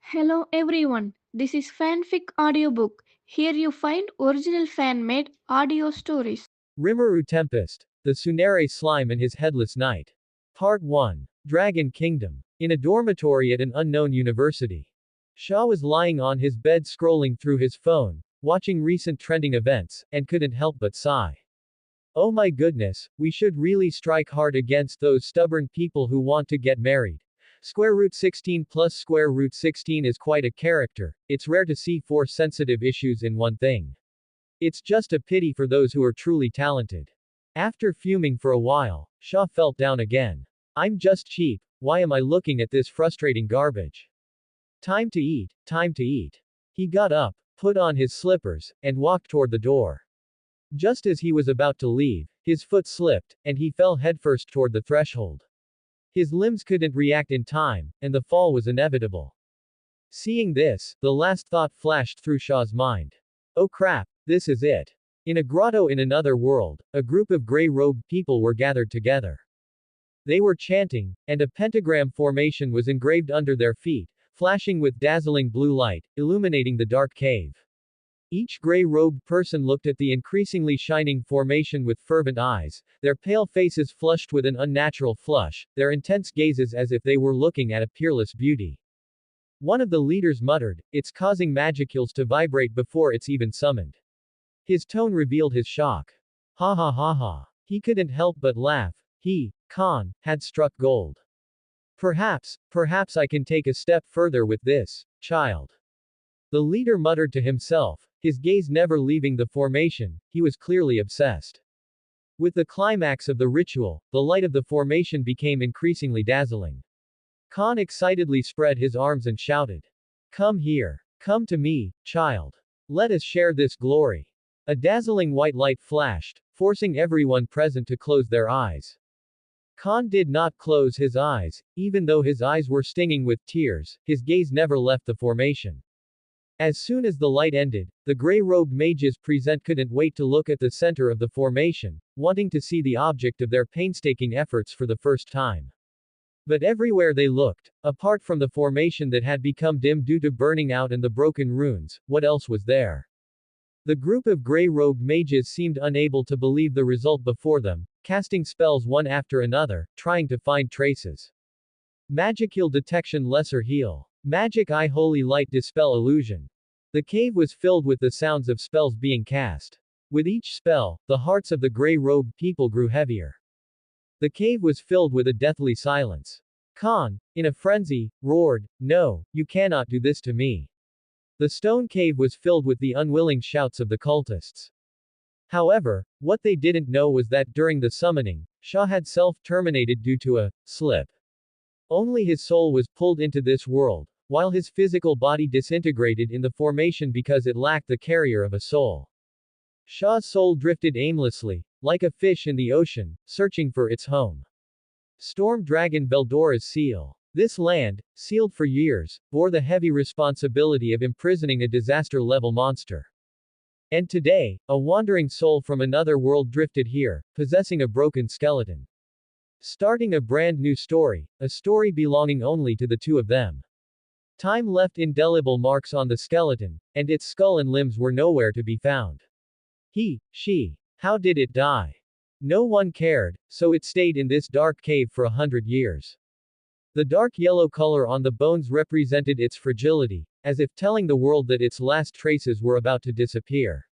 Hello everyone, this is Fanfic Audiobook. Here you find original fan made audio stories. Rimuru Tempest, the Tsundere Slime and his Headless Knight. Part 1. Dragon Kingdom. In a dormitory at an unknown university. Shaw was lying on his bed scrolling through his phone, watching recent trending events, and couldn't help but sigh. Oh my goodness, we should really strike hard against those stubborn people who want to get married. Square root 16 plus square root 16 is quite a character. It's rare to see four sensitive issues in one thing. It's just a pity for those who are truly talented. After fuming for a while, Shaw felt down again. I'm just cheap, why am I looking at this frustrating garbage? Time to eat, time to eat. He got up, put on his slippers, and walked toward the door. Just as he was about to leave, his foot slipped, and he fell headfirst toward the threshold. His limbs couldn't react in time, and the fall was inevitable. Seeing this, the last thought flashed through Shaw's mind. Oh crap, this is it. In a grotto in another world, a group of gray-robed people were gathered together. They were chanting, and a pentagram formation was engraved under their feet, flashing with dazzling blue light, illuminating the dark cave. Each gray-robed person looked at the increasingly shining formation with fervent eyes, their pale faces flushed with an unnatural flush, their intense gazes as if they were looking at a peerless beauty. One of the leaders muttered, "It's causing magicules to vibrate before it's even summoned." His tone revealed his shock. Ha ha ha ha. He couldn't help but laugh. He, Khan, had struck gold. Perhaps I can take a step further with this, child. The leader muttered to himself, his gaze never leaving the formation. He was clearly obsessed. With the climax of the ritual, the light of the formation became increasingly dazzling. Khan excitedly spread his arms and shouted. Come here. Come to me, child. Let us share this glory. A dazzling white light flashed, forcing everyone present to close their eyes. Khan did not close his eyes, even though his eyes were stinging with tears, his gaze never left the formation. As soon as the light ended, the gray-robed mages present couldn't wait to look at the center of the formation, wanting to see the object of their painstaking efforts for the first time. But everywhere they looked, apart from the formation that had become dim due to burning out and the broken runes, what else was there? The group of gray-robed mages seemed unable to believe the result before them, casting spells one after another, trying to find traces. Magicule detection lesser heal. Magic eye holy light dispel illusion. The cave was filled with the sounds of spells being cast. With each spell, the hearts of the gray-robed people grew heavier. The cave was filled with a deathly silence. Khan, in a frenzy, roared, "No, you cannot do this to me." The stone cave was filled with the unwilling shouts of the cultists. However, what they didn't know was that during the summoning, Shah had self-terminated due to a slip. Only his soul was pulled into this world, while his physical body disintegrated in the formation because it lacked the carrier of a soul. Shah's soul drifted aimlessly, like a fish in the ocean, searching for its home. Storm Dragon Beldora's seal. This land, sealed for years, bore the heavy responsibility of imprisoning a disaster-level monster. And today, a wandering soul from another world drifted here, possessing a broken skeleton. Starting a brand new story, a story belonging only to the two of them. Time left indelible marks on the skeleton, and its skull and limbs were nowhere to be found. She. How did it die? No one cared, so it stayed in this dark cave for 100 years. The dark yellow color on the bones represented its fragility, as if telling the world that its last traces were about to disappear.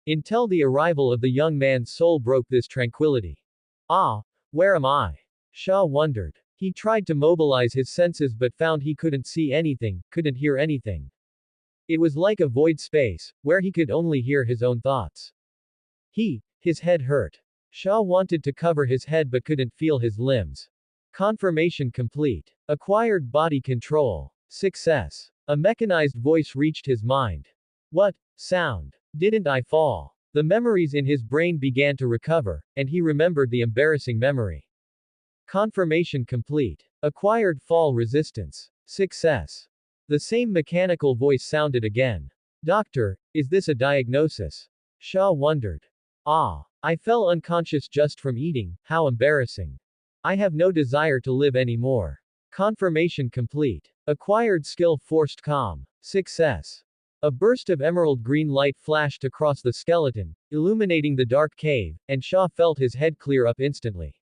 Until the arrival of the young man's soul broke this tranquility. Ah, where am I? Shah wondered. He tried to mobilize his senses but found he couldn't see anything, couldn't hear anything. It was like a void space, where he could only hear his own thoughts. His head hurt. Shah wanted to cover his head but couldn't feel his limbs. Confirmation complete. Acquired body control. Success. A mechanized voice reached his mind. What sound? Didn't I fall? The memories in his brain began to recover, and he remembered the embarrassing memory. Confirmation complete. Acquired fall resistance. Success. The same mechanical voice sounded again. Doctor, is this a diagnosis? Shah wondered. Ah, I fell unconscious just from eating, how embarrassing. I have no desire to live anymore. Confirmation complete. Acquired skill forced calm. Success. A burst of emerald green light flashed across the skeleton, illuminating the dark cave, and Shaw felt his head clear up instantly.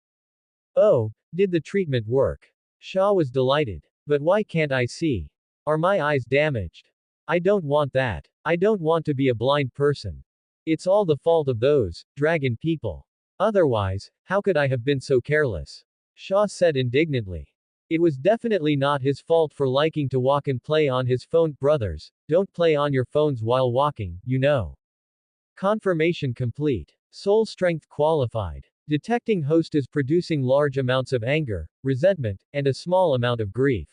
Oh, did the treatment work? Shaw was delighted. But why can't I see? Are my eyes damaged? I don't want that. I don't want to be a blind person. It's all the fault of those dragon people. Otherwise, how could I have been so careless? Shaw said indignantly. It was definitely not his fault for liking to walk and play on his phone. Brothers, don't play on your phones while walking, you know. Confirmation complete. Soul strength qualified. Detecting host is producing large amounts of anger, resentment, and a small amount of grief.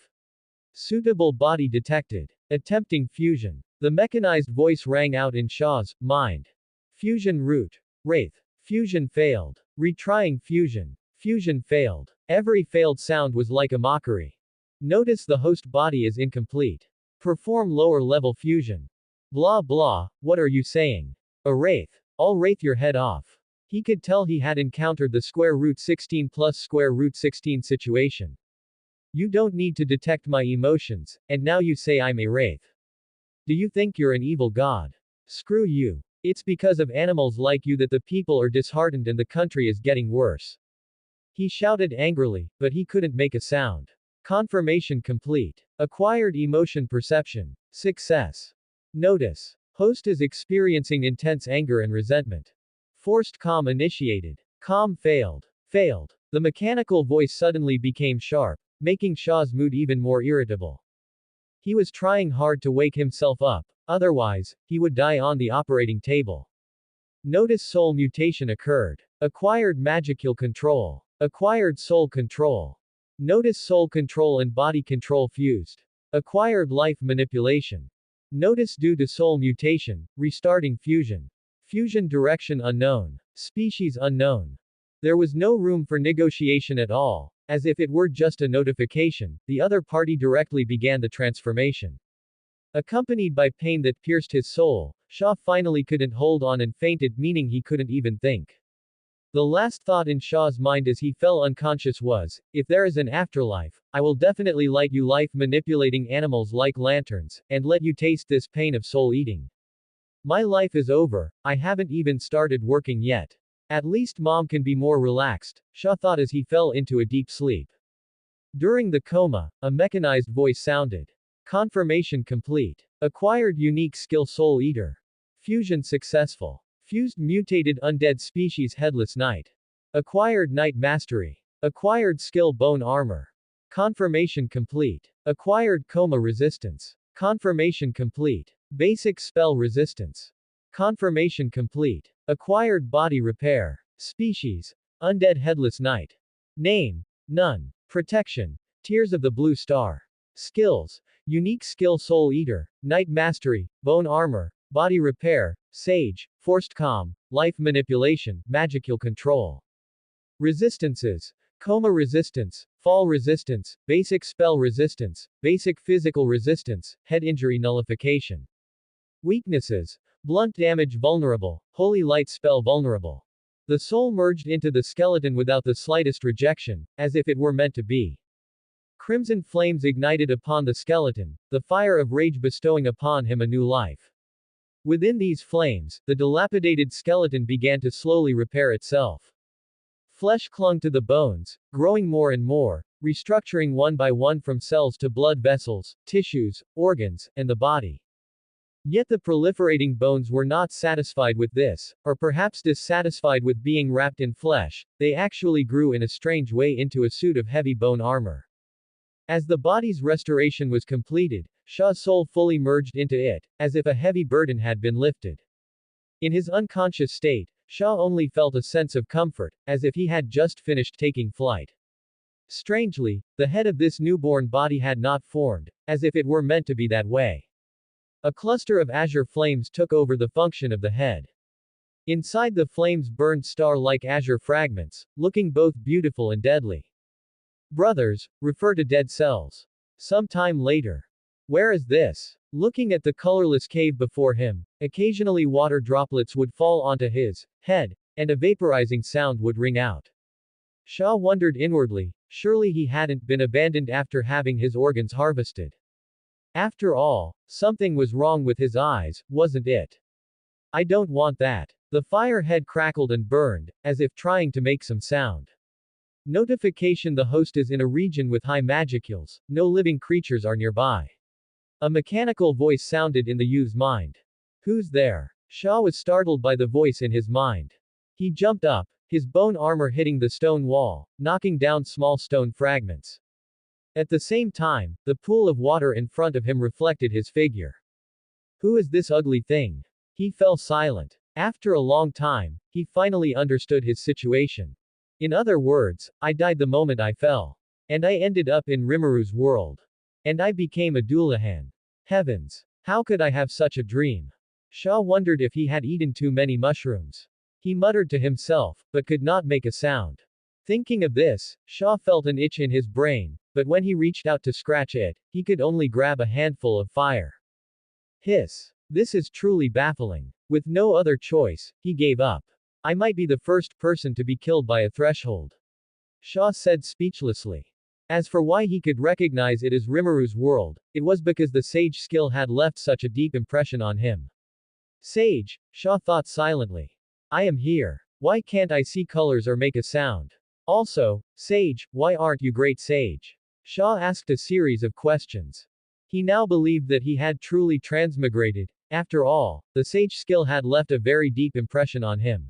Suitable body detected. Attempting fusion. The mechanized voice rang out in Shaw's mind. Fusion root. Wraith. Fusion failed. Retrying fusion. Fusion failed. Every failed sound was like a mockery. Notice the host body is incomplete. Perform lower level fusion. Blah blah, what are you saying? A wraith. I'll wraith your head off. He could tell he had encountered the square root 16 plus square root 16 situation. You don't need to detect my emotions, and now you say I'm a wraith. Do you think you're an evil god? Screw you. It's because of animals like you that the people are disheartened and the country is getting worse. He shouted angrily, but he couldn't make a sound. Confirmation complete. Acquired emotion perception. Success. Notice. Host is experiencing intense anger and resentment. Forced calm initiated. Calm failed. Failed. The mechanical voice suddenly became sharp, making Shaw's mood even more irritable. He was trying hard to wake himself up, otherwise, he would die on the operating table. Notice soul mutation occurred. Acquired magical control. Acquired soul control. Notice soul control and body control fused. Acquired life manipulation. Notice due to soul mutation, restarting fusion. Fusion direction unknown. Species unknown. There was no room for negotiation at all. As if it were just a notification, the other party directly began the transformation. Accompanied by pain that pierced his soul, Shaw finally couldn't hold on and fainted, meaning he couldn't even think. The last thought in Shaw's mind as he fell unconscious was, if there is an afterlife, I will definitely light you life manipulating animals like lanterns, and let you taste this pain of soul eating. My life is over, I haven't even started working yet. At least mom can be more relaxed, Shaw thought as he fell into a deep sleep. During the coma, a mechanized voice sounded. Confirmation complete. Acquired unique skill Soul Eater. Fusion successful. Fused mutated undead species Headless Knight. Acquired Knight Mastery. Acquired skill Bone Armor. Confirmation complete. Acquired Coma Resistance. Confirmation complete. Basic Spell Resistance. Confirmation complete. Acquired Body Repair. Species. Undead Headless Knight. Name. None. Protection. Tears of the Blue Star. Skills. Unique skill Soul Eater. Knight Mastery. Bone Armor. Body Repair. Sage. Forced Calm. Life Manipulation. Magical Control. Resistances. Coma Resistance. Fall Resistance. Basic Spell Resistance. Basic Physical Resistance. Head Injury Nullification. Weaknesses. Blunt Damage Vulnerable. Holy Light Spell Vulnerable. The soul merged into the skeleton without the slightest rejection, as if it were meant to be. Crimson flames ignited upon the skeleton, the fire of rage bestowing upon him a new life. Within these flames, the dilapidated skeleton began to slowly repair itself. Flesh clung to the bones, growing more and more, restructuring one by one from cells to blood vessels, tissues, organs, and the body. Yet the proliferating bones were not satisfied with this, or perhaps dissatisfied with being wrapped in flesh, they actually grew in a strange way into a suit of heavy bone armor. As the body's restoration was completed, Shaw's soul fully merged into it, as if a heavy burden had been lifted. In his unconscious state, Shaw only felt a sense of comfort, as if he had just finished taking flight. Strangely, the head of this newborn body had not formed, as if it were meant to be that way. A cluster of azure flames took over the function of the head. Inside the flames burned star-like azure fragments, looking both beautiful and deadly. Brothers, refer to dead cells. Some time later. Where is this? Looking at the colorless cave before him, occasionally water droplets would fall onto his head, and a vaporizing sound would ring out. Shaw wondered inwardly, Surely he hadn't been abandoned after having his organs harvested. After all, something was wrong with his eyes, wasn't it? I don't want that. The fire head crackled and burned, as if trying to make some sound. Notification: the host is in a region with high magicules, no living creatures are nearby. A mechanical voice sounded in the youth's mind. Who's there? Shaw was startled by the voice in his mind. He jumped up, his bone armor hitting the stone wall, knocking down small stone fragments. At the same time, the pool of water in front of him reflected his figure. Who is this ugly thing? He fell silent. After a long time, he finally understood his situation. In other words, I died the moment I fell. And I ended up in Rimuru's world. And I became a Dullahan. Heavens! How could I have such a dream? Shaw wondered if he had eaten too many mushrooms. He muttered to himself, but could not make a sound. Thinking of this, Shaw felt an itch in his brain, but when he reached out to scratch it, he could only grab a handful of fire. Hiss! This is truly baffling. With no other choice, he gave up. I might be the first person to be killed by a threshold. Shaw said speechlessly. As for why he could recognize it as Rimuru's world, it was because the sage skill had left such a deep impression on him. Sage, Shaw thought silently. I am here. Why can't I see colors or make a sound? Also, Sage, why aren't you great sage? Shaw asked a series of questions. He now believed that he had truly transmigrated. After all, the sage skill had left a very deep impression on him.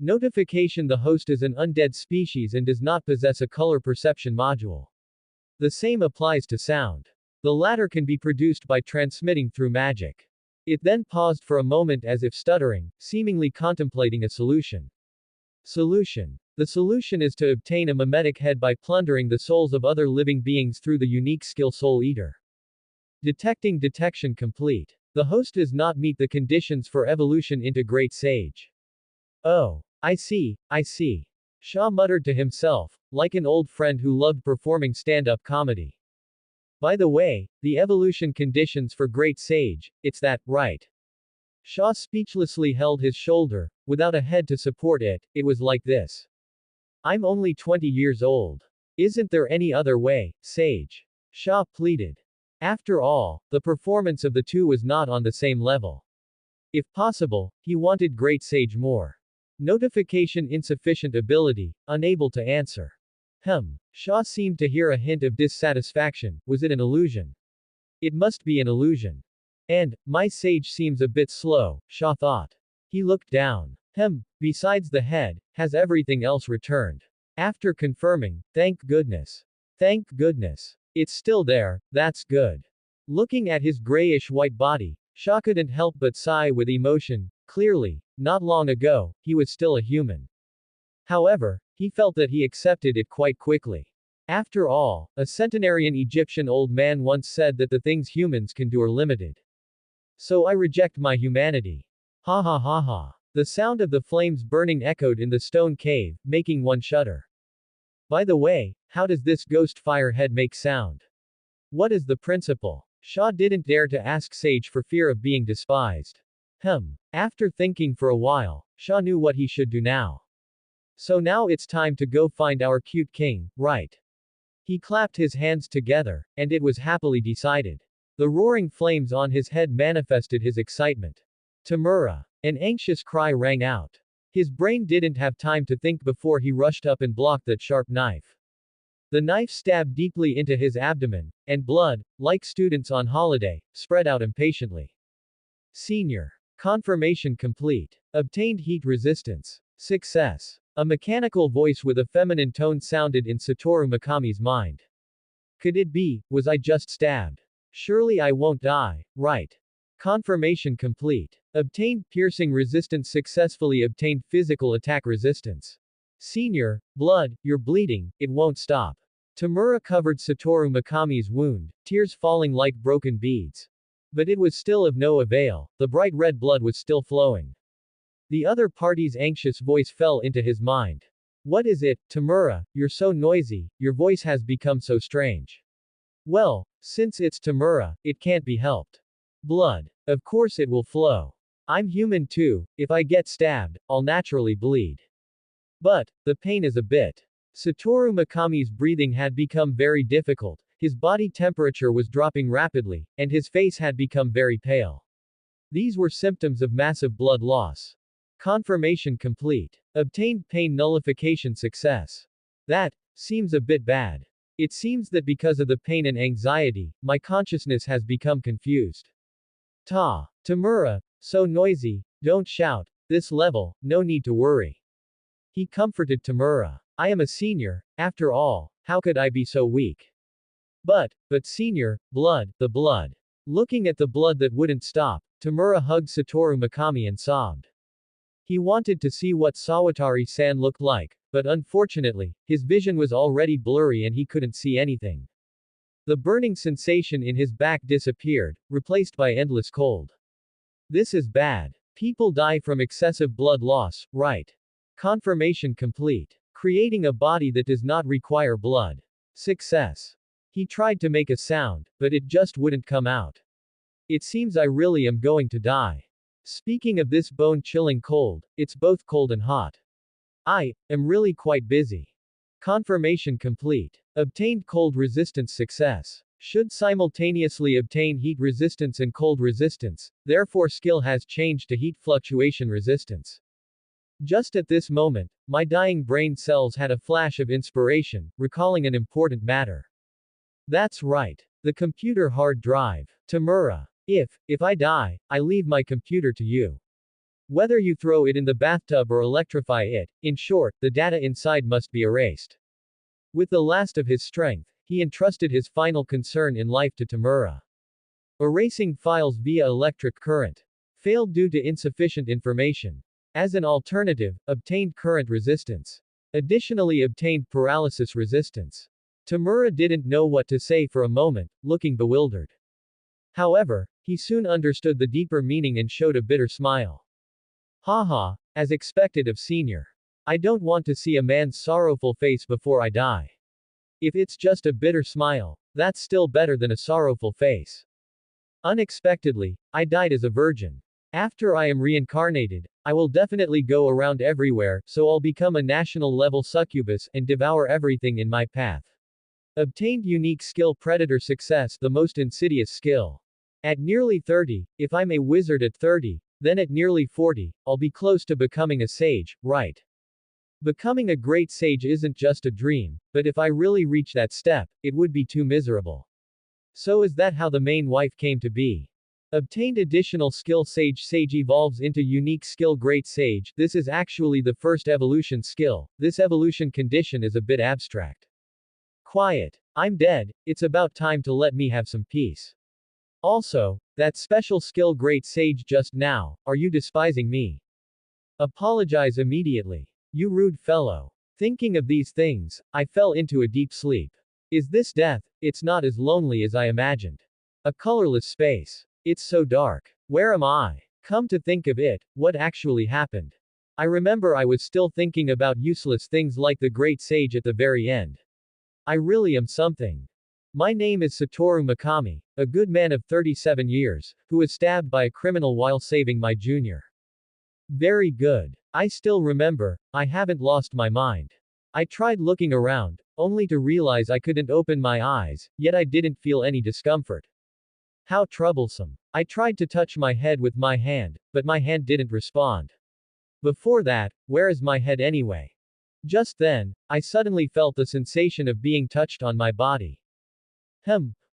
Notification: the host is an undead species and does not possess a color perception module. The same applies to sound. The latter can be produced by transmitting through magic. It then paused for a moment as if stuttering, seemingly contemplating a solution. Solution. The solution is to obtain a mimetic head by plundering the souls of other living beings through the unique skill Soul Eater. Detecting: detection complete. The host does not meet the conditions for evolution into Great Sage. Oh, I see, I see. Shaw muttered to himself, like an old friend who loved performing stand-up comedy. By the way, the evolution conditions for Great Sage, it's that, right? Shaw speechlessly held his shoulder, without a head to support it, it was like this. I'm only 20 years old. Isn't there any other way, Sage? Shaw pleaded. After all, the performance of the two was not on the same level. If possible, he wanted Great Sage more. Notification: insufficient ability, unable to answer. Shaw seemed to hear a hint of dissatisfaction. Was it an illusion? It must be an illusion. And, my sage seems a bit slow, Shaw thought. He looked down. Besides the head, has everything else returned? After confirming, thank goodness. Thank goodness. It's still there, that's good. Looking at his grayish-white body, Shaw couldn't help but sigh with emotion. Clearly, not long ago, he was still a human. However, he felt that he accepted it quite quickly. After all, a centenarian Egyptian old man once said that the things humans can do are limited. So I reject my humanity. Ha ha ha ha. The sound of the flames burning echoed in the stone cave, making one shudder. By the way, how does this ghost fire head make sound? What is the principle? Shaw didn't dare to ask Sage for fear of being despised. After thinking for a while, Shaw knew what he should do now. So now it's time to go find our cute king, right? He clapped his hands together, and it was happily decided. The roaring flames on his head manifested his excitement. Tamura! An anxious cry rang out. His brain didn't have time to think before he rushed up and blocked that sharp knife. The knife stabbed deeply into his abdomen, and blood, like students on holiday, spread out impatiently. Senior. Confirmation complete. Obtained heat resistance. Success. A mechanical voice with a feminine tone sounded in Satoru Mikami's mind. Could it be, was I just stabbed? Surely I won't die, right? Confirmation complete. Obtained piercing resistance. Successfully obtained physical attack resistance. Senior, blood, you're bleeding, it won't stop. Tamura covered Satoru Mikami's wound, tears falling like broken beads. But it was still of no avail, the bright red blood was still flowing. The other party's anxious voice fell into his mind. What is it, Tamura? You're so noisy, your voice has become so strange. Well, since it's Tamura, it can't be helped. Blood. Of course it will flow. I'm human too, if I get stabbed, I'll naturally bleed. But, the pain is a bit Satoru Mikami's breathing had become very difficult, his body temperature was dropping rapidly, and his face had become very pale. These were symptoms of massive blood loss. Confirmation complete. Obtained pain nullification success. That seems a bit bad. It seems that because of the pain and anxiety, my consciousness has become confused. Tamura, so noisy, don't shout, this level, no need to worry. He comforted Tamura. I am a senior, after all, how could I be so weak? But senior, blood, the blood. Looking at the blood that wouldn't stop, Tamura hugged Satoru Mikami and sobbed. He wanted to see what Sawatari-san looked like, but unfortunately, his vision was already blurry and he couldn't see anything. The burning sensation in his back disappeared, replaced by endless cold. This is bad. People die from excessive blood loss, right? Confirmation complete. Creating a body that does not require blood. Success. He tried to make a sound, but it just wouldn't come out. It seems I really am going to die. Speaking of this bone-chilling cold, it's both cold and hot. I am really quite busy. Confirmation complete. Obtained cold resistance success. Should simultaneously obtain heat resistance and cold resistance, therefore skill has changed to heat fluctuation resistance. Just at this moment, my dying brain cells had a flash of inspiration, recalling an important matter. That's right. The computer hard drive. Tamura. If I die, I leave my computer to you. Whether you throw it in the bathtub or electrify it, in short, the data inside must be erased. With the last of his strength, he entrusted his final concern in life to Tamura. Erasing files via electric current. Failed due to insufficient information. As an alternative, obtained current resistance. Additionally obtained paralysis resistance. Tamura didn't know what to say for a moment, looking bewildered. However, he soon understood the deeper meaning and showed a bitter smile. Haha, as expected of senior. I don't want to see a man's sorrowful face before I die. If it's just a bitter smile, that's still better than a sorrowful face. Unexpectedly, I died as a virgin. After I am reincarnated, I will definitely go around everywhere, so I'll become a national level succubus and devour everything in my path. Obtained unique skill predator success, the most insidious skill. At nearly 30, if I'm a wizard at 30, then at nearly 40, I'll be close to becoming a sage, right? Becoming a great sage isn't just a dream, but if I really reach that step, it would be too miserable. So is that how the main wife came to be? Obtained additional skill sage evolves into unique skill great sage. This is actually the first evolution skill. This evolution condition is a bit abstract. Quiet. I'm dead, it's about time to let me have some peace. Also, that special skill great sage just now, are you despising me? Apologize immediately. You rude fellow. Thinking of these things, I fell into a deep sleep. Is this death? It's not as lonely as I imagined. A colorless space. It's so dark. Where am I? Come to think of it, what actually happened? I remember I was still thinking about useless things like the great sage at the very end. I really am something. My name is Satoru Mikami, a good man of 37 years, who was stabbed by a criminal while saving my junior. Very good. I still remember, I haven't lost my mind. I tried looking around, only to realize I couldn't open my eyes, yet I didn't feel any discomfort. How troublesome. I tried to touch my head with my hand, but my hand didn't respond. Before that, where is my head anyway? Just then, I suddenly felt the sensation of being touched on my body.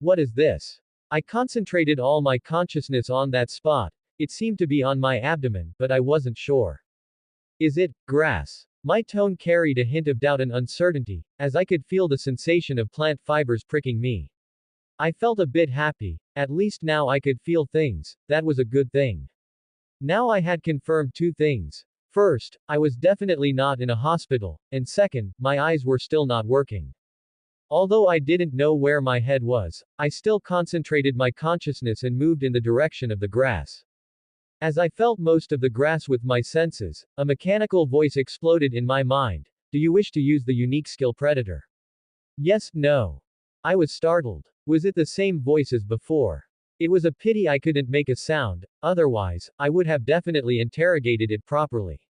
What is this? I concentrated all my consciousness on that spot. It seemed to be on my abdomen, but I wasn't sure. Is it grass? My tone carried a hint of doubt and uncertainty, as I could feel the sensation of plant fibers pricking me. I felt a bit happy, at least now I could feel things, that was a good thing. Now I had confirmed two things. First, I was definitely not in a hospital, and second, my eyes were still not working. Although I didn't know where my head was, I still concentrated my consciousness and moved in the direction of the grass. As I felt most of the grass with my senses, a mechanical voice exploded in my mind. Do you wish to use the unique skill predator? Yes, no. I was startled. Was it the same voice as before? It was a pity I couldn't make a sound, otherwise, I would have definitely interrogated it properly.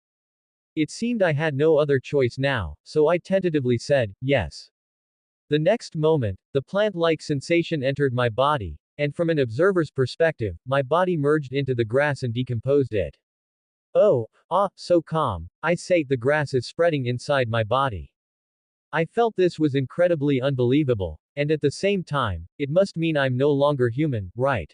It seemed I had no other choice now, so I tentatively said, yes. The next moment, the plant-like sensation entered my body, and from an observer's perspective, my body merged into the grass and decomposed it. Oh, so calm. I say, the grass is spreading inside my body. I felt this was incredibly unbelievable, and at the same time, it must mean I'm no longer human, right?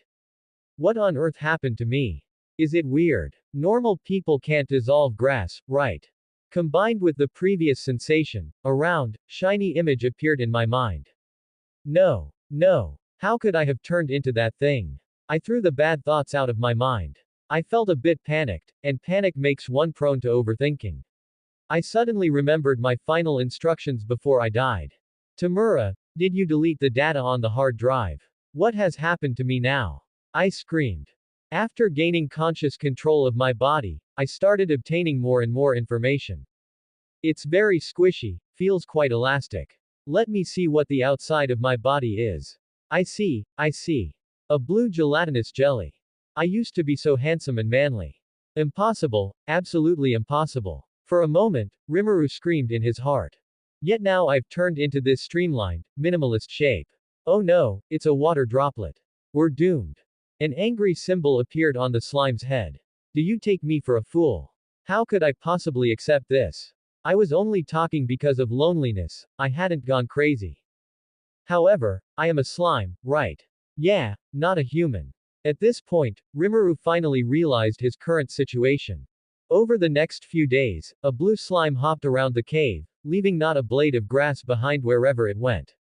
What on earth happened to me? Is it weird? Normal people can't dissolve grass, right? Combined with the previous sensation, a round, shiny image appeared in my mind. No. No. How could I have turned into that thing? I threw the bad thoughts out of my mind. I felt a bit panicked, and panic makes one prone to overthinking. I suddenly remembered my final instructions before I died. Tamura, did you delete the data on the hard drive? What has happened to me now? I screamed. After gaining conscious control of my body, I started obtaining more and more information. It's very squishy, feels quite elastic. Let me see what the outside of my body is. I see. A blue gelatinous jelly. I used to be so handsome and manly. Impossible, absolutely impossible. For a moment, Rimuru screamed in his heart. Yet now I've turned into this streamlined, minimalist shape. Oh no, it's a water droplet. We're doomed. An angry symbol appeared on the slime's head. Do you take me for a fool? How could I possibly accept this? I was only talking because of loneliness, I hadn't gone crazy. However, I am a slime, right? Yeah, not a human. At this point, Rimuru finally realized his current situation. Over the next few days, a blue slime hopped around the cave, leaving not a blade of grass behind wherever it went.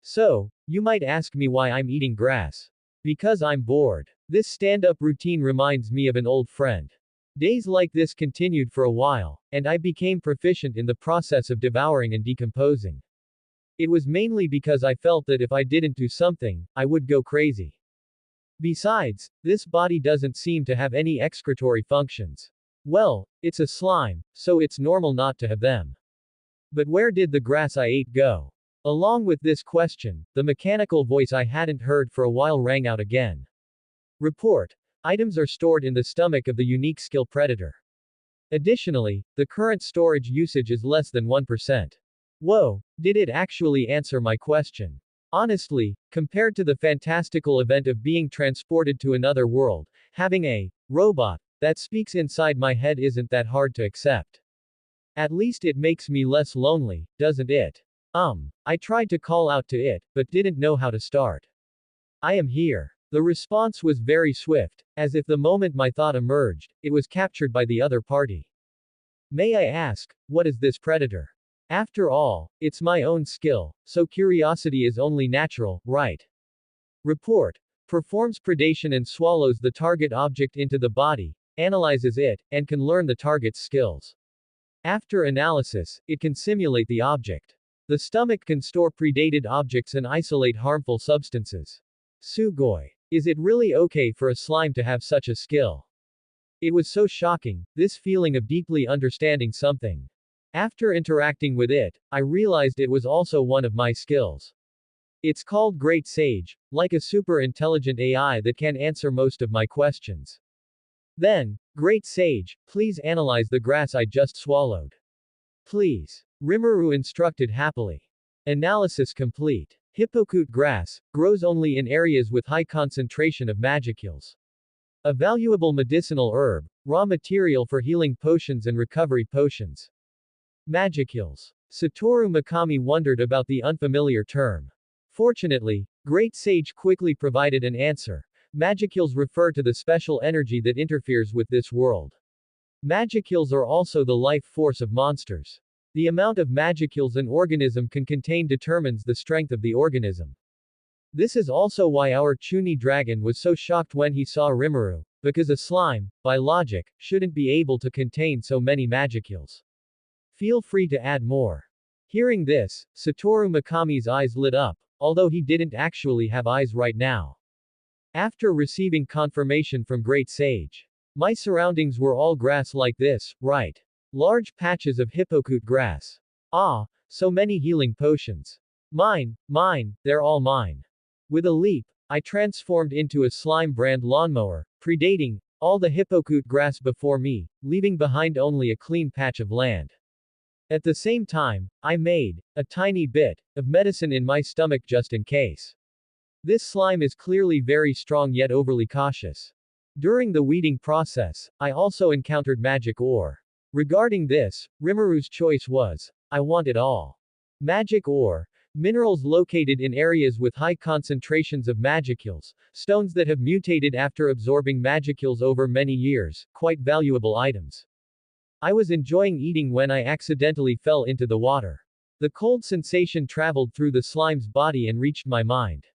So, you might ask me why I'm eating grass. Because I'm bored. This stand-up routine reminds me of an old friend. Days like this continued for a while, and I became proficient in the process of devouring and decomposing. It was mainly because I felt that if I didn't do something, I would go crazy. Besides, this body doesn't seem to have any excretory functions. Well, it's a slime, so it's normal not to have them. But where did the grass I ate go? Along with this question, the mechanical voice I hadn't heard for a while rang out again. Report. Items are stored in the stomach of the unique skill predator. Additionally, the current storage usage is less than 1%. Whoa, did it actually answer my question? Honestly, compared to the fantastical event of being transported to another world, having a robot that speaks inside my head isn't that hard to accept. At least it makes me less lonely, doesn't it? I tried to call out to it, but didn't know how to start. I am here. The response was very swift, as if the moment my thought emerged, it was captured by the other party. May I ask, what is this predator? After all, it's my own skill, so curiosity is only natural, right? Report. Performs predation and swallows the target object into the body, analyzes it, and can learn the target's skills. After analysis, it can simulate the object. The stomach can store predated objects and isolate harmful substances. Sugoi. Is it really okay for a slime to have such a skill? It was so shocking, this feeling of deeply understanding something. After interacting with it, I realized it was also one of my skills. It's called Great Sage, like a super intelligent AI that can answer most of my questions. Then, Great Sage, please analyze the grass I just swallowed. Please. Rimuru instructed happily. Analysis complete. Hippocute grass grows only in areas with high concentration of magicules. A valuable medicinal herb, raw material for healing potions and recovery potions. Magicules. Satoru Mikami wondered about the unfamiliar term. Fortunately, Great Sage quickly provided an answer. Magicules refer to the special energy that interferes with this world. Magicules are also the life force of monsters. The amount of magicules an organism can contain determines the strength of the organism. This is also why our Chuni dragon was so shocked when he saw Rimuru, because a slime, by logic, shouldn't be able to contain so many magicules. Feel free to add more. Hearing this, Satoru Mikami's eyes lit up, although he didn't actually have eyes right now. After receiving confirmation from Great Sage. My surroundings were all grass like this, right? Large patches of hippocute grass. Ah, so many healing potions. Mine, they're all mine. With a leap, I transformed into a slime brand lawnmower, predating all the hippocute grass before me, leaving behind only a clean patch of land. At the same time, I made a tiny bit of medicine in my stomach just in case. This slime is clearly very strong yet overly cautious. During the weeding process, I also encountered magic ore. Regarding this, Rimuru's choice was, I want it all. Magic ore, minerals located in areas with high concentrations of magicules, stones that have mutated after absorbing magicules over many years, quite valuable items. I was enjoying eating when I accidentally fell into the water. The cold sensation traveled through the slime's body and reached my mind.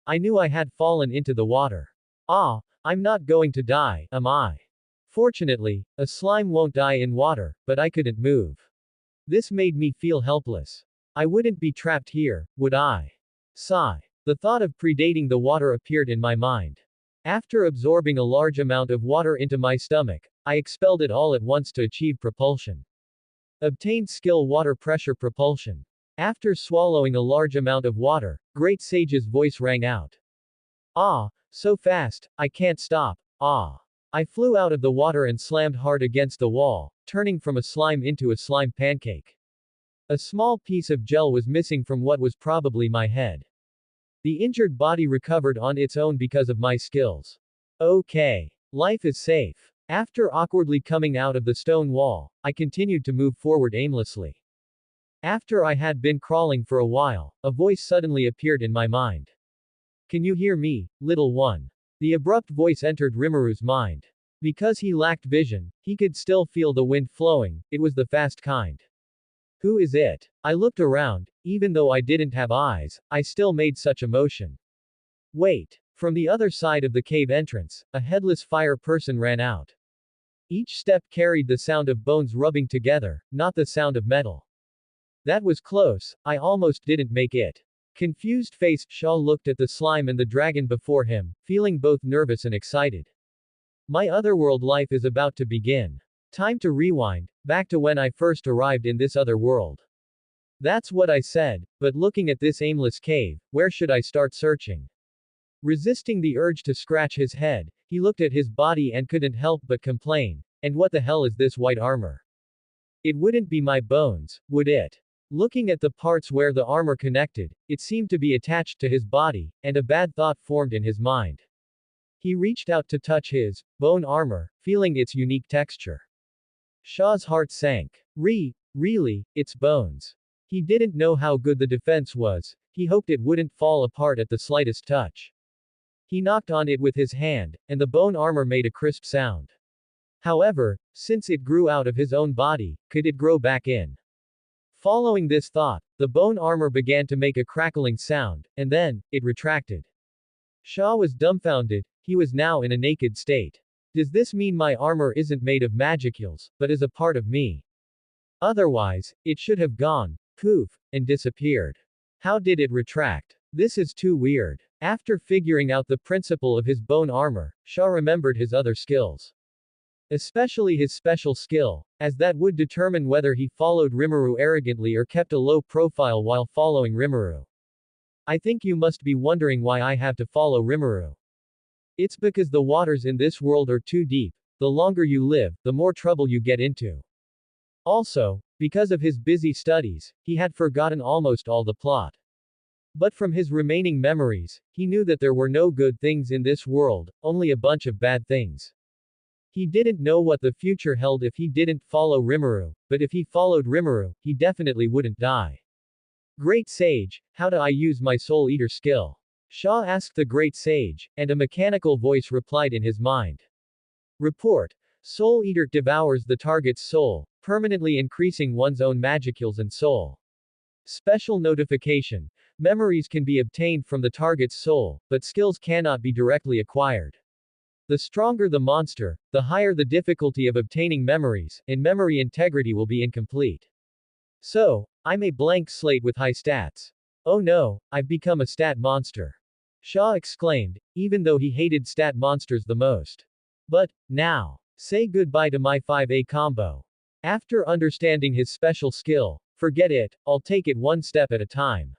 I knew I had fallen into the water. Ah, I'm not going to die, am I? Fortunately, a slime won't die in water, but I couldn't move. This made me feel helpless. I wouldn't be trapped here, would I? Sigh. The thought of predating the water appeared in my mind. After absorbing a large amount of water into my stomach, I expelled it all at once to achieve propulsion. Obtained skill water pressure propulsion. After swallowing a large amount of water, Great Sage's voice rang out. Ah, so fast, I can't stop, ah. I flew out of the water and slammed hard against the wall, turning from a slime into a slime pancake. A small piece of gel was missing from what was probably my head. The injured body recovered on its own because of my skills. Okay. Life is safe. After awkwardly coming out of the stone wall, I continued to move forward aimlessly. After I had been crawling for a while, a voice suddenly appeared in my mind. Can you hear me, little one? The abrupt voice entered Rimuru's mind. Because he lacked vision, he could still feel the wind flowing, it was the fast kind. Who is it? I looked around, even though I didn't have eyes, I still made such a motion. Wait. From the other side of the cave entrance, a headless fire person ran out. Each step carried the sound of bones rubbing together, not the sound of metal. That was close, I almost didn't make it. Confused face, Shaw looked at the slime and the dragon before him, feeling both nervous and excited. My otherworld life is about to begin. Time to rewind, back to when I first arrived in this other world. That's what I said, but looking at this aimless cave, where should I start searching? Resisting the urge to scratch his head, he looked at his body and couldn't help but complain, and what the hell is this white armor? It wouldn't be my bones, would it? Looking at the parts where the armor connected, it seemed to be attached to his body, and a bad thought formed in his mind. He reached out to touch his bone armor, feeling its unique texture. Shaw's heart sank. Really, it's bones. He didn't know how good the defense was, he hoped it wouldn't fall apart at the slightest touch. He knocked on it with his hand, and the bone armor made a crisp sound. However, since it grew out of his own body, could it grow back in? Following this thought, the bone armor began to make a crackling sound, and then, it retracted. Shaw was dumbfounded, he was now in a naked state. Does this mean my armor isn't made of magicules, but is a part of me? Otherwise, it should have gone, poof, and disappeared. How did it retract? This is too weird. After figuring out the principle of his bone armor, Shaw remembered his other skills. Especially his special skill, as that would determine whether he followed Rimuru arrogantly or kept a low profile while following Rimuru. I think you must be wondering why I have to follow Rimuru. It's because the waters in this world are too deep, the longer you live, the more trouble you get into. Also, because of his busy studies, he had forgotten almost all the plot. But from his remaining memories, he knew that there were no good things in this world, only a bunch of bad things. He didn't know what the future held if he didn't follow Rimuru, but if he followed Rimuru, he definitely wouldn't die. Great Sage, how do I use my Soul Eater skill? Shaw asked the Great Sage, and a mechanical voice replied in his mind. Report. Soul Eater devours the target's soul, permanently increasing one's own magicules and soul. Special notification. Memories can be obtained from the target's soul, but skills cannot be directly acquired. The stronger the monster, the higher the difficulty of obtaining memories, and memory integrity will be incomplete. So, I'm a blank slate with high stats. Oh no, I've become a stat monster. Shaw exclaimed, even though he hated stat monsters the most. But, now, say goodbye to my 5A combo. After understanding his special skill, forget it, I'll take it one step at a time.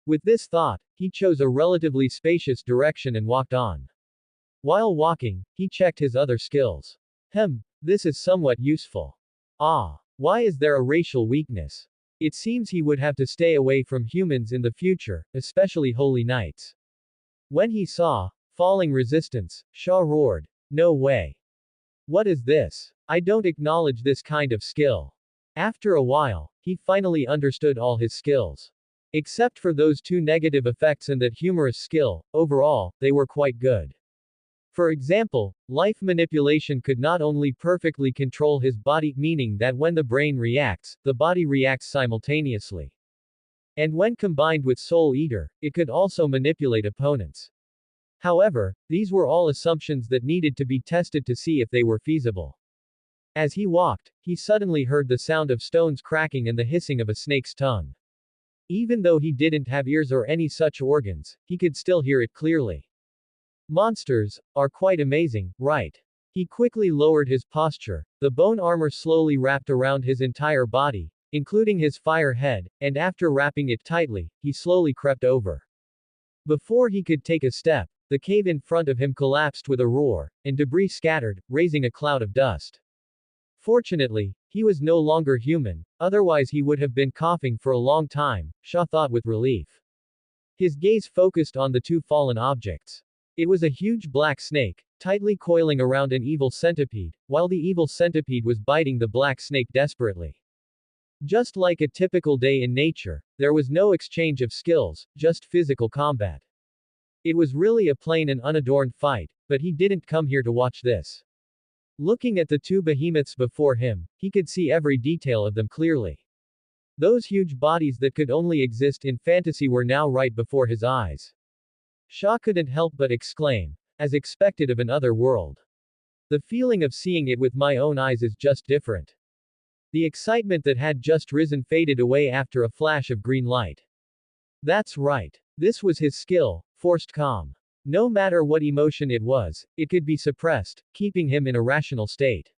With this thought, he chose a relatively spacious direction and walked on. While walking, he checked his other skills. This is somewhat useful. Why is there a racial weakness? It seems he would have to stay away from humans in the future, especially holy knights. When he saw falling resistance, Shaw roared, "No way. What is this? I don't acknowledge this kind of skill." After a while, he finally understood all his skills. Except for those two negative effects and that humorous skill, overall, they were quite good. For example, life manipulation could not only perfectly control his body, meaning that when the brain reacts, the body reacts simultaneously. And when combined with Soul Eater, it could also manipulate opponents. However, these were all assumptions that needed to be tested to see if they were feasible. As he walked, he suddenly heard the sound of stones cracking and the hissing of a snake's tongue. Even though he didn't have ears or any such organs, he could still hear it clearly. Monsters are quite amazing, right? He quickly lowered his posture. The bone armor slowly wrapped around his entire body, including his fire head, and after wrapping it tightly, he slowly crept over. Before he could take a step, the cave in front of him collapsed with a roar, and debris scattered, raising a cloud of dust. Fortunately, he was no longer human, otherwise he would have been coughing for a long time, Shaw thought with relief. His gaze focused on the two fallen objects. It was a huge black snake, tightly coiling around an evil centipede, while the evil centipede was biting the black snake desperately. Just like a typical day in nature, there was no exchange of skills, just physical combat. It was really a plain and unadorned fight, but he didn't come here to watch this. Looking at the two behemoths before him, he could see every detail of them clearly. Those huge bodies that could only exist in fantasy were now right before his eyes. Shaw couldn't help but exclaim, as expected of an other world. The feeling of seeing it with my own eyes is just different. The excitement that had just risen faded away after a flash of green light. That's right. This was his skill, forced calm. No matter what emotion it was, it could be suppressed, keeping him in a rational state.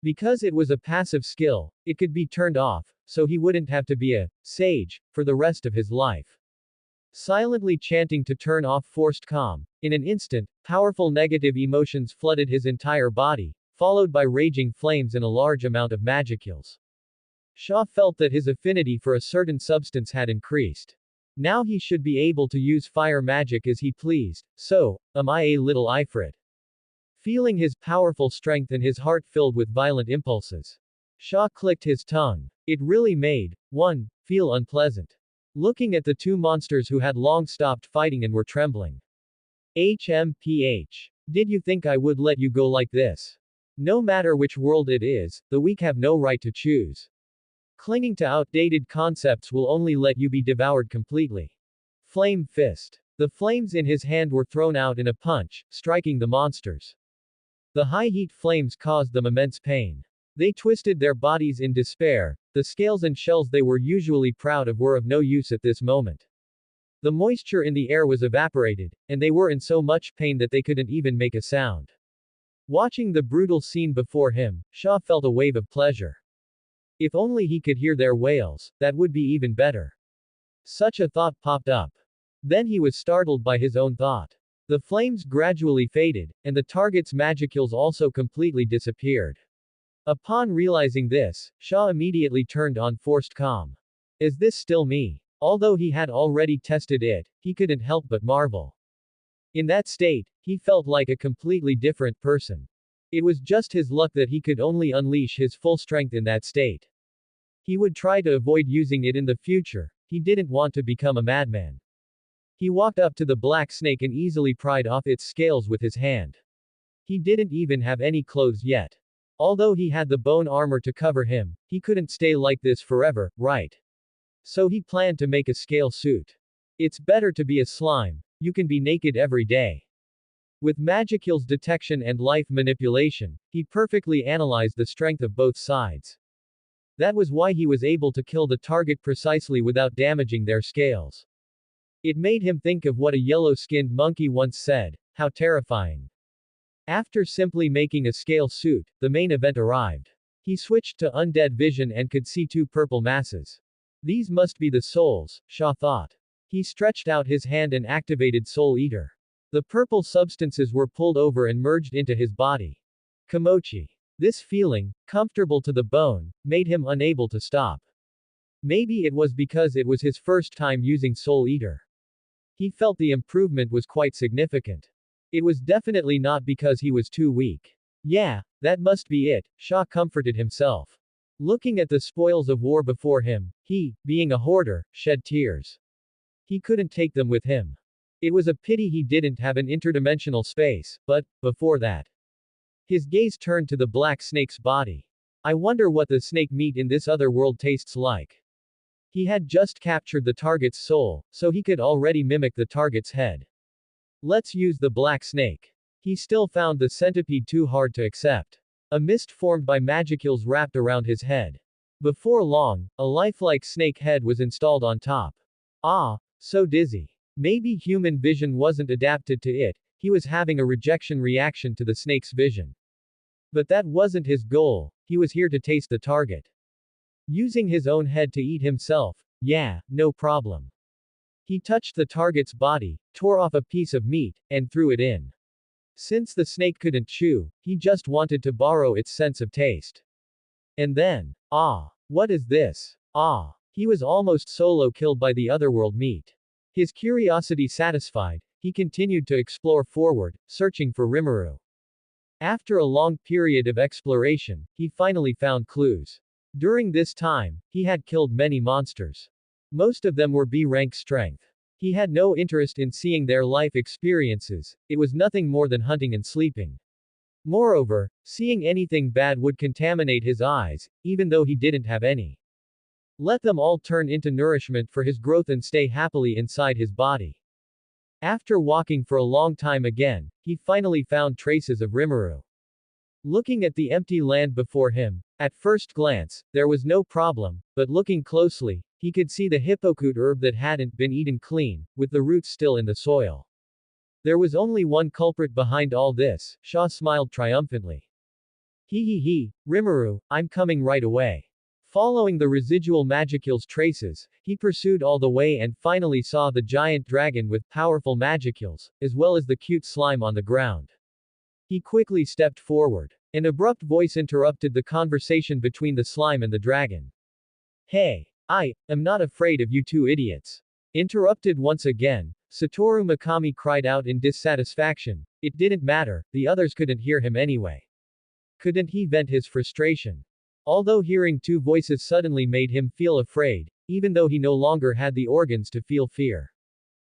Because it was a passive skill, it could be turned off, so he wouldn't have to be a sage for the rest of his life. Silently chanting to turn off forced calm, in an instant, powerful negative emotions flooded his entire body, followed by raging flames and a large amount of magicules. Shaw felt that his affinity for a certain substance had increased. Now he should be able to use fire magic as he pleased, so, am I a little ifrit? Feeling his powerful strength and his heart filled with violent impulses. Shaw clicked his tongue. It really made one feel unpleasant. Looking at the two monsters who had long stopped fighting and were trembling. HMPH. Did you think I would let you go like this? No matter which world it is, the weak have no right to choose. Clinging to outdated concepts will only let you be devoured completely. Flame fist. The flames in his hand were thrown out in a punch, striking the monsters. The high heat flames caused them immense pain. They twisted their bodies in despair. The scales and shells they were usually proud of were of no use at this moment. The moisture in the air was evaporated, and they were in so much pain that they couldn't even make a sound. Watching the brutal scene before him, Shaw felt a wave of pleasure. If only he could hear their wails, that would be even better. Such a thought popped up. Then he was startled by his own thought. The flames gradually faded, and the target's magicules also completely disappeared. Upon realizing this, Shaw immediately turned on forced calm. Is this still me? Although he had already tested it, he couldn't help but marvel. In that state, he felt like a completely different person. It was just his luck that he could only unleash his full strength in that state. He would try to avoid using it in the future. He didn't want to become a madman. He walked up to the black snake and easily pried off its scales with his hand. He didn't even have any clothes yet. Although he had the bone armor to cover him, he couldn't stay like this forever, right? So he planned to make a scale suit. It's better to be a slime. You can be naked every day. With Magicule's detection and life manipulation, he perfectly analyzed the strength of both sides. That was why he was able to kill the target precisely without damaging their scales. It made him think of what a yellow-skinned monkey once said, how terrifying. After simply making a scale suit, the main event arrived. He switched to undead vision and could see two purple masses. These must be the souls, Shaw thought. He stretched out his hand and activated Soul Eater. The purple substances were pulled over and merged into his body. Kimochi. This feeling, comfortable to the bone, made him unable to stop. Maybe it was because it was his first time using Soul Eater. He felt the improvement was quite significant. It was definitely not because he was too weak. Yeah, that must be it, Shaw comforted himself. Looking at the spoils of war before him, he, being a hoarder, shed tears. He couldn't take them with him. It was a pity he didn't have an interdimensional space, but, before that. His gaze turned to the black snake's body. I wonder what the snake meat in this other world tastes like. He had just captured the target's soul, so he could already mimic the target's head. Let's use the black snake. He still found the centipede too hard to accept. A mist formed by magicules wrapped around his head. Before long, a lifelike snake head was installed on top. Ah, so dizzy. Maybe human vision wasn't adapted to it, he was having a rejection reaction to the snake's vision. But that wasn't his goal, he was here to taste the target. Using his own head to eat himself, yeah, no problem. He touched the target's body, tore off a piece of meat, and threw it in. Since the snake couldn't chew, he just wanted to borrow its sense of taste. And then, ah, what is this? Ah, he was almost solo killed by the otherworld meat. His curiosity satisfied, he continued to explore forward, searching for Rimuru. After a long period of exploration, he finally found clues. During this time, he had killed many monsters. Most of them were B-rank strength. He had no interest in seeing their life experiences, it was nothing more than hunting and sleeping. Moreover, seeing anything bad would contaminate his eyes, even though he didn't have any. Let them all turn into nourishment for his growth and stay happily inside his body. After walking for a long time again, he finally found traces of Rimuru. Looking at the empty land before him, at first glance, there was no problem, but looking closely, he could see the hippocute herb that hadn't been eaten clean, with the roots still in the soil. There was only one culprit behind all this, Shaw smiled triumphantly. He, Rimuru, I'm coming right away. Following the residual magicules traces, he pursued all the way and finally saw the giant dragon with powerful magicules, as well as the cute slime on the ground. He quickly stepped forward. An abrupt voice interrupted the conversation between the slime and the dragon. Hey, I am not afraid of you two idiots. Interrupted once again, Satoru Mikami cried out in dissatisfaction. It didn't matter, the others couldn't hear him anyway. Couldn't he vent his frustration? Although hearing two voices suddenly made him feel afraid, even though he no longer had the organs to feel fear.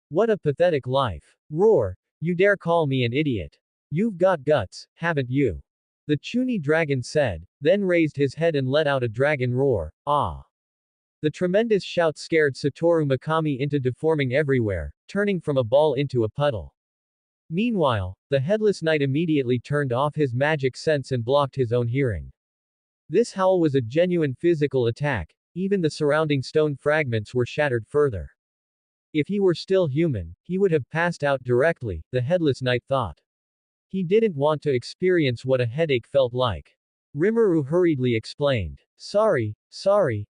What a pathetic life. Roar, you dare call me an idiot. You've got guts, haven't you? The Chuni dragon said, then raised his head and let out a dragon roar, ah. The tremendous shout scared Satoru Mikami into deforming everywhere, turning from a ball into a puddle. Meanwhile, the Headless Knight immediately turned off his magic sense and blocked his own hearing. This howl was a genuine physical attack, even the surrounding stone fragments were shattered further. If he were still human, he would have passed out directly, the Headless Knight thought. He didn't want to experience what a headache felt like. Rimuru hurriedly explained. Sorry,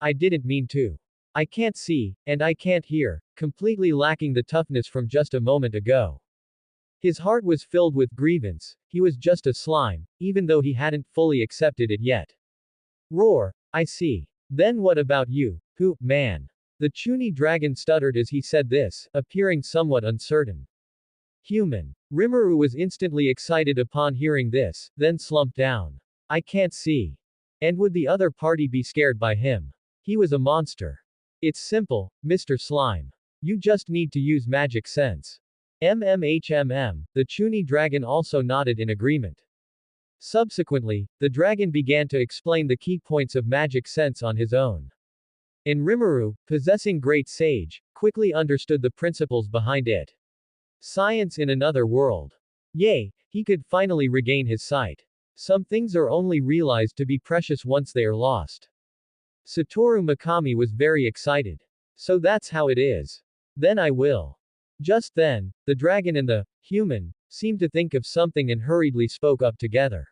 I didn't mean to. I can't see, and I can't hear, completely lacking the toughness from just a moment ago. His heart was filled with grievance, he was just a slime, even though he hadn't fully accepted it yet. Roar, I see. Then what about you, man? The Chuni dragon stuttered as he said this, appearing somewhat uncertain. Human. Rimuru was instantly excited upon hearing this, then slumped down. I can't see. And would the other party be scared by him? He was a monster. It's simple, Mr. Slime. You just need to use magic sense. The Chuni dragon also nodded in agreement. Subsequently, the dragon began to explain the key points of magic sense on his own. And Rimuru, possessing great sage, quickly understood the principles behind it. Science in another world. Yay, he could finally regain his sight. Some things are only realized to be precious once they are lost. Satoru Mikami was very excited. So that's how it is. Then I will. Just then, the dragon and the human seemed to think of something and hurriedly spoke up together.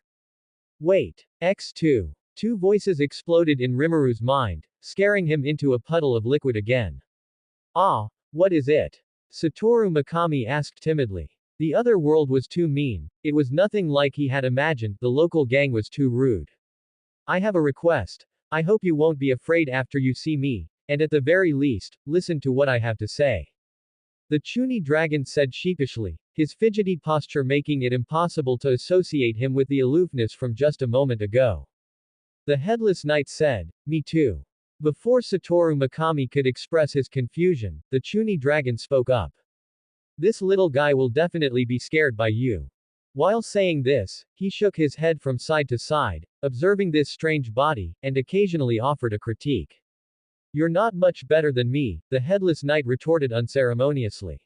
Wait. X2. Two voices exploded in Rimuru's mind, scaring him into a puddle of liquid again. Ah, what is it? Satoru Mikami asked timidly. The other world was too mean, it was nothing like he had imagined, the local gang was too rude. I have a request. I hope you won't be afraid after you see me, and at the very least, listen to what I have to say. The Chuni dragon said sheepishly, his fidgety posture making it impossible to associate him with the aloofness from just a moment ago. The Headless Knight said, me too. Before Satoru Mikami could express his confusion, the Chuni dragon spoke up. This little guy will definitely be scared by you. While saying this, he shook his head from side to side, observing this strange body, and occasionally offered a critique. You're not much better than me, the Headless Knight retorted unceremoniously.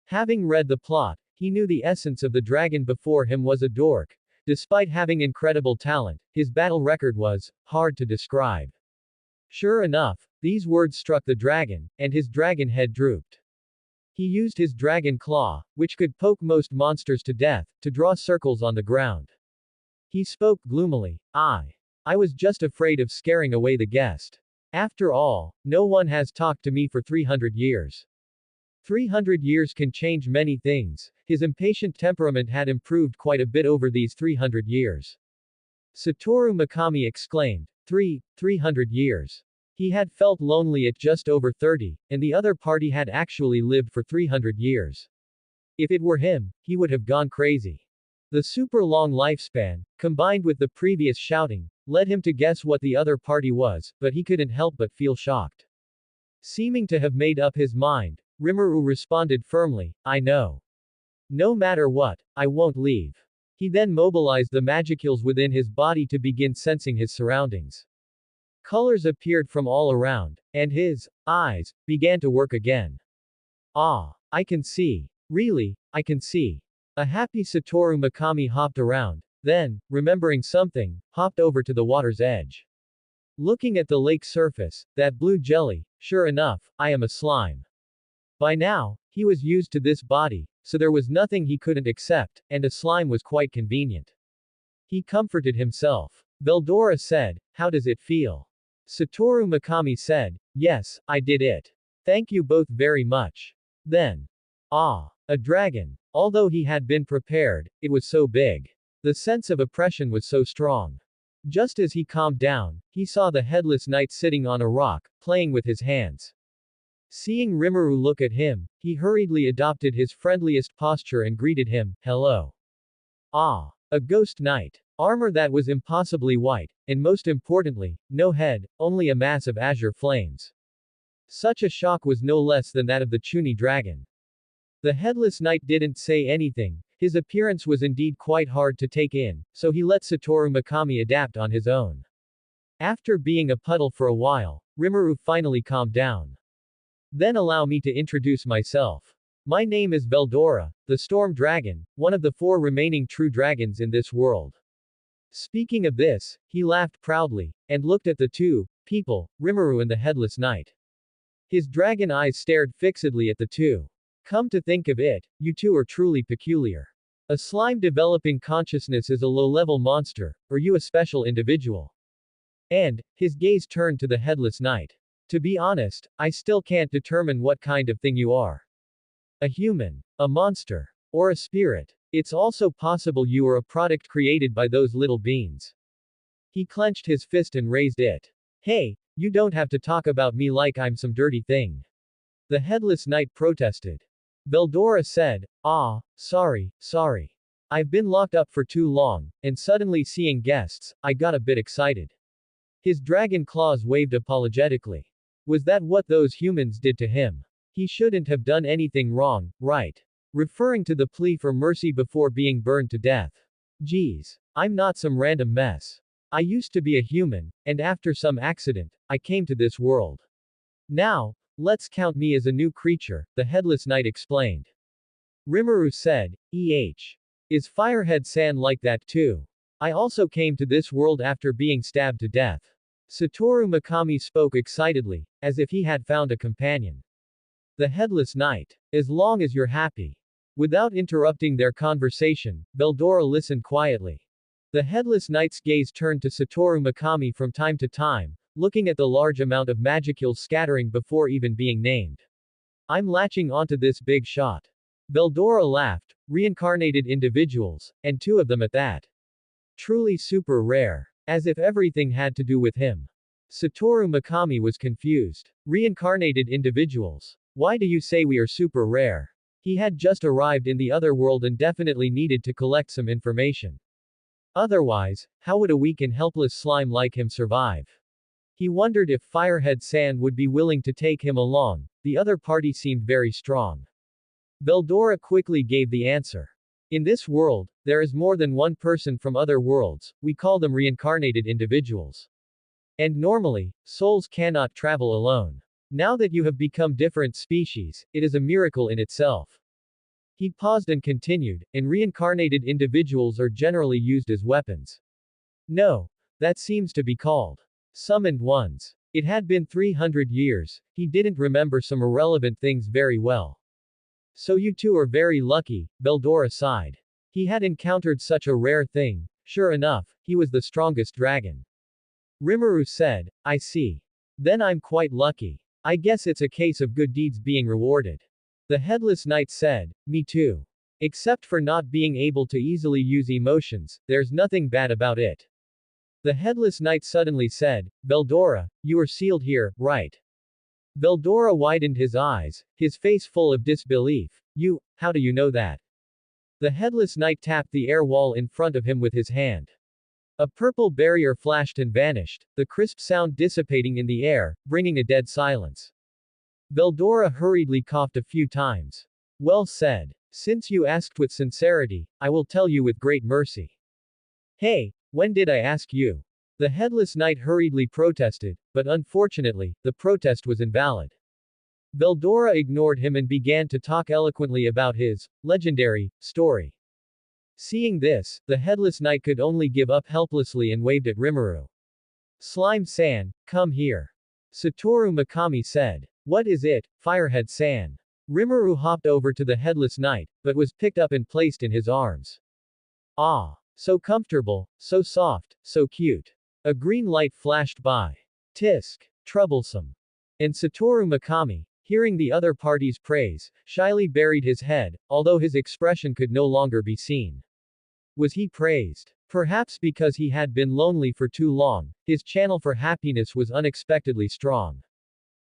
Having read the plot, he knew the essence of the dragon before him was a dork. Despite having incredible talent, his battle record was hard to describe. Sure enough, these words struck the dragon, and his dragon head drooped. He used his dragon claw, which could poke most monsters to death, to draw circles on the ground. He spoke gloomily. I was just afraid of scaring away the guest. After all, no one has talked to me for 300 years. 300 years can change many things. His impatient temperament had improved quite a bit over these 300 years. Satoru Mikami exclaimed. 300 years. He had felt lonely at just over 30, and the other party had actually lived for 300 years. If it were him, he would have gone crazy. The super long lifespan, combined with the previous shouting, led him to guess what the other party was, but he couldn't help but feel shocked. Seeming to have made up his mind, Rimuru responded firmly, I know. No matter what, I won't leave. He then mobilized the magicals within his body to begin sensing his surroundings. Colors appeared from all around, and his eyes began to work again. I can see. Really, I can see. A happy Satoru Mikami hopped around, then, remembering something, hopped over to the water's edge. Looking at the lake surface, that blue jelly, sure enough, I am a slime. By now, he was used to this body, so there was nothing he couldn't accept, and a slime was quite convenient. He comforted himself. Veldora said, how does it feel? Satoru Mikami said, yes, I did it. Thank you both very much. Then. A dragon. Although he had been prepared, it was so big. The sense of oppression was so strong. Just as he calmed down, he saw the Headless Knight sitting on a rock, playing with his hands. Seeing Rimuru look at him, he hurriedly adopted his friendliest posture and greeted him, hello. A ghost knight. Armor that was impossibly white, and most importantly, no head, only a mass of azure flames. Such a shock was no less than that of the Chuni dragon. The Headless Knight didn't say anything, his appearance was indeed quite hard to take in, so he let Satoru Mikami adapt on his own. After being a puddle for a while, Rimuru finally calmed down. Then allow me to introduce myself. My name is Veldora, the Storm Dragon, one of the 4 remaining true dragons in this world. Speaking of this, he laughed proudly, and looked at the 2 people, Rimuru and the Headless Knight. His dragon eyes stared fixedly at the 2. Come to think of it, you 2 are truly peculiar. A slime developing consciousness is a low-level monster, or you a special individual. And, his gaze turned to the Headless Knight. To be honest, I still can't determine what kind of thing you are. A human, a monster, or a spirit. It's also possible you are a product created by those little beans. He clenched his fist and raised it. Hey, you don't have to talk about me like I'm some dirty thing. The Headless Knight protested. Veldora said, sorry. I've been locked up for too long, and suddenly seeing guests, I got a bit excited. His dragon claws waved apologetically. Was that what those humans did to him? He shouldn't have done anything wrong, right? Referring to the plea for mercy before being burned to death. Geez, I'm not some random mess. I used to be a human, and after some accident, I came to this world. Now, let's count me as a new creature, the Headless Knight explained. Rimuru said, Is Firehead-san like that too? I also came to this world after being stabbed to death. Satoru Mikami spoke excitedly, as if he had found a companion. The Headless Knight. As long as you're happy. Without interrupting their conversation, Veldora listened quietly. The Headless Knight's gaze turned to Satoru Mikami from time to time, looking at the large amount of magicals scattering before even being named. I'm latching onto this big shot. Veldora laughed, reincarnated individuals, and 2 of them at that. Truly super rare. As if everything had to do with him. Satoru Mikami was confused. Reincarnated individuals. Why do you say we are super rare? He had just arrived in the other world and definitely needed to collect some information. Otherwise, how would a weak and helpless slime like him survive? He wondered if Firehead-san would be willing to take him along. The other party seemed very strong. Veldora quickly gave the answer. In this world, there is more than one person from other worlds, we call them reincarnated individuals. And normally, souls cannot travel alone. Now that you have become different species, it is a miracle in itself. He paused and continued, and reincarnated individuals are generally used as weapons. No. That seems to be called summoned ones. It had been 300 years, he didn't remember some irrelevant things very well. So you two are very lucky, Veldora sighed. He had encountered such a rare thing. Sure enough, he was the strongest dragon. Rimuru said, I see. Then I'm quite lucky. I guess it's a case of good deeds being rewarded. The Headless Knight said, me too. Except for not being able to easily use emotions, there's nothing bad about it. The Headless Knight suddenly said, Veldora, you are sealed here, right? Veldora widened his eyes, his face full of disbelief. How do you know that? The Headless Knight tapped the air wall in front of him with his hand. A purple barrier flashed and vanished, the crisp sound dissipating in the air, bringing a dead silence. Veldora hurriedly coughed a few times. Well said. Since you asked with sincerity, I will tell you with great mercy. Hey, when did I ask you? The Headless Knight hurriedly protested, but unfortunately, the protest was invalid. Veldora ignored him and began to talk eloquently about his legendary story. Seeing this, the Headless Knight could only give up helplessly and waved at Rimuru. Slime-san, come here. Satoru Mikami said. What is it, Firehead-san? Rimuru hopped over to the Headless Knight, but was picked up and placed in his arms. Ah, so comfortable, so soft, so cute. A green light flashed by. Tisk. Troublesome. And Satoru Mikami, hearing the other party's praise, shyly buried his head, although his expression could no longer be seen. Was he praised? Perhaps because he had been lonely for too long, his channel for happiness was unexpectedly strong.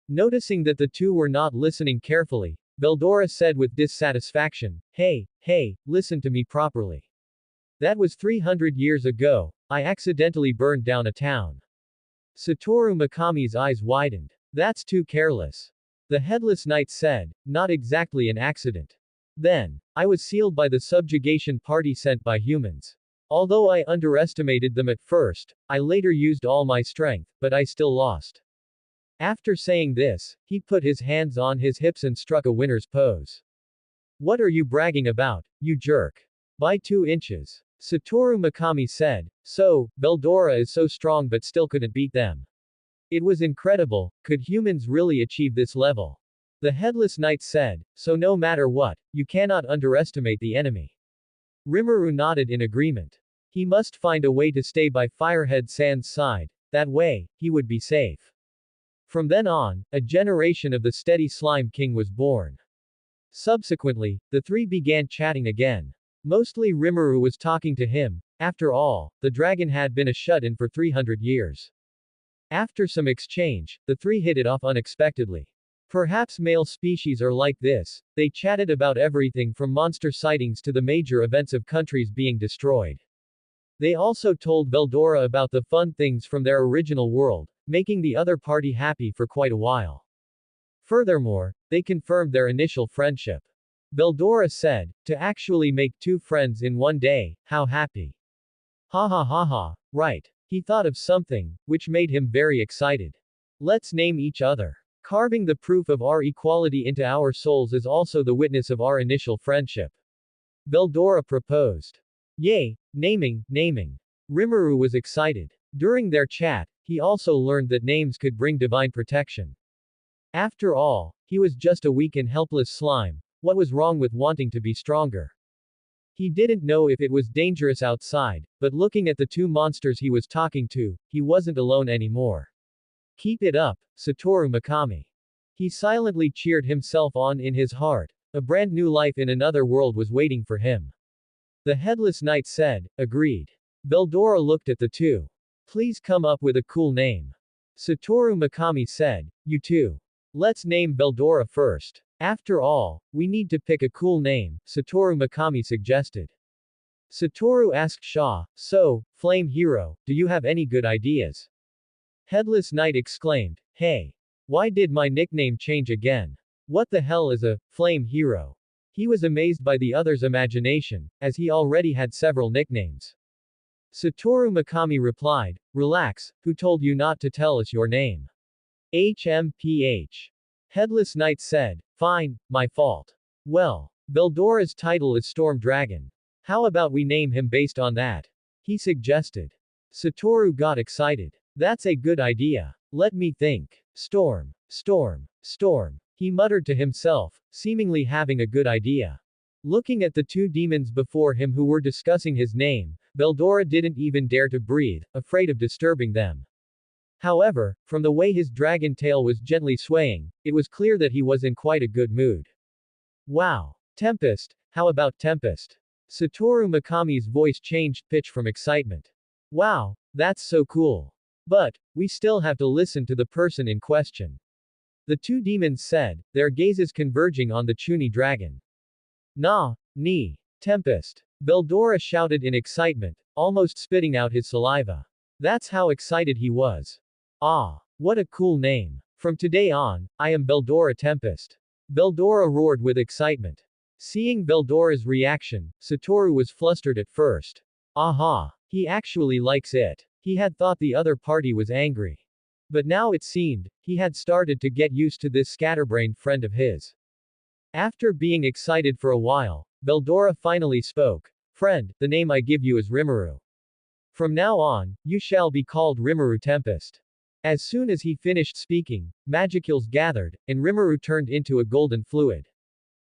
Noticing that the two were not listening carefully, Veldora said with dissatisfaction, Hey, listen to me properly. That was 300 years ago, I accidentally burned down a town. Satoru Mikami's eyes widened. That's too careless. The Headless Knight said, not exactly an accident. Then, I was sealed by the subjugation party sent by humans. Although I underestimated them at first, I later used all my strength, but I still lost. After saying this, he put his hands on his hips and struck a winner's pose. What are you bragging about, you jerk? By 2 inches. Satoru Mikami said, so, Veldora is so strong but still couldn't beat them. It was incredible, could humans really achieve this level? The Headless Knight said, so no matter what, you cannot underestimate the enemy. Rimuru nodded in agreement. He must find a way to stay by Firehead-san's side, that way, he would be safe. From then on, a generation of the steady Slime King was born. Subsequently, the three began chatting again. Mostly Rimuru was talking to him. After all, the dragon had been a shut-in for 300 years. After some exchange, the three hit it off unexpectedly. Perhaps male species are like this, they chatted about everything from monster sightings to the major events of countries being destroyed. They also told Veldora about the fun things from their original world, making the other party happy for quite a while. Furthermore, they confirmed their initial friendship. Veldora said, to actually make 2 friends in one day, how happy. Ha ha ha ha, right. He thought of something, which made him very excited. Let's name each other. Carving the proof of our equality into our souls is also the witness of our initial friendship. Veldora proposed. Yay, naming. Rimuru was excited. During their chat, he also learned that names could bring divine protection. After all, he was just a weak and helpless slime. What was wrong with wanting to be stronger? He didn't know if it was dangerous outside, but looking at the 2 monsters he was talking to, he wasn't alone anymore. Keep it up, Satoru Mikami. He silently cheered himself on in his heart. A brand new life in another world was waiting for him. The Headless Knight said, agreed. Beldora looked at the two. Please come up with a cool name. Satoru Mikami said, you too. Let's name Beldora first. After all, we need to pick a cool name, Satoru Mikami suggested. Satoru asked Shaw, so, Flame Hero, do you have any good ideas? Headless Knight exclaimed, hey. Why did my nickname change again? What the hell is a Flame Hero? He was amazed by the other's imagination, as he already had several nicknames. Satoru Mikami replied, relax, who told you not to tell us your name? HMPH. Headless Knight said, fine, my fault. Well, Beldora's title is Storm Dragon. How about we name him based on that? He suggested. Satoru got excited. That's a good idea. Let me think. Storm, storm, storm. He muttered to himself, seemingly having a good idea. Looking at the two demons before him who were discussing his name, Beldora didn't even dare to breathe, afraid of disturbing them. However, from the way his dragon tail was gently swaying, it was clear that he was in quite a good mood. Wow! Tempest, how about Tempest? Satoru Mikami's voice changed pitch from excitement. Wow, that's so cool. But, we still have to listen to the person in question. The two demons said, their gazes converging on the Chuni dragon. Nah, ni, Tempest. Beldora shouted in excitement, almost spitting out his saliva. That's how excited he was. Ah, what a cool name. From today on, I am Beldora Tempest. Beldora roared with excitement. Seeing Beldora's reaction, Satoru was flustered at first. Aha, he actually likes it. He had thought the other party was angry. But now it seemed, he had started to get used to this scatterbrained friend of his. After being excited for a while, Beldora finally spoke. Friend, the name I give you is Rimuru. From now on, you shall be called Rimuru Tempest. As soon as he finished speaking, magicules gathered, and Rimuru turned into a golden fluid.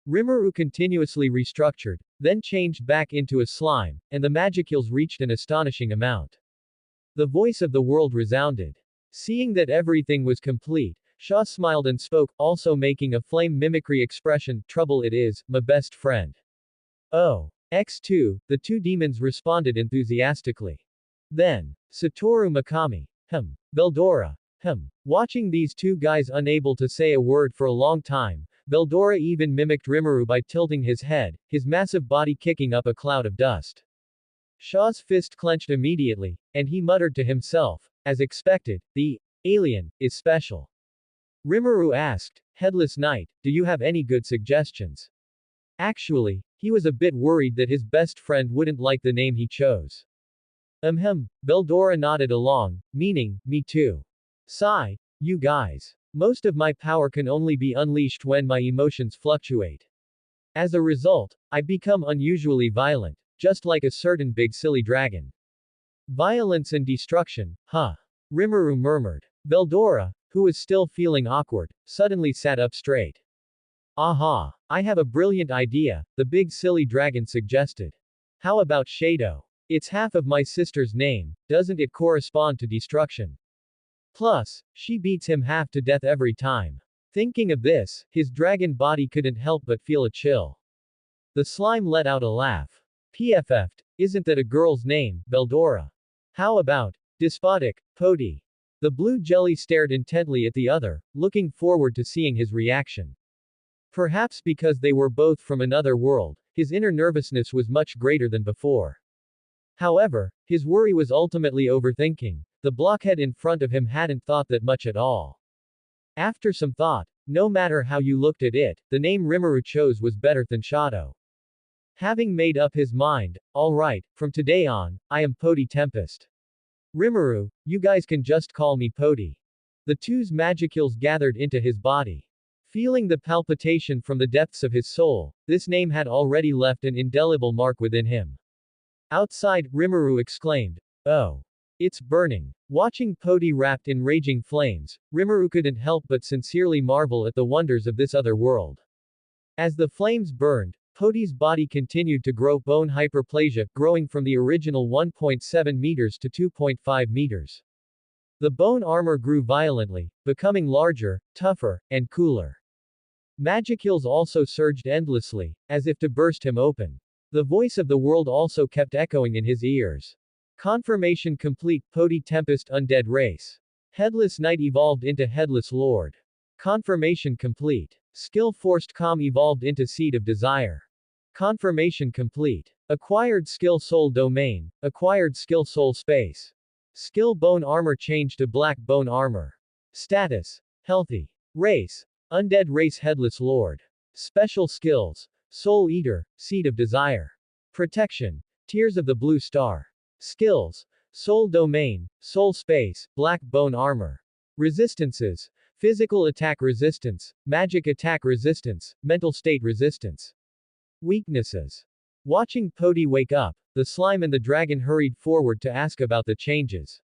Rimuru continuously restructured, then changed back into a slime, and the magicules reached an astonishing amount. The voice of the world resounded. Seeing that everything was complete, Shaw smiled and spoke, also making a flame mimicry expression, trouble it is, my best friend. Oh. X2, the two demons responded enthusiastically. Then, Satoru Mikami. Beldora. Watching these two guys unable to say a word for a long time, Beldora even mimicked Rimuru by tilting his head, his massive body kicking up a cloud of dust. Shaw's fist clenched immediately, and he muttered to himself, as expected, the alien is special. Rimuru asked, Headless Knight, do you have any good suggestions? Actually, he was a bit worried that his best friend wouldn't like the name he chose. Beldora nodded along, meaning, me too. Sigh, you guys. Most of my power can only be unleashed when my emotions fluctuate. As a result, I become unusually violent, just like a certain big silly dragon. Violence and destruction, huh? Rimuru murmured. Beldora, who was still feeling awkward, suddenly sat up straight. Aha! I have a brilliant idea, the big silly dragon suggested. How about Shado? It's half of my sister's name, doesn't it correspond to destruction? Plus, she beats him half to death every time. Thinking of this, his dragon body couldn't help but feel a chill. The slime let out a laugh. PFF'd, isn't that a girl's name, Beldora? How about, despotic, Poti? The blue jelly stared intently at the other, looking forward to seeing his reaction. Perhaps because they were both from another world, his inner nervousness was much greater than before. However, his worry was ultimately overthinking. The blockhead in front of him hadn't thought that much at all. After some thought, no matter how you looked at it, the name Rimuru chose was better than Shadow. Having made up his mind, alright, from today on, I am Poti Tempest. Rimuru, you guys can just call me Poti. The two's magicules gathered into his body. Feeling the palpitation from the depths of his soul, this name had already left an indelible mark within him. Outside, Rimuru exclaimed, oh. It's burning. Watching Poti wrapped in raging flames, Rimuru couldn't help but sincerely marvel at the wonders of this other world. As the flames burned, Poti's body continued to grow bone hyperplasia, growing from the original 1.7 meters to 2.5 meters. The bone armor grew violently, becoming larger, tougher, and cooler. Magicals also surged endlessly, as if to burst him open. The voice of the world also kept echoing in his ears. Confirmation complete. Poti Tempest Undead Race. Headless Knight evolved into Headless Lord. Confirmation complete. Skill Forced Calm evolved into Seed of Desire. Confirmation complete. Acquired Skill Soul Domain. Acquired Skill Soul Space. Skill Bone Armor changed to Black Bone Armor. Status. Healthy. Race. Undead Race Headless Lord. Special Skills. Soul Eater, Seed of Desire. Protection. Tears of the Blue Star. Skills. Soul Domain, Soul Space, Black Bone Armor. Resistances. Physical Attack Resistance, Magic Attack Resistance, Mental State Resistance. Weaknesses. Watching Poti wake up, the slime and the dragon hurried forward to ask about the changes.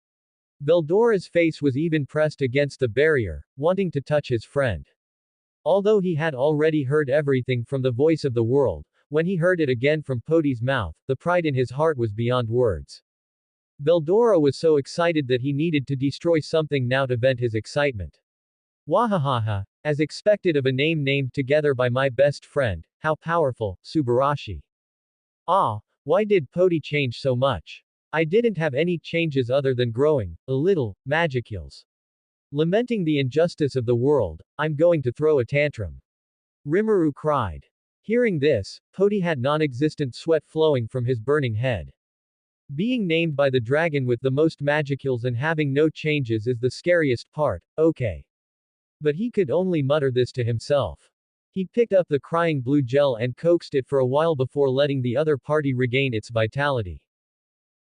Veldora's face was even pressed against the barrier, wanting to touch his friend. Although he had already heard everything from the voice of the world, when he heard it again from Poti's mouth, the pride in his heart was beyond words. Veldora was so excited that he needed to destroy something now to vent his excitement. Wahahaha, as expected of a name named together by my best friend, how powerful, Subarashi. Ah, why did Poti change so much? I didn't have any changes other than growing, a little, magicals. Lamenting the injustice of the world, I'm going to throw a tantrum. Rimuru cried. Hearing this, Poti had non-existent sweat flowing from his burning head. Being named by the dragon with the most magicals and having no changes is the scariest part, okay. But he could only mutter this to himself. He picked up the crying blue gel and coaxed it for a while before letting the other party regain its vitality.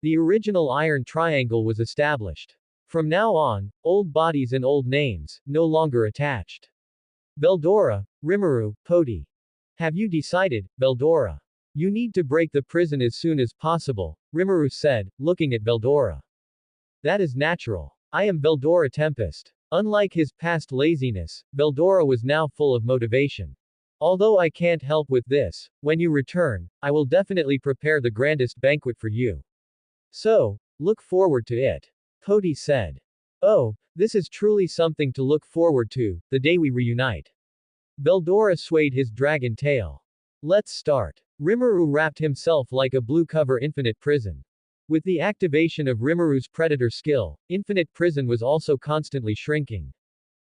The original iron triangle was established. From now on, old bodies and old names, no longer attached. Veldora, Rimuru, Poti. Have you decided, Veldora? You need to break the prison as soon as possible, Rimuru said, looking at Veldora. That is natural. I am Veldora Tempest. Unlike his past laziness, Veldora was now full of motivation. Although I can't help with this, when you return, I will definitely prepare the grandest banquet for you. So, look forward to it. Poti said. Oh, this is truly something to look forward to, the day we reunite. Veldora swayed his dragon tail. Let's start. Rimuru wrapped himself like a blue cover infinite prison. With the activation of Rimuru's predator skill, infinite prison was also constantly shrinking.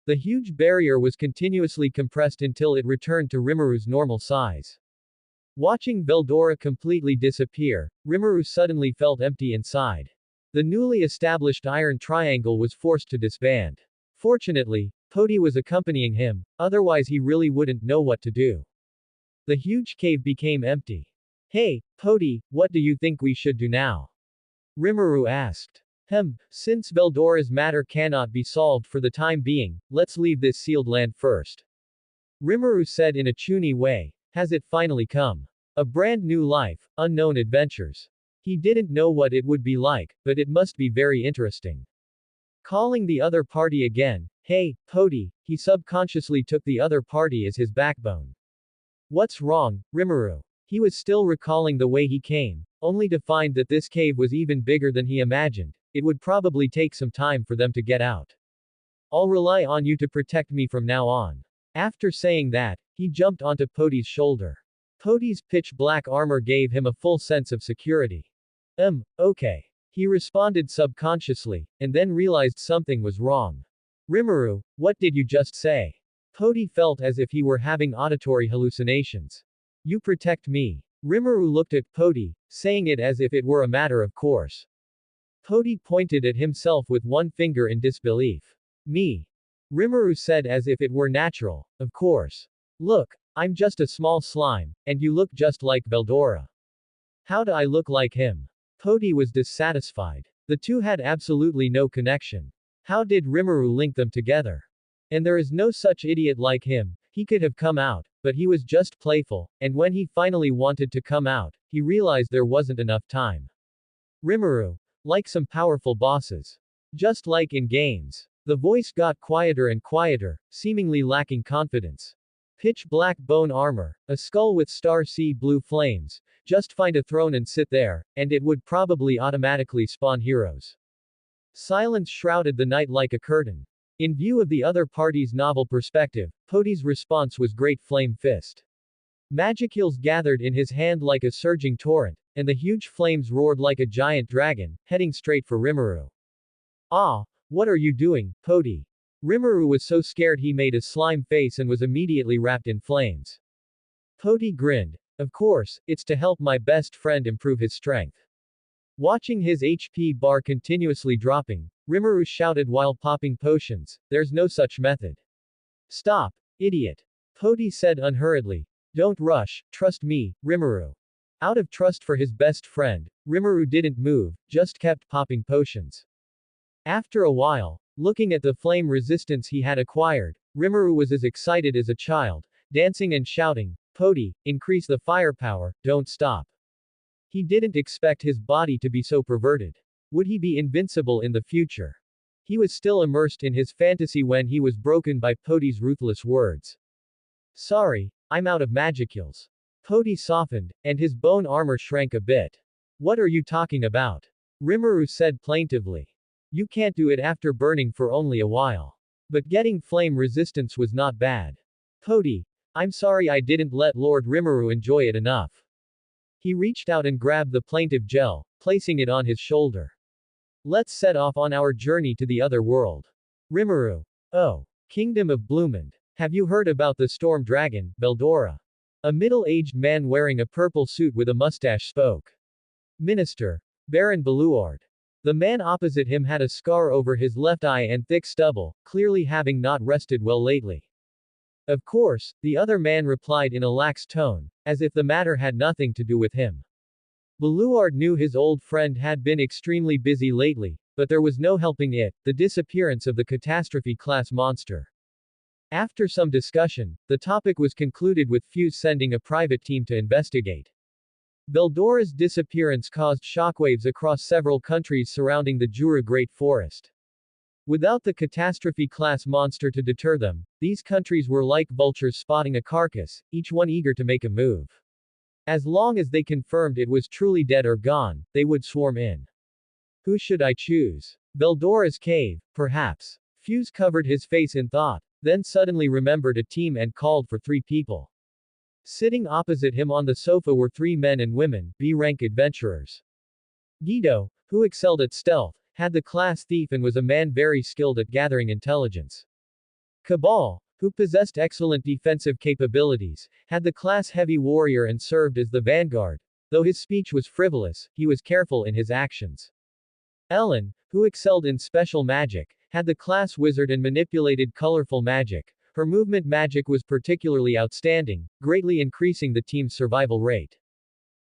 The huge barrier was continuously compressed until it returned to Rimuru's normal size. Watching Veldora completely disappear, Rimuru suddenly felt empty inside. The newly established iron triangle was forced to disband. Fortunately, Poti was accompanying him, otherwise he really wouldn't know what to do. The huge cave became empty. Hey, Poti, what do you think we should do now? Rimuru asked. Since Veldora's matter cannot be solved for the time being, let's leave this sealed land first. Rimuru said in a chuny way. Has it finally come? A brand new life, unknown adventures. He didn't know what it would be like, but it must be very interesting. Calling the other party again, hey, Poti, he subconsciously took the other party as his backbone. What's wrong, Rimuru? He was still recalling the way he came, only to find that this cave was even bigger than he imagined. It would probably take some time for them to get out. I'll rely on you to protect me from now on. After saying that, he jumped onto Poti's shoulder. Poti's pitch black armor gave him a full sense of security. Okay. He responded subconsciously, and then realized something was wrong. Rimuru, what did you just say? Poti felt as if he were having auditory hallucinations. You protect me. Rimuru looked at Poti, saying it as if it were a matter of course. Poti pointed at himself with one finger in disbelief. Me. Rimuru said as if it were natural, of course. Look, I'm just a small slime, and you look just like Veldora. How do I look like him? Poti was dissatisfied. The two had absolutely no connection. How did Rimuru link them together? And there is no such idiot like him. He could have come out, but he was just playful, and when he finally wanted to come out, he realized there wasn't enough time. Rimuru. Like some powerful bosses. Just like in games. The voice got quieter and quieter, seemingly lacking confidence. Pitch black bone armor, a skull with star sea blue flames. Just find a throne and sit there, and it would probably automatically spawn heroes. Silence shrouded the night like a curtain. In view of the other party's novel perspective, Podi's response was Great Flame Fist. Magicals gathered in his hand like a surging torrent, and the huge flames roared like a giant dragon, heading straight for Rimuru. Ah! What are you doing, Podi? Rimuru was so scared he made a slime face and was immediately wrapped in flames. Podi grinned. Of course, it's to help my best friend improve his strength. Watching his HP bar continuously dropping, Rimuru shouted while popping potions, there's no such method. Stop, idiot. Podi said unhurriedly. Don't rush, trust me, Rimuru. Out of trust for his best friend, Rimuru didn't move, just kept popping potions. After a while, looking at the flame resistance he had acquired, Rimuru was as excited as a child, dancing and shouting, Podi, increase the firepower, don't stop. He didn't expect his body to be so perverted. Would he be invincible in the future? He was still immersed in his fantasy when he was broken by Podi's ruthless words. Sorry, I'm out of magicals. Podi softened, and his bone armor shrank a bit. What are you talking about? Rimuru said plaintively. You can't do it after burning for only a while. But getting flame resistance was not bad. Podi, I'm sorry I didn't let Lord Rimuru enjoy it enough. He reached out and grabbed the plaintive gel, placing it on his shoulder. Let's set off on our journey to the other world. Rimuru. Oh. Kingdom of Bloomond. Have you heard about the storm dragon, Veldora? A middle-aged man wearing a purple suit with a mustache spoke. Minister. Baron Beluard. The man opposite him had a scar over his left eye and thick stubble, clearly having not rested well lately. Of course, the other man replied in a lax tone, as if the matter had nothing to do with him. Beluard knew his old friend had been extremely busy lately, but there was no helping it, the disappearance of the catastrophe-class monster. After some discussion, the topic was concluded with Fuse sending a private team to investigate. Veldora's disappearance caused shockwaves across several countries surrounding the Jura Great Forest. Without the catastrophe-class monster to deter them, these countries were like vultures spotting a carcass, each one eager to make a move. As long as they confirmed it was truly dead or gone, they would swarm in. Who should I choose? Veldora's cave, perhaps. Fuse covered his face in thought, then suddenly remembered a team and called for 3 people. Sitting opposite him on the sofa were 3 men and women, B-rank adventurers. Guido, who excelled at stealth, had the class thief and was a man very skilled at gathering intelligence. Cabal, who possessed excellent defensive capabilities, had the class heavy warrior and served as the vanguard. Though his speech was frivolous, he was careful in his actions. Ellen, who excelled in special magic, had the class wizard and manipulated colorful magic. Her movement magic was particularly outstanding, greatly increasing the team's survival rate.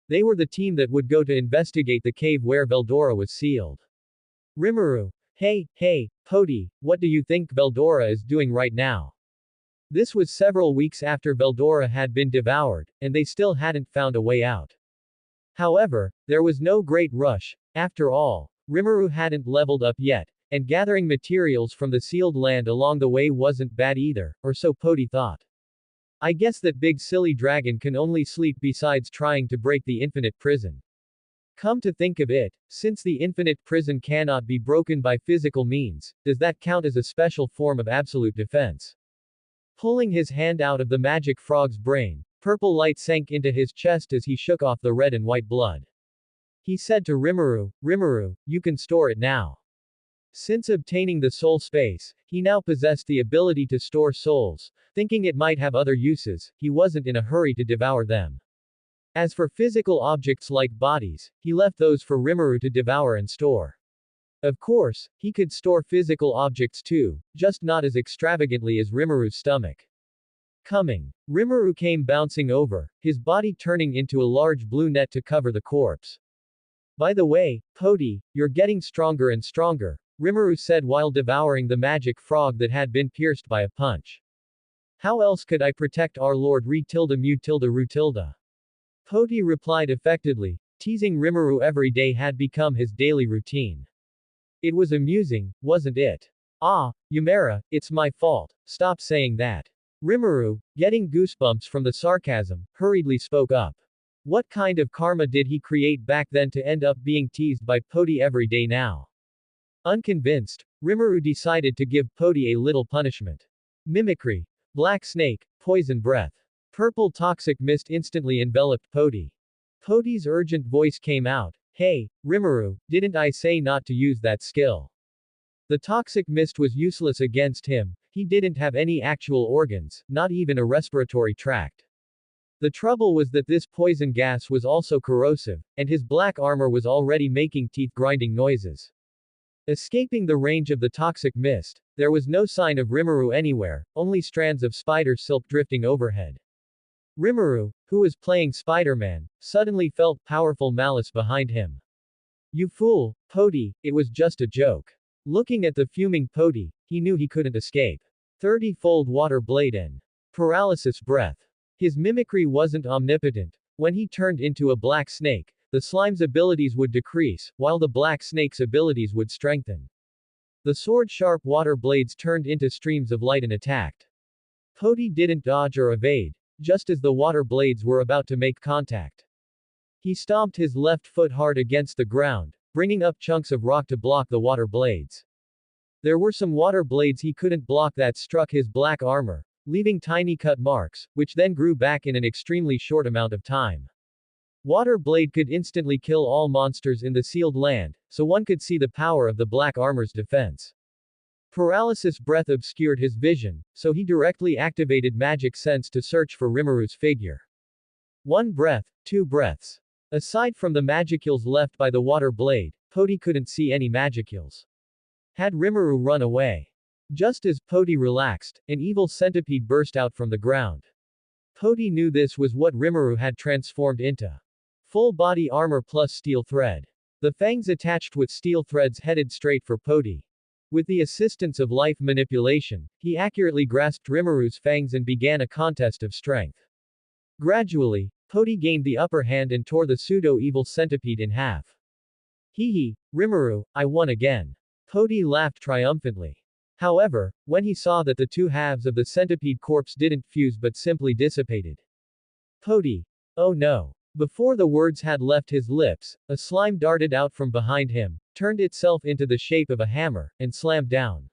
They were the team that would go to investigate the cave where Veldora was sealed. Rimuru. Hey, Podi, what do you think Veldora is doing right now? This was several weeks after Veldora had been devoured, and they still hadn't found a way out. However, there was no great rush. After all, Rimuru hadn't leveled up yet, and gathering materials from the sealed land along the way wasn't bad either, or so Podi thought. I guess that big silly dragon can only sleep besides trying to break the infinite prison. Come to think of it, since the infinite prison cannot be broken by physical means, does that count as a special form of absolute defense? Pulling his hand out of the magic frog's brain, purple light sank into his chest as he shook off the red and white blood. He said to Rimuru, you can store it now. Since obtaining the soul space, he now possessed the ability to store souls. Thinking it might have other uses, he wasn't in a hurry to devour them. As for physical objects like bodies, he left those for Rimuru to devour and store. Of course, he could store physical objects too, just not as extravagantly as Rimuru's stomach. Coming. Rimuru came bouncing over, his body turning into a large blue net to cover the corpse. By the way, Podi, you're getting stronger and stronger, Rimuru said while devouring the magic frog that had been pierced by a punch. How else could I protect our Lord Ru-Ru-Tilda? Podi replied affectedly, teasing Rimuru every day had become his daily routine. It was amusing, wasn't it? Ah, Yumera, it's my fault, stop saying that. Rimuru, getting goosebumps from the sarcasm, hurriedly spoke up. What kind of karma did he create back then to end up being teased by Podi every day now? Unconvinced, Rimuru decided to give Poti a little punishment. Mimicry. Black snake, poison breath. Purple toxic mist instantly enveloped Poti. Poti's urgent voice came out. Hey, Rimuru, didn't I say not to use that skill? The toxic mist was useless against him, he didn't have any actual organs, not even a respiratory tract. The trouble was that this poison gas was also corrosive, and his black armor was already making teeth-grinding noises. Escaping the range of the toxic mist, there was no sign of Rimuru anywhere, only strands of spider silk drifting overhead. Rimuru, who was playing Spider-Man, suddenly felt powerful malice behind him. You fool, Poti, it was just a joke. Looking at the fuming Poti, he knew he couldn't escape. 30-fold water blade and paralysis breath. His mimicry wasn't omnipotent. When he turned into a black snake, the slime's abilities would decrease, while the black snake's abilities would strengthen. The sword-sharp water blades turned into streams of light and attacked. Poti didn't dodge or evade, just as the water blades were about to make contact. He stomped his left foot hard against the ground, bringing up chunks of rock to block the water blades. There were some water blades he couldn't block that struck his black armor, leaving tiny cut marks, which then grew back in an extremely short amount of time. Water blade could instantly kill all monsters in the sealed land, so one could see the power of the black armor's defense. Paralysis breath obscured his vision, so he directly activated magic sense to search for Rimuru's figure. 1 breath, 2 breaths. Aside from the magicules left by the water blade, Poti couldn't see any magicules. Had Rimuru run away? Just as Poti relaxed, an evil centipede burst out from the ground. Poti knew this was what Rimuru had transformed into. Full body armor plus steel thread. The fangs attached with steel threads headed straight for Poti. With the assistance of life manipulation, he accurately grasped Rimuru's fangs and began a contest of strength. Gradually, Poti gained the upper hand and tore the pseudo-evil centipede in half. Hee hee, Rimuru, I won again. Poti laughed triumphantly. However, when he saw that the two halves of the centipede corpse didn't fuse but simply dissipated. Poti. Oh no. Before the words had left his lips, a slime darted out from behind him, turned itself into the shape of a hammer, and slammed down.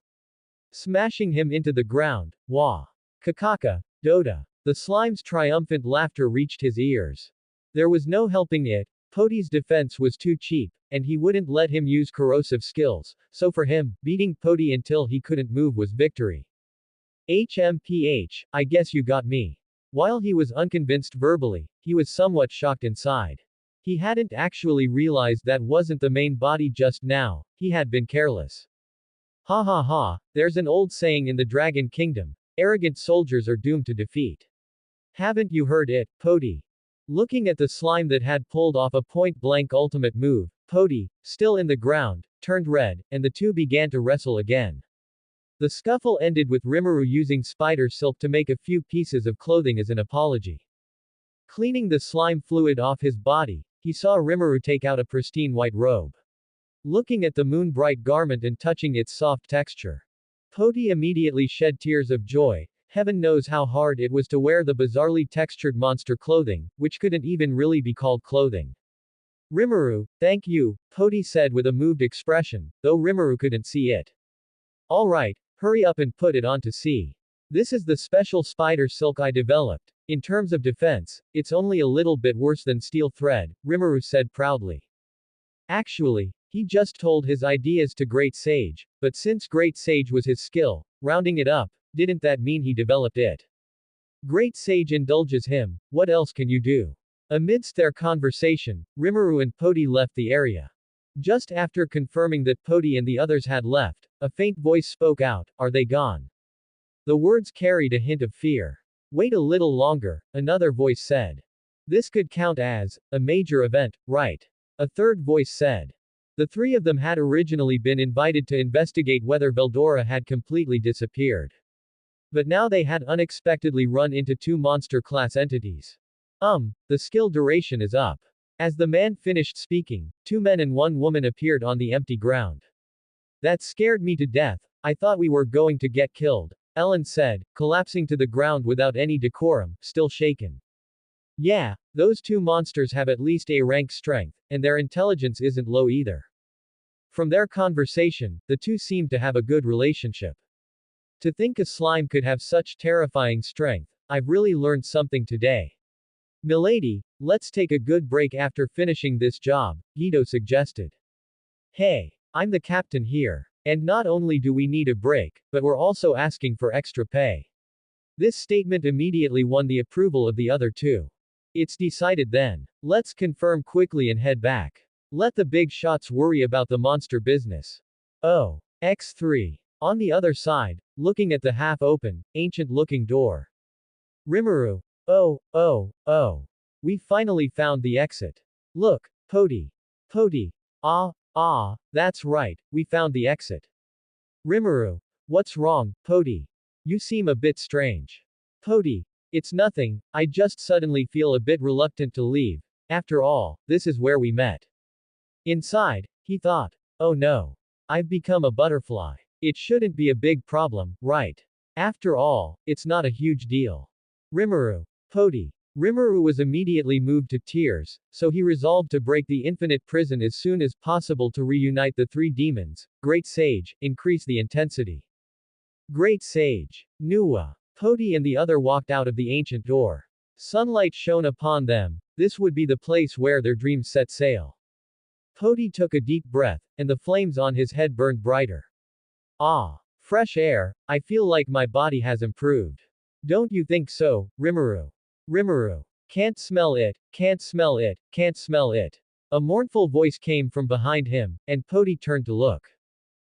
Smashing him into the ground. Wah. Kakaka. Doda. The slime's triumphant laughter reached his ears. There was no helping it, Poti's defense was too cheap, and he wouldn't let him use corrosive skills, so for him, beating Poti until he couldn't move was victory. HMPH, I guess you got me. While he was unconvinced verbally, he was somewhat shocked inside. He hadn't actually realized that wasn't the main body just now, he had been careless. Ha ha ha, there's an old saying in the Dragon Kingdom, arrogant soldiers are doomed to defeat. Haven't you heard it, Poti? Looking at the slime that had pulled off a point-blank ultimate move, Poti, still in the ground, turned red, and the two began to wrestle again. The scuffle ended with Rimuru using spider silk to make a few pieces of clothing as an apology. Cleaning the slime fluid off his body, he saw Rimuru take out a pristine white robe. Looking at the moon-bright garment and touching its soft texture, Poti immediately shed tears of joy. Heaven knows how hard it was to wear the bizarrely textured monster clothing, which couldn't even really be called clothing. Rimuru, thank you, Poti said with a moved expression, though Rimuru couldn't see it. Alright, hurry up and put it on to see. This is the special spider silk I developed. In terms of defense, it's only a little bit worse than steel thread, Rimuru said proudly. Actually, he just told his ideas to Great Sage, but since Great Sage was his skill, rounding it up, didn't that mean he developed it? Great Sage indulges him, what else can you do? Amidst their conversation, Rimuru and Poti left the area. Just after confirming that Poti and the others had left, a faint voice spoke out, are they gone? The words carried a hint of fear. Wait a little longer, another voice said. This could count as a major event, right? A third voice said. The three of them had originally been invited to investigate whether Veldora had completely disappeared. But now they had unexpectedly run into two monster-class entities. The skill duration is up. As the man finished speaking, 2 men and 1 woman appeared on the empty ground. That scared me to death, I thought we were going to get killed, Ellen said, collapsing to the ground without any decorum, still shaken. Yeah, those 2 monsters have at least A rank strength, and their intelligence isn't low either. From their conversation, the two seemed to have a good relationship. To think a slime could have such terrifying strength. I've really learned something today. Milady, let's take a good break after finishing this job, Guido suggested. Hey, I'm the captain here. And not only do we need a break, but we're also asking for extra pay. This statement immediately won the approval of the other two. It's decided then. Let's confirm quickly and head back. Let the big shots worry about the monster business. Oh. X3. On the other side, looking at the half-open, ancient-looking door. Rimuru. Oh. We finally found the exit. Look, Poti. Poti. That's right, we found the exit. Rimuru. What's wrong, Poti? You seem a bit strange. Poti. It's nothing, I just suddenly feel a bit reluctant to leave. After all, this is where we met. Inside, he thought. Oh no. I've become a butterfly. It shouldn't be a big problem, right? After all, it's not a huge deal. Rimuru. Poti. Rimuru was immediately moved to tears, so he resolved to break the infinite prison as soon as possible to reunite the three demons. Great Sage, increase the intensity. Great Sage. Nuwa. Poti and the other walked out of the ancient door. Sunlight shone upon them. This would be the place where their dreams set sail. Poti took a deep breath, and the flames on his head burned brighter. Ah. Fresh air, I feel like my body has improved. Don't you think so, Rimuru? Rimuru. Can't smell it, can't smell it, can't smell it. A mournful voice came from behind him, and Poti turned to look.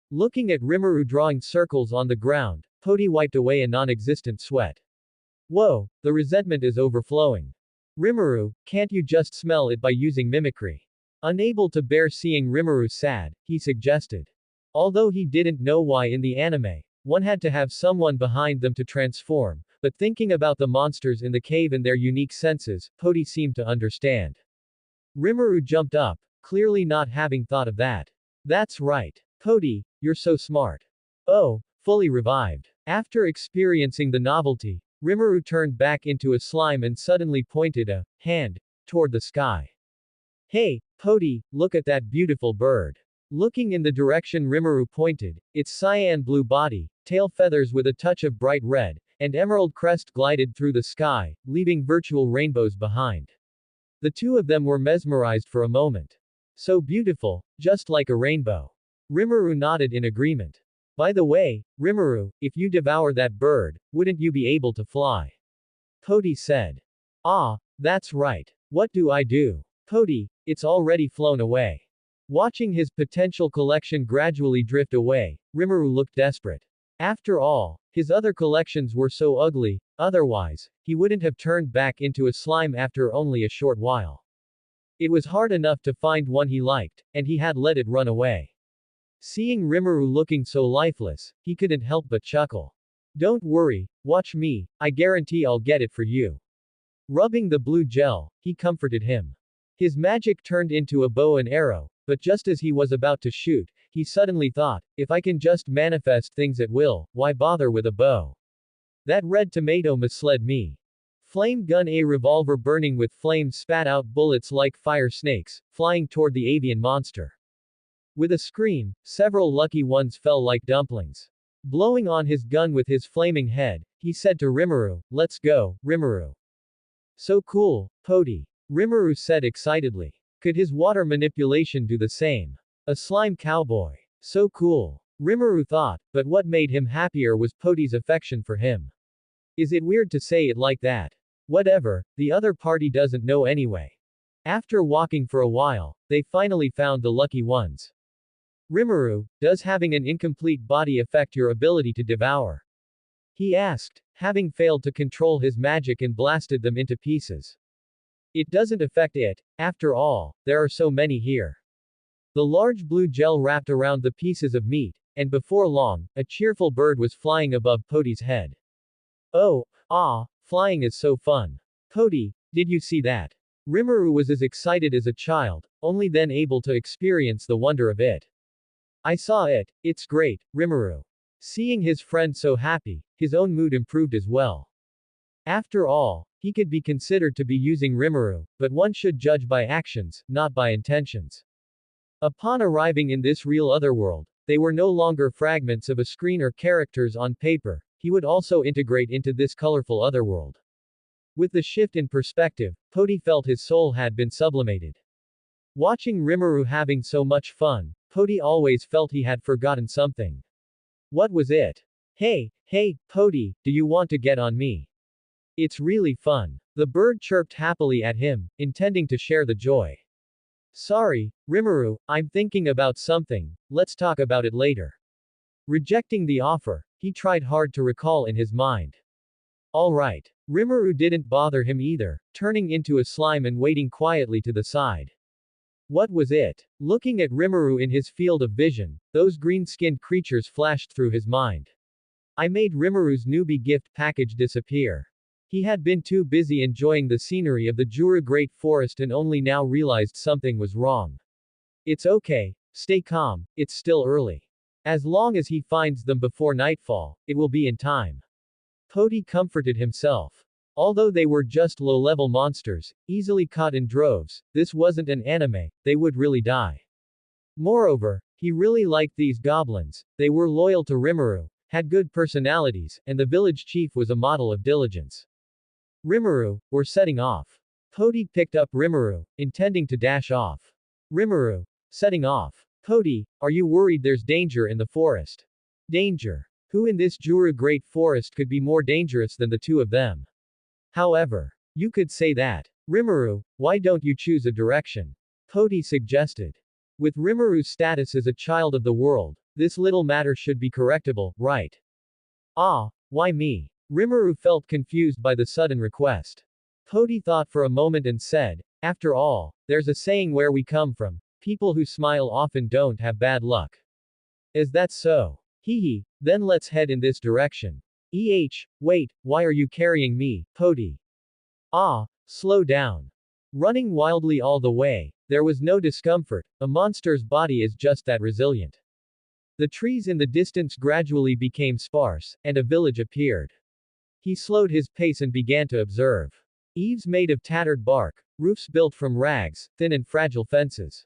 Looking at Rimuru drawing circles on the ground, Poti wiped away a non-existent sweat. Whoa, the resentment is overflowing. Rimuru, can't you just smell it by using mimicry? Unable to bear seeing Rimuru sad, he suggested. Although he didn't know why in the anime, one had to have someone behind them to transform, but thinking about the monsters in the cave and their unique senses, Poti seemed to understand. Rimuru jumped up, clearly not having thought of that. That's right. Poti, you're so smart. Oh, fully revived. After experiencing the novelty, Rimuru turned back into a slime and suddenly pointed a hand toward the sky. Hey, Poti, look at that beautiful bird. Looking in the direction Rimuru pointed, its cyan blue body, tail feathers with a touch of bright red, and emerald crest glided through the sky, leaving virtual rainbows behind. The two of them were mesmerized for a moment. So beautiful, just like a rainbow. Rimuru nodded in agreement. By the way, Rimuru, if you devour that bird, wouldn't you be able to fly? Poti said. Ah, that's right. What do I do? Poti, it's already flown away. Watching his potential collection gradually drift away, Rimuru looked desperate. After all, his other collections were so ugly, otherwise, he wouldn't have turned back into a slime after only a short while. It was hard enough to find one he liked, and he had let it run away. Seeing Rimuru looking so lifeless, he couldn't help but chuckle. Don't worry, watch me, I guarantee I'll get it for you. Rubbing the blue gel, he comforted him. His magic turned into a bow and arrow, but just as he was about to shoot, he suddenly thought, if I can just manifest things at will, why bother with a bow? That red tomato misled me. Flame gun. A revolver burning with flames spat out bullets like fire snakes, flying toward the avian monster. With a scream, several lucky ones fell like dumplings. Blowing on his gun with his flaming head, he said to Rimuru, let's go, Rimuru. So cool, Poti. Rimuru said excitedly. Could his water manipulation do the same? A slime cowboy. So cool. Rimuru thought, but what made him happier was Poti's affection for him. Is it weird to say it like that? Whatever, the other party doesn't know anyway. After walking for a while, they finally found the lucky ones. Rimuru, does having an incomplete body affect your ability to devour? He asked, having failed to control his magic and blasted them into pieces. It doesn't affect it, after all, there are so many here. The large blue gel wrapped around the pieces of meat, and before long, a cheerful bird was flying above Poti's head. Oh, flying is so fun. Poti, did you see that? Rimuru was as excited as a child, only then able to experience the wonder of it. I saw it, it's great, Rimuru. Seeing his friend so happy, his own mood improved as well. After all, he could be considered to be using Rimuru, but one should judge by actions, not by intentions. Upon arriving in this real otherworld, they were no longer fragments of a screen or characters on paper, he would also integrate into this colorful otherworld. With the shift in perspective, Poti felt his soul had been sublimated. Watching Rimuru having so much fun, Poti always felt he had forgotten something. What was it? Hey, Poti, do you want to get on me? It's really fun. The bird chirped happily at him, intending to share the joy. Sorry, Rimuru, I'm thinking about something, let's talk about it later. Rejecting the offer, he tried hard to recall in his mind. Alright. Rimuru didn't bother him either, turning into a slime and waiting quietly to the side. What was it? Looking at Rimuru in his field of vision, those green-skinned creatures flashed through his mind. I made Rimuru's newbie gift package disappear. He had been too busy enjoying the scenery of the Jura Great Forest and only now realized something was wrong. It's okay, stay calm, it's still early. As long as he finds them before nightfall, it will be in time. Poti comforted himself. Although they were just low-level monsters, easily caught in droves, this wasn't an anime, they would really die. Moreover, he really liked these goblins, they were loyal to Rimuru, had good personalities, and the village chief was a model of diligence. Rimuru, we're setting off. Poti picked up Rimuru, intending to dash off. Rimuru, setting off. Poti, are you worried there's danger in the forest? Danger. Who in this Jura Great Forest could be more dangerous than the two of them? However, you could say that. Rimuru, why don't you choose a direction? Poti suggested. With Rimuru's status as a child of the world, this little matter should be correctable, right? Ah, why me? Rimuru felt confused by the sudden request. Poti thought for a moment and said, after all, there's a saying where we come from, people who smile often don't have bad luck. Is that so? Hehe, then let's head in this direction. Wait, why are you carrying me, Poti? Ah, slow down. Running wildly all the way, there was no discomfort, a monster's body is just that resilient. The trees in the distance gradually became sparse, and a village appeared. He slowed his pace and began to observe. Eaves made of tattered bark, roofs built from rags, thin and fragile fences.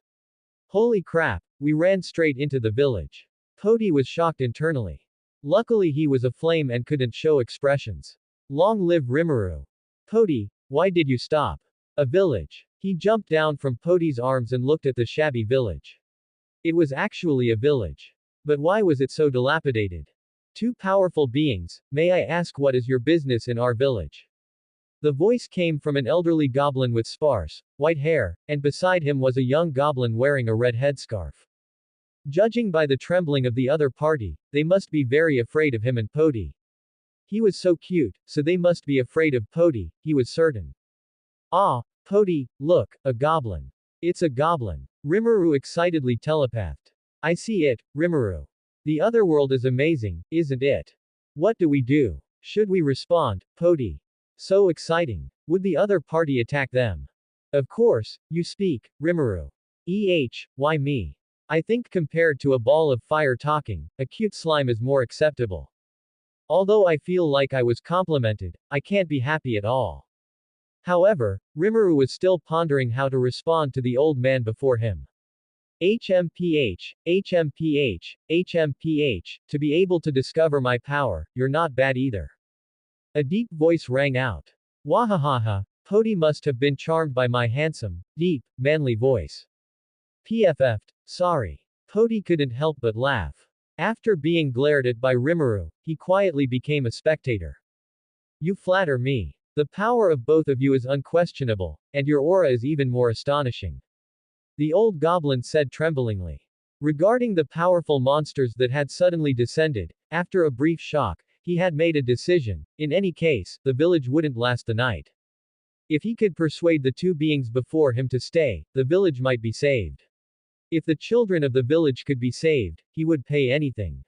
Holy crap, we ran straight into the village. Poti was shocked internally. Luckily he was aflame and couldn't show expressions. Long live Rimuru. Poti, why did you stop? A village. He jumped down from Poti's arms and looked at the shabby village. It was actually a village. But why was it so dilapidated? Two powerful beings, may I ask what is your business in our village? The voice came from an elderly goblin with sparse, white hair, and beside him was a young goblin wearing a red headscarf. Judging by the trembling of the other party, they must be very afraid of him and Poti. He was so cute, so they must be afraid of Poti, he was certain. Ah, Poti, look, a goblin. It's a goblin. Rimuru excitedly telepathed. I see it, Rimuru. The other world is amazing, isn't it? What do we do? Should we respond, Poti? So exciting. Would the other party attack them? Of course, you speak, Rimuru. Why me? I think compared to a ball of fire talking, a cute slime is more acceptable. Although I feel like I was complimented, I can't be happy at all. However, Rimuru was still pondering how to respond to the old man before him. HMPH, to be able to discover my power, you're not bad either. A deep voice rang out. Wahahaha, Poti must have been charmed by my handsome, deep, manly voice. PFF'd, sorry. Poti couldn't help but laugh. After being glared at by Rimuru, he quietly became a spectator. You flatter me. The power of both of you is unquestionable, and your aura is even more astonishing. The old goblin said tremblingly. Regarding the powerful monsters that had suddenly descended, after a brief shock, he had made a decision. In any case, the village wouldn't last the night. If he could persuade the two beings before him to stay, the village might be saved. If the children of the village could be saved, he would pay anything.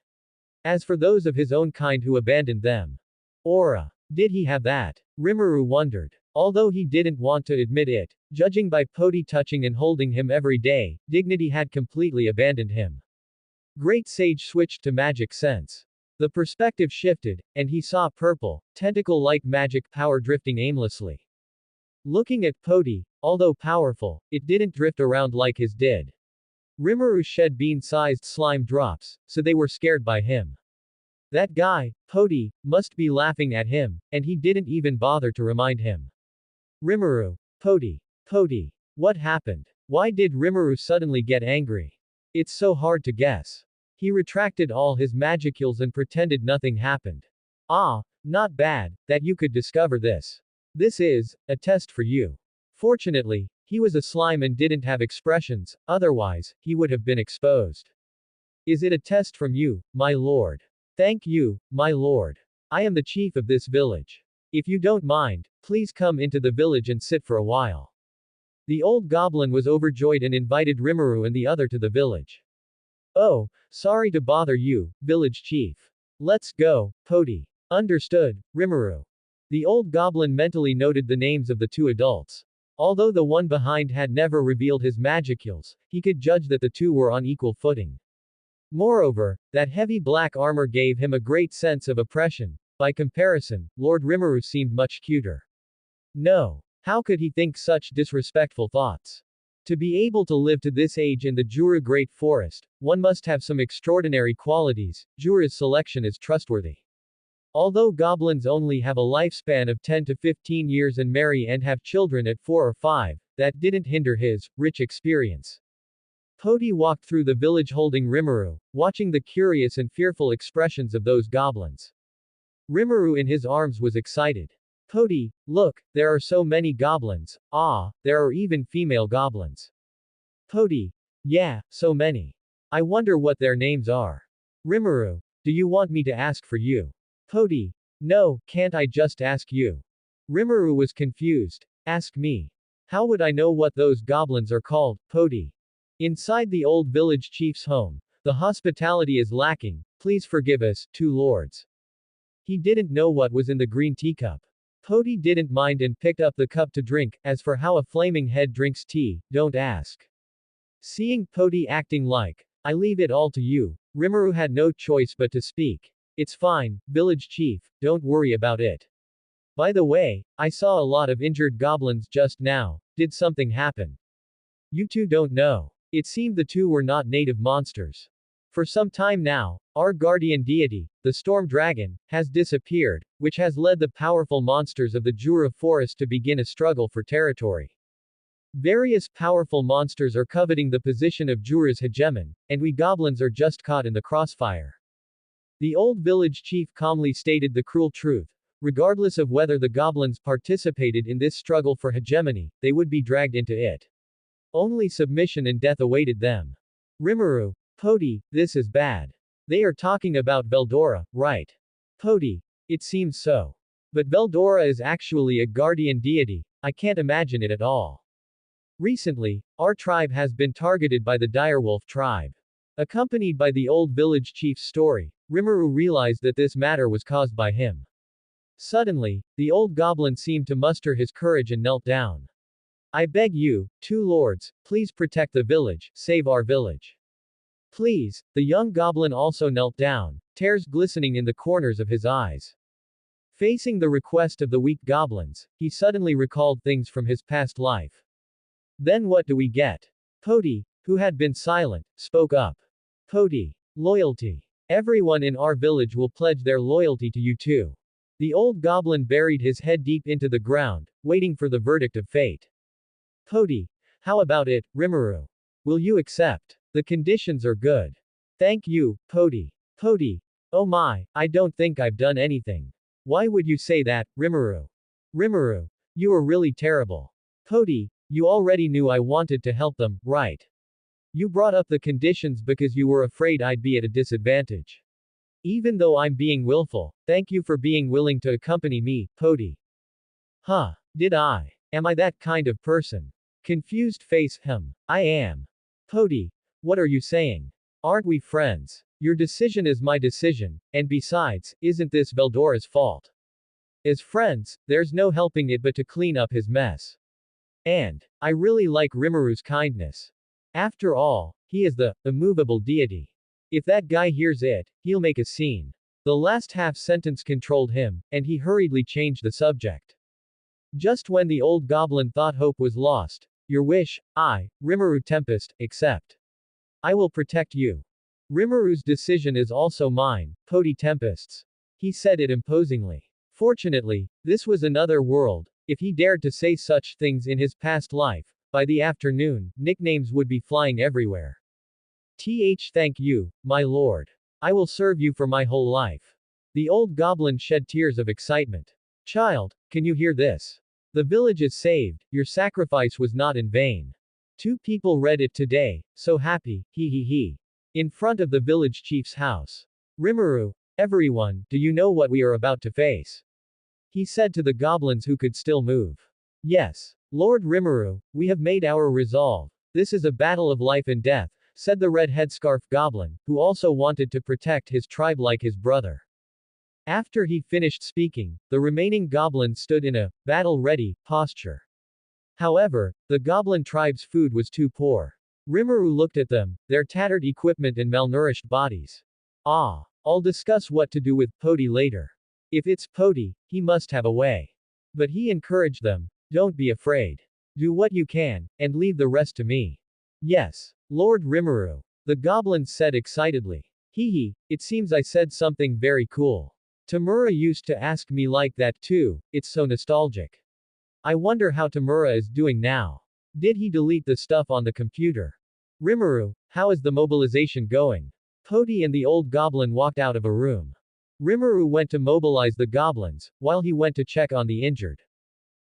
As for those of his own kind who abandoned them. Aura. Did he have that? Rimuru wondered. Although he didn't want to admit it, judging by Poti touching and holding him every day, dignity had completely abandoned him. Great Sage switched to magic sense. The perspective shifted, and he saw purple, tentacle-like magic power drifting aimlessly. Looking at Poti, although powerful, it didn't drift around like his did. Rimuru shed bean-sized slime drops, so they were scared by him. That guy, Poti, must be laughing at him, and he didn't even bother to remind him. Rimuru. Poti. Poti. What happened? Why did Rimuru suddenly get angry? It's so hard to guess. He retracted all his magicules and pretended nothing happened. Ah, not bad, that you could discover this. This is a test for you. Fortunately, he was a slime and didn't have expressions, otherwise, he would have been exposed. Is it a test from you, my lord? Thank you, my lord. I am the chief of this village. If you don't mind, please come into the village and sit for a while. The old goblin was overjoyed and invited Rimuru and the other to the village. Oh, sorry to bother you, village chief. Let's go, Poti. Understood, Rimuru. The old goblin mentally noted the names of the two adults. Although the one behind had never revealed his magicules, he could judge that the two were on equal footing. Moreover, that heavy black armor gave him a great sense of oppression. By comparison, Lord Rimuru seemed much cuter. No. How could he think such disrespectful thoughts? To be able to live to this age in the Jura Great Forest, one must have some extraordinary qualities. Jura's selection is trustworthy. Although goblins only have a lifespan of 10 to 15 years and marry and have children at 4 or 5, that didn't hinder his rich experience. Poti walked through the village holding Rimuru, watching the curious and fearful expressions of those goblins. Rimuru in his arms was excited. Poti, look, there are so many goblins. Ah, there are even female goblins. Poti, yeah, so many. I wonder what their names are. Rimuru, do you want me to ask for you? Poti, no, can't I just ask you? Rimuru was confused. Ask me. How would I know what those goblins are called, Poti? Inside the old village chief's home, the hospitality is lacking. Please forgive us, two lords. He didn't know what was in the green teacup. Poti didn't mind and picked up the cup to drink. As for how a flaming head drinks tea, don't ask. Seeing Poti acting like, I leave it all to you, Rimuru had no choice but to speak. It's fine, village chief, don't worry about it. By the way, I saw a lot of injured goblins just now. Did something happen? You two don't know. It seemed the two were not native monsters. For some time now, our guardian deity, the storm dragon, has disappeared, which has led the powerful monsters of the Jura forest to begin a struggle for territory. Various powerful monsters are coveting the position of Jura's hegemon, and we goblins are just caught in the crossfire. The old village chief calmly stated the cruel truth. Regardless of whether the goblins participated in this struggle for hegemony, they would be dragged into it. Only submission and death awaited them. Rimuru, Poti, this is bad. They are talking about Veldora, right? Poti, it seems so. But Veldora is actually a guardian deity, I can't imagine it at all. Recently, our tribe has been targeted by the direwolf tribe. Accompanied by the old village chief's story, Rimuru realized that this matter was caused by him. Suddenly, the old goblin seemed to muster his courage and knelt down. I beg you, two lords, please protect the village, save our village. Please, the young goblin also knelt down, tears glistening in the corners of his eyes. Facing the request of the weak goblins, he suddenly recalled things from his past life. Then what do we get? Poti, who had been silent, spoke up. Poti, loyalty. Everyone in our village will pledge their loyalty to you too. The old goblin buried his head deep into the ground, waiting for the verdict of fate. Poti, how about it, Rimuru? Will you accept? The conditions are good. Thank you, Poti. Poti, oh my, I don't think I've done anything. Why would you say that, Rimuru? Rimuru, you are really terrible. Poti, you already knew I wanted to help them, right? You brought up the conditions because you were afraid I'd be at a disadvantage. Even though I'm being willful, thank you for being willing to accompany me, Poti. Huh, did I? Am I that kind of person? Confused face, I am. Poti, what are you saying? Aren't we friends? Your decision is my decision, and besides, isn't this Veldora's fault? As friends, there's no helping it but to clean up his mess. And, I really like Rimuru's kindness. After all, he is the immovable deity. If that guy hears it, he'll make a scene. The last half sentence controlled him, and he hurriedly changed the subject. Just when the old goblin thought hope was lost, your wish, I, Rimuru Tempest, accept. I will protect you. Rimuru's decision is also mine, Poti Tempests. He said it imposingly. Fortunately, this was another world. If he dared to say such things in his past life, by the afternoon, nicknames would be flying everywhere. Thank you, my lord. I will serve you for my whole life. The old goblin shed tears of excitement. Child, can you hear this? The village is saved, your sacrifice was not in vain. 2 people read it today, so happy, he. In front of the village chief's house. Rimuru, everyone, do you know what we are about to face? He said to the goblins who could still move. Yes, Lord Rimuru, we have made our resolve. This is a battle of life and death, said the red headscarf goblin, who also wanted to protect his tribe like his brother. After he finished speaking, the remaining goblins stood in a battle-ready posture. However, the goblin tribe's food was too poor. Rimuru looked at them, their tattered equipment and malnourished bodies. I'll discuss what to do with Poti later. If it's Poti, he must have a way. But he encouraged them, don't be afraid. Do what you can, and leave the rest to me. Yes, Lord Rimuru. The goblins said excitedly. It seems I said something very cool. Tamura used to ask me like that too, it's so nostalgic. I wonder how Tamura is doing now. Did he delete the stuff on the computer? Rimuru, how is the mobilization going? Poti and the old goblin walked out of a room. Rimuru went to mobilize the goblins, while he went to check on the injured.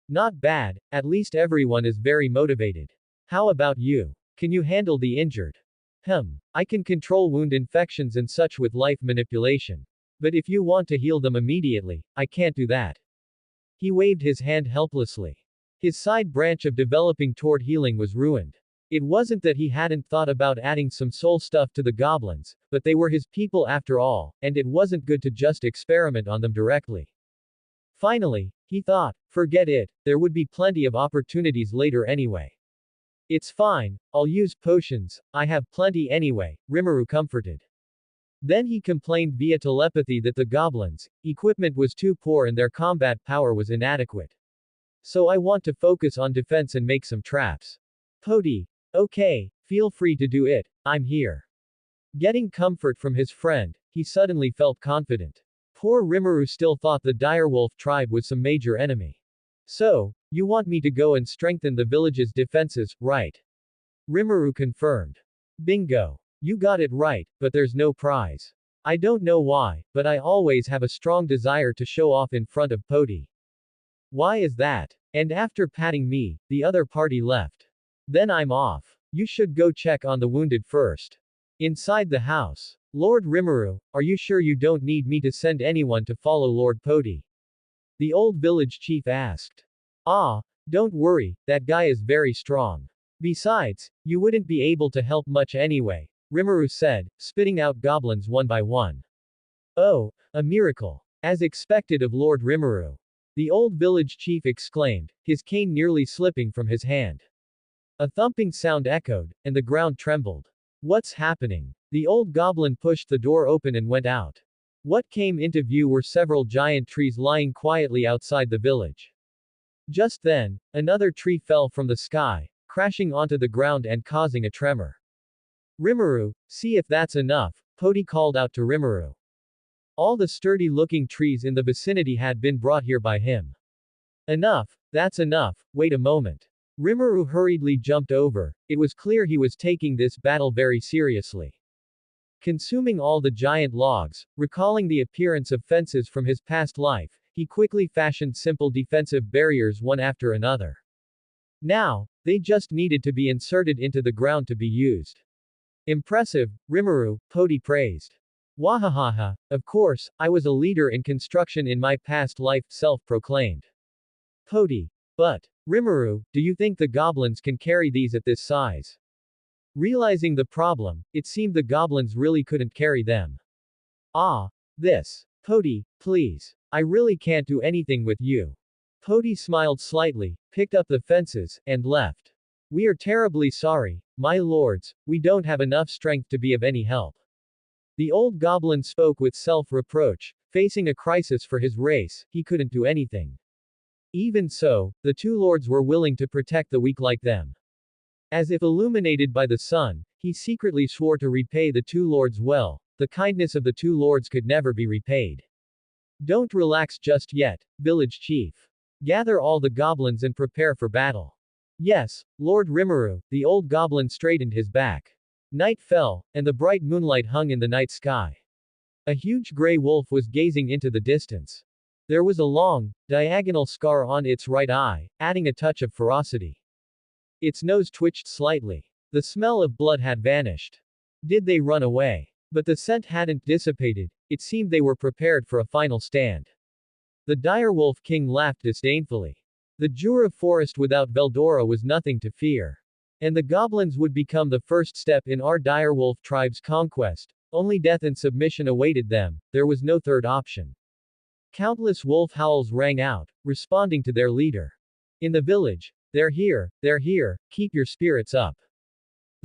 Not bad, at least everyone is very motivated. How about you? Can you handle the injured? I can control wound infections and such with life manipulation. But if you want to heal them immediately, I can't do that. He waved his hand helplessly. His side branch of developing toward healing was ruined. It wasn't that he hadn't thought about adding some soul stuff to the goblins, but they were his people after all, and it wasn't good to just experiment on them directly. Finally, he thought, forget it, there would be plenty of opportunities later anyway. It's fine, I'll use potions, I have plenty anyway, Rimuru comforted. Then he complained via telepathy that the goblins' equipment was too poor and their combat power was inadequate. So I want to focus on defense and make some traps. Poti. Okay, feel free to do it, I'm here. Getting comfort from his friend, he suddenly felt confident. Poor Rimuru still thought the direwolf tribe was some major enemy. So, you want me to go and strengthen the village's defenses, right? Rimuru confirmed. Bingo. You got it right, but there's no prize. I don't know why, but I always have a strong desire to show off in front of Poti. Why is that? And after patting me, the other party left. Then I'm off. You should go check on the wounded first. Inside the house. Lord Rimuru, are you sure you don't need me to send anyone to follow Lord Poti? The old village chief asked. Don't worry, that guy is very strong. Besides, you wouldn't be able to help much anyway, Rimuru said, spitting out goblins one by one. Oh, a miracle. As expected of Lord Rimuru. The old village chief exclaimed, his cane nearly slipping from his hand. A thumping sound echoed, and the ground trembled. What's happening? The old goblin pushed the door open and went out. What came into view were several giant trees lying quietly outside the village. Just then, another tree fell from the sky, crashing onto the ground and causing a tremor. Rimuru, see if that's enough, Poti called out to Rimuru. All the sturdy-looking trees in the vicinity had been brought here by him. Enough, that's enough, wait a moment. Rimuru hurriedly jumped over, it was clear he was taking this battle very seriously. Consuming all the giant logs, recalling the appearance of fences from his past life, he quickly fashioned simple defensive barriers one after another. Now, they just needed to be inserted into the ground to be used. Impressive, Rimuru, Poti praised. Wahahaha, of course, I was a leader in construction in my past life, self-proclaimed. Poti. But, Rimuru, do you think the goblins can carry these at this size? Realizing the problem, it seemed the goblins really couldn't carry them. This. Poti, please. I really can't do anything with you. Poti smiled slightly, picked up the fences, and left. We are terribly sorry, my lords, we don't have enough strength to be of any help. The old goblin spoke with self-reproach, facing a crisis for his race, he couldn't do anything. Even so, the two lords were willing to protect the weak like them. As if illuminated by the sun, He secretly swore to repay the two lords well. The kindness of the two lords could never be repaid. Don't relax just yet, village chief. Gather all the goblins and prepare for battle. Yes, Lord Rimuru, the old goblin straightened his back. Night fell, and the bright moonlight hung in the night sky. A huge gray wolf was gazing into the distance. There was a long, diagonal scar on its right eye, adding a touch of ferocity. Its nose twitched slightly. The smell of blood had vanished. Did they run away? But the scent hadn't dissipated. It seemed they were prepared for a final stand. The direwolf king laughed disdainfully. The Jura forest without Veldora was nothing to fear. And the goblins would become the first step in our direwolf tribe's conquest. Only death and submission awaited them, there was no third option. Countless wolf howls rang out, responding to their leader. In the village, they're here, keep your spirits up.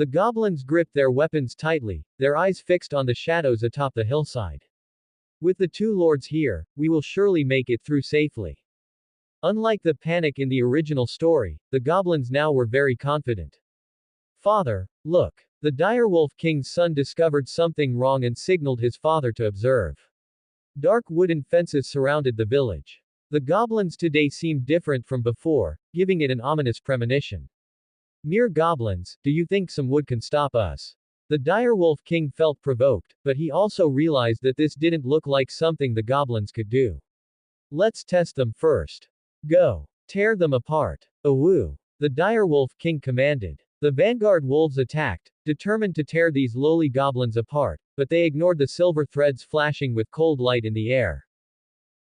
The goblins gripped their weapons tightly, their eyes fixed on the shadows atop the hillside. With the two lords here, we will surely make it through safely. Unlike the panic in the original story, the goblins now were very confident. Father, look. The direwolf king's son discovered something wrong and signaled his father to observe. Dark wooden fences surrounded the village. The goblins today seemed different from before, giving it an ominous premonition. Mere goblins, do you think some wood can stop us? The direwolf king felt provoked, but he also realized that this didn't look like something the goblins could do. Let's test them first. Go. Tear them apart. Awoo. The direwolf king commanded. The vanguard wolves attacked, determined to tear these lowly goblins apart, but they ignored the silver threads flashing with cold light in the air.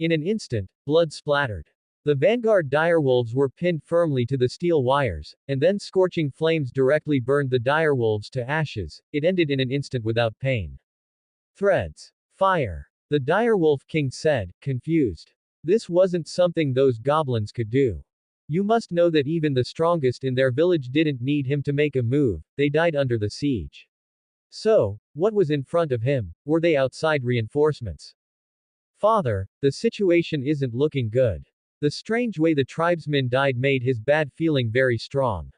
In an instant, blood splattered. The vanguard direwolves were pinned firmly to the steel wires, and then scorching flames directly burned the direwolves to ashes. It ended in an instant without pain. Threads. Fire. The direwolf king said, confused. This wasn't something those goblins could do. You must know that even the strongest in their village didn't need him to make a move, they died under the siege. So, what was in front of him? Were they outside reinforcements? Father, the situation isn't looking good. The strange way the tribesmen died made his bad feeling very strong.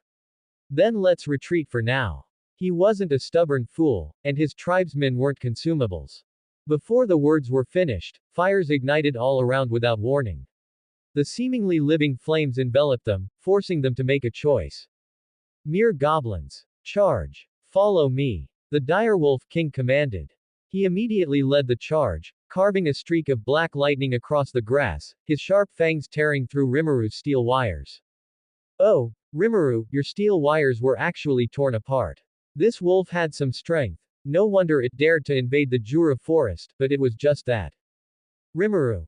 Then let's retreat for now. He wasn't a stubborn fool, and his tribesmen weren't consumables. Before the words were finished, fires ignited all around without warning. The seemingly living flames enveloped them, forcing them to make a choice. Mere goblins. Charge. Follow me. The direwolf king commanded. He immediately led the charge, carving a streak of black lightning across the grass, his sharp fangs tearing through Rimuru's steel wires. Oh, Rimuru, your steel wires were actually torn apart. This wolf had some strength. No wonder it dared to invade the Jura forest, but it was just that. Rimuru.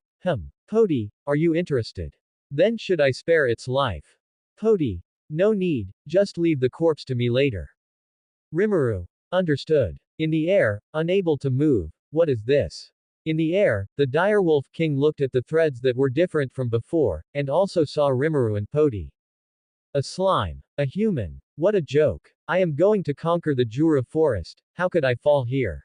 Poti, are you interested? Then should I spare its life? Poti. No need, just leave the corpse to me later. Rimuru. Understood. In the air, unable to move, what is this? In the air, the direwolf king looked at the threads that were different from before, and also saw Rimuru and Poti. A slime. A human. What a joke. I am going to conquer the Jura forest, how could I fall here?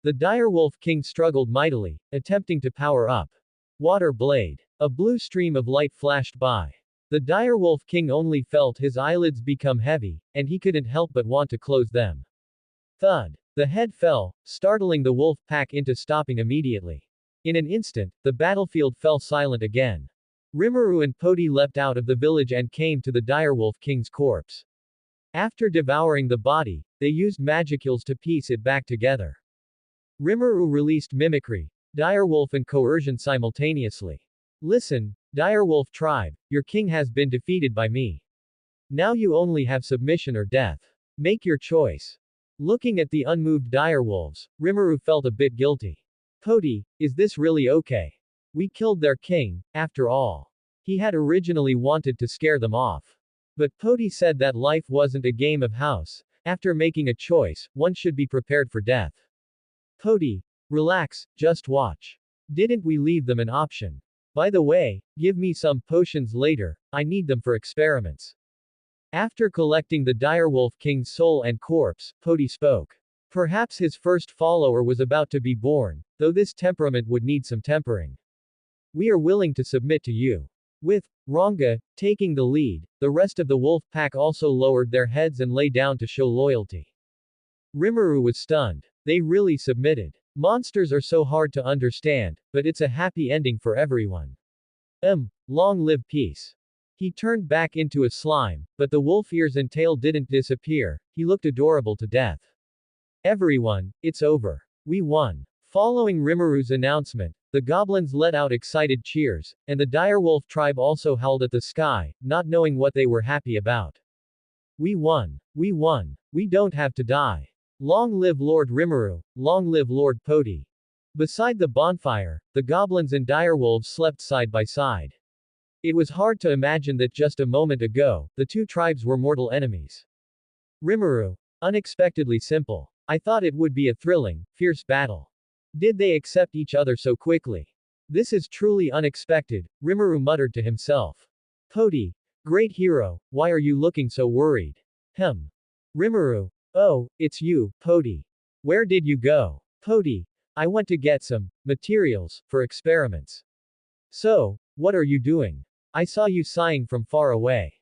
The direwolf king struggled mightily, attempting to power up. Water blade. A blue stream of light flashed by. The direwolf king only felt his eyelids become heavy, and he couldn't help but want to close them. Thud. The head fell, startling the wolf pack into stopping immediately. In an instant, the battlefield fell silent again. Rimuru and Poti leapt out of the village and came to the direwolf king's corpse. After devouring the body, they used magicals to piece it back together. Rimuru released mimicry, direwolf and coercion simultaneously. Listen, direwolf tribe, your king has been defeated by me. Now you only have submission or death. Make your choice. Looking at the unmoved direwolves, Rimuru felt a bit guilty. Poti, is this really okay? We killed their king, after all. He had originally wanted to scare them off. But Poti said that life wasn't a game of house. After making a choice, one should be prepared for death. Poti, relax, just watch. Didn't we leave them an option? By the way, give me some potions later, I need them for experiments. After collecting the direwolf king's soul and corpse, Poti spoke. Perhaps his first follower was about to be born, though this temperament would need some tempering. We are willing to submit to you. With Ranga taking the lead, the rest of the wolf pack also lowered their heads and lay down to show loyalty. Rimuru was stunned. They really submitted. Monsters are so hard to understand, but it's a happy ending for everyone. Long live peace. He turned back into a slime, but the wolf ears and tail didn't disappear. He looked adorable to death. Everyone, it's over. We won. Following Rimuru's announcement, the goblins let out excited cheers, and the direwolf tribe also howled at the sky, not knowing what they were happy about. We won. We won. We don't have to die. Long live Lord Rimuru, long live Lord Poti. Beside the bonfire, the goblins and direwolves slept side by side. It was hard to imagine that just a moment ago, the two tribes were mortal enemies. Rimuru. Unexpectedly simple. I thought it would be a thrilling, fierce battle. Did they accept each other so quickly? This is truly unexpected, Rimuru muttered to himself. Poti. Great hero, why are you looking so worried? Rimuru. Oh, it's you, Poti. Where did you go? Poti. I went to get some materials for experiments. So, what are you doing? I saw you sighing from far away.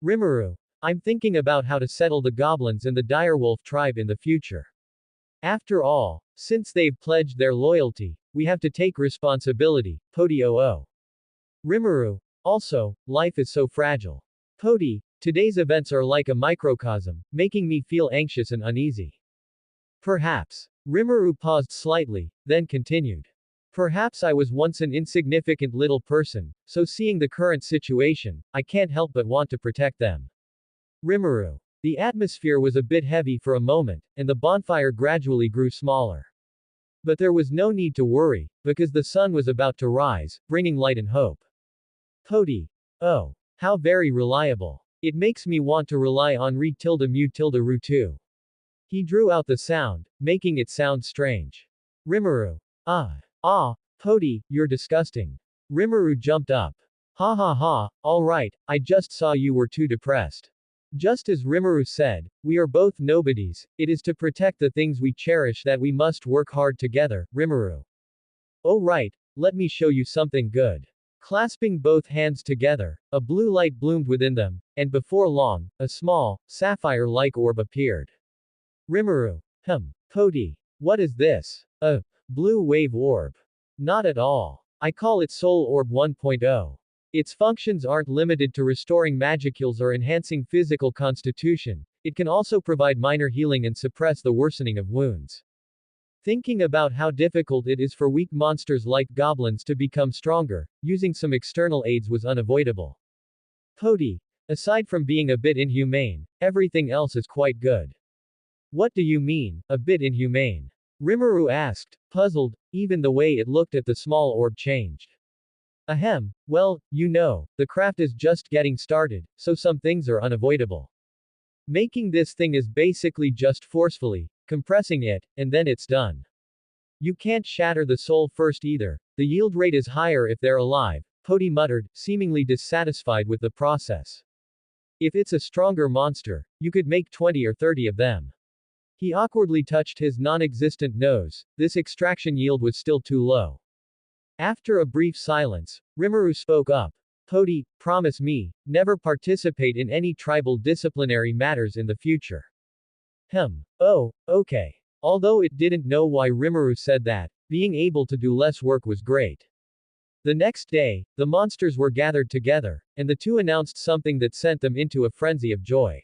Rimuru. I'm thinking about how to settle the goblins and the direwolf tribe in the future. After all, since they've pledged their loyalty, we have to take responsibility, Poti. Rimuru. Also, life is so fragile. Poti, today's events are like a microcosm, making me feel anxious and uneasy. Perhaps. Rimuru paused slightly, then continued. Perhaps I was once an insignificant little person, so seeing the current situation, I can't help but want to protect them. Rimuru. The atmosphere was a bit heavy for a moment, and the bonfire gradually grew smaller. But there was no need to worry, because the sun was about to rise, bringing light and hope. Poti. Oh. How very reliable. It makes me want to rely on Ru too. He drew out the sound, making it sound strange. Rimuru. Poti, you're disgusting. Rimuru jumped up. Ha ha ha, alright, I just saw you were too depressed. Just as Rimuru said, we are both nobodies, it is to protect the things we cherish that we must work hard together, Rimuru. Oh right, let me show you something good. Clasping both hands together, a blue light bloomed within them, and before long, a small, sapphire-like orb appeared. Rimuru. Poti. What is this? A blue wave orb. Not at all. I call it Soul Orb 1.0. Its functions aren't limited to restoring magicals or enhancing physical constitution, it can also provide minor healing and suppress the worsening of wounds. Thinking about how difficult it is for weak monsters like goblins to become stronger, using some external aids was unavoidable. Poti. Aside from being a bit inhumane, everything else is quite good. What do you mean, a bit inhumane? Rimuru asked, puzzled, even the way it looked at the small orb changed. Well, you know, the craft is just getting started, so some things are unavoidable. Making this thing is basically just forcefully compressing it, and then it's done. You can't shatter the soul first either, the yield rate is higher if they're alive, Poti muttered, seemingly dissatisfied with the process. If it's a stronger monster, you could make 20 or 30 of them. He awkwardly touched his non-existent nose, this extraction yield was still too low. After a brief silence, Rimuru spoke up. Poti, promise me, never participate in any tribal disciplinary matters in the future. Oh, okay. Although it didn't know why Rimuru said that, being able to do less work was great. The next day, the monsters were gathered together, and the two announced something that sent them into a frenzy of joy.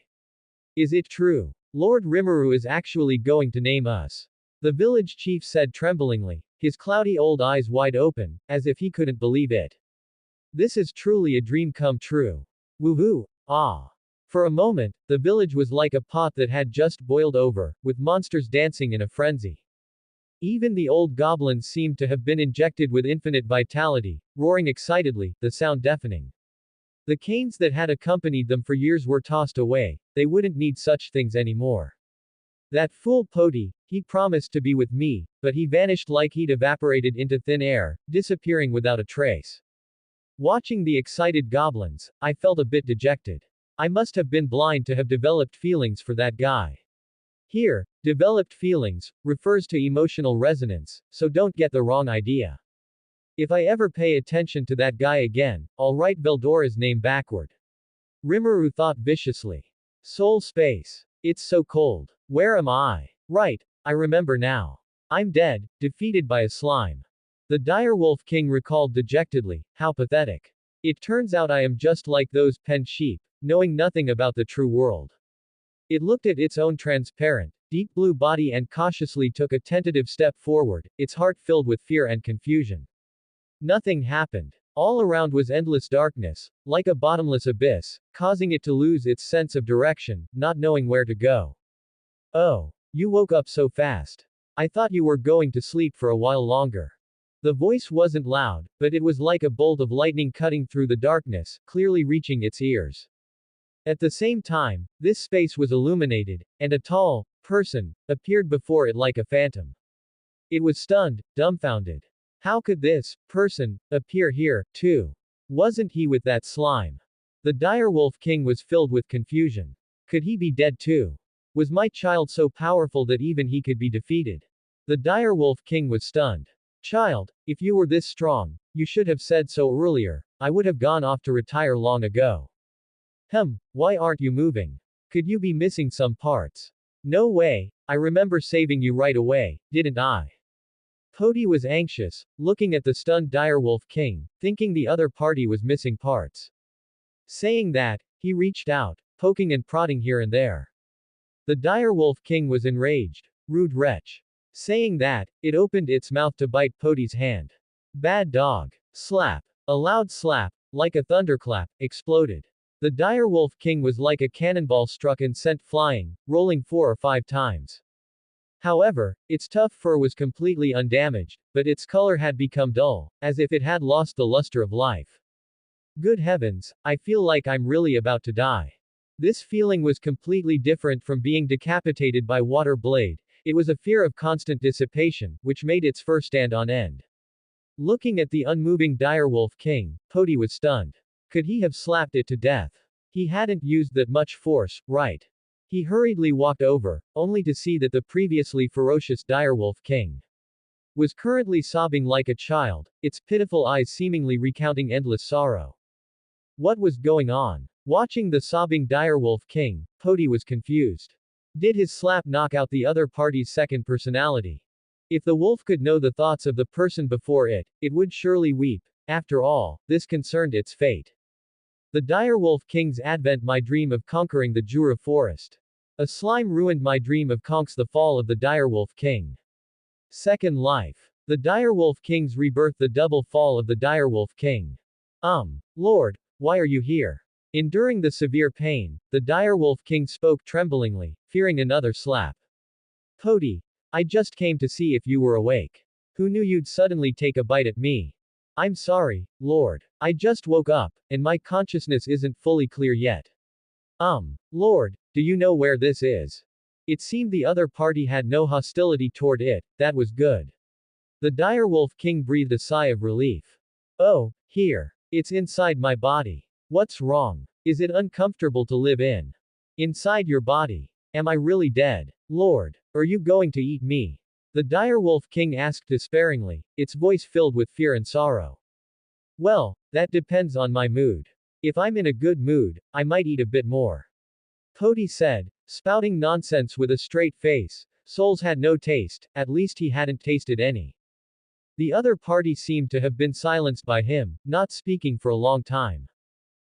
Is it true? Lord Rimuru is actually going to name us. The village chief said tremblingly, his cloudy old eyes wide open, as if he couldn't believe it. This is truly a dream come true. Woohoo! Ah! For a moment, the village was like a pot that had just boiled over, with monsters dancing in a frenzy. Even the old goblins seemed to have been injected with infinite vitality, roaring excitedly, the sound deafening. The canes that had accompanied them for years were tossed away, they wouldn't need such things anymore. That fool Poti, he promised to be with me, but he vanished like he'd evaporated into thin air, disappearing without a trace. Watching the excited goblins, I felt a bit dejected. I must have been blind to have developed feelings for that guy. Here, developed feelings, refers to emotional resonance, so don't get the wrong idea. If I ever pay attention to that guy again, I'll write Veldora's name backward. Rimuru thought viciously. Soul space. It's so cold. Where am I? Right, I remember now. I'm dead, defeated by a slime. The direwolf king recalled dejectedly. How pathetic. It turns out I am just like those penned sheep, knowing nothing about the true world. It looked at its own transparent, deep blue body and cautiously took a tentative step forward, its heart filled with fear and confusion. Nothing happened. All around was endless darkness, like a bottomless abyss, causing it to lose its sense of direction, not knowing where to go. Oh, you woke up so fast. I thought you were going to sleep for a while longer. The voice wasn't loud, but it was like a bolt of lightning cutting through the darkness, clearly reaching its ears. At the same time, this space was illuminated, and a tall person appeared before it like a phantom. It was stunned, dumbfounded. How could this person appear here, too? Wasn't he with that slime? The direwolf king was filled with confusion. Could he be dead too? Was my child so powerful that even he could be defeated? The direwolf king was stunned. Child, if you were this strong, you should have said so earlier. I would have gone off to retire long ago. Why aren't you moving? Could you be missing some parts? No way, I remember saving you right away, didn't I? Poti was anxious, looking at the stunned direwolf king, thinking the other party was missing parts. Saying that, he reached out, poking and prodding here and there. The direwolf king was enraged. Rude wretch. Saying that, it opened its mouth to bite Poti's hand. Bad dog. Slap. A loud slap, like a thunderclap, exploded. The direwolf king was like a cannonball struck and sent flying, rolling 4 or 5 times. However, its tough fur was completely undamaged, but its color had become dull, as if it had lost the luster of life. Good heavens, I feel like I'm really about to die. This feeling was completely different from being decapitated by water blade. It was a fear of constant dissipation, which made its fur stand on end. Looking at the unmoving direwolf king, Poti was stunned. Could he have slapped it to death? He hadn't used that much force, right? He hurriedly walked over, only to see that the previously ferocious direwolf king was currently sobbing like a child, its pitiful eyes seemingly recounting endless sorrow. What was going on? Watching the sobbing direwolf king, Poti was confused. Did his slap knock out the other party's second personality? If the wolf could know the thoughts of the person before it, it would surely weep. After all, this concerned its fate. The direwolf king's advent. My dream of conquering the Jura forest. A slime ruined my dream of conquering the fall of the direwolf king. Second life. The direwolf king's rebirth. The double fall of the direwolf king. Lord, why are you here? Enduring the severe pain, the direwolf king spoke tremblingly, fearing another slap. Poti, I just came to see if you were awake. Who knew you'd suddenly take a bite at me? I'm sorry, Lord. I just woke up, and my consciousness isn't fully clear yet. Lord, do you know where this is? It seemed the other party had no hostility toward it, that was good. The direwolf king breathed a sigh of relief. Oh, here. It's inside my body. What's wrong? Is it uncomfortable to live in? Inside your body. Am I really dead? Lord, are you going to eat me? The direwolf king asked despairingly, its voice filled with fear and sorrow. Well, that depends on my mood. If I'm in a good mood, I might eat a bit more. Poti said, spouting nonsense with a straight face. Souls had no taste, at least he hadn't tasted any. The other party seemed to have been silenced by him, not speaking for a long time.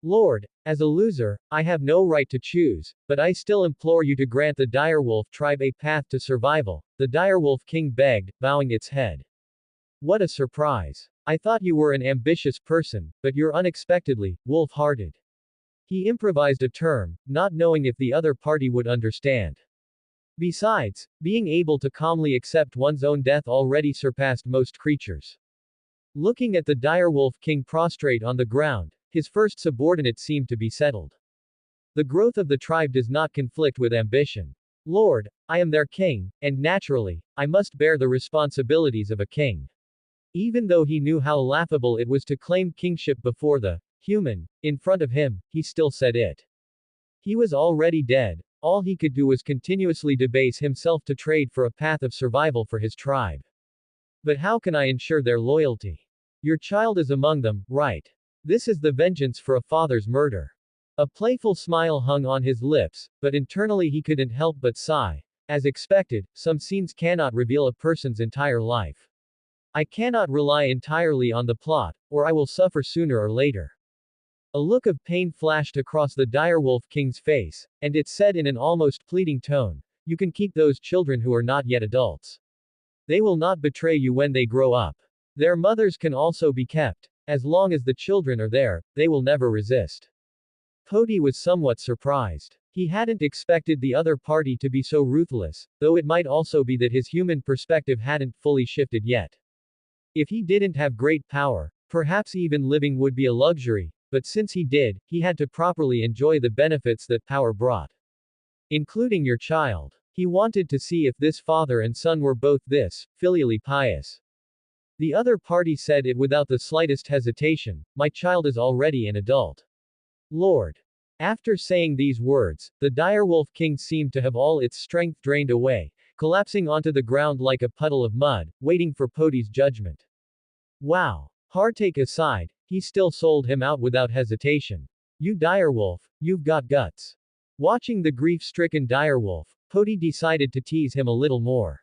Lord, as a loser, I have no right to choose, but I still implore you to grant the direwolf tribe a path to survival, the direwolf king begged, bowing its head. What a surprise. I thought you were an ambitious person, but you're unexpectedly wolf-hearted. He improvised a term, not knowing if the other party would understand. Besides, being able to calmly accept one's own death already surpassed most creatures. Looking at the direwolf king prostrate on the ground, his first subordinate seemed to be settled. The growth of the tribe does not conflict with ambition. Lord, I am their king, and naturally, I must bear the responsibilities of a king. Even though he knew how laughable it was to claim kingship before the human in front of him, he still said it. He was already dead. All he could do was continuously debase himself to trade for a path of survival for his tribe. But how can I ensure their loyalty? Your child is among them, right? This is the vengeance for a father's murder. A playful smile hung on his lips, but internally he couldn't help but sigh. As expected, some scenes cannot reveal a person's entire life. I cannot rely entirely on the plot, or I will suffer sooner or later. A look of pain flashed across the direwolf king's face, and it said in an almost pleading tone, "You can keep those children who are not yet adults. They will not betray you when they grow up. Their mothers can also be kept. As long as the children are there, they will never resist." Poti was somewhat surprised. He hadn't expected the other party to be so ruthless, though it might also be that his human perspective hadn't fully shifted yet. If he didn't have great power, perhaps even living would be a luxury, but since he did, he had to properly enjoy the benefits that power brought. Including your child. He wanted to see if this father and son were both this, filially pious. The other party said it without the slightest hesitation, "My child is already an adult. Lord." After saying these words, the direwolf king seemed to have all its strength drained away, collapsing onto the ground like a puddle of mud, waiting for Poti's judgment. Wow. Heartache aside, he still sold him out without hesitation. "You direwolf, you've got guts." Watching the grief-stricken direwolf, Poti decided to tease him a little more.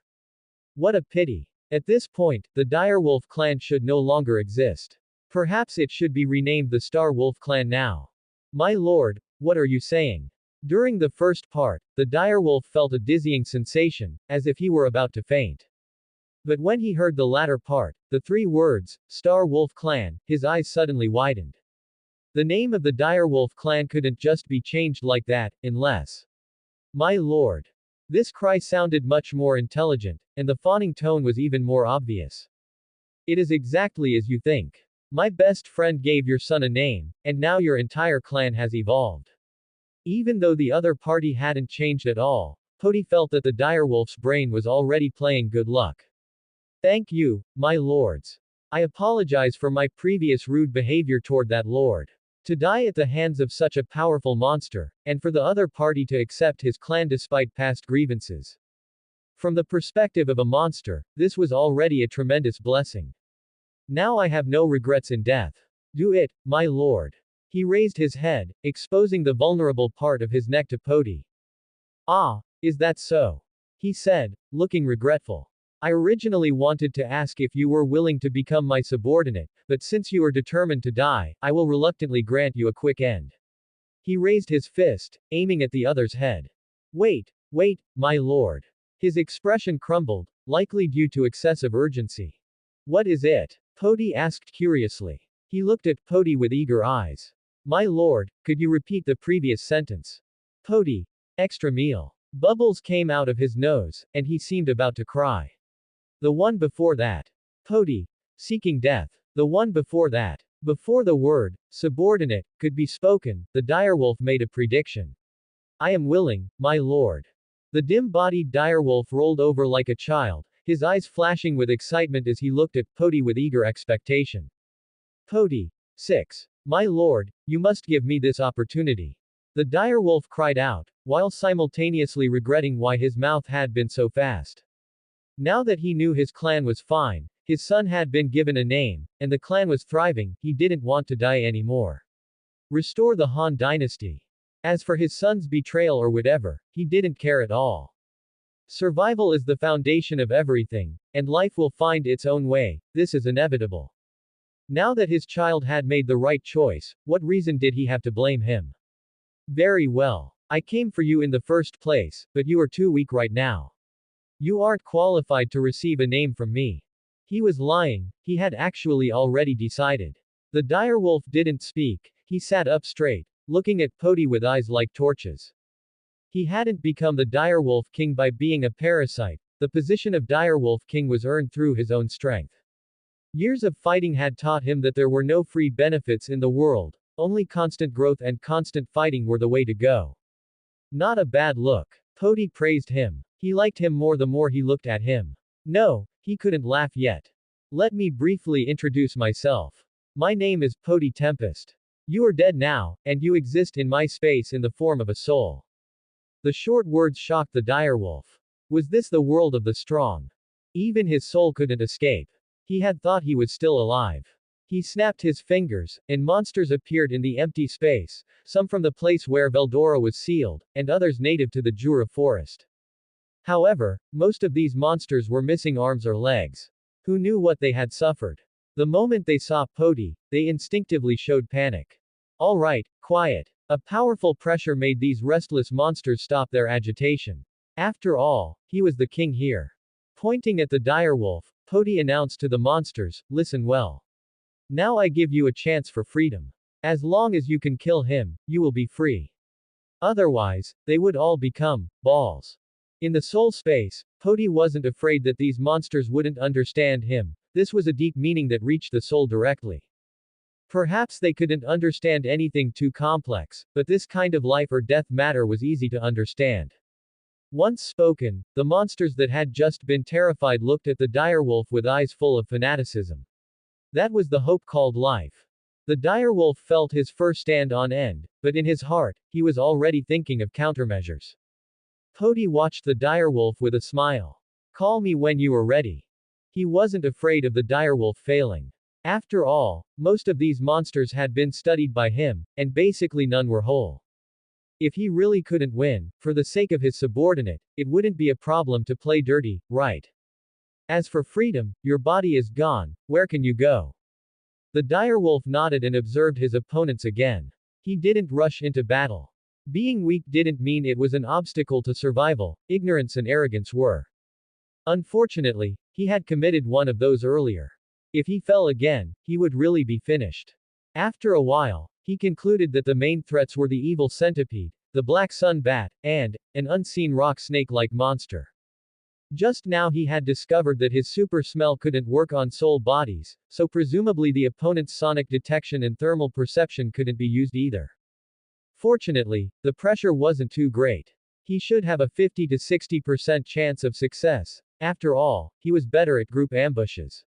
What a pity. At this point, the direwolf clan should no longer exist. Perhaps it should be renamed the Star Wolf clan now. "My lord, what are you saying?" During the first part, the direwolf felt a dizzying sensation, as if he were about to faint. But when he heard the latter part, the three words, Star Wolf clan, his eyes suddenly widened. The name of the direwolf clan couldn't just be changed like that, unless. "My lord." This cry sounded much more intelligent, and the fawning tone was even more obvious. "It is exactly as you think. My best friend gave your son a name, and now your entire clan has evolved." Even though the other party hadn't changed at all, Poti felt that the direwolf's brain was already playing good luck. "Thank you, my lords. I apologize for my previous rude behavior toward that lord. To die at the hands of such a powerful monster, and for the other party to accept his clan despite past grievances. From the perspective of a monster, this was already a tremendous blessing. Now I have no regrets in death. Do it, my lord." He raised his head, exposing the vulnerable part of his neck to Poti. "Ah, is that so?" he said, looking regretful. "I originally wanted to ask if you were willing to become my subordinate, but since you are determined to die, I will reluctantly grant you a quick end." He raised his fist, aiming at the other's head. Wait, my lord." His expression crumbled, likely due to excessive urgency. "What is it?" Poti asked curiously. He looked at Poti with eager eyes. "My lord, could you repeat the previous sentence?" Poti. Extra meal. Bubbles came out of his nose, and he seemed about to cry. "The one before that." Poti. Seeking death. "The one before that." Before the word, subordinate, could be spoken, the direwolf made a prediction. "I am willing, my lord." The dim-bodied direwolf rolled over like a child, his eyes flashing with excitement as he looked at Poti with eager expectation. Poti. 6. "My lord, you must give me this opportunity." The direwolf cried out, while simultaneously regretting why his mouth had been so fast. Now that he knew his clan was fine, his son had been given a name, and the clan was thriving, he didn't want to die anymore. Restore the Han dynasty. As for his son's betrayal or whatever, he didn't care at all. Survival is the foundation of everything, and life will find its own way, this is inevitable. Now that his child had made the right choice, what reason did he have to blame him? "Very well. I came for you in the first place, but you are too weak right now. You aren't qualified to receive a name from me." He was lying, he had actually already decided. The direwolf didn't speak, he sat up straight, looking at Poti with eyes like torches. He hadn't become the direwolf king by being a parasite, the position of direwolf king was earned through his own strength. Years of fighting had taught him that there were no free benefits in the world, only constant growth and constant fighting were the way to go. Not a bad look. Poti praised him. He liked him more the more he looked at him. No, he couldn't laugh yet. "Let me briefly introduce myself. My name is Poti Tempest. You are dead now, and you exist in my space in the form of a soul." The short words shocked the direwolf. Was this the world of the strong? Even his soul couldn't escape. He had thought he was still alive. He snapped his fingers, and monsters appeared in the empty space, some from the place where Veldora was sealed, and others native to the Jura forest. However, most of these monsters were missing arms or legs. Who knew what they had suffered? The moment they saw Poti, they instinctively showed panic. All right, quiet. A powerful pressure made these restless monsters stop their agitation. After all, he was the king here. Pointing at the direwolf, Poti announced to the monsters, listen well. Now I give you a chance for freedom. As long as you can kill him, you will be free. Otherwise, they would all become balls. In the soul space, Poti wasn't afraid that these monsters wouldn't understand him. This was a deep meaning that reached the soul directly. Perhaps they couldn't understand anything too complex, but this kind of life or death matter was easy to understand. Once spoken, the monsters that had just been terrified looked at the direwolf with eyes full of fanaticism. That was the hope called life. The direwolf felt his fur stand on end, but in his heart, he was already thinking of countermeasures. Poti watched the direwolf with a smile. Call me when you are ready. He wasn't afraid of the direwolf failing. After all, most of these monsters had been studied by him, and basically none were whole. If he really couldn't win, for the sake of his subordinate, it wouldn't be a problem to play dirty, right? As for freedom, your body is gone, where can you go? The direwolf nodded and observed his opponents again. He didn't rush into battle. Being weak didn't mean it was an obstacle to survival, ignorance and arrogance were. Unfortunately, he had committed one of those earlier. If he fell again, he would really be finished. After a while, he concluded that the main threats were the evil centipede, the black sun bat, and an unseen rock snake-like monster. Just now he had discovered that his super smell couldn't work on soul bodies, so presumably the opponent's sonic detection and thermal perception couldn't be used either. Fortunately, the pressure wasn't too great. He should have a 50 to 60% chance of success. After all, he was better at group ambushes.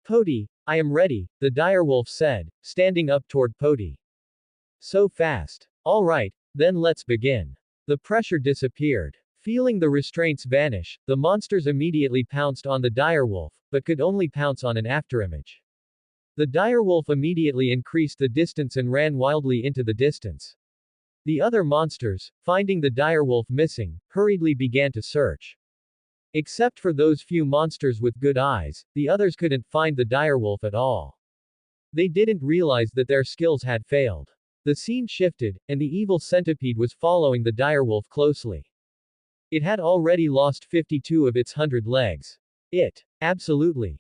Poti, I am ready, the direwolf said, standing up toward Poti. So fast. All right, then let's begin. The pressure disappeared. Feeling the restraints vanish, the monsters immediately pounced on the direwolf, but could only pounce on an afterimage. The direwolf immediately increased the distance and ran wildly into the distance. The other monsters, finding the direwolf missing, hurriedly began to search. Except for those few monsters with good eyes, the others couldn't find the direwolf at all. They didn't realize that their skills had failed. The scene shifted, and the evil centipede was following the direwolf closely. It had already lost 52 of its 100 legs. It absolutely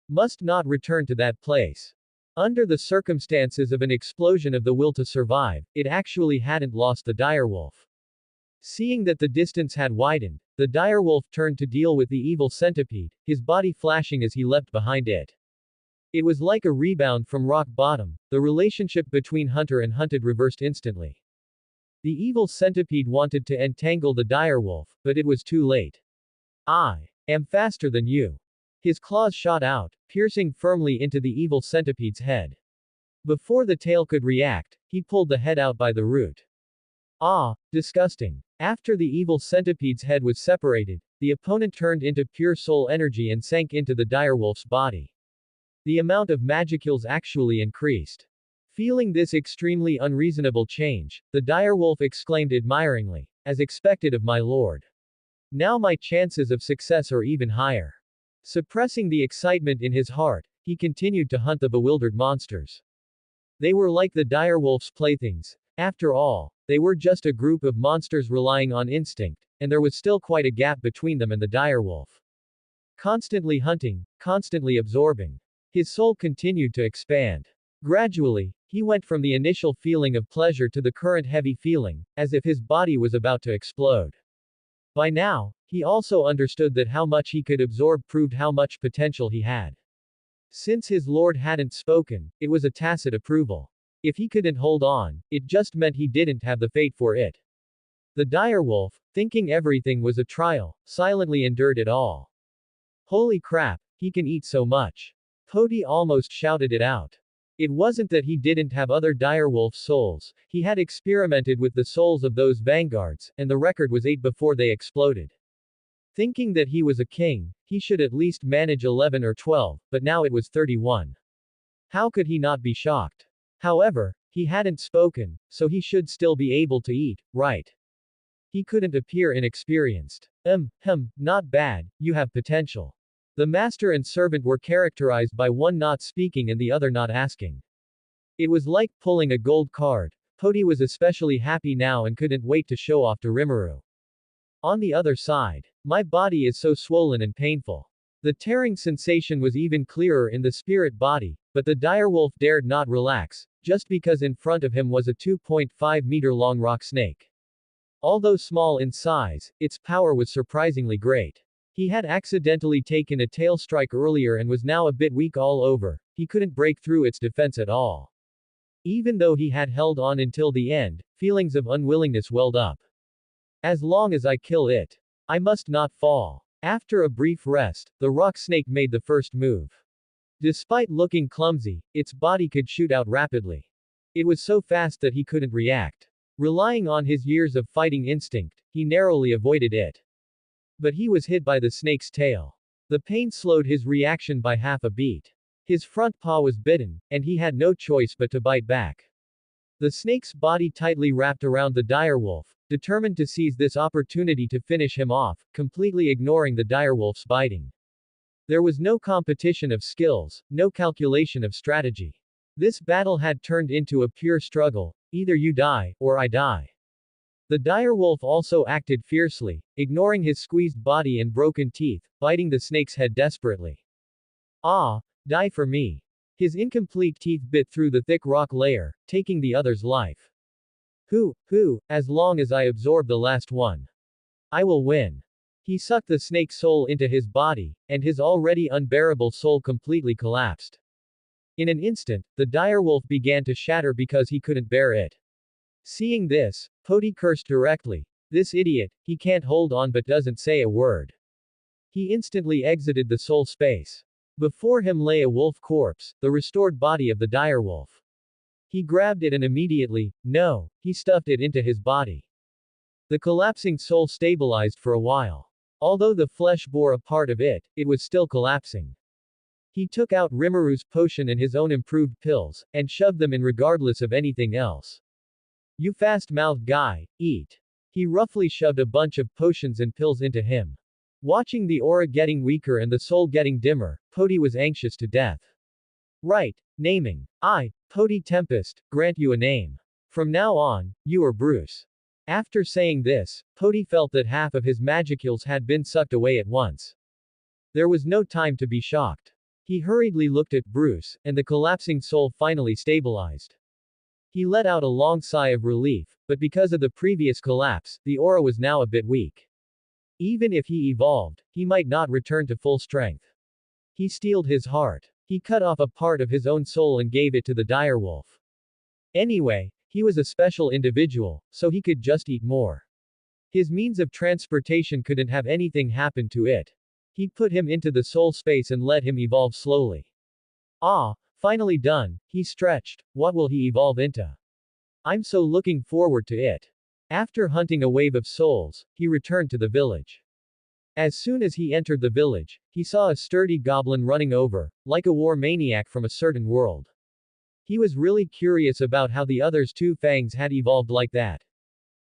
must not return to that place. Under the circumstances of an explosion of the will to survive, it actually hadn't lost the direwolf. Seeing that the distance had widened, the direwolf turned to deal with the evil centipede, his body flashing as he leapt behind it. It was like a rebound from rock bottom, the relationship between hunter and hunted reversed instantly. The evil centipede wanted to entangle the direwolf, but it was too late. I am faster than you. His claws shot out, piercing firmly into the evil centipede's head. Before the tail could react, he pulled the head out by the root. Ah, disgusting. After the evil centipede's head was separated, the opponent turned into pure soul energy and sank into the direwolf's body. The amount of magicals actually increased. Feeling this extremely unreasonable change, the direwolf exclaimed admiringly, as expected of my lord. Now my chances of success are even higher. Suppressing the excitement in his heart, he continued to hunt the bewildered monsters. They were like the direwolf's playthings. After all, they were just a group of monsters relying on instinct, and there was still quite a gap between them and the direwolf. Constantly hunting, constantly absorbing. His soul continued to expand. Gradually, he went from the initial feeling of pleasure to the current heavy feeling, as if his body was about to explode. By now, he also understood that how much he could absorb proved how much potential he had. Since his lord hadn't spoken, it was a tacit approval. If he couldn't hold on, it just meant he didn't have the fate for it. The direwolf, thinking everything was a trial, silently endured it all. Holy crap, he can eat so much. Poti almost shouted it out. It wasn't that he didn't have other direwolf souls, he had experimented with the souls of those vanguards, and the record was 8 before they exploded. Thinking that he was a king, he should at least manage 11 or 12, but now it was 31. How could he not be shocked? However, he hadn't spoken, so he should still be able to eat, right? He couldn't appear inexperienced. Not bad, you have potential. The master and servant were characterized by one not speaking and the other not asking. It was like pulling a gold card. Poti was especially happy now and couldn't wait to show off to Rimuru. On the other side, my body is so swollen and painful. The tearing sensation was even clearer in the spirit body, but the direwolf dared not relax, just because in front of him was a 2.5-meter long rock snake. Although small in size, its power was surprisingly great. He had accidentally taken a tail strike earlier and was now a bit weak all over. He couldn't break through its defense at all. Even though he had held on until the end, feelings of unwillingness welled up. As long as I kill it, I must not fall. After a brief rest, the rock snake made the first move. Despite looking clumsy, its body could shoot out rapidly. It was so fast that he couldn't react. Relying on his years of fighting instinct, he narrowly avoided it. But he was hit by the snake's tail. The pain slowed his reaction by half a beat. His front paw was bitten, and he had no choice but to bite back. The snake's body tightly wrapped around the direwolf, determined to seize this opportunity to finish him off, completely ignoring the direwolf's biting. There was no competition of skills, no calculation of strategy. This battle had turned into a pure struggle, either you die, or I die. The direwolf also acted fiercely, ignoring his squeezed body and broken teeth, biting the snake's head desperately. Ah, die for me. His incomplete teeth bit through the thick rock layer, taking the other's life. As long as I absorb the last one, I will win. He sucked the snake's soul into his body, and his already unbearable soul completely collapsed. In an instant, the direwolf began to shatter because he couldn't bear it. Seeing this, Poti cursed directly. This idiot, he can't hold on but doesn't say a word. He instantly exited the soul space. Before him lay a wolf corpse, the restored body of the direwolf. He grabbed it and immediately, he stuffed it into his body. The collapsing soul stabilized for a while. Although the flesh bore a part of it, it was still collapsing. He took out Rimuru's potion and his own improved pills, and shoved them in regardless of anything else. You fast-mouthed guy, eat. He roughly shoved a bunch of potions and pills into him. Watching the aura getting weaker and the soul getting dimmer, Poti was anxious to death. Right, naming. I, Poti Tempest, grant you a name. From now on, you are Bruce. After saying this, Poti felt that half of his magicules had been sucked away at once. There was no time to be shocked. He hurriedly looked at Bruce, and the collapsing soul finally stabilized. He let out a long sigh of relief, but because of the previous collapse, the aura was now a bit weak. Even if he evolved, he might not return to full strength. He steeled his heart. He cut off a part of his own soul and gave it to the direwolf. Anyway, he was a special individual, so he could just eat more. His means of transportation couldn't have anything happen to it. He put him into the soul space and let him evolve slowly. Ah, finally done, he stretched. What will he evolve into? I'm so looking forward to it. After hunting a wave of souls, he returned to the village. As soon as he entered the village, he saw a sturdy goblin running over, like a war maniac from a certain world. He was really curious about how the others' two fangs had evolved like that.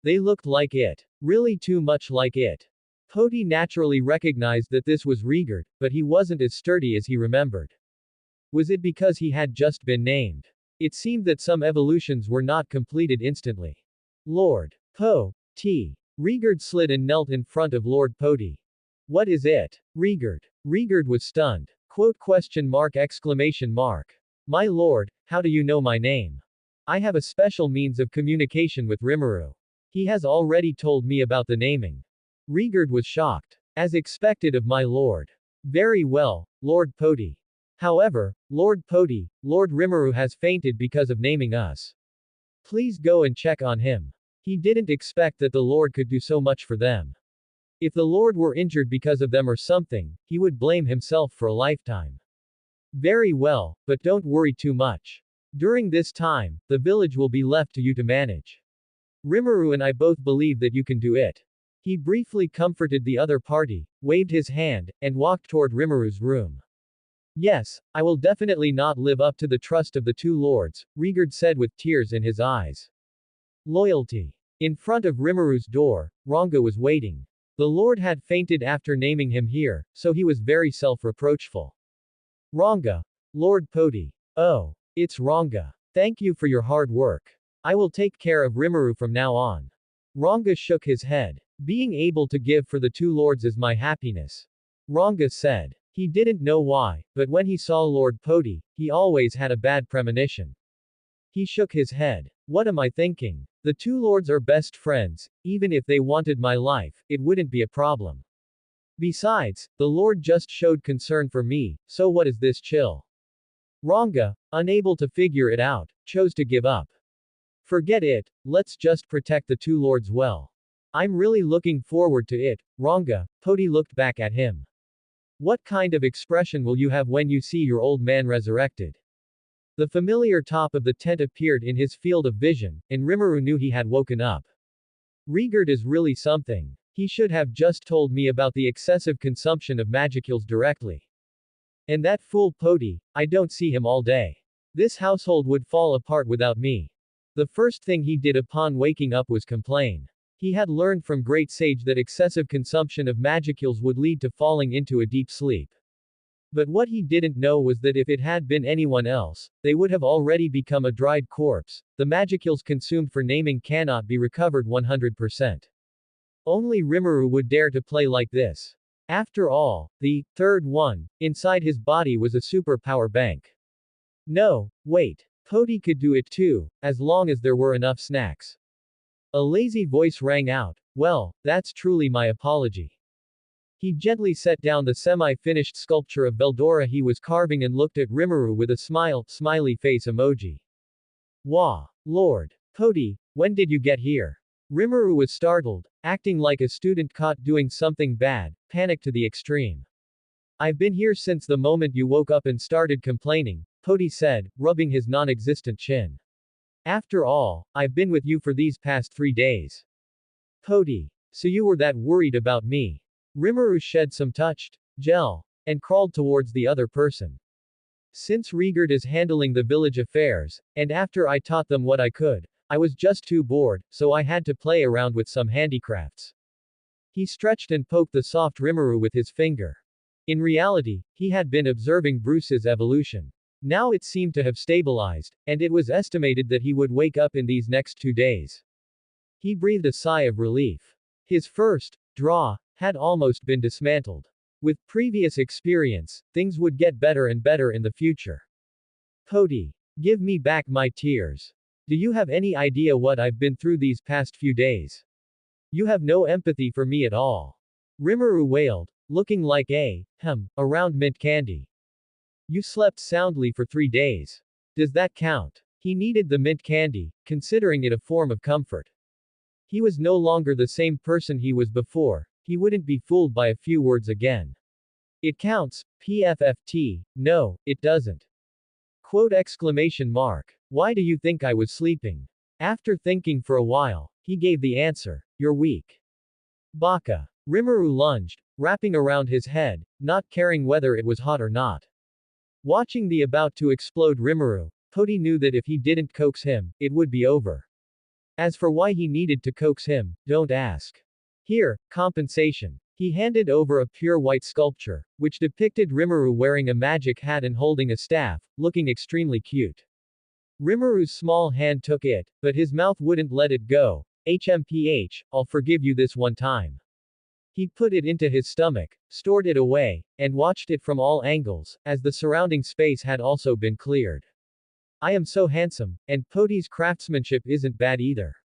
They looked like it. Really too much like it. Poti naturally recognized that this was Rigurd, but he wasn't as sturdy as he remembered. Was it because he had just been named? It seemed that some evolutions were not completed instantly. Lord Poti. Rigurd slid and knelt in front of Lord Poti. What is it? Rigurd. Rigurd was stunned. Question mark exclamation mark. My lord, how do you know my name? I have a special means of communication with Rimuru. He has already told me about the naming. Rigurd was shocked. As expected of my lord. Very well, Lord Poti. However, Lord Poti, Lord Rimuru has fainted because of naming us. Please go and check on him. He didn't expect that the Lord could do so much for them. If the Lord were injured because of them or something, he would blame himself for a lifetime. Very well, but don't worry too much. During this time, the village will be left to you to manage. Rimuru and I both believe that you can do it. He briefly comforted the other party, waved his hand, and walked toward Rimuru's room. Yes, I will definitely not live up to the trust of the two lords, Rigurd said with tears in his eyes. Loyalty. In front of Rimuru's door, Ranga was waiting. The Lord had fainted after naming him here, so he was very self-reproachful. Ranga. Lord Poti. Oh. It's Ranga. Thank you for your hard work. I will take care of Rimuru from now on. Ranga shook his head. Being able to give for the two lords is my happiness. Ranga said. He didn't know why, but when he saw Lord Poti, he always had a bad premonition. He shook his head. What am I thinking? The two lords are best friends, even if they wanted my life, it wouldn't be a problem. Besides, the Lord just showed concern for me, so what is this chill? Ranga, unable to figure it out, chose to give up. Forget it, let's just protect the two lords well. I'm really looking forward to it, Ranga. Poti looked back at him. What kind of expression will you have when you see your old man resurrected? The familiar top of the tent appeared in his field of vision, and Rimuru knew he had woken up. Rigurd is really something. He should have just told me about the excessive consumption of magicules directly. And that fool Poti, I don't see him all day. This household would fall apart without me. The first thing he did upon waking up was complain. He had learned from great sage that excessive consumption of magicules would lead to falling into a deep sleep. But what he didn't know was that if it had been anyone else, they would have already become a dried corpse. The magicules consumed for naming cannot be recovered 100%. Only Rimuru would dare to play like this. After all, the third one inside his body was a superpower bank. No, wait. Poti could do it too, as long as there were enough snacks. A lazy voice rang out. Well, that's truly my apology. He gently set down the semi-finished sculpture of Veldora he was carving and looked at Rimuru with a smiley face emoji. Wah! Lord Poti, when did you get here? Rimuru was startled, acting like a student caught doing something bad, panicked to the extreme. I've been here since the moment you woke up and started complaining, Poti said, rubbing his non-existent chin. After all, I've been with you for these past 3 days. Poti. So you were that worried about me. Rimuru shed some touched gel and crawled towards the other person. Since Rigurd is handling the village affairs, and after I taught them what I could, I was just too bored, so I had to play around with some handicrafts. He stretched and poked the soft Rimuru with his finger. In reality, he had been observing Bruce's evolution. Now it seemed to have stabilized, and it was estimated that he would wake up in these next 2 days. He breathed a sigh of relief. His first draw had almost been dismantled. With previous experience, things would get better and better in the future. Poti. Give me back my tears. Do you have any idea what I've been through these past few days? You have no empathy for me at all. Rimuru wailed, looking like around mint candy. You slept soundly for 3 days. Does that count? He needed the mint candy, considering it a form of comfort. He was no longer the same person he was before, he wouldn't be fooled by a few words again. It counts, PFFT, no, it doesn't. Quote exclamation mark. Why do you think I was sleeping? After thinking for a while, he gave the answer, you're weak. Baka. Rimuru lunged, wrapping around his head, not caring whether it was hot or not. Watching the about to explode Rimuru, Poti knew that if he didn't coax him, it would be over. As for why he needed to coax him, don't ask. Here, compensation. He handed over a pure white sculpture, which depicted Rimuru wearing a magic hat and holding a staff, looking extremely cute. Rimuru's small hand took it, but his mouth wouldn't let it go. HMPH, I'll forgive you this one time. He put it into his stomach, stored it away, and watched it from all angles, as the surrounding space had also been cleared. I am so handsome, and Poti's craftsmanship isn't bad either.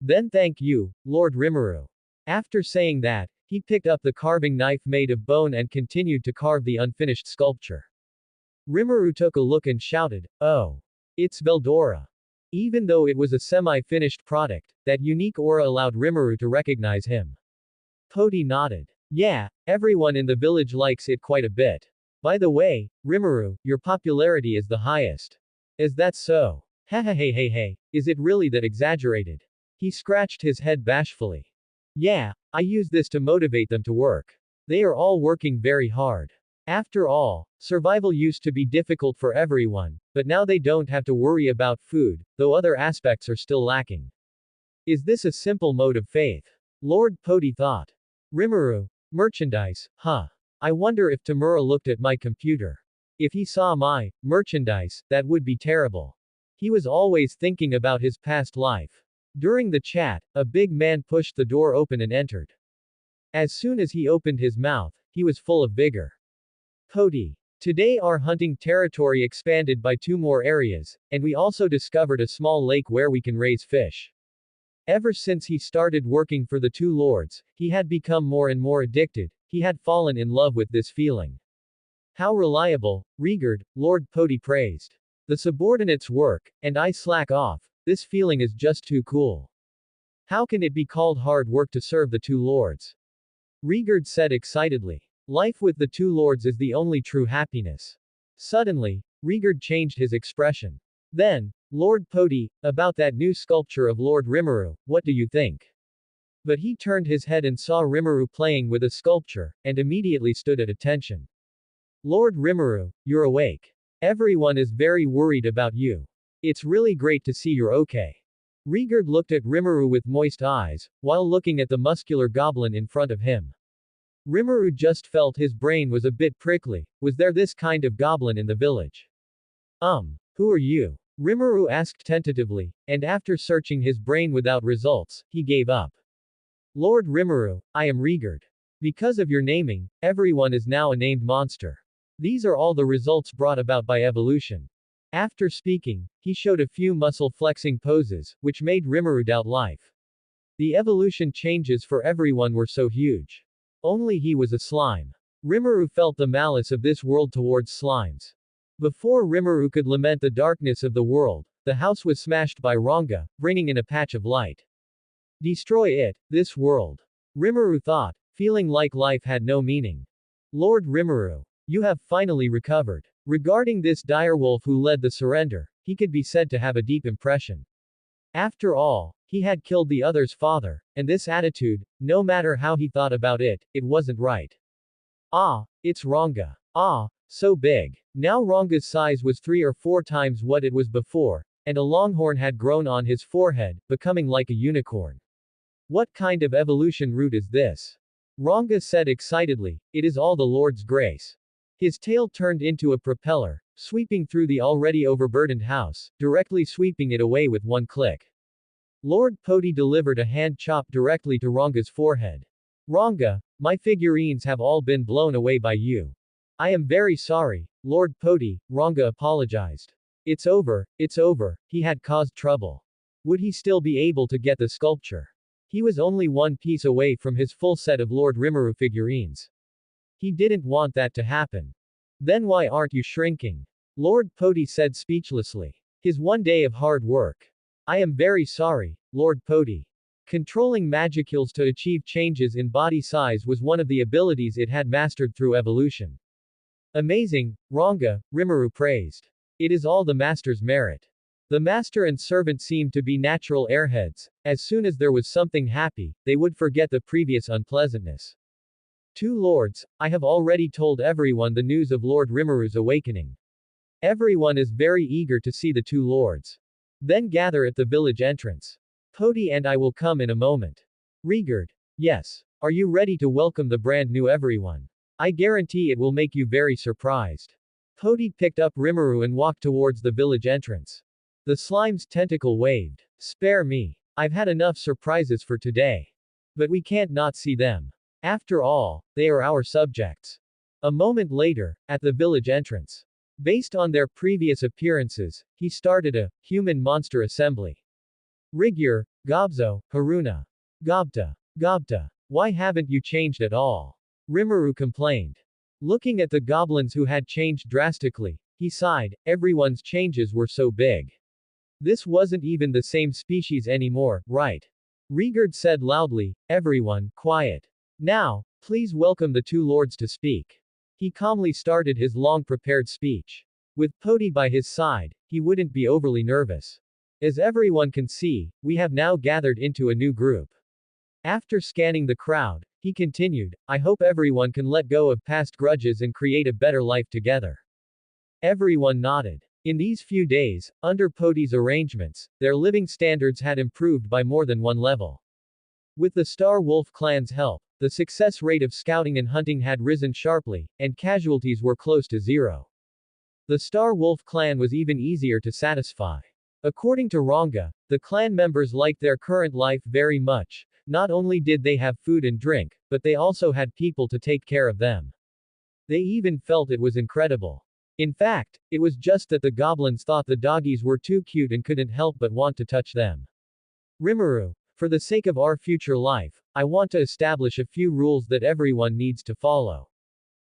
Then thank you, Lord Rimuru. After saying that, he picked up the carving knife made of bone and continued to carve the unfinished sculpture. Rimuru took a look and shouted, oh! It's Veldora. Even though it was a semi-finished product, that unique aura allowed Rimuru to recognize him. Poti nodded. Yeah, everyone in the village likes it quite a bit. By the way, Rimuru, your popularity is the highest. Is that so? Hey, is it really that exaggerated? He scratched his head bashfully. Yeah, I use this to motivate them to work. They are all working very hard. After all, survival used to be difficult for everyone, but now they don't have to worry about food, though other aspects are still lacking. Is this a simple mode of faith? Lord Poti thought. Rimuru. Merchandise, huh. I wonder if Tamura looked at my computer. If he saw my merchandise, that would be terrible. He was always thinking about his past life. During the chat, a big man pushed the door open and entered. As soon as he opened his mouth, he was full of vigor. Poti. Today our hunting territory expanded by 2 more areas, and we also discovered a small lake where we can raise fish. Ever since he started working for the 2 lords, he had become more and more addicted. He had fallen in love with this feeling. How reliable, Rigard, Lord Poti praised. The subordinates work, and I slack off. This feeling is just too cool. How can it be called hard work to serve the 2 lords? Rigard said excitedly. Life with the 2 lords is the only true happiness. Suddenly, Rigard changed his expression. Then, Lord Poti, about that new sculpture of Lord Rimuru, what do you think? But he turned his head and saw Rimuru playing with a sculpture, and immediately stood at attention. Lord Rimuru, you're awake. Everyone is very worried about you. It's really great to see you're okay. Rigard looked at Rimuru with moist eyes, while looking at the muscular goblin in front of him. Rimuru just felt his brain was a bit prickly. Was there this kind of goblin in the village? Who are you? Rimuru asked tentatively, and after searching his brain without results, he gave up. Lord Rimuru, I am Rigard. Because of your naming, everyone is now a named monster. These are all the results brought about by evolution. After speaking, he showed a few muscle-flexing poses, which made Rimuru doubt life. The evolution changes for everyone were so huge. Only he was a slime. Rimuru felt the malice of this world towards slimes. Before Rimuru could lament the darkness of the world, the house was smashed by Ranga, bringing in a patch of light. Destroy it, this world. Rimuru thought, feeling like life had no meaning. Lord Rimuru, you have finally recovered. Regarding this direwolf who led the surrender, he could be said to have a deep impression. After all, he had killed the other's father, and this attitude, no matter how he thought about it, it wasn't right. Ah, it's Ranga. Ah, so big. Now Ranga's size was 3 or 4 times what it was before, and a longhorn had grown on his forehead, becoming like a unicorn. What kind of evolution route is this? Ranga said excitedly, it is all the Lord's grace. His tail turned into a propeller, sweeping through the already overburdened house, directly sweeping it away with one click. Lord Poti delivered a hand chop directly to Ranga's forehead. Ranga, my figurines have all been blown away by you. I am very sorry, Lord Poti, Ranga apologized. It's over, he had caused trouble. Would he still be able to get the sculpture? He was only one piece away from his full set of Lord Rimuru figurines. He didn't want that to happen. Then why aren't you shrinking? Lord Poti said speechlessly. His one day of hard work. I am very sorry, Lord Poti. Controlling magicules to achieve changes in body size was one of the abilities it had mastered through evolution. Amazing, Ranga, Rimuru praised. It is all the master's merit. The master and servant seemed to be natural airheads. As soon as there was something happy, they would forget the previous unpleasantness. 2 lords, I have already told everyone the news of Lord Rimuru's awakening. Everyone is very eager to see the 2 lords. Then gather at the village entrance. Poti and I will come in a moment. Rigard. Yes. Are you ready to welcome the brand new everyone? I guarantee it will make you very surprised. Poti picked up Rimuru and walked towards the village entrance. The slime's tentacle waved. Spare me. I've had enough surprises for today. But we can't not see them. After all, they are our subjects. A moment later, at the village entrance. Based on their previous appearances, he started a human-monster assembly. Rigyur, Gobzo, Haruna. Gobta. Why haven't you changed at all? Rimuru complained. Looking at the goblins who had changed drastically, he sighed, everyone's changes were so big. This wasn't even the same species anymore, right? Rigard said loudly, everyone, quiet. Now, please welcome the 2 lords to speak. He calmly started his long-prepared speech. With Poti by his side, he wouldn't be overly nervous. As everyone can see, we have now gathered into a new group. After scanning the crowd, he continued, I hope everyone can let go of past grudges and create a better life together. Everyone nodded. In these few days, under Podi's arrangements, their living standards had improved by more than one level. With the Star Wolf clan's help, the success rate of scouting and hunting had risen sharply, and casualties were close to zero. The Star Wolf clan was even easier to satisfy. According to Ranga, the clan members liked their current life very much. Not only did they have food and drink, but they also had people to take care of them. They even felt it was incredible. In fact, it was just that the goblins thought the doggies were too cute and couldn't help but want to touch them. Rimuru, for the sake of our future life, I want to establish a few rules that everyone needs to follow.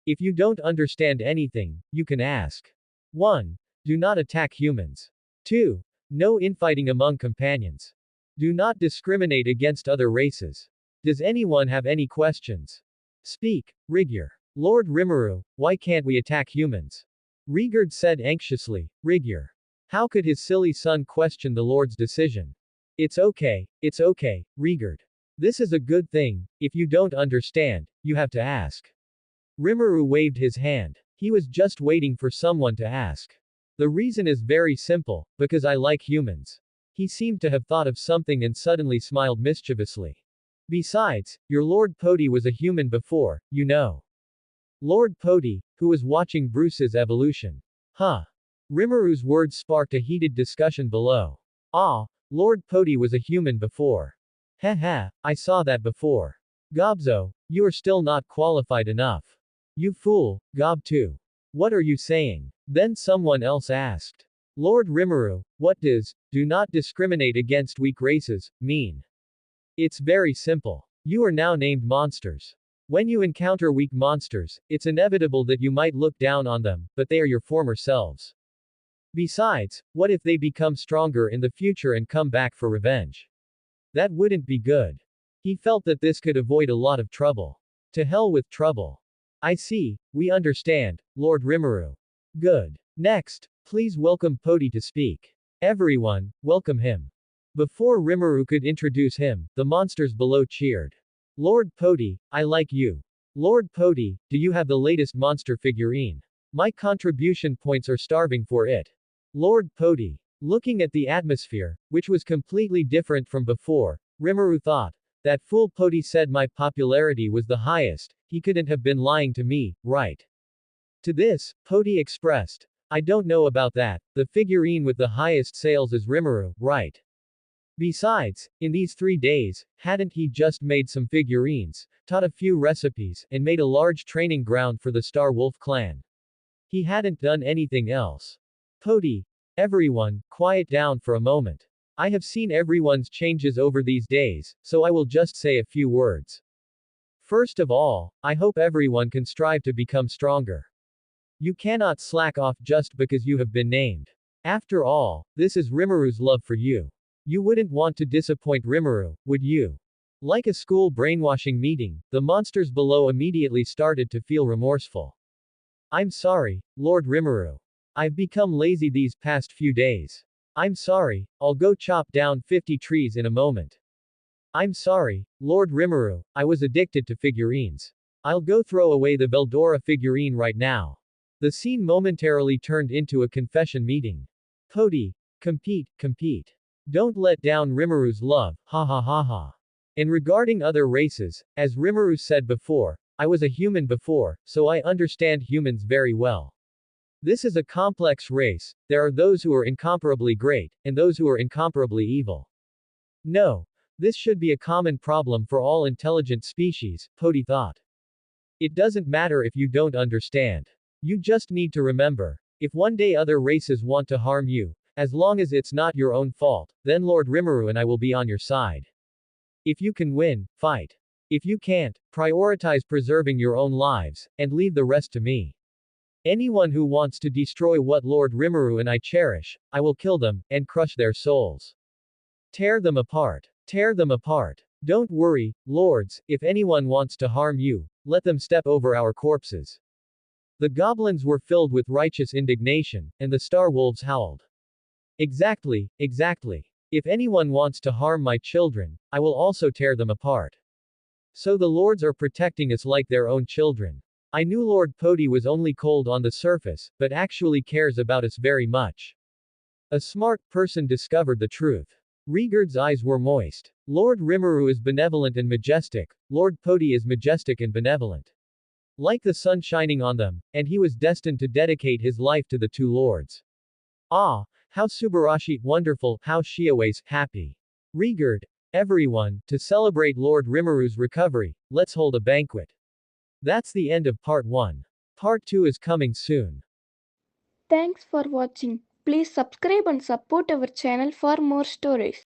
If you don't understand anything, you can ask. 1. Do not attack humans. 2. No infighting among companions. Do not discriminate against other races. Does anyone have any questions? Speak, Rigyur. Lord Rimuru, why can't we attack humans? Rigurd said anxiously. Rigyur. How could his silly son question the Lord's decision? It's okay, Rigurd. This is a good thing. If you don't understand, you have to ask. Rimuru waved his hand. He was just waiting for someone to ask. The reason is very simple, because I like humans. He seemed to have thought of something and suddenly smiled mischievously. Besides, your Lord Podi was a human before, you know. Lord Podi, who was watching Bruce's evolution. Huh. Rimuru's words sparked a heated discussion below. Ah, Lord Podi was a human before. Haha, I saw that before. Gobzo, you are still not qualified enough. You fool, Gob too. What are you saying? Then someone else asked. Lord Rimuru, what does, do not discriminate against weak races, mean? It's very simple. You are now named monsters. When you encounter weak monsters, it's inevitable that you might look down on them, but they are your former selves. Besides, what if they become stronger in the future and come back for revenge? That wouldn't be good. He felt that this could avoid a lot of trouble. To hell with trouble. I see, we understand, Lord Rimuru. Good. Next, please welcome Podi to speak. Everyone, welcome him. Before Rimuru could introduce him, the monsters below cheered. Lord Podi, I like you. Lord Podi, do you have the latest monster figurine? My contribution points are starving for it. Lord Podi. Looking at the atmosphere, which was completely different from before, Rimuru thought, that fool Podi said my popularity was the highest, he couldn't have been lying to me, right? To this, Podi expressed, I don't know about that, the figurine with the highest sales is Rimuru, right? Besides, in these 3 days, hadn't he just made some figurines, taught a few recipes, and made a large training ground for the Star Wolf clan? He hadn't done anything else. Podi. Everyone, quiet down for a moment. I have seen everyone's changes over these days, so I will just say a few words. First of all, I hope everyone can strive to become stronger. You cannot slack off just because you have been named. After all, this is Rimuru's love for you. You wouldn't want to disappoint Rimuru, would you? Like a school brainwashing meeting, the monsters below immediately started to feel remorseful. I'm sorry, Lord Rimuru. I've become lazy these past few days. I'm sorry, I'll go chop down 50 trees in a moment. I'm sorry, Lord Rimuru, I was addicted to figurines. I'll go throw away the Veldora figurine right now. The scene momentarily turned into a confession meeting. Podi. Compete. Don't let down Rimuru's love, ha ha ha ha. And regarding other races, as Rimuru said before, I was a human before, so I understand humans very well. This is a complex race, there are those who are incomparably great, and those who are incomparably evil. No. This should be a common problem for all intelligent species, Podi thought. It doesn't matter if you don't understand. You just need to remember, if one day other races want to harm you, as long as it's not your own fault, then Lord Rimuru and I will be on your side. If you can win, fight. If you can't, prioritize preserving your own lives, and leave the rest to me. Anyone who wants to destroy what Lord Rimuru and I cherish, I will kill them, and crush their souls. Tear them apart. Tear them apart. Don't worry, lords, if anyone wants to harm you, let them step over our corpses. The goblins were filled with righteous indignation, and the star wolves howled. Exactly. If anyone wants to harm my children, I will also tear them apart. So the lords are protecting us like their own children. I knew Lord Poti was only cold on the surface, but actually cares about us very much. A smart person discovered the truth. Rigurd's eyes were moist. Lord Rimuru is benevolent and majestic, Lord Poti is majestic and benevolent. Like the sun shining on them, and he was destined to dedicate his life to the two lords. Ah, how Subarashi, wonderful, how Shiowa's, happy. Rigurd, everyone, to celebrate Lord Rimuru's recovery, let's hold a banquet. That's the end of part 1. Part 2 is coming soon. Thanks for watching. Please subscribe and support our channel for more stories.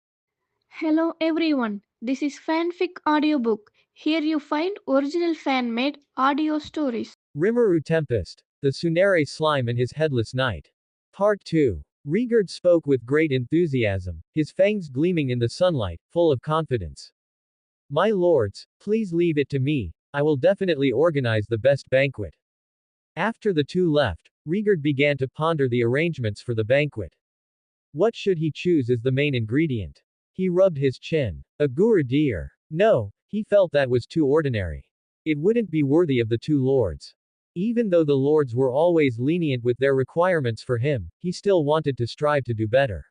Hello everyone, this is Fanfic Audiobook. Here you find original fan-made audio stories. Rimuru Tempest, the Tsundere Slime and his Headless Knight. Part 2. Rigurd spoke with great enthusiasm, his fangs gleaming in the sunlight, full of confidence. My lords, please leave it to me, I will definitely organize the best banquet. After the two left, Rigurd began to ponder the arrangements for the banquet. What should he choose as the main ingredient? He rubbed his chin. A guru deer. No, he felt that was too ordinary. It wouldn't be worthy of the two lords. Even though the lords were always lenient with their requirements for him, he still wanted to strive to do better.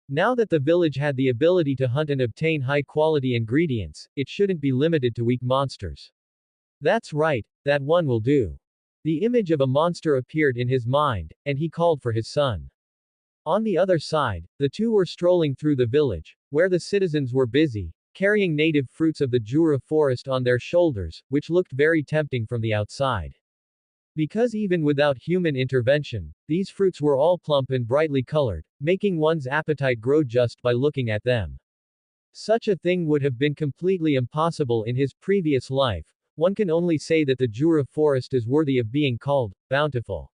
Now that the village had the ability to hunt and obtain high-quality ingredients, it shouldn't be limited to weak monsters. That's right, that one will do. The image of a monster appeared in his mind, and he called for his son. On the other side, the two were strolling through the village, where the citizens were busy, carrying native fruits of the Jura forest on their shoulders, which looked very tempting from the outside. Because even without human intervention, these fruits were all plump and brightly colored, making one's appetite grow just by looking at them. Such a thing would have been completely impossible in his previous life. One can only say that the Jura forest is worthy of being called bountiful.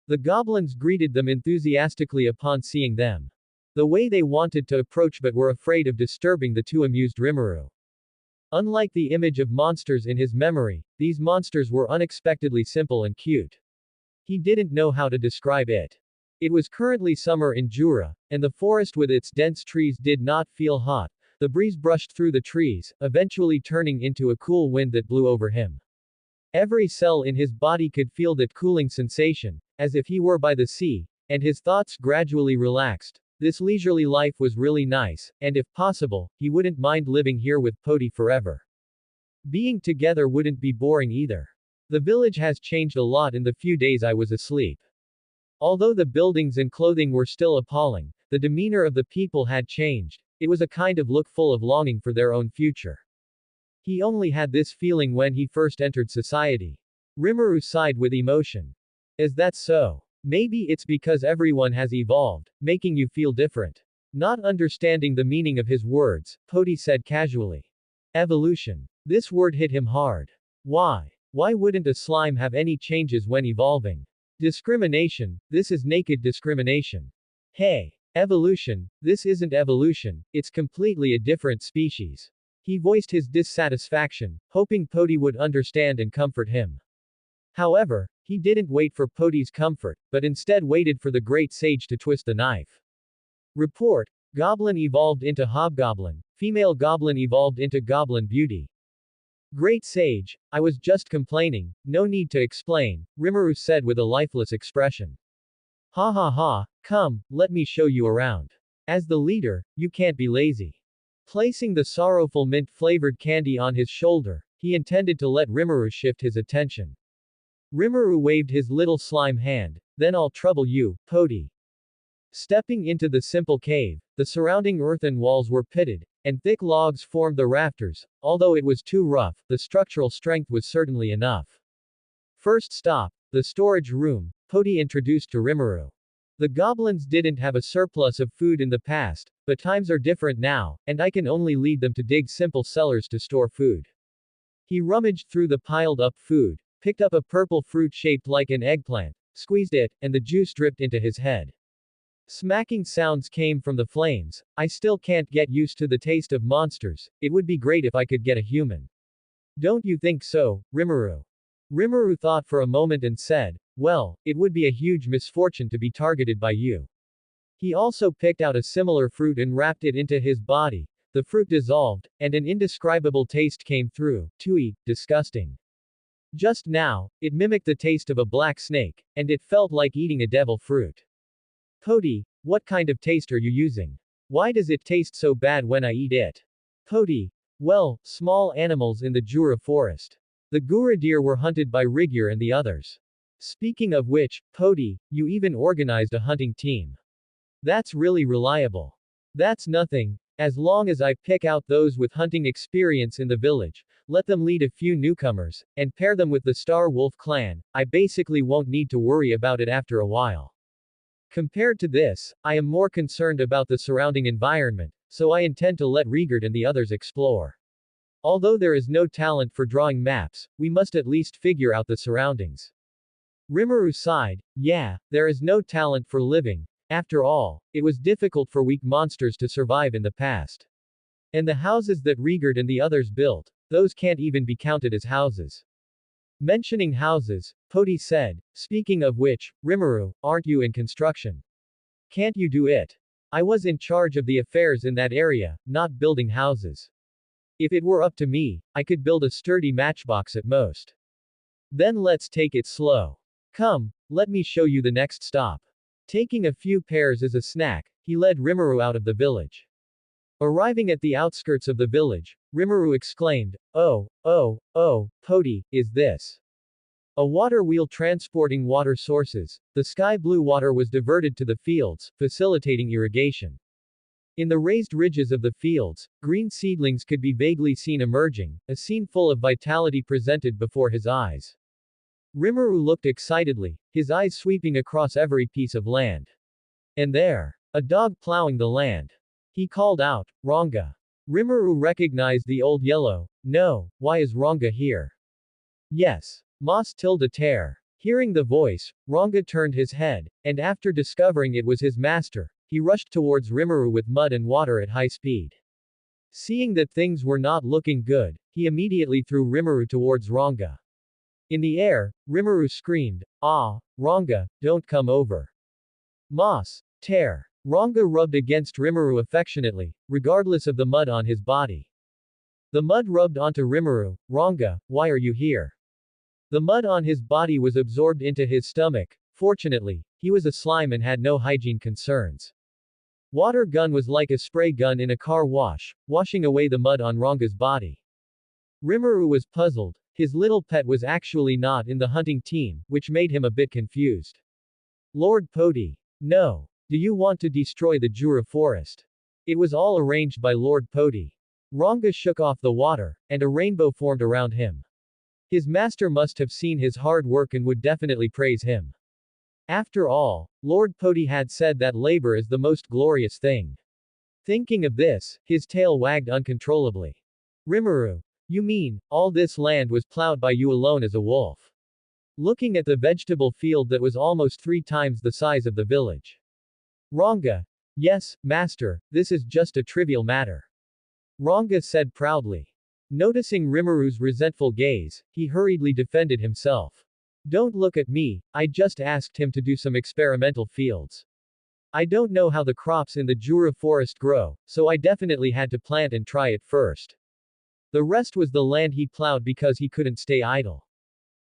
The goblins greeted them enthusiastically upon seeing them. The way they wanted to approach but were afraid of disturbing the two amused Rimuru. Unlike the image of monsters in his memory, these monsters were unexpectedly simple and cute. He didn't know how to describe it. It was currently summer in Jura, and the forest with its dense trees did not feel hot. The breeze brushed through the trees, eventually turning into a cool wind that blew over him. Every cell in his body could feel that cooling sensation, as if he were by the sea, and his thoughts gradually relaxed. This leisurely life was really nice, and if possible, he wouldn't mind living here with Poti forever. Being together wouldn't be boring either. The village has changed a lot in the few days I was asleep. Although the buildings and clothing were still appalling, the demeanor of the people had changed. It was a kind of look full of longing for their own future. He only had this feeling when he first entered society. Rimuru sighed with emotion. Is that so? Maybe it's because everyone has evolved, making you feel different. Not understanding the meaning of his words, Poti said casually. Evolution. This word hit him hard. Why? Why wouldn't a slime have any changes when evolving? Discrimination. This is naked discrimination. Hey. Evolution. This isn't evolution, it's completely a different species. He voiced his dissatisfaction, hoping Poti would understand and comfort him. However, he didn't wait for Poti's comfort, but instead waited for the great sage to twist the knife. Report. Goblin evolved into hobgoblin, female goblin evolved into goblin beauty. Great sage, I was just complaining, no need to explain, Rimuru said with a lifeless expression. Ha ha ha, come, let me show you around. As the leader, you can't be lazy. Placing the sorrowful mint-flavored candy on his shoulder, he intended to let Rimuru shift his attention. Rimuru waved his little slime hand, then I'll trouble you, Poti. Stepping into the simple cave, the surrounding earthen walls were pitted, and thick logs formed the rafters. Although it was too rough, the structural strength was certainly enough. First stop, the storage room, Poti introduced to Rimuru. The goblins didn't have a surplus of food in the past, but times are different now, and I can only lead them to dig simple cellars to store food. He rummaged through the piled-up food, picked up a purple fruit shaped like an eggplant, squeezed it, and the juice dripped into his head. Smacking sounds came from the flames. I still can't get used to the taste of monsters. It would be great if I could get a human. Don't you think so, Rimuru? Rimuru thought for a moment and said, well, it would be a huge misfortune to be targeted by you. He also picked out a similar fruit and wrapped it into his body. The fruit dissolved, and an indescribable taste came through. Tooey, disgusting. Just now, it mimicked the taste of a black snake, and it felt like eating a devil fruit. Poti, what kind of taste are you using? Why does it taste so bad when I eat it? Poti, well, small animals in the Jura forest. The Gura deer were hunted by Rigur and the others. Speaking of which, Poti, you even organized a hunting team. That's really reliable. That's nothing. As long as I pick out those with hunting experience in the village, let them lead a few newcomers, and pair them with the Star Wolf clan, I basically won't need to worry about it after a while. Compared to this, I am more concerned about the surrounding environment, so I intend to let Rigard and the others explore. Although there is no talent for drawing maps, we must at least figure out the surroundings. Rimuru sighed, yeah, there is no talent for living. After all, it was difficult for weak monsters to survive in the past. And the houses that Rigard and the others built, those can't even be counted as houses. Mentioning houses, Poti said, speaking of which, Rimuru, aren't you in construction? Can't you do it? I was in charge of the affairs in that area, not building houses. If it were up to me, I could build a sturdy matchbox at most. Then let's take it slow. Come, let me show you the next stop. Taking a few pears as a snack, he led Rimuru out of the village. Arriving at the outskirts of the village, Rimuru exclaimed, oh, Poti, is this a water wheel transporting water sources? The sky blue water was diverted to the fields, facilitating irrigation. In the raised ridges of the fields, green seedlings could be vaguely seen emerging, a scene full of vitality presented before his eyes. Rimuru looked excitedly, his eyes sweeping across every piece of land. And there, a dog plowing the land. He called out, Ranga. Rimuru recognized the old yellow. No, why is Ranga here? Yes. Mas tilde tear. Hearing the voice, Ranga turned his head, and after discovering it was his master, he rushed towards Rimuru with mud and water at high speed. Seeing that things were not looking good, he immediately threw Rimuru towards Ranga. In the air, Rimuru screamed, ah, Ranga, don't come over. Mas, tear. Ranga rubbed against Rimuru affectionately, regardless of the mud on his body. The mud rubbed onto Rimuru. Ranga, why are you here? The mud on his body was absorbed into his stomach. Fortunately, he was a slime and had no hygiene concerns. Water gun was like a spray gun in a car wash, washing away the mud on Ranga's body. Rimuru was puzzled. His little pet was actually not in the hunting team, which made him a bit confused. Lord Poti. No. Do you want to destroy the Jura forest? It was all arranged by Lord Poti. Ranga shook off the water, and a rainbow formed around him. His master must have seen his hard work and would definitely praise him. After all, Lord Poti had said that labor is the most glorious thing. Thinking of this, his tail wagged uncontrollably. Rimuru. You mean, all this land was plowed by you alone as a wolf? Looking at the vegetable field that was almost 3 times the size of the village. Ranga. Yes, master, this is just a trivial matter. Ranga said proudly. Noticing Rimuru's resentful gaze, he hurriedly defended himself. Don't look at me, I just asked him to do some experimental fields. I don't know how the crops in the Jura forest grow, so I definitely had to plant and try it first. The rest was the land he plowed because he couldn't stay idle.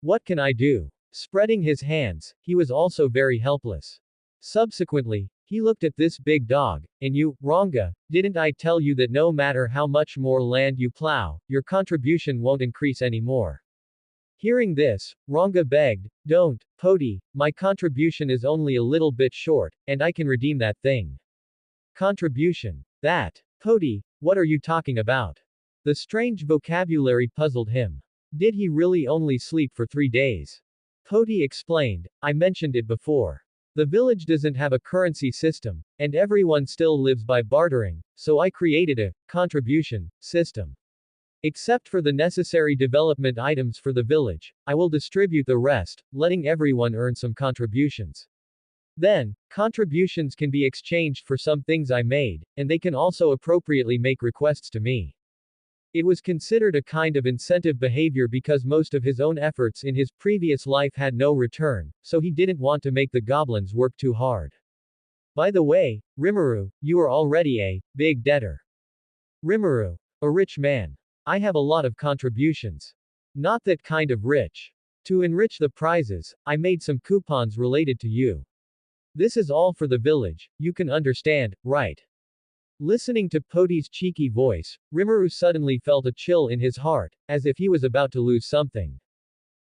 What can I do? Spreading his hands, he was also very helpless. Subsequently, he looked at this big dog, and you, Ranga, didn't I tell you that no matter how much more land you plow, your contribution won't increase anymore? Hearing this, Ranga begged, don't, Poti, my contribution is only a little bit short, and I can redeem that thing. Contribution. That. Poti, what are you talking about? The strange vocabulary puzzled him. Did he really only sleep for 3 days? Poti explained, I mentioned it before. The village doesn't have a currency system, and everyone still lives by bartering, so I created a contribution system. Except for the necessary development items for the village, I will distribute the rest, letting everyone earn some contributions. Then, contributions can be exchanged for some things I made, and they can also appropriately make requests to me. It was considered a kind of incentive behavior because most of his own efforts in his previous life had no return, so he didn't want to make the goblins work too hard. By the way, Rimuru, you are already a big debtor. Rimuru. A rich man. I have a lot of contributions. Not that kind of rich. To enrich the prizes, I made some coupons related to you. This is all for the village, you can understand, right? Listening to Poti's cheeky voice, Rimuru suddenly felt a chill in his heart, as if he was about to lose something.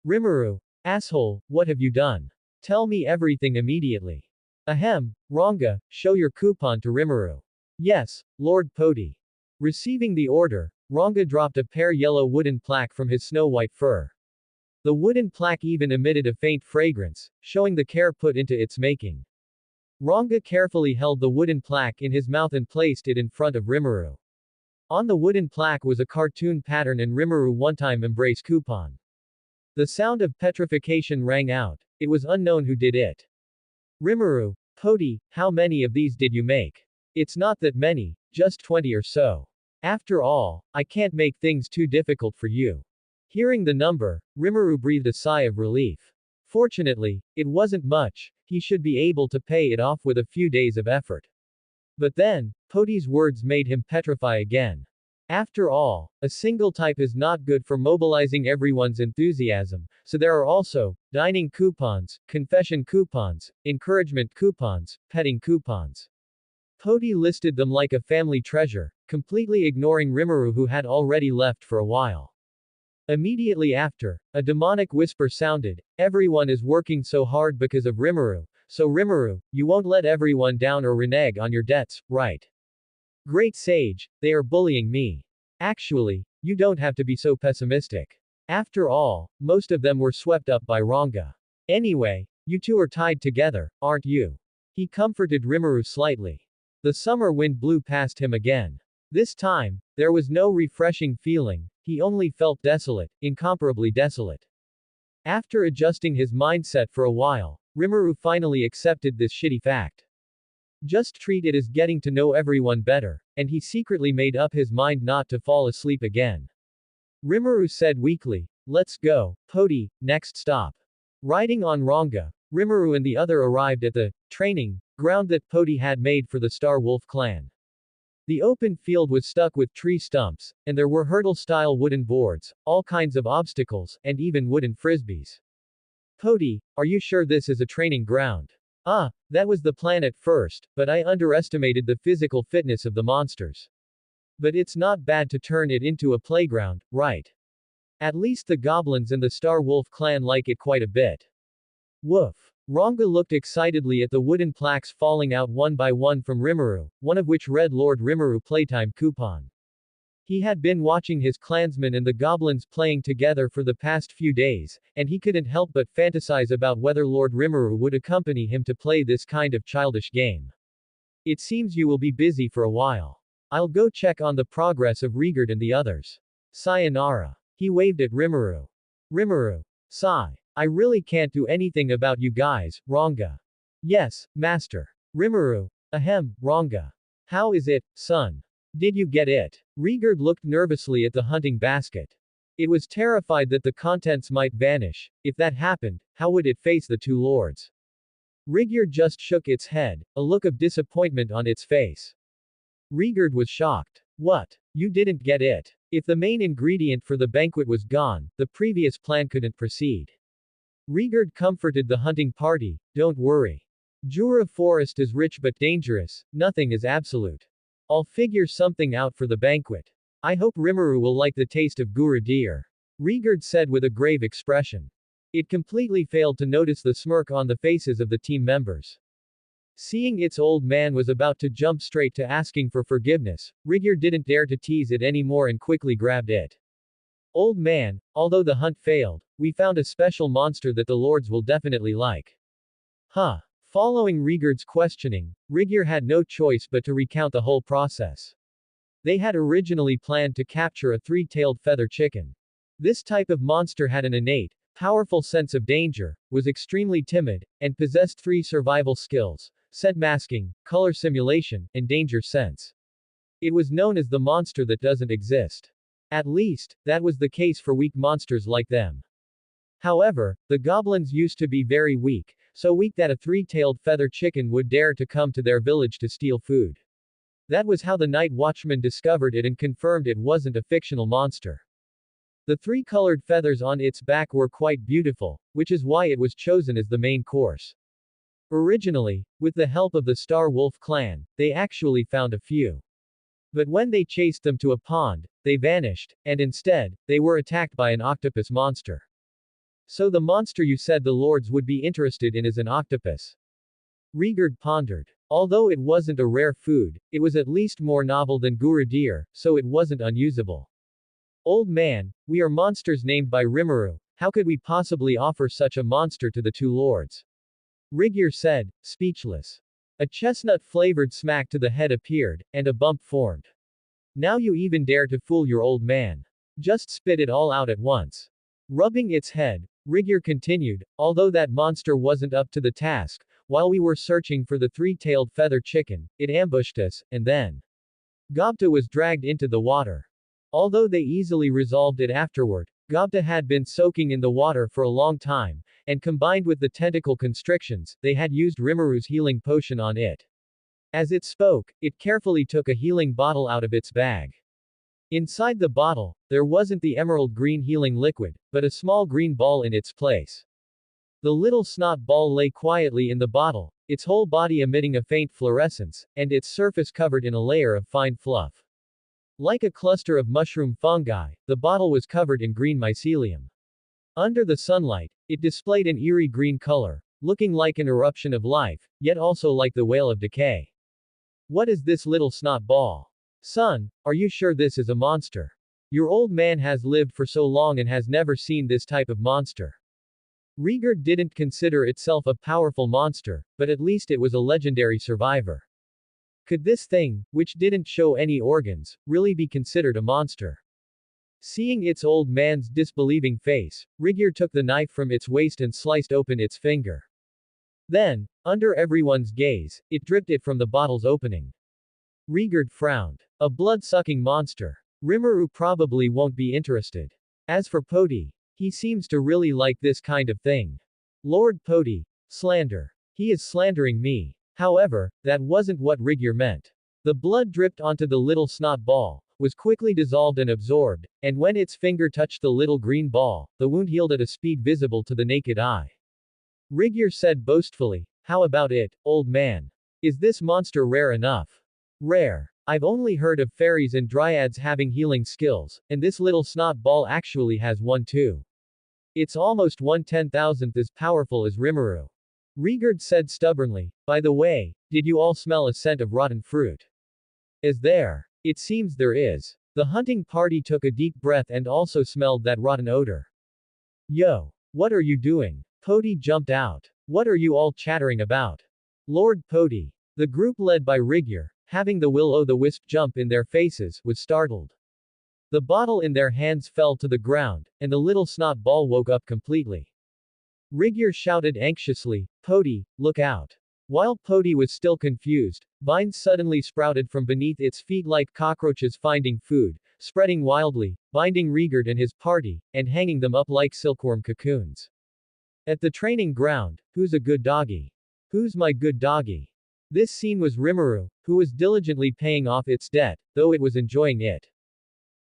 Rimuru, asshole, what have you done? Tell me everything immediately. Ahem, Ranga, show your coupon to Rimuru. Yes, Lord Poti. Receiving the order, Ranga dropped a pear yellow wooden plaque from his snow-white fur. The wooden plaque even emitted a faint fragrance, showing the care put into its making. Ranga carefully held the wooden plaque in his mouth and placed it in front of Rimuru. On the wooden plaque was a cartoon pattern and Rimuru one-time embrace coupon. The sound of petrification rang out. It was unknown who did it. Rimuru, Poti, how many of these did you make? It's not that many, just 20 or so. After all, I can't make things too difficult for you. Hearing the number, Rimuru breathed a sigh of relief. Fortunately, it wasn't much, he should be able to pay it off with a few days of effort. But then, Poti's words made him petrify again. After all, a single type is not good for mobilizing everyone's enthusiasm, so there are also dining coupons, confession coupons, encouragement coupons, petting coupons. Poti listed them like a family treasure, completely ignoring Rimuru who had already left for a while. Immediately after, a demonic whisper sounded, everyone is working so hard because of Rimuru, so Rimuru, you won't let everyone down or renege on your debts, right? Great sage, they are bullying me. Actually, you don't have to be so pessimistic. After all, most of them were swept up by Ranga. Anyway, you two are tied together, aren't you? He comforted Rimuru slightly. The summer wind blew past him again. This time, there was no refreshing feeling, he only felt desolate, incomparably desolate. After adjusting his mindset for a while, Rimuru finally accepted this shitty fact. Just treat it as getting to know everyone better, and he secretly made up his mind not to fall asleep again. Rimuru said weakly, let's go, Poti, next stop. Riding on Ranga, Rimuru and the other arrived at the training ground that Poti had made for the Star Wolf clan. The open field was stuck with tree stumps, and there were hurdle-style wooden boards, all kinds of obstacles, and even wooden frisbees. Poti, are you sure this is a training ground? That was the plan at first, but I underestimated the physical fitness of the monsters. But it's not bad to turn it into a playground, right? At least the goblins and the Star Wolf clan like it quite a bit. Woof. Ranga looked excitedly at the wooden plaques falling out one by one from Rimuru, one of which read Lord Rimuru Playtime Coupon. He had been watching his clansmen and the goblins playing together for the past few days, and he couldn't help but fantasize about whether Lord Rimuru would accompany him to play this kind of childish game. It seems you will be busy for a while. I'll go check on the progress of Rigard and the others. Sayonara. He waved at Rimuru. Rimuru. Sigh. I really can't do anything about you guys, Ranga. Yes, master. Rimuru. Ahem, Ranga. How is it, son? Did you get it? Rigard looked nervously at the hunting basket. It was terrified that the contents might vanish. If that happened, how would it face the two lords? Rigard just shook its head, a look of disappointment on its face. Rigard was shocked. What? You didn't get it? If the main ingredient for the banquet was gone, the previous plan couldn't proceed. Rigard comforted the hunting party, don't worry. Jura Forest is rich but dangerous, nothing is absolute. I'll figure something out for the banquet. I hope Rimuru will like the taste of Gura deer. Rigard said with a grave expression. It completely failed to notice the smirk on the faces of the team members. Seeing its old man was about to jump straight to asking for forgiveness, Rigard didn't dare to tease it anymore and quickly grabbed it. Old man, although the hunt failed, we found a special monster that the lords will definitely like. Huh. Following Rigard's questioning, Rigard had no choice but to recount the whole process. They had originally planned to capture a three-tailed feather chicken. This type of monster had an innate, powerful sense of danger, was extremely timid, and possessed 3 survival skills: scent masking, color simulation, and danger sense. It was known as the monster that doesn't exist. At least, that was the case for weak monsters like them. However, the goblins used to be very weak, so weak that a 3-tailed feather chicken would dare to come to their village to steal food. That was how the night watchman discovered it and confirmed it wasn't a fictional monster. The three colored feathers on its back were quite beautiful, which is why it was chosen as the main course. Originally, with the help of the Star Wolf clan, they actually found a few. But when they chased them to a pond, they vanished, and instead, they were attacked by an octopus monster. So the monster you said the lords would be interested in is an octopus. Rigurd pondered. Although it wasn't a rare food, it was at least more novel than gura deer, so it wasn't unusable. Old man, we are monsters named by Rimuru, how could we possibly offer such a monster to the two lords? Rigyur said, speechless. A chestnut-flavored smack to the head appeared, and a bump formed. Now you even dare to fool your old man. Just spit it all out at once. Rubbing its head, Rigyur continued, although that monster wasn't up to the task, while we were searching for the three-tailed feather chicken, it ambushed us, and then Gobta was dragged into the water. Although they easily resolved it afterward, Gobta had been soaking in the water for a long time, and combined with the tentacle constrictions, they had used Rimuru's healing potion on it. As it spoke, it carefully took a healing bottle out of its bag. Inside the bottle, there wasn't the emerald green healing liquid, but a small green ball in its place. The little snot ball lay quietly in the bottle, its whole body emitting a faint fluorescence, and its surface covered in a layer of fine fluff. Like a cluster of mushroom fungi, the bottle was covered in green mycelium. Under the sunlight, it displayed an eerie green color, looking like an eruption of life, yet also like the wail of decay. What is this little snot ball? Son, are you sure this is a monster? Your old man has lived for so long and has never seen this type of monster. Rigurd didn't consider itself a powerful monster, but at least it was a legendary survivor. Could this thing, which didn't show any organs, really be considered a monster? Seeing its old man's disbelieving face, Rigyur took the knife from its waist and sliced open its finger. Then, under everyone's gaze, it dripped it from the bottle's opening. Rigurd frowned. A blood-sucking monster. Rimuru probably won't be interested. As for Poti, he seems to really like this kind of thing. Lord Poti. Slander. He is slandering me. However, that wasn't what Rigyur meant. The blood dripped onto the little snot ball, was quickly dissolved and absorbed, and when its finger touched the little green ball, the wound healed at a speed visible to the naked eye. Rigyur said boastfully, how about it, old man? Is this monster rare enough? Rare. I've only heard of fairies and dryads having healing skills, and this little snot ball actually has one too. It's almost 1/10,000th as powerful as Rimuru. Rigurd said stubbornly, by the way, did you all smell a scent of rotten fruit? Is there? It seems there is. The hunting party took a deep breath and also smelled that rotten odor. Yo! What are you doing? Poti jumped out. What are you all chattering about? Lord Poti. The group led by Rigyur, having the will-o'-the-wisp jump in their faces, was startled. The bottle in their hands fell to the ground, and the little snot ball woke up completely. Rigyur shouted anxiously, Poti, look out. While Poti was still confused, vines suddenly sprouted from beneath its feet like cockroaches finding food, spreading wildly, binding Rigurd and his party, and hanging them up like silkworm cocoons. At the training ground, who's a good doggy? Who's my good doggy? This scene was Rimuru, who was diligently paying off its debt, though it was enjoying it.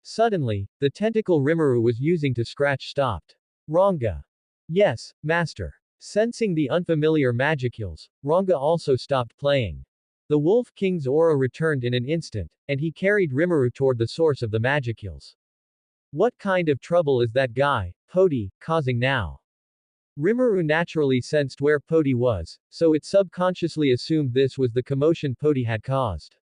Suddenly, the tentacle Rimuru was using to scratch stopped. Ranga. Yes, master. Sensing the unfamiliar magicules, Ranga also stopped playing. The Wolf King's aura returned in an instant, and he carried Rimuru toward the source of the magicules. What kind of trouble is that guy, Poti, causing now? Rimuru naturally sensed where Poti was, so it subconsciously assumed this was the commotion Poti had caused.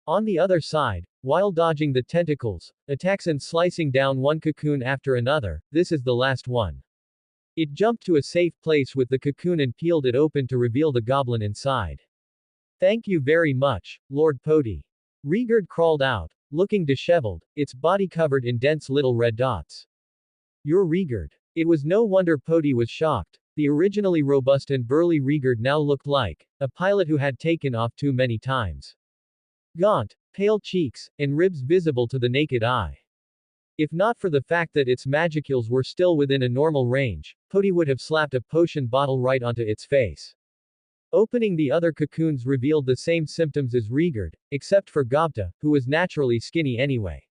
On the other side, while dodging the tentacles, attacks and slicing down one cocoon after another, this is the last one. It jumped to a safe place with the cocoon and peeled it open to reveal the goblin inside. Thank you very much, Lord Poti. Rigurd crawled out, looking disheveled, its body covered in dense little red dots. You're Rigurd. It was no wonder Poti was shocked. The originally robust and burly Rigurd now looked like a pilot who had taken off too many times. Gaunt, pale cheeks, and ribs visible to the naked eye. If not for the fact that its magicules were still within a normal range, Poti would have slapped a potion bottle right onto its face. Opening the other cocoons revealed the same symptoms as Rigurd, except for Gobta, who was naturally skinny anyway.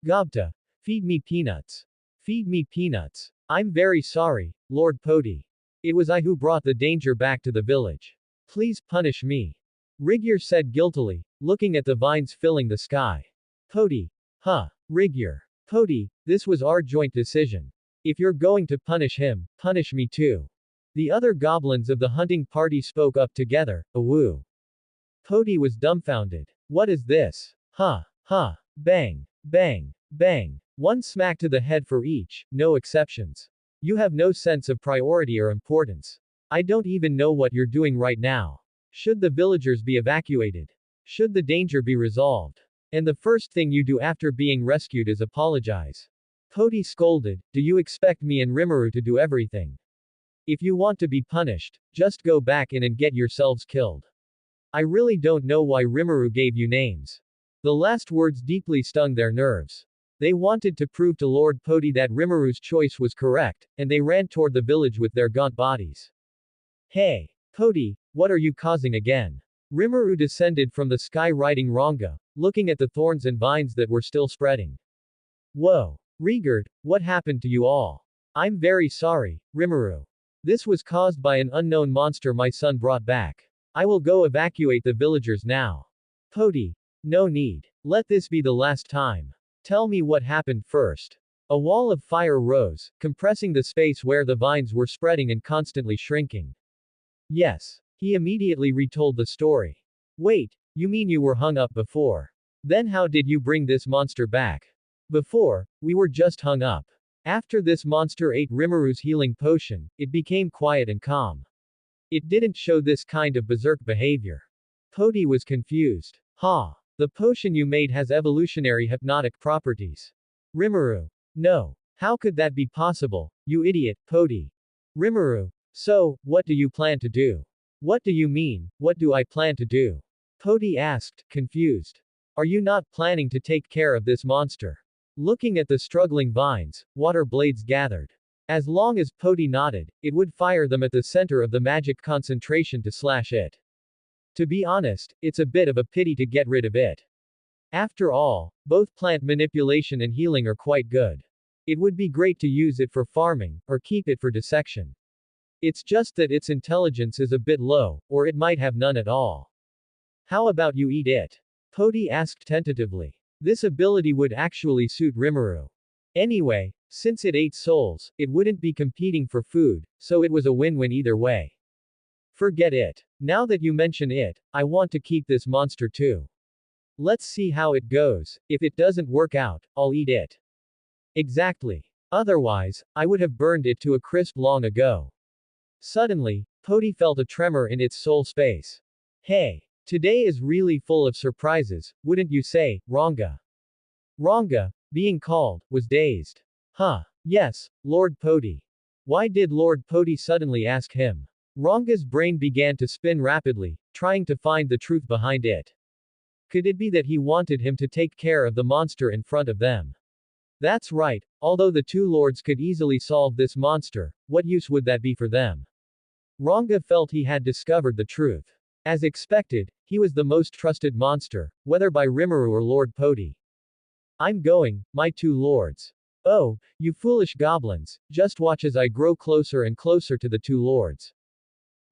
Gobta, feed me peanuts. Feed me peanuts. I'm very sorry, Lord Poti. It was I who brought the danger back to the village. Please punish me. Rigyur said guiltily, looking at the vines filling the sky. Poti. Huh. Rigyur. Poti, this was our joint decision. If you're going to punish him, punish me too. The other goblins of the hunting party spoke up together, awoo. Poti was dumbfounded. What is this? Huh. Huh. Bang. Bang. Bang. One smack to the head for each, no exceptions. You have no sense of priority or importance. I don't even know what you're doing right now. Should the villagers be evacuated? Should the danger be resolved? And the first thing you do after being rescued is apologize. Poti scolded, do you expect me and Rimuru to do everything? If you want to be punished, just go back in and get yourselves killed. I really don't know why Rimuru gave you names. The last words deeply stung their nerves. They wanted to prove to Lord Poti that Rimuru's choice was correct, and they ran toward the village with their gaunt bodies. Hey, Poti, what are you causing again? Rimuru descended from the sky riding Ranga, looking at the thorns and vines that were still spreading. Whoa. Rigurd, what happened to you all? I'm very sorry, Rimuru. This was caused by an unknown monster my son brought back. I will go evacuate the villagers now. Poti. No need. Let this be the last time. Tell me what happened first. A wall of fire rose, compressing the space where the vines were spreading and constantly shrinking. Yes. He immediately retold the story. Wait, you mean you were hung up before? Then how did you bring this monster back? Before, we were just hung up. After this monster ate Rimuru's healing potion, it became quiet and calm. It didn't show this kind of berserk behavior. Poti was confused. Ha! The potion you made has evolutionary hypnotic properties. Rimuru. No. How could that be possible, you idiot, Poti? Rimuru. So, what do you plan to do? What do you mean, what do I plan to do? Poti asked, confused. Are you not planning to take care of this monster? Looking at the struggling vines, water blades gathered. As long as Poti nodded, it would fire them at the center of the magic concentration to slash it. To be honest, it's a bit of a pity to get rid of it. After all, both plant manipulation and healing are quite good. It would be great to use it for farming, or keep it for dissection. It's just that its intelligence is a bit low, or it might have none at all. How about you eat it? Poti asked tentatively. This ability would actually suit Rimuru. Anyway, since it ate souls, it wouldn't be competing for food, so it was a win-win either way. Forget it. Now that you mention it, I want to keep this monster too. Let's see how it goes. If it doesn't work out, I'll eat it. Exactly. Otherwise, I would have burned it to a crisp long ago. Suddenly, Poti felt a tremor in its soul space. Hey, today is really full of surprises, wouldn't you say, Ranga? Ranga, being called, was dazed. Huh. Yes, Lord Poti. Why did Lord Poti suddenly ask him? Ranga's brain began to spin rapidly, trying to find the truth behind it. Could it be that he wanted him to take care of the monster in front of them? That's right, although the two lords could easily solve this monster, what use would that be for them? Ranga felt he had discovered the truth. As expected, he was the most trusted monster, whether by Rimuru or Lord Poti. I'm going, my two lords. Oh, you foolish goblins, just watch as I grow closer and closer to the two lords.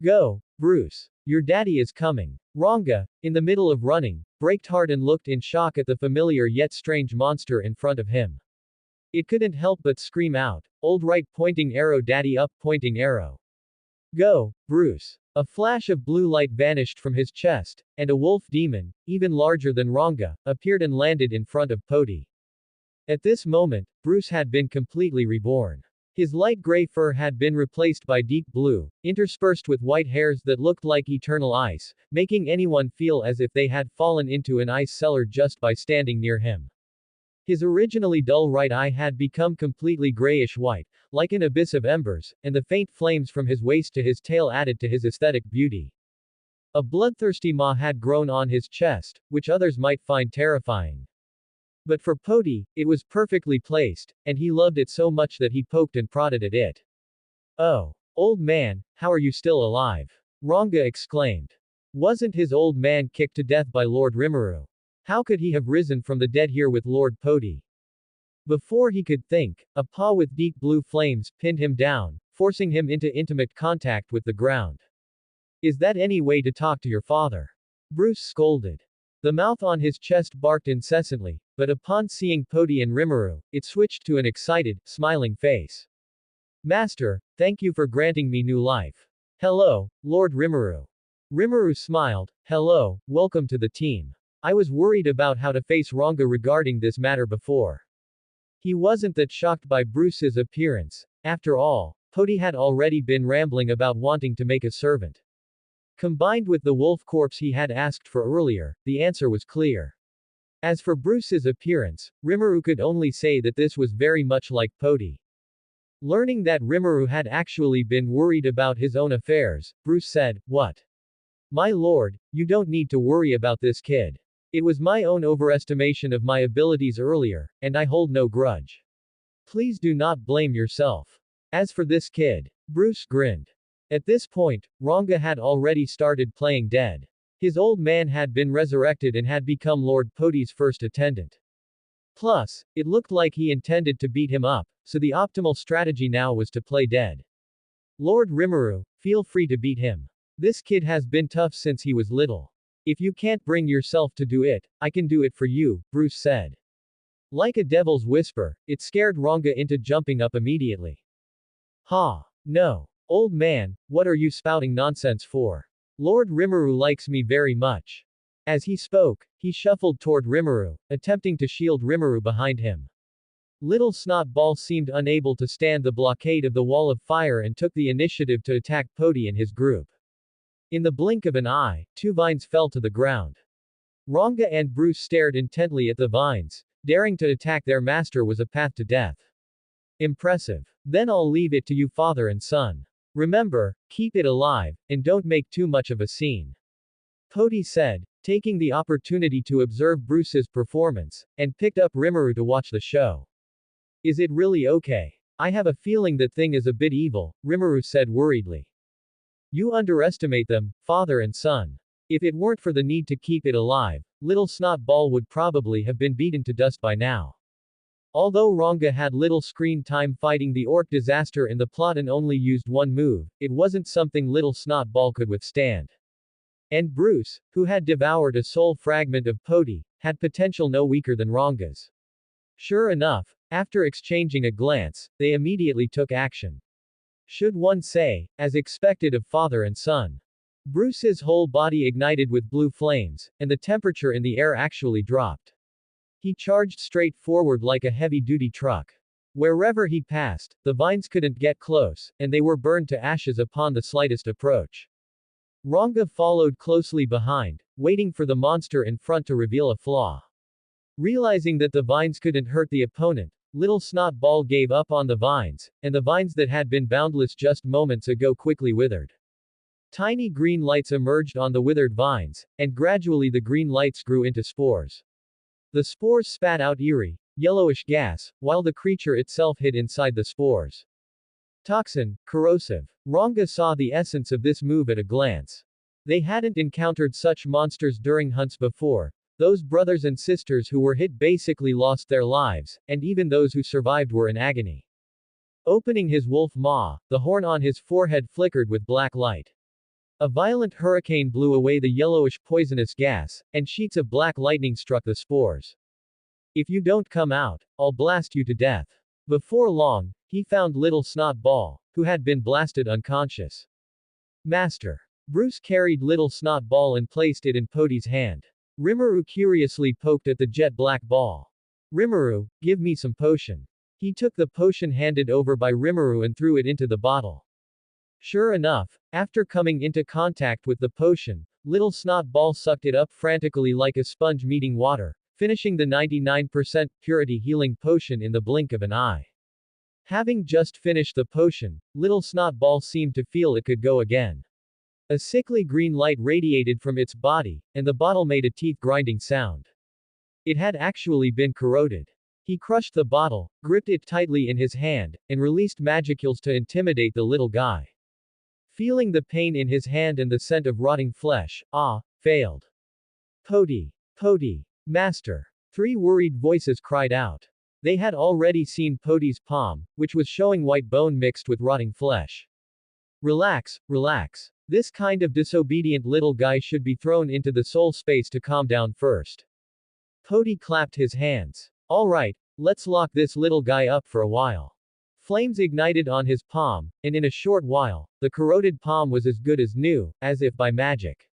Go, Bruce. Your daddy is coming. Ranga, in the middle of running, braked hard and looked in shock at the familiar yet strange monster in front of him. It couldn't help but scream out, old right pointing arrow daddy up pointing arrow. Go, Bruce. A flash of blue light vanished from his chest, and a wolf demon, even larger than Ranga, appeared and landed in front of Poti. At this moment, Bruce had been completely reborn. His light gray fur had been replaced by deep blue, interspersed with white hairs that looked like eternal ice, making anyone feel as if they had fallen into an ice cellar just by standing near him. His originally dull right eye had become completely grayish-white, like an abyss of embers, and the faint flames from his waist to his tail added to his aesthetic beauty. A bloodthirsty maw had grown on his chest, which others might find terrifying. But for Poti, it was perfectly placed, and he loved it so much that he poked and prodded at it. Oh, old man, how are you still alive? Ranga exclaimed. Wasn't his old man kicked to death by Lord Rimuru? How could he have risen from the dead here with Lord Poti? Before he could think, a paw with deep blue flames pinned him down, forcing him into intimate contact with the ground. Is that any way to talk to your father? Bruce scolded. The mouth on his chest barked incessantly, but upon seeing Poti and Rimuru, it switched to an excited, smiling face. Master, thank you for granting me new life. Hello, Lord Rimuru. Rimuru smiled. Hello, welcome to the team. I was worried about how to face Ranga regarding this matter before. He wasn't that shocked by Bruce's appearance. After all, Poti had already been rambling about wanting to make a servant. Combined with the wolf corpse he had asked for earlier, the answer was clear. As for Bruce's appearance, Rimuru could only say that this was very much like Poti. Learning that Rimuru had actually been worried about his own affairs, Bruce said, "What? My lord, you don't need to worry about this kid. It was my own overestimation of my abilities earlier, and I hold no grudge. Please do not blame yourself. As for this kid." Bruce grinned. At this point, Ranga had already started playing dead. His old man had been resurrected and had become Lord Poti's first attendant. Plus, it looked like he intended to beat him up, so the optimal strategy now was to play dead. Lord Rimuru, feel free to beat him. This kid has been tough since he was little. If you can't bring yourself to do it, I can do it for you, Bruce said. Like a devil's whisper, it scared Ranga into jumping up immediately. Ha! No. Old man, what are you spouting nonsense for? Lord Rimuru likes me very much. As he spoke, he shuffled toward Rimuru, attempting to shield Rimuru behind him. Little Snotball seemed unable to stand the blockade of the wall of fire and took the initiative to attack Poti and his group. In the blink of an eye, 2 vines fell to the ground. Ranga and Bruce stared intently at the vines. Daring to attack their master was a path to death. Impressive. Then I'll leave it to you, father and son. Remember, keep it alive, and don't make too much of a scene. Poti said, taking the opportunity to observe Bruce's performance, and picked up Rimuru to watch the show. Is it really okay? I have a feeling that thing is a bit evil, Rimuru said worriedly. You underestimate them, father and son. If it weren't for the need to keep it alive, little Snotball would probably have been beaten to dust by now. Although Ranga had little screen time fighting the orc disaster in the plot and only used one move, it wasn't something little Snotball could withstand. And Bruce, who had devoured a soul fragment of Poti, had potential no weaker than Ranga's. Sure enough, after exchanging a glance, they immediately took action. Should one say, as expected of father and son. Bruce's whole body ignited with blue flames, and the temperature in the air actually dropped. He charged straight forward like a heavy-duty truck. Wherever he passed, the vines couldn't get close, and they were burned to ashes upon the slightest approach. Ranga followed closely behind, waiting for the monster in front to reveal a flaw. Realizing that the vines couldn't hurt the opponent, little Snotball gave up on the vines, and the vines that had been boundless just moments ago quickly withered. Tiny green lights emerged on the withered vines, and gradually the green lights grew into spores. The spores spat out eerie, yellowish gas, while the creature itself hid inside the spores. Toxin, corrosive. Ranga saw the essence of this move at a glance. They hadn't encountered such monsters during hunts before. Those brothers and sisters who were hit basically lost their lives, and even those who survived were in agony. Opening his wolf maw, the horn on his forehead flickered with black light. A violent hurricane blew away the yellowish poisonous gas, and sheets of black lightning struck the spores. If you don't come out, I'll blast you to death. Before long, he found little Snotball, who had been blasted unconscious. Master. Bruce carried little Snotball and placed it in Poti's hand. Rimuru curiously poked at the jet black ball. Rimuru, give me some potion. He took the potion handed over by Rimuru and threw it into the bottle. Sure enough, after coming into contact with the potion, little Snotball sucked it up frantically like a sponge meeting water, finishing the 99% purity healing potion in the blink of an eye. Having just finished the potion, little Snotball seemed to feel it could go again. A sickly green light radiated from its body, and the bottle made a teeth-grinding sound. It had actually been corroded. He crushed the bottle, gripped it tightly in his hand, and released magicals to intimidate the little guy. Feeling the pain in his hand and the scent of rotting flesh, failed. Poti. Poti. Master. 3 worried voices cried out. They had already seen Podi's palm, which was showing white bone mixed with rotting flesh. Relax, relax. This kind of disobedient little guy should be thrown into the soul space to calm down first. Podi clapped his hands. Alright, let's lock this little guy up for a while. Flames ignited on his palm, and in a short while, the corroded palm was as good as new, as if by magic.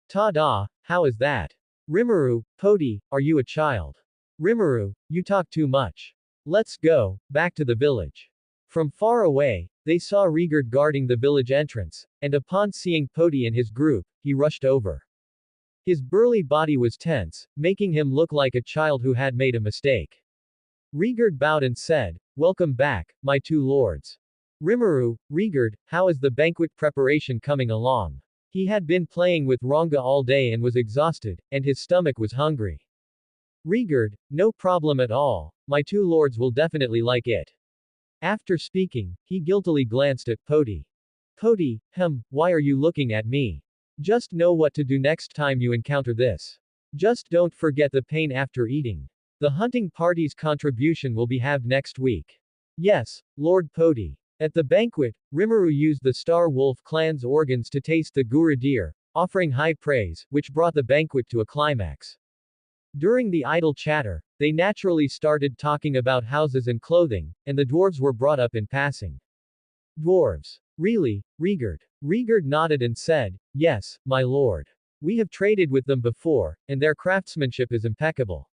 Ta-da, how is that? Rimuru, Podi, are you a child? Rimuru, you talk too much. Let's go, back to the village. From far away, they saw Rigurd guarding the village entrance, and upon seeing Podi and his group, he rushed over. His burly body was tense, making him look like a child who had made a mistake. Rigurd bowed and said, "Welcome back, my two lords." Rimuru, Rigurd, how is the banquet preparation coming along? He had been playing with Ranga all day and was exhausted, and his stomach was hungry. Rigurd, no problem at all, my two lords will definitely like it. After speaking, he guiltily glanced at Podi. Podi, why are you looking at me? Just know what to do next time you encounter this. Just don't forget the pain after eating. The hunting party's contribution will be halved next week. Yes, Lord Podi. At the banquet, Rimuru used the Star Wolf clan's organs to taste the Gura deer, offering high praise, which brought the banquet to a climax. During the idle chatter, they naturally started talking about houses and clothing, and the dwarves were brought up in passing. Dwarves. Really, Rigurd? Rigurd nodded and said, "Yes, my lord. We have traded with them before, and their craftsmanship is impeccable."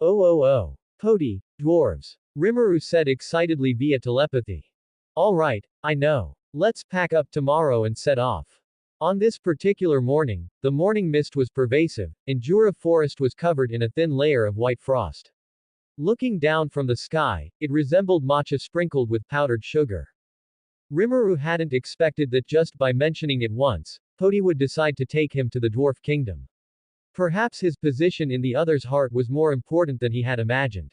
Oh. Podi, dwarves. Rimuru said excitedly via telepathy. Alright, I know. Let's pack up tomorrow and set off. On this particular morning, the morning mist was pervasive, and Jura forest was covered in a thin layer of white frost. Looking down from the sky, it resembled matcha sprinkled with powdered sugar. Rimuru hadn't expected that just by mentioning it once, Podi would decide to take him to the dwarf kingdom. Perhaps his position in the other's heart was more important than he had imagined.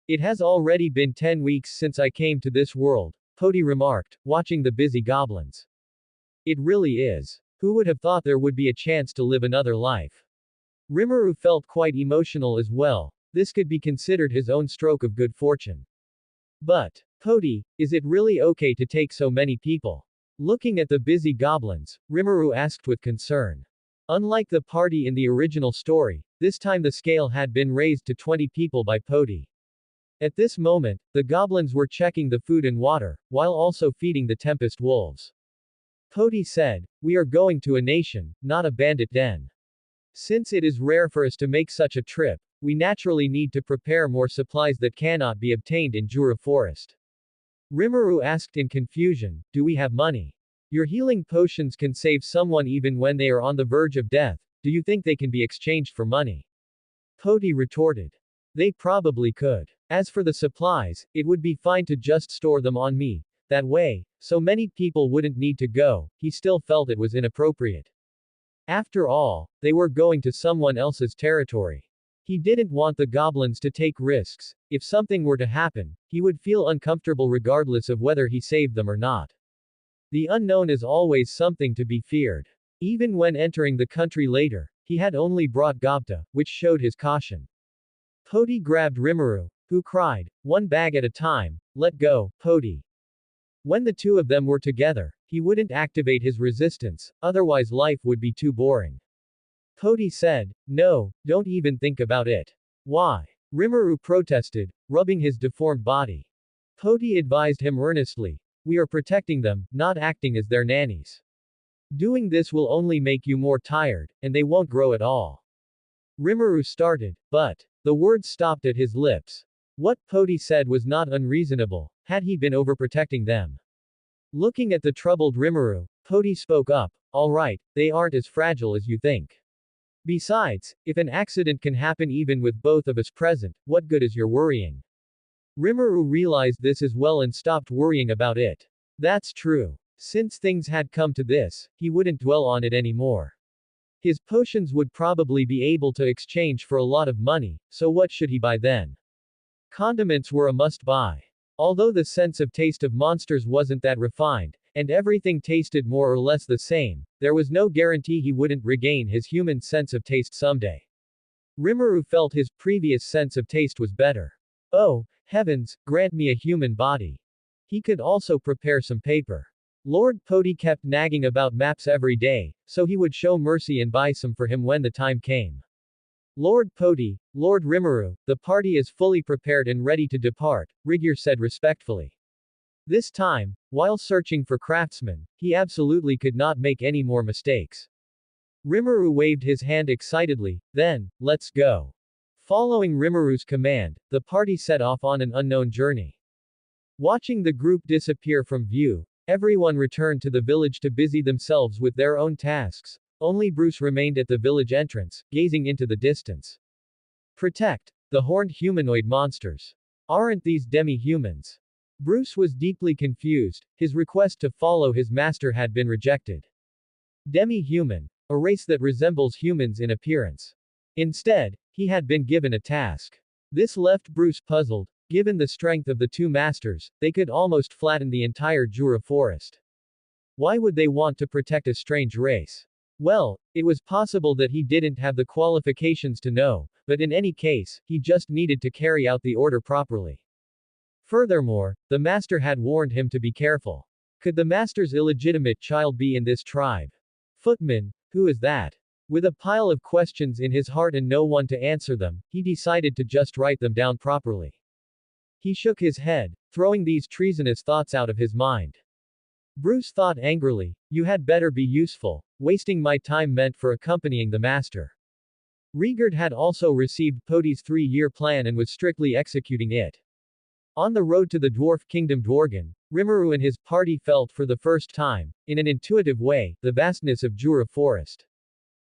It has already been 10 weeks since I came to this world, Podi remarked, watching the busy goblins. It really is. Who would have thought there would be a chance to live another life? Rimuru felt quite emotional as well. This could be considered his own stroke of good fortune. But, Podi, is it really okay to take so many people? Looking at the busy goblins, Rimuru asked with concern. Unlike the party in the original story, this time the scale had been raised to 20 people by Podi. At this moment, the goblins were checking the food and water, while also feeding the Tempest wolves. Podi said, "We are going to a nation, not a bandit den. Since it is rare for us to make such a trip, we naturally need to prepare more supplies that cannot be obtained in Jura forest." Rimuru asked in confusion, "Do we have money? Your healing potions can save someone even when they are on the verge of death, do you think they can be exchanged for money?" Podi retorted. "They probably could. As for the supplies, it would be fine to just store them on me. That way, so many people wouldn't need to go." He still felt it was inappropriate. After all, they were going to someone else's territory. He didn't want the goblins to take risks. If something were to happen, he would feel uncomfortable regardless of whether he saved them or not. The unknown is always something to be feared. Even when entering the country later, he had only brought Gobta, which showed his caution. Podi grabbed Rimuru, who cried, "One bag at a time, let go, Podi." When the two of them were together, he wouldn't activate his resistance, otherwise life would be too boring. Podi said, "No, don't even think about it." "Why?" Rimuru protested, rubbing his deformed body. Podi advised him earnestly, "We are protecting them, not acting as their nannies. Doing this will only make you more tired, and they won't grow at all." Rimuru started, but the words stopped at his lips. What Podi said was not unreasonable, had he been overprotecting them. Looking at the troubled Rimuru, Podi spoke up, "Alright, they aren't as fragile as you think. Besides, if an accident can happen even with both of us present, what good is your worrying?" Rimuru realized this as well and stopped worrying about it. That's true. Since things had come to this, he wouldn't dwell on it anymore. His potions would probably be able to exchange for a lot of money, so what should he buy then? Condiments were a must-buy. Although the sense of taste of monsters wasn't that refined, and everything tasted more or less the same, there was no guarantee he wouldn't regain his human sense of taste someday. Rimuru felt his previous sense of taste was better. Oh, heavens, grant me a human body. He could also prepare some paper. Lord Poti kept nagging about maps every day, so he would show mercy and buy some for him when the time came. Lord Poti, Lord Rimuru, the party is fully prepared and ready to depart, Rigir said respectfully. This time, while searching for craftsmen, he absolutely could not make any more mistakes. Rimuru waved his hand excitedly, then, let's go. Following Rimuru's command, the party set off on an unknown journey. Watching the group disappear from view, everyone returned to the village to busy themselves with their own tasks. Only Bruce remained at the village entrance, gazing into the distance. Protect the horned humanoid monsters. Aren't these demi-humans? Bruce was deeply confused, his request to follow his master had been rejected. Demi-human, a race that resembles humans in appearance. Instead, he had been given a task. This left Bruce puzzled. Given the strength of the two masters, they could almost flatten the entire Jura forest. Why would they want to protect a strange race? Well, it was possible that he didn't have the qualifications to know, but in any case, he just needed to carry out the order properly. Furthermore, the master had warned him to be careful. Could the master's illegitimate child be in this tribe? Footman, who is that? With a pile of questions in his heart and no one to answer them, he decided to just write them down properly. He shook his head, throwing these treasonous thoughts out of his mind. Bruce thought angrily, you had better be useful, wasting my time meant for accompanying the master. Rigard had also received Poti's 3-year plan and was strictly executing it. On the road to the dwarf kingdom Dworgen, Rimuru and his party felt for the first time, in an intuitive way, the vastness of Jura forest.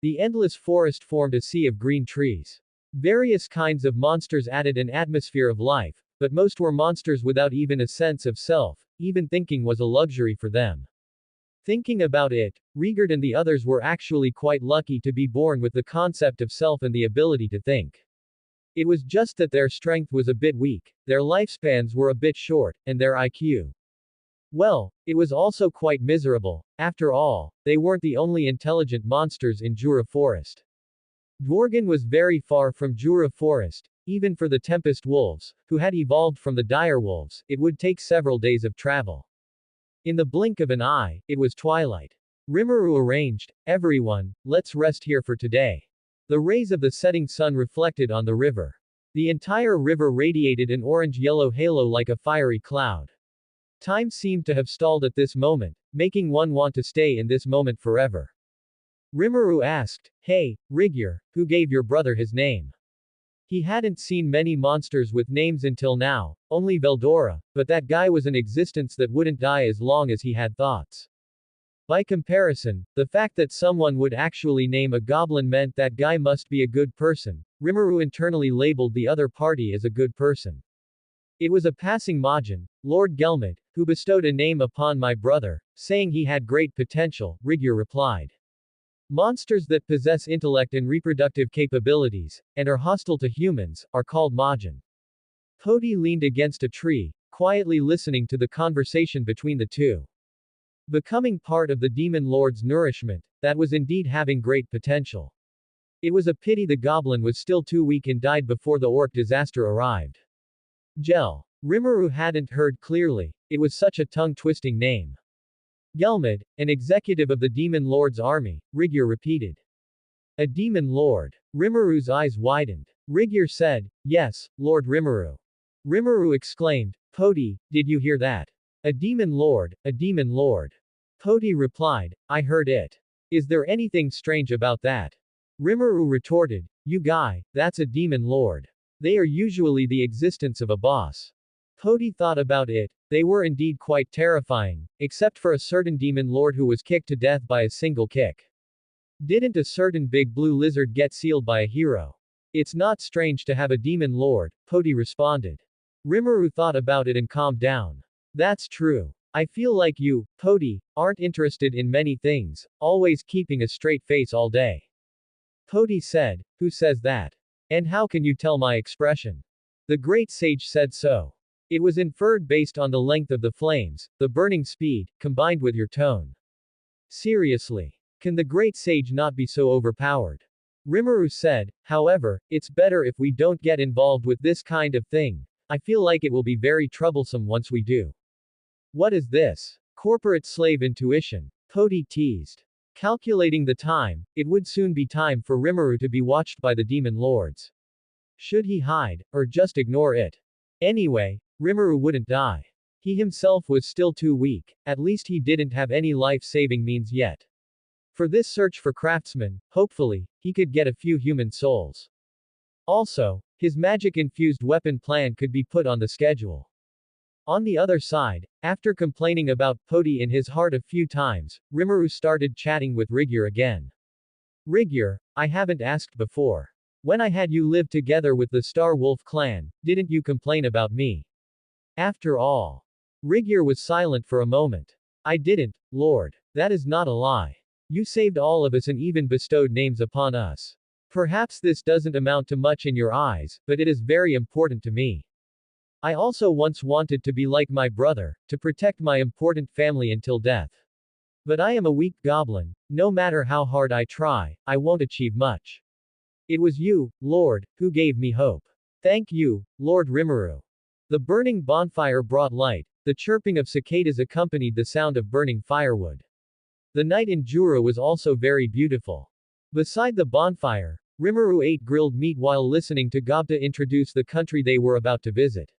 The endless forest formed a sea of green trees. Various kinds of monsters added an atmosphere of life, but most were monsters without even a sense of self, even thinking was a luxury for them. Thinking about it, Rigard and the others were actually quite lucky to be born with the concept of self and the ability to think. It was just that their strength was a bit weak, their lifespans were a bit short, and their IQ. Well, it was also quite miserable. After all, they weren't the only intelligent monsters in Jura Forest. Dworgen was very far from Jura Forest. Even for the Tempest wolves, who had evolved from the dire wolves, it would take several days of travel. In the blink of an eye, it was twilight. Rimuru arranged, everyone, let's rest here for today. The rays of the setting sun reflected on the river. The entire river radiated an orange-yellow halo like a fiery cloud. Time seemed to have stalled at this moment, making one want to stay in this moment forever. Rimuru asked, hey, Rigir, who gave your brother his name? He hadn't seen many monsters with names until now, only Veldora, but that guy was an existence that wouldn't die as long as he had thoughts. By comparison, the fact that someone would actually name a goblin meant that guy must be a good person. Rimuru internally labeled the other party as a good person. It was a passing Majin, Lord Gelmid, who bestowed a name upon my brother, saying he had great potential, Rigir replied. Monsters that possess intellect and reproductive capabilities, and are hostile to humans, are called Majin. Poti leaned against a tree, quietly listening to the conversation between the two. Becoming part of the Demon Lord's nourishment, that was indeed having great potential. It was a pity the goblin was still too weak and died before the orc disaster arrived. Gel. Rimuru hadn't heard clearly, it was such a tongue-twisting name. Gelmid, an executive of the Demon Lord's army, Rigir repeated. A Demon Lord. Rimuru's eyes widened. Rigir said, yes, Lord Rimuru. Rimuru exclaimed, Poti, did you hear that? A Demon Lord, a Demon Lord. Poti replied, I heard it. Is there anything strange about that? Rimuru retorted, you guy, that's a Demon Lord. They are usually the existence of a boss. Poti thought about it, they were indeed quite terrifying, except for a certain demon lord who was kicked to death by a single kick. Didn't a certain big blue lizard get sealed by a hero? It's not strange to have a demon lord, Poti responded. Rimuru thought about it and calmed down. That's true. I feel like you, Poti, aren't interested in many things, always keeping a straight face all day. Poti said, who says that? And how can you tell my expression? The great sage said so. It was inferred based on the length of the flames, the burning speed, combined with your tone. Seriously. Can the great sage not be so overpowered? Rimuru said, however, it's better if we don't get involved with this kind of thing. I feel like it will be very troublesome once we do. What is this? Corporate slave intuition. Poti teased. Calculating the time, it would soon be time for Rimuru to be watched by the demon lords. Should he hide, or just ignore it? Anyway, Rimuru wouldn't die. He himself was still too weak, at least he didn't have any life-saving means yet. For this search for craftsmen, hopefully, he could get a few human souls. Also, his magic-infused weapon plan could be put on the schedule. On the other side, after complaining about Poti in his heart a few times, Rimuru started chatting with Rigyur again. Rigyur, I haven't asked before. When I had you live together with the Star Wolf clan, didn't you complain about me? After all. Rigyur was silent for a moment. I didn't, Lord. That is not a lie. You saved all of us and even bestowed names upon us. Perhaps this doesn't amount to much in your eyes, but it is very important to me. I also once wanted to be like my brother, to protect my important family until death. But I am a weak goblin, no matter how hard I try, I won't achieve much. It was you, Lord, who gave me hope. Thank you, Lord Rimuru. The burning bonfire brought light, the chirping of cicadas accompanied the sound of burning firewood. The night in Jura was also very beautiful. Beside the bonfire, Rimuru ate grilled meat while listening to Gobta introduce the country they were about to visit.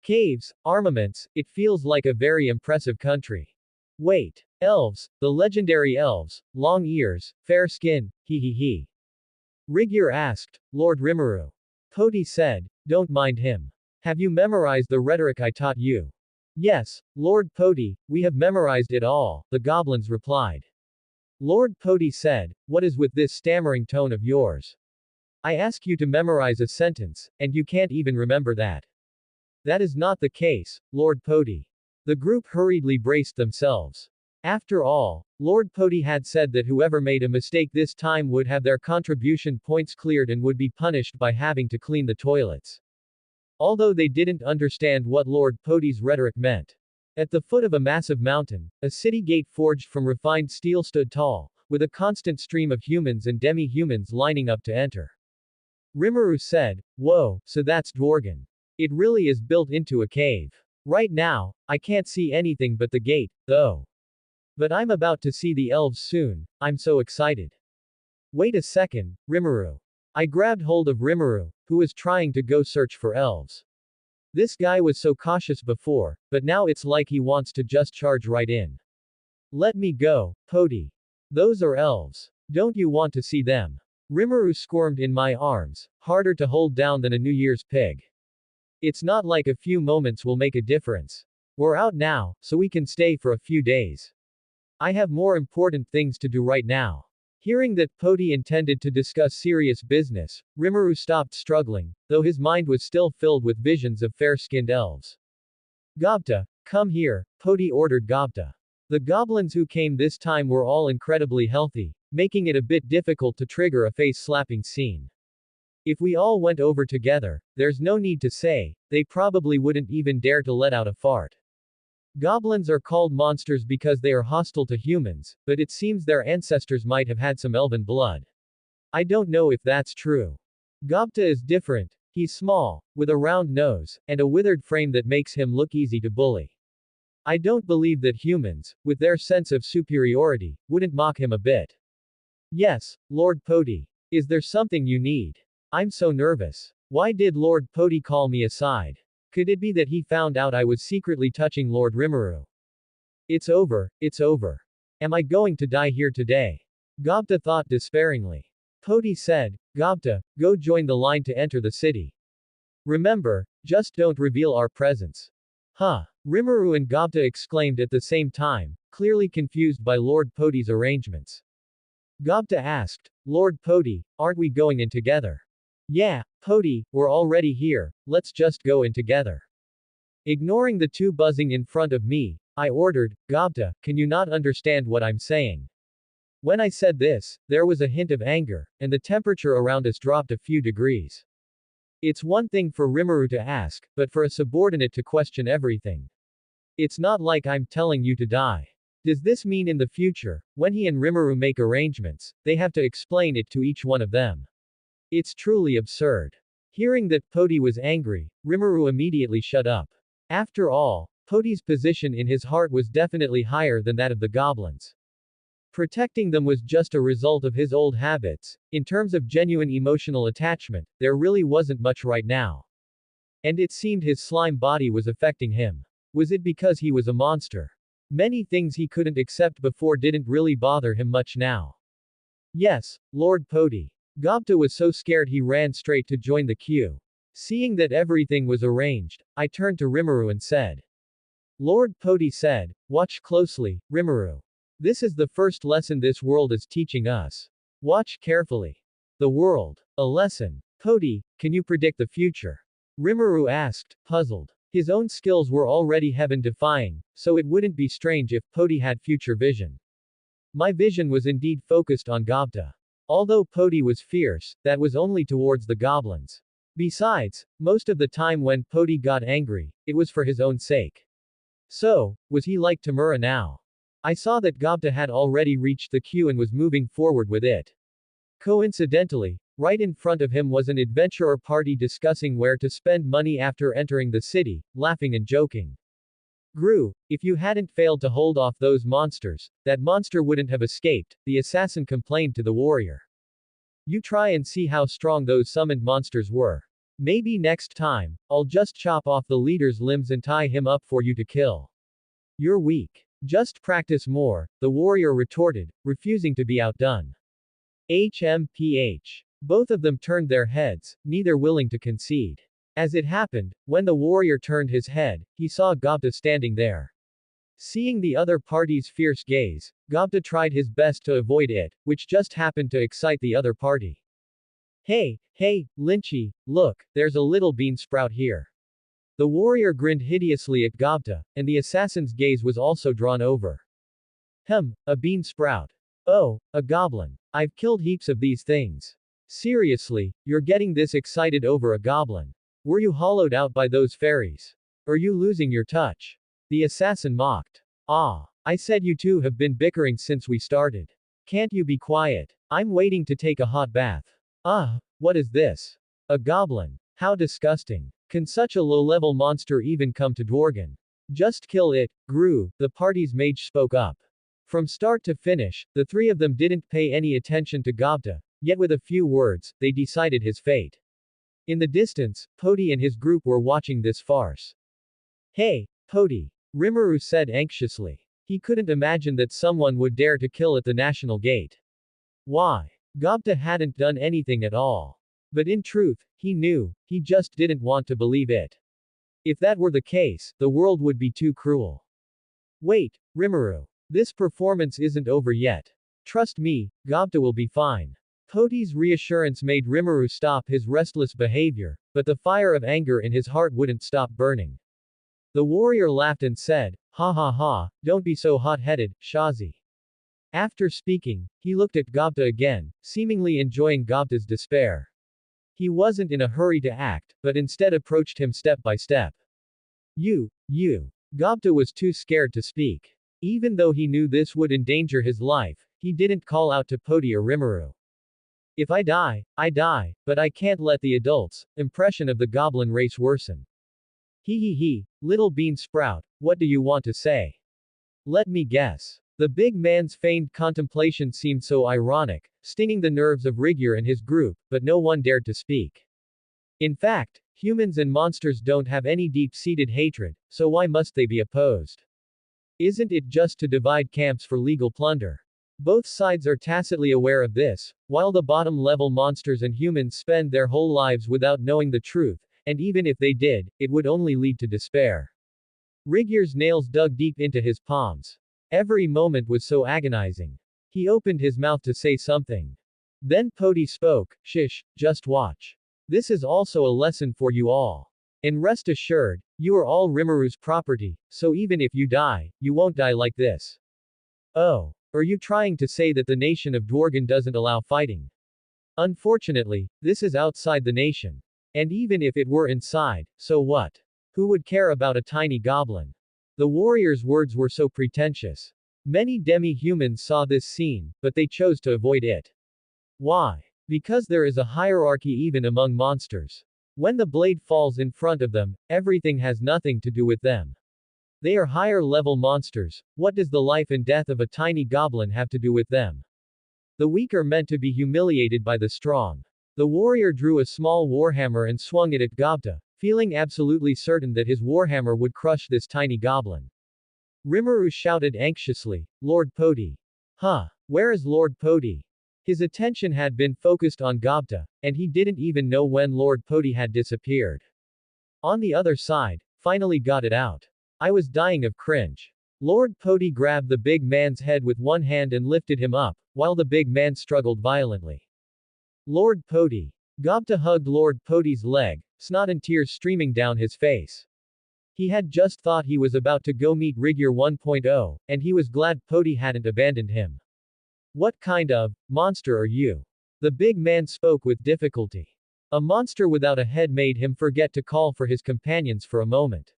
Caves, armaments, it feels like a very impressive country. Wait. Elves, the legendary elves, long ears, fair skin, he. Rigyur asked, Lord Rimuru. Poti said, don't mind him. Have you memorized the rhetoric I taught you? Yes, Lord Poti, we have memorized it all, the goblins replied. Lord Poti said, what is with this stammering tone of yours? I ask you to memorize a sentence, and you can't even remember that. That is not the case, Lord Poti. The group hurriedly braced themselves. After all, Lord Poti had said that whoever made a mistake this time would have their contribution points cleared and would be punished by having to clean the toilets. Although they didn't understand what Lord Poti's rhetoric meant. At the foot of a massive mountain, a city gate forged from refined steel stood tall, with a constant stream of humans and demi-humans lining up to enter. Rimuru said, whoa, so that's Dworgen. It really is built into a cave. Right now, I can't see anything but the gate, though. But I'm about to see the elves soon, I'm so excited. Wait a second, Rimuru. I grabbed hold of Rimuru, who was trying to go search for elves. This guy was so cautious before, but now it's like he wants to just charge right in. Let me go, Poti. Those are elves. Don't you want to see them? Rimuru squirmed in my arms, harder to hold down than a New Year's pig. It's not like a few moments will make a difference. We're out now, so we can stay for a few days. I have more important things to do right now. Hearing that Poti intended to discuss serious business, Rimuru stopped struggling, though his mind was still filled with visions of fair-skinned elves. Gobta, come here, Poti ordered Gobta. The goblins who came this time were all incredibly healthy, making it a bit difficult to trigger a face-slapping scene. If we all went over together, there's no need to say, they probably wouldn't even dare to let out a fart. Goblins are called monsters because they are hostile to humans, but it seems their ancestors might have had some elven blood. I don't know if that's true. Gobta is different. He's small, with a round nose, and a withered frame that makes him look easy to bully. I don't believe that humans, with their sense of superiority, wouldn't mock him a bit. Yes, Lord Poti. Is there something you need? I'm so nervous. Why did Lord Poti call me aside? Could it be that he found out I was secretly touching Lord Rimuru? It's over, it's over. Am I going to die here today? Gobta thought despairingly. Poti said, Gobta, go join the line to enter the city. Remember, just don't reveal our presence. Huh. Rimuru and Gobta exclaimed at the same time, clearly confused by Lord Poti's arrangements. Gobta asked, Lord Poti, aren't we going in together? Yeah, Poti, we're already here, let's just go in together. Ignoring the two buzzing in front of me, I ordered, Gobta, can you not understand what I'm saying? When I said this, there was a hint of anger, and the temperature around us dropped a few degrees. It's one thing for Rimuru to ask, but for a subordinate to question everything. It's not like I'm telling you to die. Does this mean in the future, when he and Rimuru make arrangements, they have to explain it to each one of them? It's truly absurd. Hearing that Poti was angry, Rimuru immediately shut up. After all, Poti's position in his heart was definitely higher than that of the goblins. Protecting them was just a result of his old habits. In terms of genuine emotional attachment, there really wasn't much right now. And it seemed his slime body was affecting him. Was it because he was a monster? Many things he couldn't accept before didn't really bother him much now. Yes, Lord Poti. Gobta was so scared he ran straight to join the queue. Seeing that everything was arranged, I turned to Rimuru and said. Lord Poti said, watch closely, Rimuru. This is the first lesson this world is teaching us. Watch carefully. The world. A lesson. Poti, can you predict the future? Rimuru asked, puzzled. His own skills were already heaven-defying, so it wouldn't be strange if Poti had future vision. My vision was indeed focused on Gobta. Although Poti was fierce, that was only towards the goblins. Besides, most of the time when Poti got angry, it was for his own sake. So, was he like Tamura now? I saw that Gobta had already reached the queue and was moving forward with it. Coincidentally, right in front of him was an adventurer party discussing where to spend money after entering the city, laughing and joking. Gru, if you hadn't failed to hold off those monsters, that monster wouldn't have escaped, the assassin complained to the warrior. You try and see how strong those summoned monsters were. Maybe next time, I'll just chop off the leader's limbs and tie him up for you to kill. You're weak. Just practice more, the warrior retorted, refusing to be outdone. HMPH. Both of them turned their heads, neither willing to concede. As it happened, when the warrior turned his head, he saw Gobta standing there. Seeing the other party's fierce gaze, Gobta tried his best to avoid it, which just happened to excite the other party. Hey, Lynchy, look, there's a little bean sprout here. The warrior grinned hideously at Gobta, and the assassin's gaze was also drawn over. A bean sprout. Oh, a goblin. I've killed heaps of these things. Seriously, you're getting this excited over a goblin. Were you hollowed out by those fairies? Are you losing your touch? The assassin mocked. I said you two have been bickering since we started. Can't you be quiet? I'm waiting to take a hot bath. What is this? A goblin. How disgusting. Can such a low-level monster even come to Dworgen? Just kill it, Gru, the party's mage spoke up. From start to finish, the three of them didn't pay any attention to Gobta, yet with a few words, they decided his fate. In the distance, Poti and his group were watching this farce. Hey, Poti, Rimuru said anxiously. He couldn't imagine that someone would dare to kill at the national gate. Why? Gobta hadn't done anything at all. But in truth, he knew, he just didn't want to believe it. If that were the case, the world would be too cruel. Wait, Rimuru. This performance isn't over yet. Trust me, Gobta will be fine. Poti's reassurance made Rimuru stop his restless behavior, but the fire of anger in his heart wouldn't stop burning. The warrior laughed and said, ha ha ha, don't be so hot-headed, Shazi. After speaking, he looked at Gobta again, seemingly enjoying Gobta's despair. He wasn't in a hurry to act, but instead approached him step by step. You. Gobta was too scared to speak. Even though he knew this would endanger his life, he didn't call out to Poti or Rimuru. If I die, I die, but I can't let the adults' impression of the goblin race worsen. Little bean sprout, what do you want to say? Let me guess. The big man's feigned contemplation seemed so ironic, stinging the nerves of Rigyur and his group, but no one dared to speak. In fact, humans and monsters don't have any deep-seated hatred, so why must they be opposed? Isn't it just to divide camps for legal plunder? Both sides are tacitly aware of this, while the bottom-level monsters and humans spend their whole lives without knowing the truth, and even if they did, it would only lead to despair. Rigyur's nails dug deep into his palms. Every moment was so agonizing. He opened his mouth to say something. Then Poti spoke, Shish, just watch. This is also a lesson for you all. And rest assured, you are all Rimuru's property, so even if you die, you won't die like this. Oh. Are you trying to say that the nation of Dworgen doesn't allow fighting? Unfortunately, this is outside the nation. And even if it were inside, so what? Who would care about a tiny goblin? The warrior's words were so pretentious. Many demi-humans saw this scene, but they chose to avoid it. Why? Because there is a hierarchy even among monsters. When the blade falls in front of them, everything has nothing to do with them. They are higher level monsters. What does the life and death of a tiny goblin have to do with them? The weak are meant to be humiliated by the strong. The warrior drew a small warhammer and swung it at Gobta, feeling absolutely certain that his warhammer would crush this tiny goblin. Rimuru shouted anxiously, Lord Poti. Huh? Where is Lord Poti? His attention had been focused on Gobta, and he didn't even know when Lord Poti had disappeared. On the other side, finally got it out. I was dying of cringe. Lord Poti grabbed the big man's head with one hand and lifted him up, while the big man struggled violently. Lord Poti. Gobta hugged Lord Poti's leg, snot and tears streaming down his face. He had just thought he was about to go meet Rigure 1.0, and he was glad Poti hadn't abandoned him. What kind of monster are you? The big man spoke with difficulty. A monster without a head made him forget to call for his companions for a moment.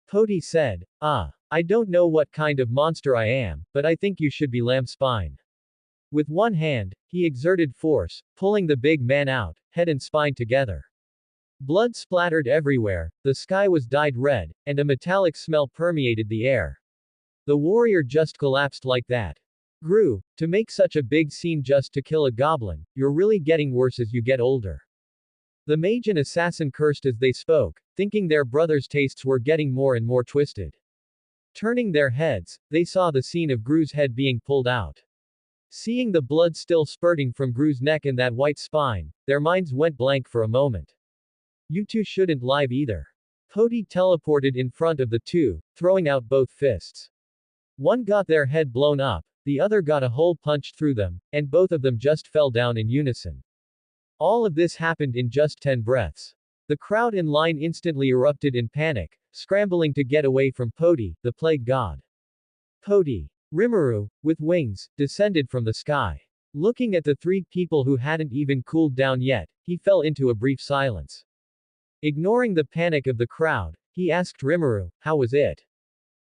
Poti said, I don't know what kind of monster I am, but I think you should be lamb spine. With one hand, he exerted force, pulling the big man out, head and spine together. Blood splattered everywhere, the sky was dyed red, and a metallic smell permeated the air. The warrior just collapsed like that. Gru, to make such a big scene just to kill a goblin, you're really getting worse as you get older. The mage and assassin cursed as they spoke, thinking their brothers' tastes were getting more and more twisted. Turning their heads, they saw the scene of Gru's head being pulled out. Seeing the blood still spurting from Gru's neck and that white spine, their minds went blank for a moment. You two shouldn't lie either. Poti teleported in front of the two, throwing out both fists. One got their head blown up, the other got a hole punched through them, and both of them just fell down in unison. All of this happened in just 10 breaths. The crowd in line instantly erupted in panic, scrambling to get away from Poti, the plague god. Poti. Rimuru, with wings, descended from the sky. Looking at the three people who hadn't even cooled down yet, he fell into a brief silence. Ignoring the panic of the crowd, he asked Rimuru, how was it?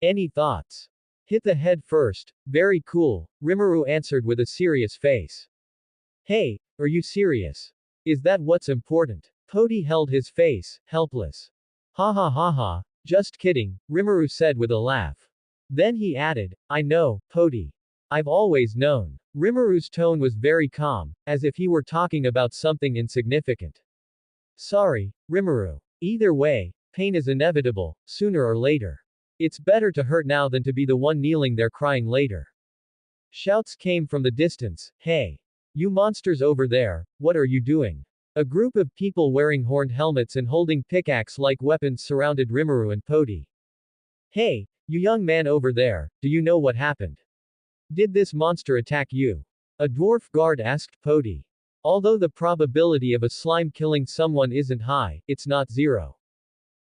Any thoughts? Hit the head first, very cool, Rimuru answered with a serious face. Hey, are you serious? Is that what's important? Poti held his face, helpless. Ha ha ha ha, just kidding, Rimuru said with a laugh. Then he added, I know, Poti. I've always known. Rimuru's tone was very calm, as if he were talking about something insignificant. Sorry, Rimuru. Either way, pain is inevitable, sooner or later. It's better to hurt now than to be the one kneeling there crying later. Shouts came from the distance, hey! You monsters over there, what are you doing? A group of people wearing horned helmets and holding pickaxe-like weapons surrounded Rimuru and Poti. Hey, you young man over there, do you know what happened? Did this monster attack you? A dwarf guard asked Poti. Although the probability of a slime killing someone isn't high, it's not zero.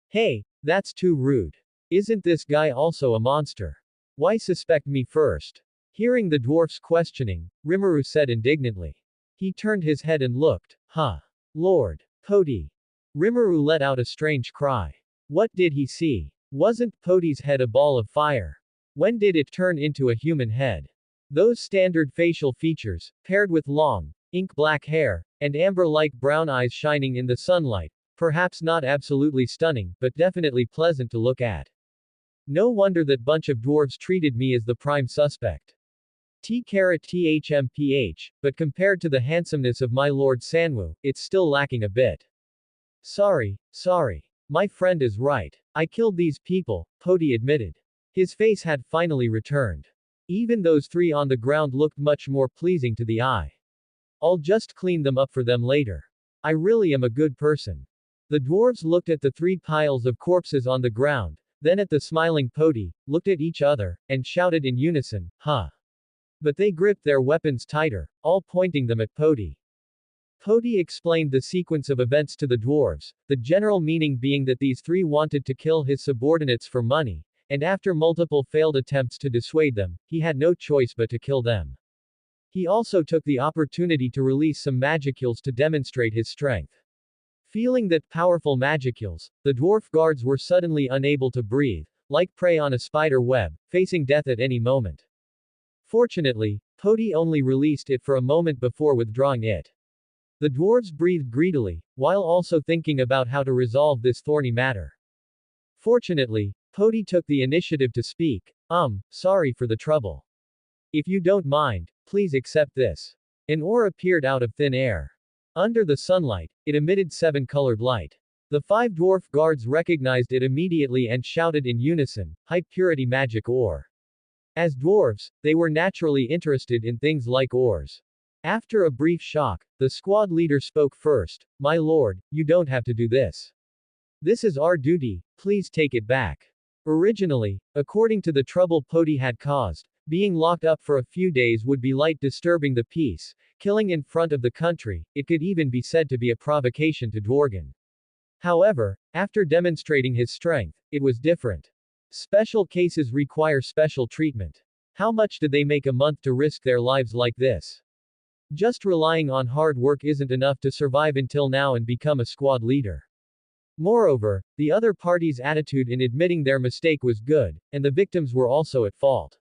Hey, that's too rude. Isn't this guy also a monster? Why suspect me first? Hearing the dwarf's questioning, Rimuru said indignantly. He turned his head and looked. Huh. Lord. Poti. Rimuru let out a strange cry. What did he see? Wasn't Poti's head a ball of fire? When did it turn into a human head? Those standard facial features, paired with long, ink-black hair, and amber-like brown eyes shining in the sunlight, perhaps not absolutely stunning, but definitely pleasant to look at. No wonder that bunch of dwarves treated me as the prime suspect. THMPH, but compared to the handsomeness of my Lord Sanwu, it's still lacking a bit. Sorry. My friend is right. I killed these people, Poti admitted. His face had finally returned. Even those three on the ground looked much more pleasing to the eye. I'll just clean them up for them later. I really am a good person. The dwarves looked at the three piles of corpses on the ground, then at the smiling Poti, looked at each other, and shouted in unison, huh. But they gripped their weapons tighter, all pointing them at Poti. Poti explained the sequence of events to the dwarves, the general meaning being that these three wanted to kill his subordinates for money, and after multiple failed attempts to dissuade them, he had no choice but to kill them. He also took the opportunity to release some magicules to demonstrate his strength. Feeling that powerful magicules, the dwarf guards were suddenly unable to breathe, like prey on a spider web, facing death at any moment. Fortunately, Poti only released it for a moment before withdrawing it. The dwarves breathed greedily, while also thinking about how to resolve this thorny matter. Fortunately, Poti took the initiative to speak. Sorry for the trouble. If you don't mind, please accept this. An ore appeared out of thin air. Under the sunlight, it emitted seven-colored light. The five dwarf guards recognized it immediately and shouted in unison, high-purity magic ore. As dwarves, they were naturally interested in things like ores. After a brief shock, the squad leader spoke first. My lord, you don't have to do this. This is our duty, please take it back. Originally, according to the trouble Poti had caused, being locked up for a few days would be light disturbing the peace, killing in front of the country, it could even be said to be a provocation to Dworgen. However, after demonstrating his strength, it was different. Special cases require special treatment. How much did they make a month to risk their lives like this? Just relying on hard work isn't enough to survive until now and become a squad leader. Moreover, the other party's attitude in admitting their mistake was good, and the victims were also at fault.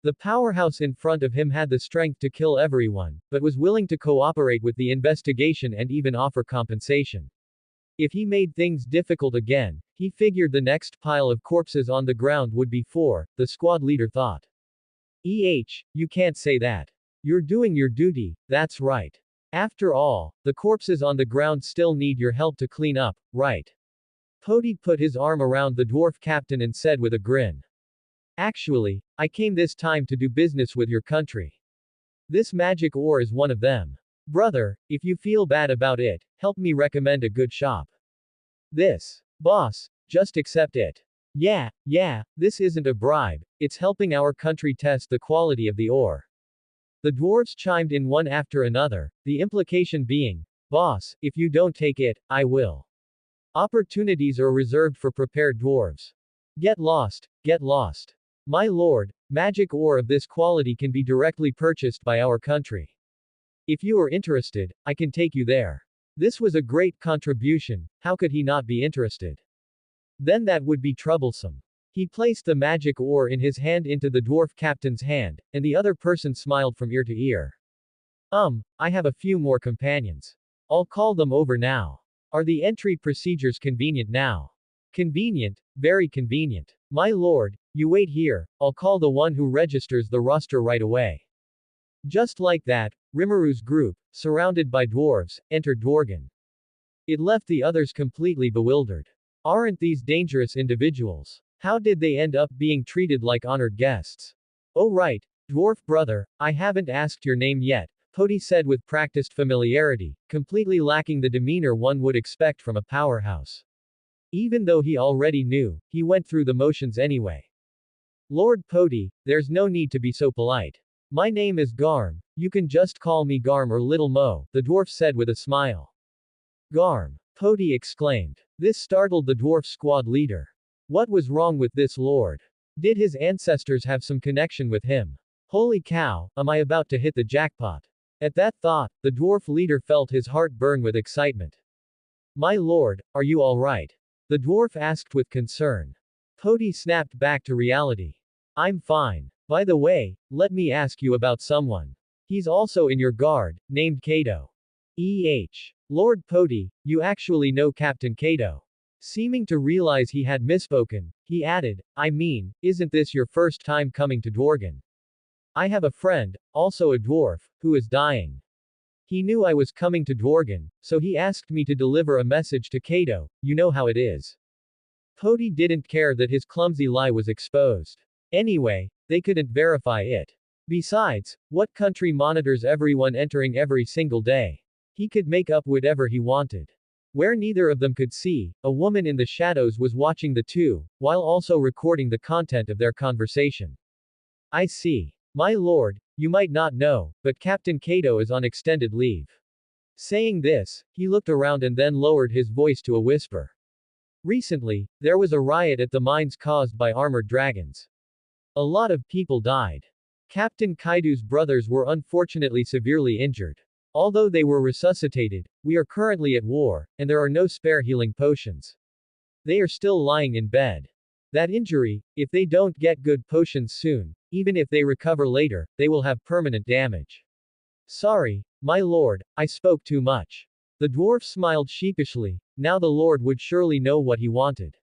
The powerhouse in front of him had the strength to kill everyone, but was willing to cooperate with the investigation and even offer compensation. If he made things difficult again, he figured the next pile of corpses on the ground would be four, the squad leader thought. You can't say that. You're doing your duty, that's right. After all, the corpses on the ground still need your help to clean up, right? Poti put his arm around the dwarf captain and said with a grin. Actually, I came this time to do business with your country. This magic ore is one of them. Brother, if you feel bad about it, help me recommend a good shop. Boss, just accept it. Yeah, this isn't a bribe, it's helping our country test the quality of the ore. The dwarves chimed in one after another, the implication being, boss, if you don't take it, I will. Opportunities are reserved for prepared dwarves. Get lost, get lost. My lord, magic ore of this quality can be directly purchased by our country. If you are interested, I can take you there. This was a great contribution, how could he not be interested? Then that would be troublesome. He placed the magic ore in his hand into the dwarf captain's hand, and the other person smiled from ear to ear. I have a few more companions. I'll call them over now. Are the entry procedures convenient now? Convenient, very convenient. My lord, you wait here, I'll call the one who registers the roster right away. Just like that, Rimuru's group, surrounded by dwarves, entered Dworgen. It left the others completely bewildered. Aren't these dangerous individuals? How did they end up being treated like honored guests? Oh right, dwarf brother, I haven't asked your name yet, Poti said with practiced familiarity, completely lacking the demeanor one would expect from a powerhouse. Even though he already knew, he went through the motions anyway. Lord Poti, there's no need to be so polite. My name is Garm, you can just call me Garm or Little Mo, the dwarf said with a smile. Garm, Poti exclaimed. This startled the dwarf squad leader. What was wrong with this lord? Did his ancestors have some connection with him? Holy cow, am I about to hit the jackpot? At that thought, the dwarf leader felt his heart burn with excitement. My lord, are you alright? The dwarf asked with concern. Poti snapped back to reality. I'm fine. By the way, let me ask you about someone. He's also in your guard, named Kato. Lord Poti, you actually know Captain Kato. Seeming to realize he had misspoken, he added, I mean, isn't this your first time coming to Dworgen? I have a friend, also a dwarf, who is dying. He knew I was coming to Dworgen, so he asked me to deliver a message to Kato, you know how it is. Poti didn't care that his clumsy lie was exposed. Anyway, they couldn't verify it. Besides, what country monitors everyone entering every single day? He could make up whatever he wanted. Where neither of them could see, a woman in the shadows was watching the two, while also recording the content of their conversation. I see. My lord, you might not know, but Captain Kato is on extended leave. Saying this, he looked around and then lowered his voice to a whisper. Recently, there was a riot at the mines caused by armored dragons. A lot of people died. Captain Kaido's brothers were unfortunately severely injured. Although they were resuscitated, we are currently at war, and there are no spare healing potions. They are still lying in bed. That injury, if they don't get good potions soon, even if they recover later, they will have permanent damage. Sorry, my lord, I spoke too much. The dwarf smiled sheepishly, now the lord would surely know what he wanted.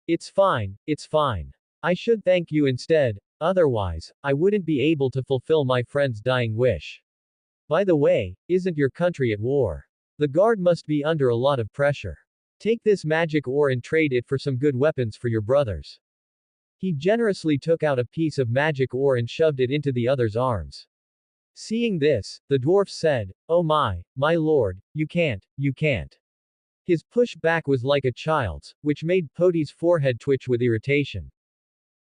It's fine, it's fine. I should thank you instead, otherwise, I wouldn't be able to fulfill my friend's dying wish. By the way, isn't your country at war? The guard must be under a lot of pressure. Take this magic ore and trade it for some good weapons for your brothers. He generously took out a piece of magic ore and shoved it into the other's arms. Seeing this, the dwarf said, "Oh my lord, you can't, you can't." His pushback was like a child's, which made Podi's forehead twitch with irritation.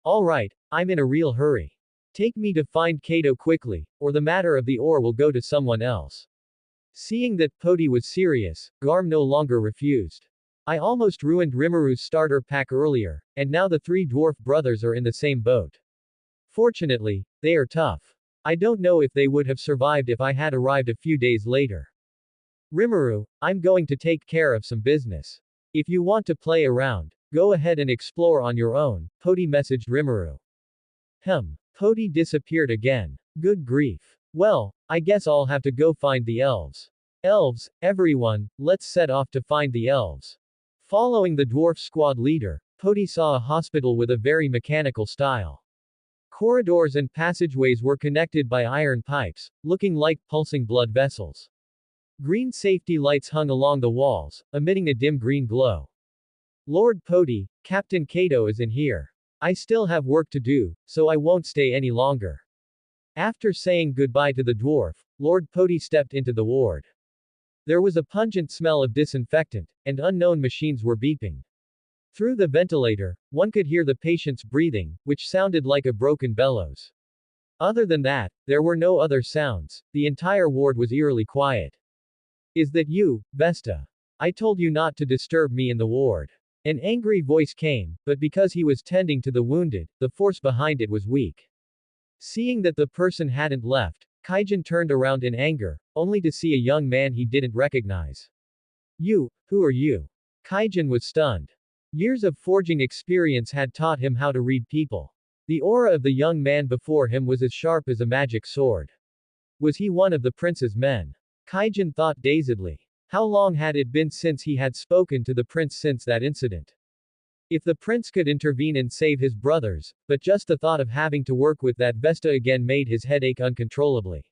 Alright, I'm in a real hurry. Take me to find Kato quickly, or the matter of the ore will go to someone else. Seeing that Podi was serious, Garm no longer refused. I almost ruined Rimuru's starter pack earlier, and now the three dwarf brothers are in the same boat. Fortunately, they are tough. I don't know if they would have survived if I had arrived a few days later. Rimuru, I'm going to take care of some business. If you want to play around, go ahead and explore on your own, Podi messaged Rimuru. Podi disappeared again. Good grief. Well, I guess I'll have to go find the elves. Elves, everyone, let's set off to find the elves. Following the dwarf squad leader, Podi saw a hospital with a very mechanical style. Corridors and passageways were connected by iron pipes, looking like pulsing blood vessels. Green safety lights hung along the walls, emitting a dim green glow. Lord Podi, Captain Kato is in here. I still have work to do, so I won't stay any longer. After saying goodbye to the dwarf, Lord Podi stepped into the ward. There was a pungent smell of disinfectant, and unknown machines were beeping. Through the ventilator, one could hear the patient's breathing, which sounded like a broken bellows. Other than that, there were no other sounds, the entire ward was eerily quiet. Is that you, Vesta? I told you not to disturb me in the ward. An angry voice came, but because he was tending to the wounded, the force behind it was weak. Seeing that the person hadn't left, Kaijin turned around in anger, only to see a young man he didn't recognize. You, who are you? Kaijin was stunned. Years of forging experience had taught him how to read people. The aura of the young man before him was as sharp as a magic sword. Was he one of the prince's men? Kaijin thought dazedly. How long had it been since he had spoken to the prince since that incident? If the prince could intervene and save his brothers, but just the thought of having to work with that Vesta again made his head ache uncontrollably.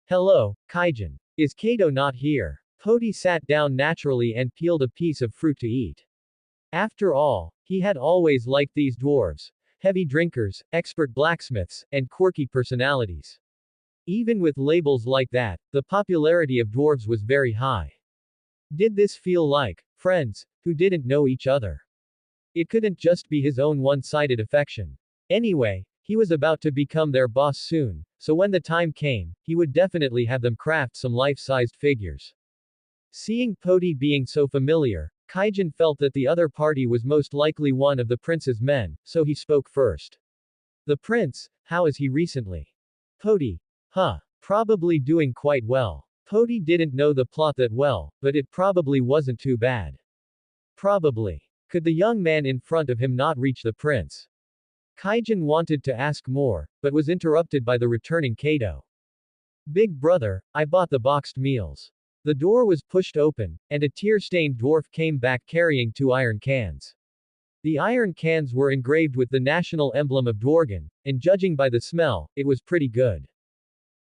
Hello, Kaijin. Is Kato not here? Podi sat down naturally and peeled a piece of fruit to eat. After all, he had always liked these dwarves. Heavy drinkers, expert blacksmiths, and quirky personalities. Even with labels like that, the popularity of dwarves was very high. Did this feel like friends who didn't know each other? It couldn't just be his own one-sided affection. Anyway, he was about to become their boss soon, so when the time came, he would definitely have them craft some life-sized figures. Seeing Podi being so familiar, Kaijin felt that the other party was most likely one of the prince's men, so he spoke first. The prince, how is he recently? Podi. Probably doing quite well. Podi didn't know the plot that well, but it probably wasn't too bad. Probably. Could the young man in front of him not reach the prince? Kaijin wanted to ask more, but was interrupted by the returning Kato. Big brother, I bought the boxed meals. The door was pushed open, and a tear-stained dwarf came back carrying 2 iron cans. The iron cans were engraved with the national emblem of Dwargen, and judging by the smell, it was pretty good.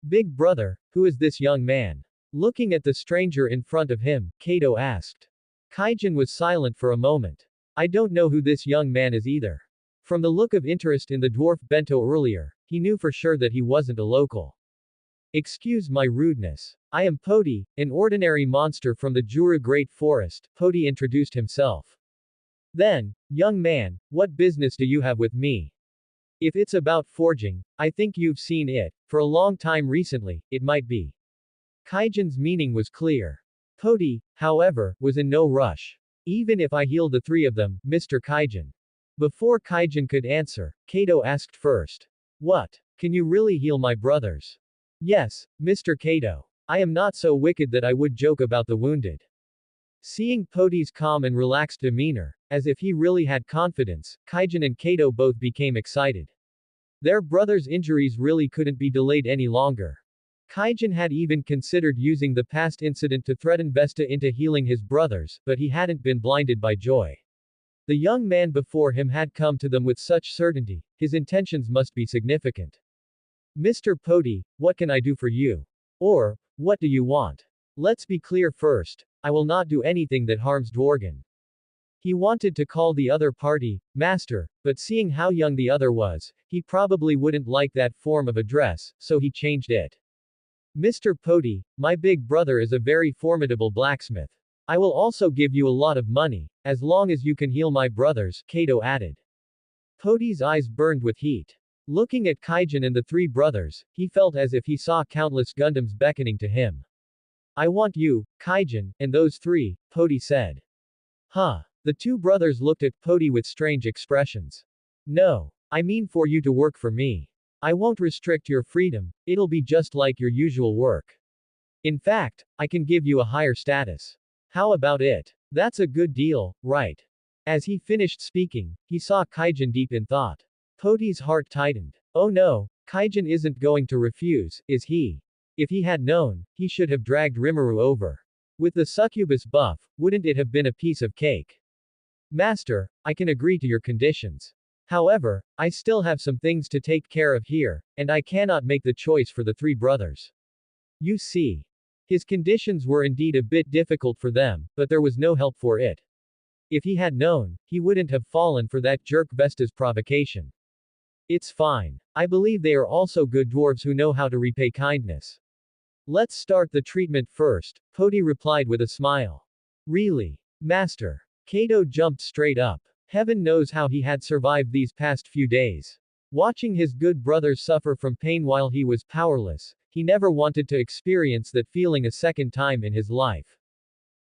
Big brother, who is this young man? Looking at the stranger in front of him, Kato asked. Kaijin was silent for a moment. I don't know who this young man is either. From the look of interest in the dwarf bento earlier, he knew for sure that he wasn't a local. Excuse my rudeness. I am Podi, an ordinary monster from the Jura Great Forest, Podi introduced himself. Then, young man, what business do you have with me? If it's about forging, I think you've seen it, for a long time recently, it might be. Kaijin's meaning was clear. Podi, however, was in no rush. Even if I heal the 3 of them, Mr. Kaijin. Before Kaijin could answer, Kato asked first. What? Can you really heal my brothers? Yes, Mr. Kato. I am not so wicked that I would joke about the wounded. Seeing Podi's calm and relaxed demeanor, as if he really had confidence, Kaijin and Kato both became excited. Their brothers' injuries really couldn't be delayed any longer. Kaijin had even considered using the past incident to threaten Vesta into healing his brothers, but he hadn't been blinded by joy. The young man before him had come to them with such certainty, his intentions must be significant. Mr. Poti, what can I do for you? Or, what do you want? Let's be clear first, I will not do anything that harms Dworgen. He wanted to call the other party, Master, but seeing how young the other was, he probably wouldn't like that form of address, so he changed it. Mr. Poti, my big brother is a very formidable blacksmith. I will also give you a lot of money, as long as you can heal my brothers, Kato added. Poti's eyes burned with heat. Looking at Kaijin and the three brothers, he felt as if he saw countless Gundams beckoning to him. I want you, Kaijin, and those three, Poti said. Huh. The two brothers looked at Poti with strange expressions. No. I mean for you to work for me. I won't restrict your freedom, it'll be just like your usual work. In fact, I can give you a higher status. How about it? That's a good deal, right? As he finished speaking, he saw Kaijin deep in thought. Poti's heart tightened. Oh no, Kaijin isn't going to refuse, is he? If he had known, he should have dragged Rimuru over. With the succubus buff, wouldn't it have been a piece of cake? Master, I can agree to your conditions. However, I still have some things to take care of here, and I cannot make the choice for the three brothers. You see. His conditions were indeed a bit difficult for them, but there was no help for it. If he had known, he wouldn't have fallen for that jerk Vesta's provocation. It's fine. I believe they are also good dwarves who know how to repay kindness. Let's start the treatment first, Poti replied with a smile. Really? Master. Kato jumped straight up. Heaven knows how he had survived these past few days. Watching his good brothers suffer from pain while he was powerless, he never wanted to experience that feeling a second time in his life.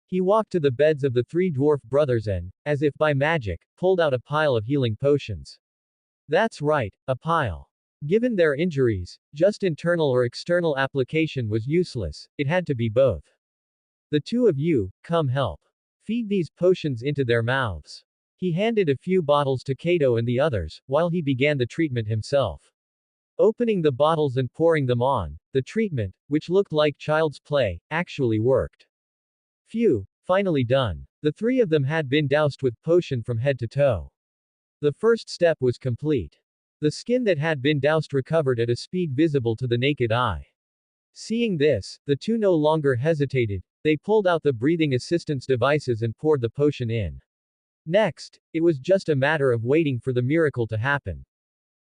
He walked to the beds of the three dwarf brothers and, as if by magic, pulled out a pile of healing potions. That's right, a pile. Given their injuries, just internal or external application was useless, it had to be both. The two of you, come help. Feed these potions into their mouths. He handed a few bottles to Kato and the others, while he began the treatment himself. Opening the bottles and pouring them on, the treatment, which looked like child's play, actually worked. Phew, finally done. The three of them had been doused with potion from head to toe. The first step was complete. The skin that had been doused recovered at a speed visible to the naked eye. Seeing this, the two no longer hesitated, they pulled out the breathing assistance devices and poured the potion in. Next, it was just a matter of waiting for the miracle to happen.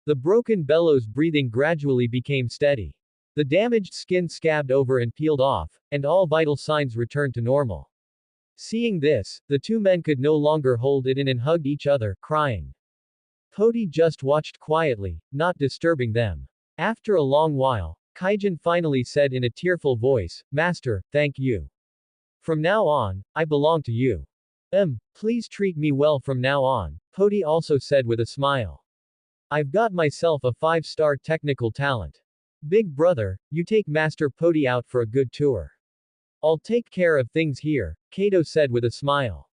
The broken bellows breathing gradually became steady. The damaged skin scabbed over and peeled off, and all vital signs returned to normal. Seeing this, the two men could no longer hold it in and hugged each other, crying. Poti just watched quietly, not disturbing them. After a long while, Kaijin finally said in a tearful voice, Master, thank you. From now on, I belong to you. Please treat me well from now on, Poti also said with a smile. I've got myself a 5-star technical talent. Big brother, you take Master Poti out for a good tour. I'll take care of things here, Kato said with a smile.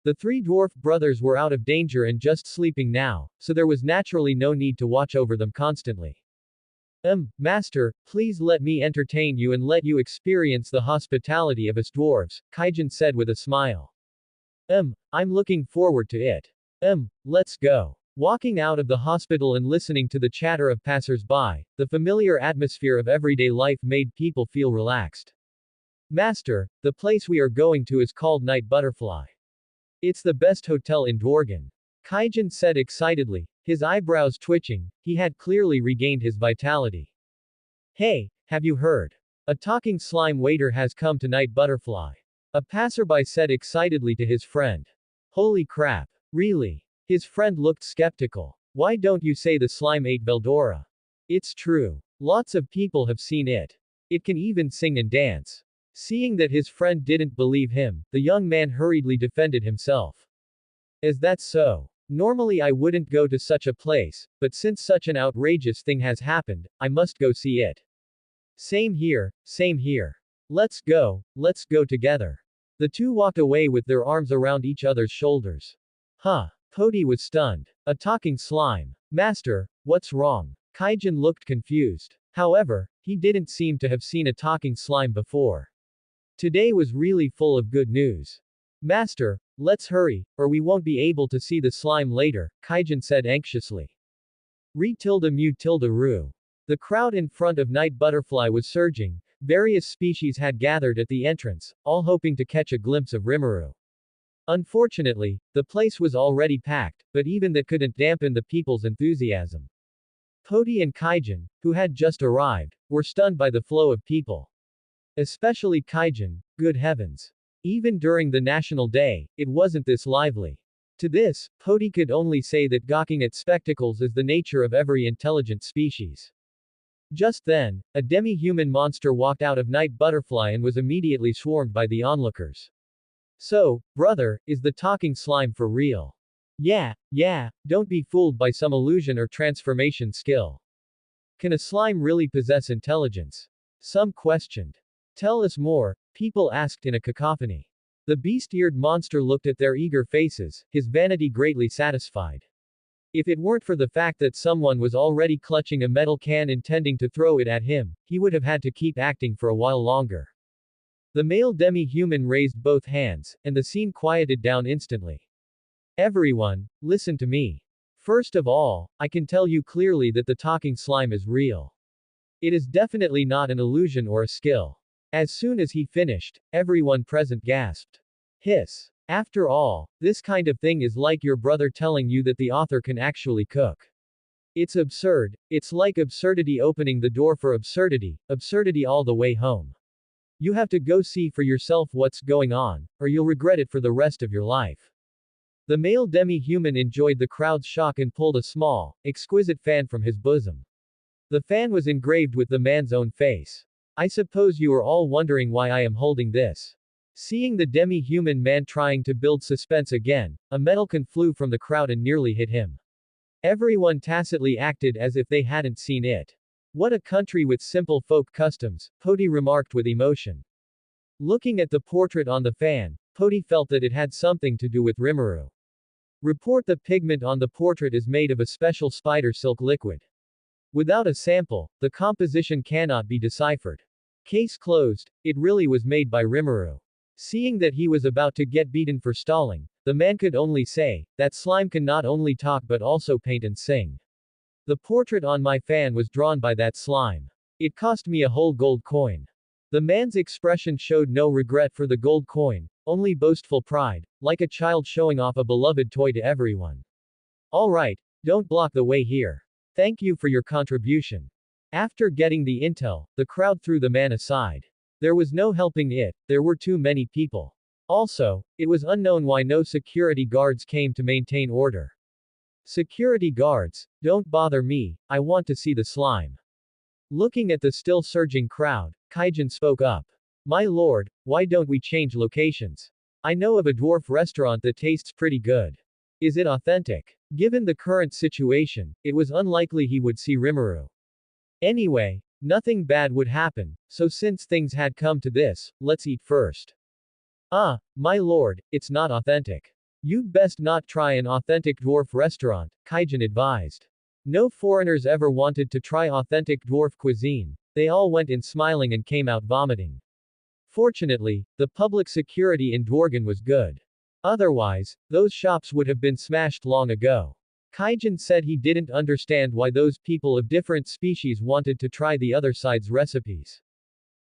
The three dwarf brothers were out of danger and just sleeping now, so there was naturally no need to watch over them constantly. Master, please let me entertain you and let you experience the hospitality of us dwarves, Kaijin said with a smile. I'm looking forward to it. Let's go. Walking out of the hospital and listening to the chatter of passers-by, the familiar atmosphere of everyday life made people feel relaxed. Master, the place we are going to is called Night Butterfly. It's the best hotel in Dworgen. Kaijin said excitedly, his eyebrows twitching, he had clearly regained his vitality. Hey, have you heard? A talking slime waiter has come to Night Butterfly. A passerby said excitedly to his friend. Holy crap. Really? His friend looked skeptical. Why don't you say the slime ate Veldora? It's true. Lots of people have seen it. It can even sing and dance. Seeing that his friend didn't believe him, the young man hurriedly defended himself. Is that so? Normally I wouldn't go to such a place, but since such an outrageous thing has happened, I must go see it. Same here, same here. Let's go together. The two walked away with their arms around each other's shoulders. Poti was stunned. A talking slime. Master, what's wrong? Kaijin looked confused. However, he didn't seem to have seen a talking slime before. Today was really full of good news. Master, let's hurry, or we won't be able to see the slime later, Kaijin said anxiously. Ru. The crowd in front of Night Butterfly was surging. Various species had gathered at the entrance, all hoping to catch a glimpse of Rimuru. Unfortunately, the place was already packed, but even that couldn't dampen the people's enthusiasm. Poti and Kaijin, who had just arrived, were stunned by the flow of people. Especially Kaijin, good heavens. Even during the National Day, it wasn't this lively. To this, Poti could only say that gawking at spectacles is the nature of every intelligent species. Just then, a demi-human monster walked out of Night Butterfly and was immediately swarmed by the onlookers. So, brother, is the talking slime for real? Yeah, don't be fooled by some illusion or transformation skill. Can a slime really possess intelligence? Some questioned. Tell us more, people asked in a cacophony. The beast-eared monster looked at their eager faces, his vanity greatly satisfied. If it weren't for the fact that someone was already clutching a metal can intending to throw it at him, he would have had to keep acting for a while longer. The male demi-human raised both hands, and the scene quieted down instantly. Everyone, listen to me. First of all, I can tell you clearly that the talking slime is real. It is definitely not an illusion or a skill. As soon as he finished, everyone present gasped. Hiss. After all, this kind of thing is like your brother telling you that the author can actually cook. It's absurd, it's like absurdity opening the door for absurdity, absurdity all the way home. You have to go see for yourself what's going on, or you'll regret it for the rest of your life. The male demi-human enjoyed the crowd's shock and pulled a small, exquisite fan from his bosom. The fan was engraved with the man's own face. I suppose you are all wondering why I am holding this. Seeing the demi-human man trying to build suspense again, a metal can flew from the crowd and nearly hit him. Everyone tacitly acted as if they hadn't seen it. What a country with simple folk customs, Poti remarked with emotion. Looking at the portrait on the fan, Poti felt that it had something to do with Rimuru. Report the pigment on the portrait is made of a special spider silk liquid. Without a sample, the composition cannot be deciphered. Case closed, it really was made by Rimuru. Seeing that he was about to get beaten for stalling, the man could only say, that slime can not only talk but also paint and sing. The portrait on my fan was drawn by that slime. It cost me a whole gold coin. The man's expression showed no regret for the gold coin, only boastful pride, like a child showing off a beloved toy to everyone. Alright, don't block the way here. Thank you for your contribution. After getting the intel, the crowd threw the man aside. There was no helping it, there were too many people. Also, it was unknown why no security guards came to maintain order. Security guards, don't bother me, I want to see the slime. Looking at the still surging crowd, Kaijin spoke up. My lord, why don't we change locations? I know of a dwarf restaurant that tastes pretty good. Is it authentic? Given the current situation, it was unlikely he would see Rimuru. Anyway, nothing bad would happen, so since things had come to this, let's eat first. My lord, it's not authentic. You'd best not try an authentic dwarf restaurant, Kaijin advised. No foreigners ever wanted to try authentic dwarf cuisine, they all went in smiling and came out vomiting. Fortunately, the public security in Dwargen was good. Otherwise, those shops would have been smashed long ago. Kaijin said he didn't understand why those people of different species wanted to try the other side's recipes.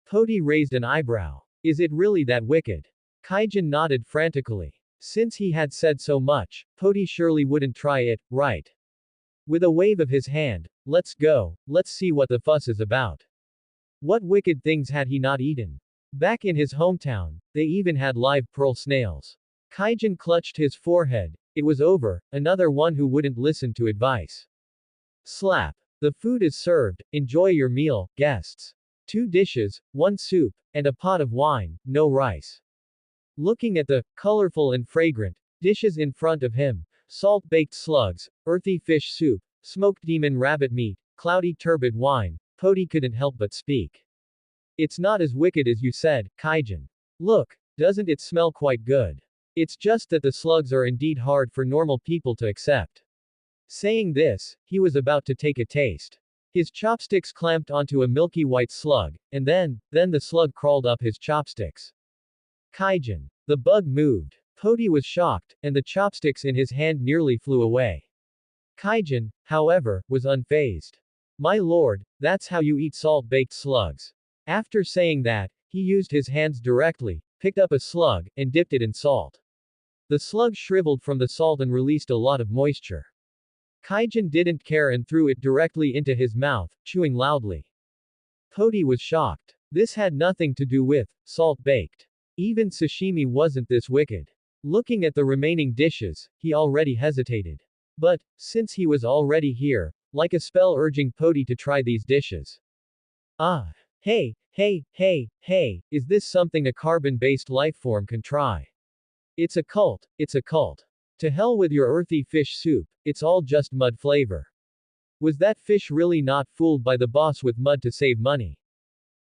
Poti raised an eyebrow. Is it really that wicked? Kaijin nodded frantically. Since he had said so much, Poti surely wouldn't try it, right? With a wave of his hand, let's go, let's see what the fuss is about. What wicked things had he not eaten? Back in his hometown, they even had live pearl snails. Kaijin clutched his forehead. It was over, another one who wouldn't listen to advice. Slap. The food is served, enjoy your meal, guests. 2 dishes, 1 soup, and a pot of wine, no rice. Looking at the colorful and fragrant dishes in front of him, salt-baked slugs, earthy fish soup, smoked demon rabbit meat, cloudy turbid wine, Poti couldn't help but speak. It's not as wicked as you said, Kaijin. Look, doesn't it smell quite good? It's just that the slugs are indeed hard for normal people to accept. Saying this, he was about to take a taste. His chopsticks clamped onto a milky white slug, and then the slug crawled up his chopsticks. Kaijin. The bug moved. Poti was shocked, and the chopsticks in his hand nearly flew away. Kaijin, however, was unfazed. My lord, that's how you eat salt-baked slugs. After saying that, he used his hands directly, picked up a slug, and dipped it in salt. The slug shriveled from the salt and released a lot of moisture. Kaijin didn't care and threw it directly into his mouth, chewing loudly. Poti was shocked. This had nothing to do with salt-baked. Even sashimi wasn't this wicked. Looking at the remaining dishes, he already hesitated. But, since he was already here, like a spell urging Poti to try these dishes. Ah. Hey, is this something a carbon-based lifeform can try? It's a cult. To hell with your earthy fish soup, it's all just mud flavor. Was that fish really not fooled by the boss with mud to save money?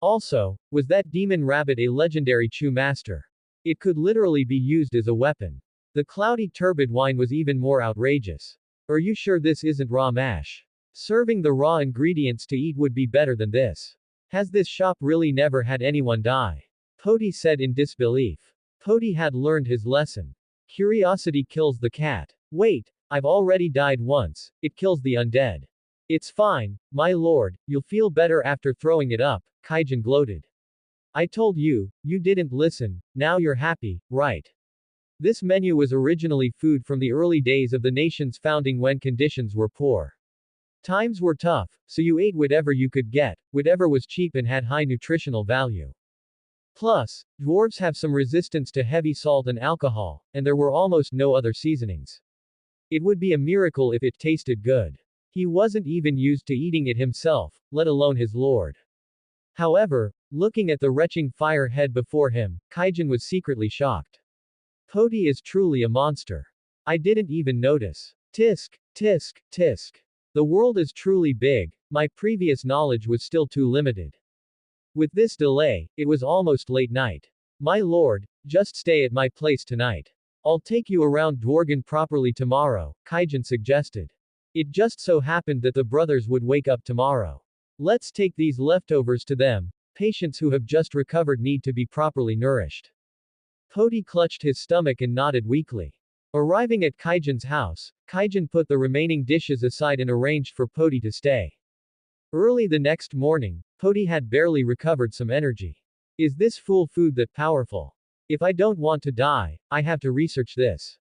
Also, was that demon rabbit a legendary chew master? It could literally be used as a weapon. The cloudy turbid wine was even more outrageous. Are you sure this isn't raw mash? Serving the raw ingredients to eat would be better than this. Has this shop really never had anyone die? Poti said in disbelief. Poti had learned his lesson. Curiosity kills the cat. Wait, I've already died once, it kills the undead. It's fine, my lord, you'll feel better after throwing it up, Kaijin gloated. I told you, you didn't listen, now you're happy, right? This menu was originally food from the early days of the nation's founding when conditions were poor. Times were tough, so you ate whatever you could get, whatever was cheap and had high nutritional value. Plus, dwarves have some resistance to heavy salt and alcohol, and there were almost no other seasonings. It would be a miracle if it tasted good. He wasn't even used to eating it himself, let alone his lord. However, looking at the retching fire head before him, Kaijin was secretly shocked. Poti is truly a monster. I didn't even notice. Tisk. The world is truly big, my previous knowledge was still too limited. With this delay, it was almost late night. My lord, just stay at my place tonight. I'll take you around Dworgen properly tomorrow, Kaijin suggested. It just so happened that the brothers would wake up tomorrow. Let's take these leftovers to them, patients who have just recovered need to be properly nourished. Poti clutched his stomach and nodded weakly. Arriving at Kaijin's house, Kaijin put the remaining dishes aside and arranged for Poti to stay. Early the next morning, Poti had barely recovered some energy. Is this fool food that powerful? If I don't want to die, I have to research this.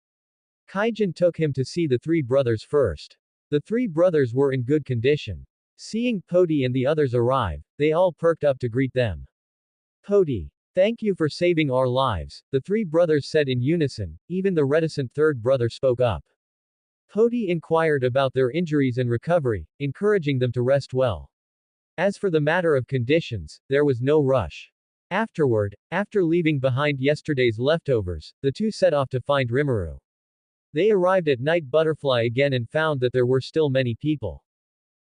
Kaijin took him to see the three brothers first. The three brothers were in good condition. Seeing Poti and the others arrive, they all perked up to greet them. Poti. Thank you for saving our lives, the three brothers said in unison, even the reticent third brother spoke up. Poti inquired about their injuries and recovery, encouraging them to rest well. As for the matter of conditions, there was no rush. Afterward, after leaving behind yesterday's leftovers, the two set off to find Rimuru. They arrived at Night Butterfly again and found that there were still many people.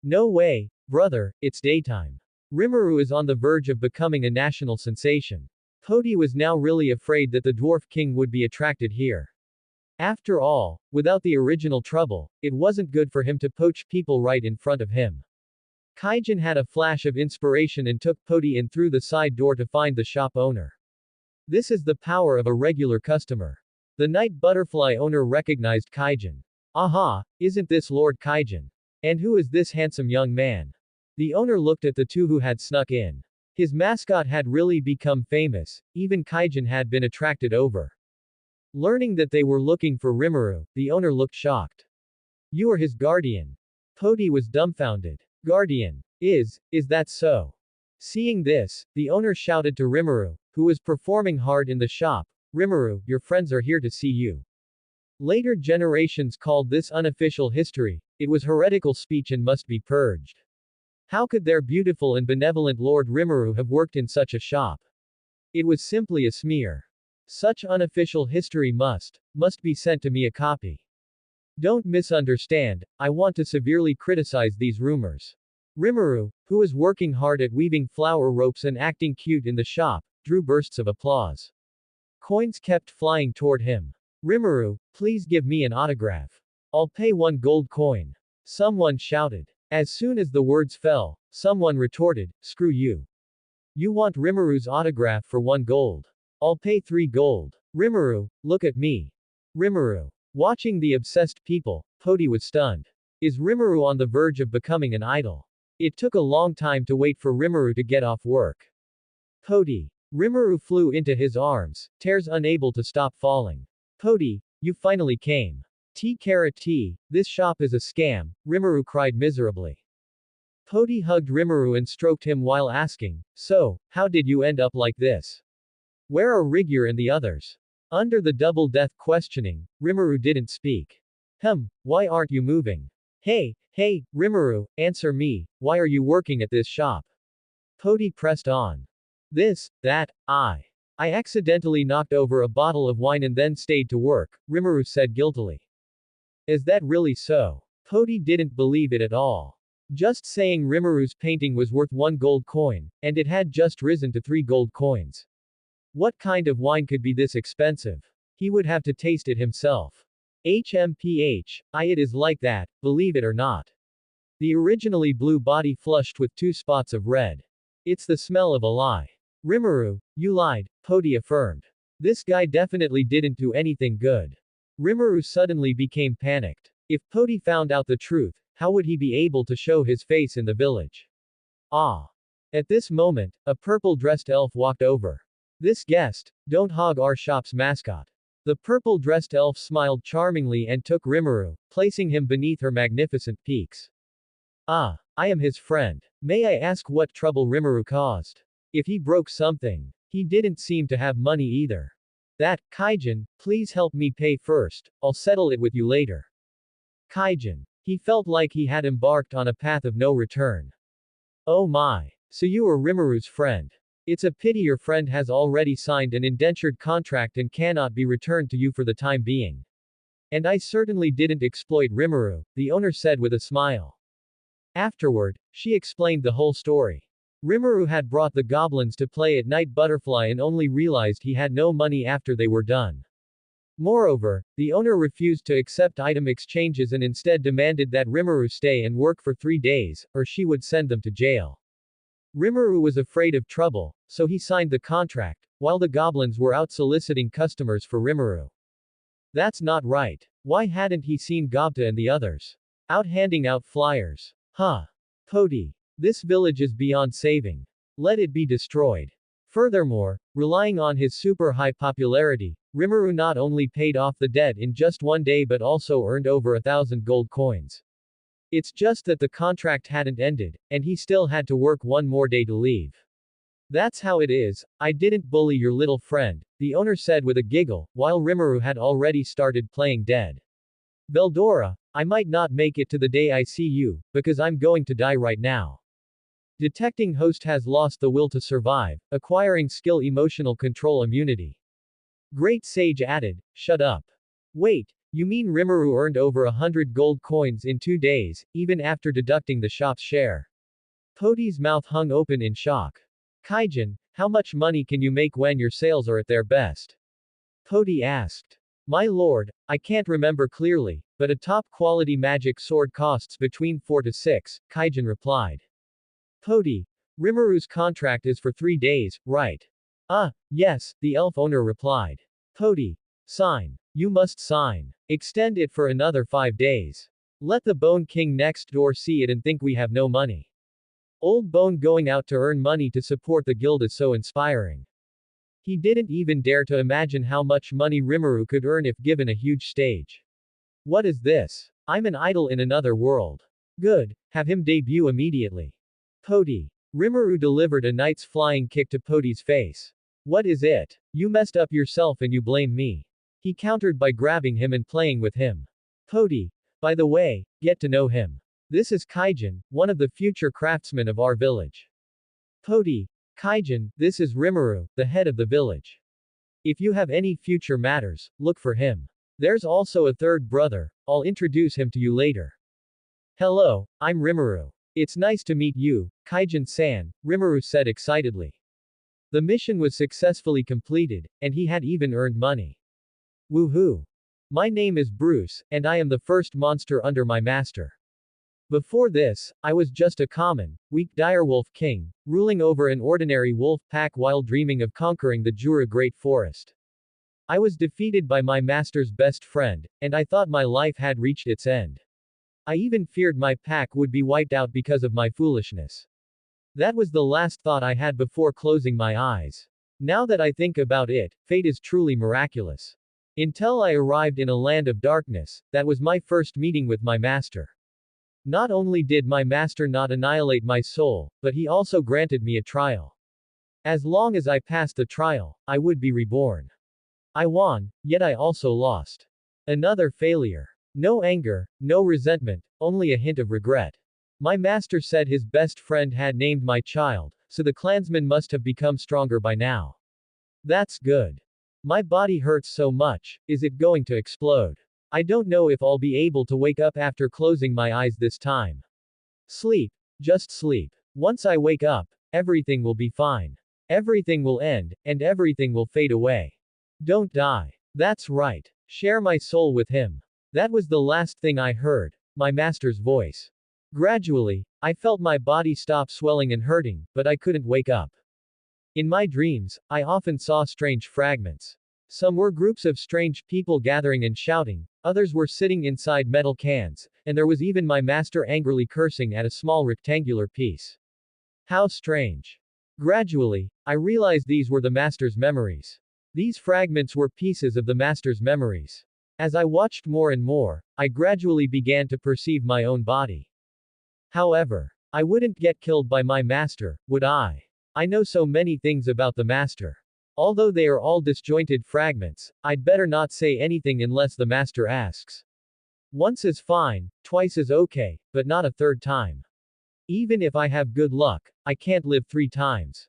No way, brother, it's daytime. Rimuru is on the verge of becoming a national sensation. Poti was now really afraid that the Dwarf King would be attracted here. After all, without the original trouble, it wasn't good for him to poach people right in front of him. Kaijin had a flash of inspiration and took Poti in through the side door to find the shop owner. This is the power of a regular customer. The Night Butterfly owner recognized Kaijin. Aha, isn't this Lord Kaijin? And who is this handsome young man? The owner looked at the two who had snuck in. His mascot had really become famous, even Kaijin had been attracted over. Learning that they were looking for Rimuru, the owner looked shocked. You are his guardian. Poti was dumbfounded. Guardian. Is that so? Seeing this, the owner shouted to Rimuru, who was performing hard in the shop, Rimuru, your friends are here to see you. Later generations called this unofficial history, it was heretical speech and must be purged. How could their beautiful and benevolent Lord Rimuru have worked in such a shop? It was simply a smear. Such unofficial history must be sent to me a copy. Don't misunderstand, I want to severely criticize these rumors. Rimuru, who was working hard at weaving flower ropes and acting cute in the shop, drew bursts of applause. Coins kept flying toward him. Rimuru, please give me an autograph. I'll pay 1 gold coin. Someone shouted. As soon as the words fell, someone retorted, "Screw you. You want Rimuru's autograph for 1 gold. I'll pay 3 gold. Rimuru, look at me." Rimuru. Watching the obsessed people, Poti was stunned. Is Rimuru on the verge of becoming an idol? It took a long time to wait for Rimuru to get off work. Poti. Rimuru flew into his arms, tears unable to stop falling. Poti, you finally came. T, this shop is a scam, Rimuru cried miserably. Poti hugged Rimuru and stroked him while asking, "So, how did you end up like this? Where are Rigyur and the others?" Under the double-death questioning, Rimuru didn't speak. Why aren't you moving? Hey, Rimuru, answer me, why are you working at this shop? Poti pressed on. I accidentally knocked over a bottle of wine and then stayed to work, Rimuru said guiltily. Is that really so? Poti didn't believe it at all. Just saying Rimuru's painting was worth 1 gold coin, and it had just risen to 3 gold coins. What kind of wine could be this expensive? He would have to taste it himself. It is like that, believe it or not. The originally blue body flushed with 2 spots of red. It's the smell of a lie. Rimuru, you lied, Poti affirmed. This guy definitely didn't do anything good. Rimuru suddenly became panicked. If Poti found out the truth, how would he be able to show his face in the village? At this moment, a purple-dressed elf walked over. This guest, don't hog our shop's mascot. The purple-dressed elf smiled charmingly and took Rimuru, placing him beneath her magnificent peaks. I am his friend. May I ask what trouble Rimuru caused? If he broke something, he didn't seem to have money either. Kaijin, please help me pay first, I'll settle it with you later. Kaijin. He felt like he had embarked on a path of no return. Oh my. So you are Rimuru's friend. It's a pity your friend has already signed an indentured contract and cannot be returned to you for the time being. And I certainly didn't exploit Rimuru, the owner said with a smile. Afterward, she explained the whole story. Rimuru had brought the goblins to play at Night Butterfly and only realized he had no money after they were done. Moreover, the owner refused to accept item exchanges and instead demanded that Rimuru stay and work for 3 days, or she would send them to jail. Rimuru was afraid of trouble, so he signed the contract, while the goblins were out soliciting customers for Rimuru. That's not right. Why hadn't he seen Gobta and the others out handing out flyers? Poti. This village is beyond saving. Let it be destroyed. Furthermore, relying on his super high popularity, Rimuru not only paid off the debt in just 1 day but also earned over 1,000 gold coins. It's just that the contract hadn't ended, and he still had to work 1 more day to leave. That's how it is, I didn't bully your little friend, the owner said with a giggle, while Rimuru had already started playing dead. Veldora, I might not make it to the day I see you, because I'm going to die right now. Detecting host has lost the will to survive, acquiring skill emotional control immunity. Great Sage added, shut up. Wait, you mean Rimuru earned over 100 gold coins in 2 days, even after deducting the shop's share? Poti's mouth hung open in shock. Kaijin, how much money can you make when your sales are at their best? Poti asked. My lord, I can't remember clearly, but a top-quality magic sword costs between 4 to 6, Kaijin replied. Poti, Rimuru's contract is for 3 days, right? Yes, the elf owner replied. Poti, sign. You must sign. Extend it for another 5 days. Let the Bone King next door see it and think we have no money. Old Bone going out to earn money to support the guild is so inspiring. He didn't even dare to imagine how much money Rimuru could earn if given a huge stage. What is this? I'm an idol in another world. Good, have him debut immediately. Poti. Rimuru delivered a knight's flying kick to Poti's face. What is it? You messed up yourself and you blame me. He countered by grabbing him and playing with him. Poti. By the way, get to know him. This is Kaijin, one of the future craftsmen of our village. Poti. Kaijin, this is Rimuru, the head of the village. If you have any future matters, look for him. There's also a third brother, I'll introduce him to you later. Hello, I'm Rimuru. It's nice to meet you, Kaijin-san, Rimuru said excitedly. The mission was successfully completed, and he had even earned money. Woohoo! My name is Bruce, and I am the first monster under my master. Before this, I was just a common, weak direwolf king, ruling over an ordinary wolf pack while dreaming of conquering the Jura Great Forest. I was defeated by my master's best friend, and I thought my life had reached its end. I even feared my pack would be wiped out because of my foolishness. That was the last thought I had before closing my eyes. Now that I think about it, fate is truly miraculous. Until I arrived in a land of darkness, that was my first meeting with my master. Not only did my master not annihilate my soul, but he also granted me a trial. As long as I passed the trial, I would be reborn. I won, yet I also lost. Another failure. No anger, no resentment, only a hint of regret. My master said his best friend had named my child, so the clansman must have become stronger by now. That's good. My body hurts so much, is it going to explode? I don't know if I'll be able to wake up after closing my eyes this time. Sleep. Just sleep. Once I wake up, everything will be fine. Everything will end, and everything will fade away. Don't die. That's right. Share my soul with him. That was the last thing I heard, my master's voice. Gradually, I felt my body stop swelling and hurting, but I couldn't wake up. In my dreams, I often saw strange fragments. Some were groups of strange people gathering and shouting, others were sitting inside metal cans, and there was even my master angrily cursing at a small rectangular piece. How strange. Gradually, I realized these were the master's memories. These fragments were pieces of the master's memories. As I watched more and more, I gradually began to perceive my own body. However, I wouldn't get killed by my master, would I? I know so many things about the master. Although they are all disjointed fragments, I'd better not say anything unless the master asks. Once is fine, twice is okay, but not a third time. Even if I have good luck, I can't live 3 times.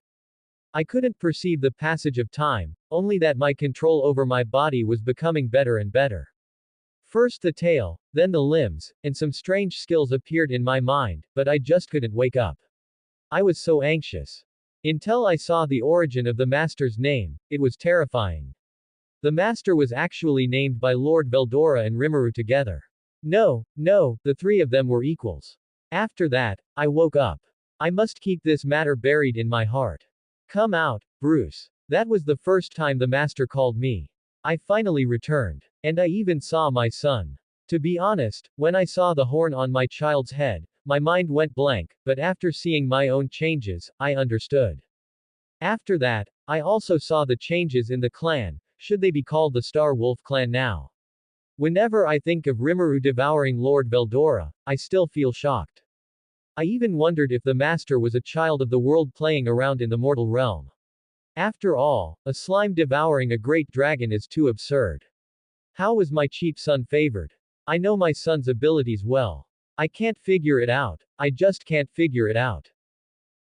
I couldn't perceive the passage of time, only that my control over my body was becoming better and better. First the tail, then the limbs, and some strange skills appeared in my mind, but I just couldn't wake up. I was so anxious. Until I saw the origin of the master's name, it was terrifying. The master was actually named by Lord Veldora and Rimuru together. No, the 3 of them were equals. After that, I woke up. I must keep this matter buried in my heart. Come out, Bruce. That was the first time the master called me. I finally returned. And I even saw my son. To be honest, when I saw the horn on my child's head, my mind went blank, but after seeing my own changes, I understood. After that, I also saw the changes in the clan, should they be called the Star Wolf clan now. Whenever I think of Rimuru devouring Lord Veldora, I still feel shocked. I even wondered if the master was a child of the world playing around in the mortal realm. After all, a slime devouring a great dragon is too absurd. How was my cheap son favored? I know my son's abilities well. I can't figure it out, I just can't figure it out.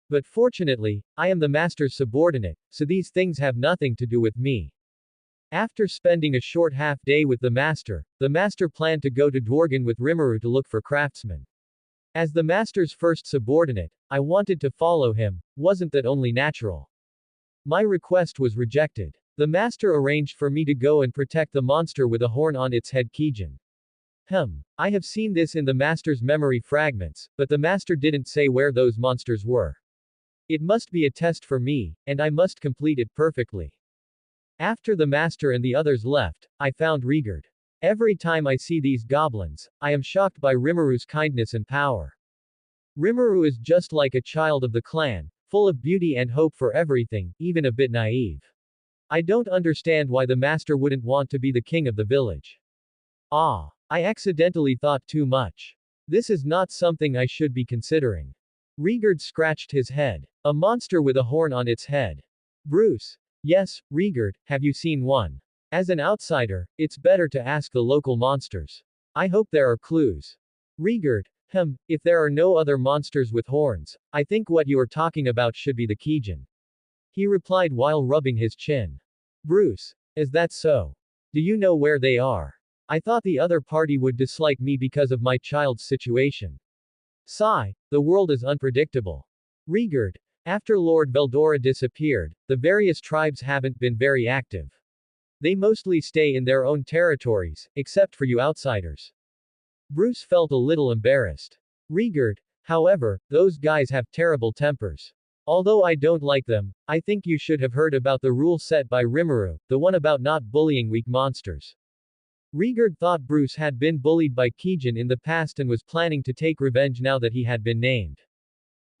But fortunately, I am the master's subordinate, so these things have nothing to do with me. After spending a short half-day with the master planned to go to Dworgen with Rimuru to look for craftsmen. As the master's first subordinate, I wanted to follow him, wasn't that only natural? My request was rejected. The master arranged for me to go and protect the monster with a horn on its head Kijin. I have seen this in the master's memory fragments, but the master didn't say where those monsters were. It must be a test for me, and I must complete it perfectly. After the master and the others left, I found Rigurd. Every time I see these goblins, I am shocked by Rimuru's kindness and power. Rimuru is just like a child of the clan, full of beauty and hope for everything, even a bit naive. I don't understand why the master wouldn't want to be the king of the village. I accidentally thought too much. This is not something I should be considering. Rigurd scratched his head. A monster with a horn on its head. Bruce. Yes, Rigurd, have you seen one? As an outsider, it's better to ask the local monsters. I hope there are clues. Rigurd. If there are no other monsters with horns, I think what you are talking about should be the Kijin. He replied while rubbing his chin. Bruce. Is that so? Do you know where they are? I thought the other party would dislike me because of my child's situation. Sigh, the world is unpredictable. Rigurd. After Lord Veldora disappeared, the various tribes haven't been very active. They mostly stay in their own territories, except for you outsiders. Bruce felt a little embarrassed. Rigurd, however, those guys have terrible tempers. Although I don't like them, I think you should have heard about the rule set by Rimuru, the one about not bullying weak monsters. Rigurd thought Bruce had been bullied by Kijin in the past and was planning to take revenge now that he had been named.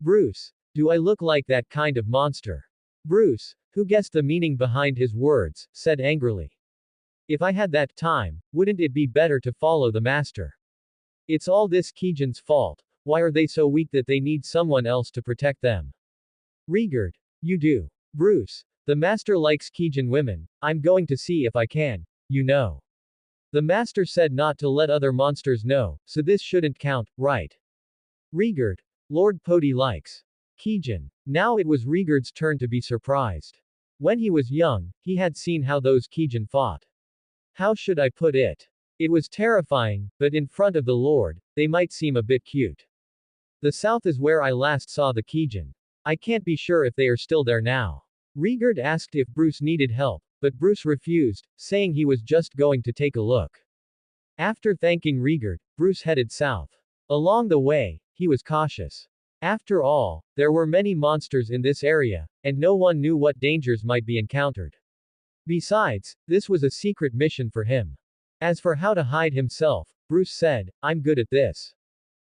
Bruce, do I look like that kind of monster? Bruce, who guessed the meaning behind his words, said angrily. If I had that time, wouldn't it be better to follow the master? It's all this Kijin's fault. Why are they so weak that they need someone else to protect them? Rigurd, you do. Bruce, the master likes Kijin women. I'm going to see if I can, you know. The master said not to let other monsters know, so this shouldn't count, right? Rigurd, Lord Poti likes Kijin. Now it was Rigurd's turn to be surprised. When he was young, he had seen how those Kijin fought. How should I put it? It was terrifying, but in front of the Lord, they might seem a bit cute. The south is where I last saw the Kijin. I can't be sure if they are still there now. Rigurd asked if Bruce needed help, but Bruce refused, saying he was just going to take a look. After thanking Rigurd, Bruce headed south. Along the way, he was cautious. After all, there were many monsters in this area, and no one knew what dangers might be encountered. Besides, this was a secret mission for him. As for how to hide himself, Bruce said, I'm good at this.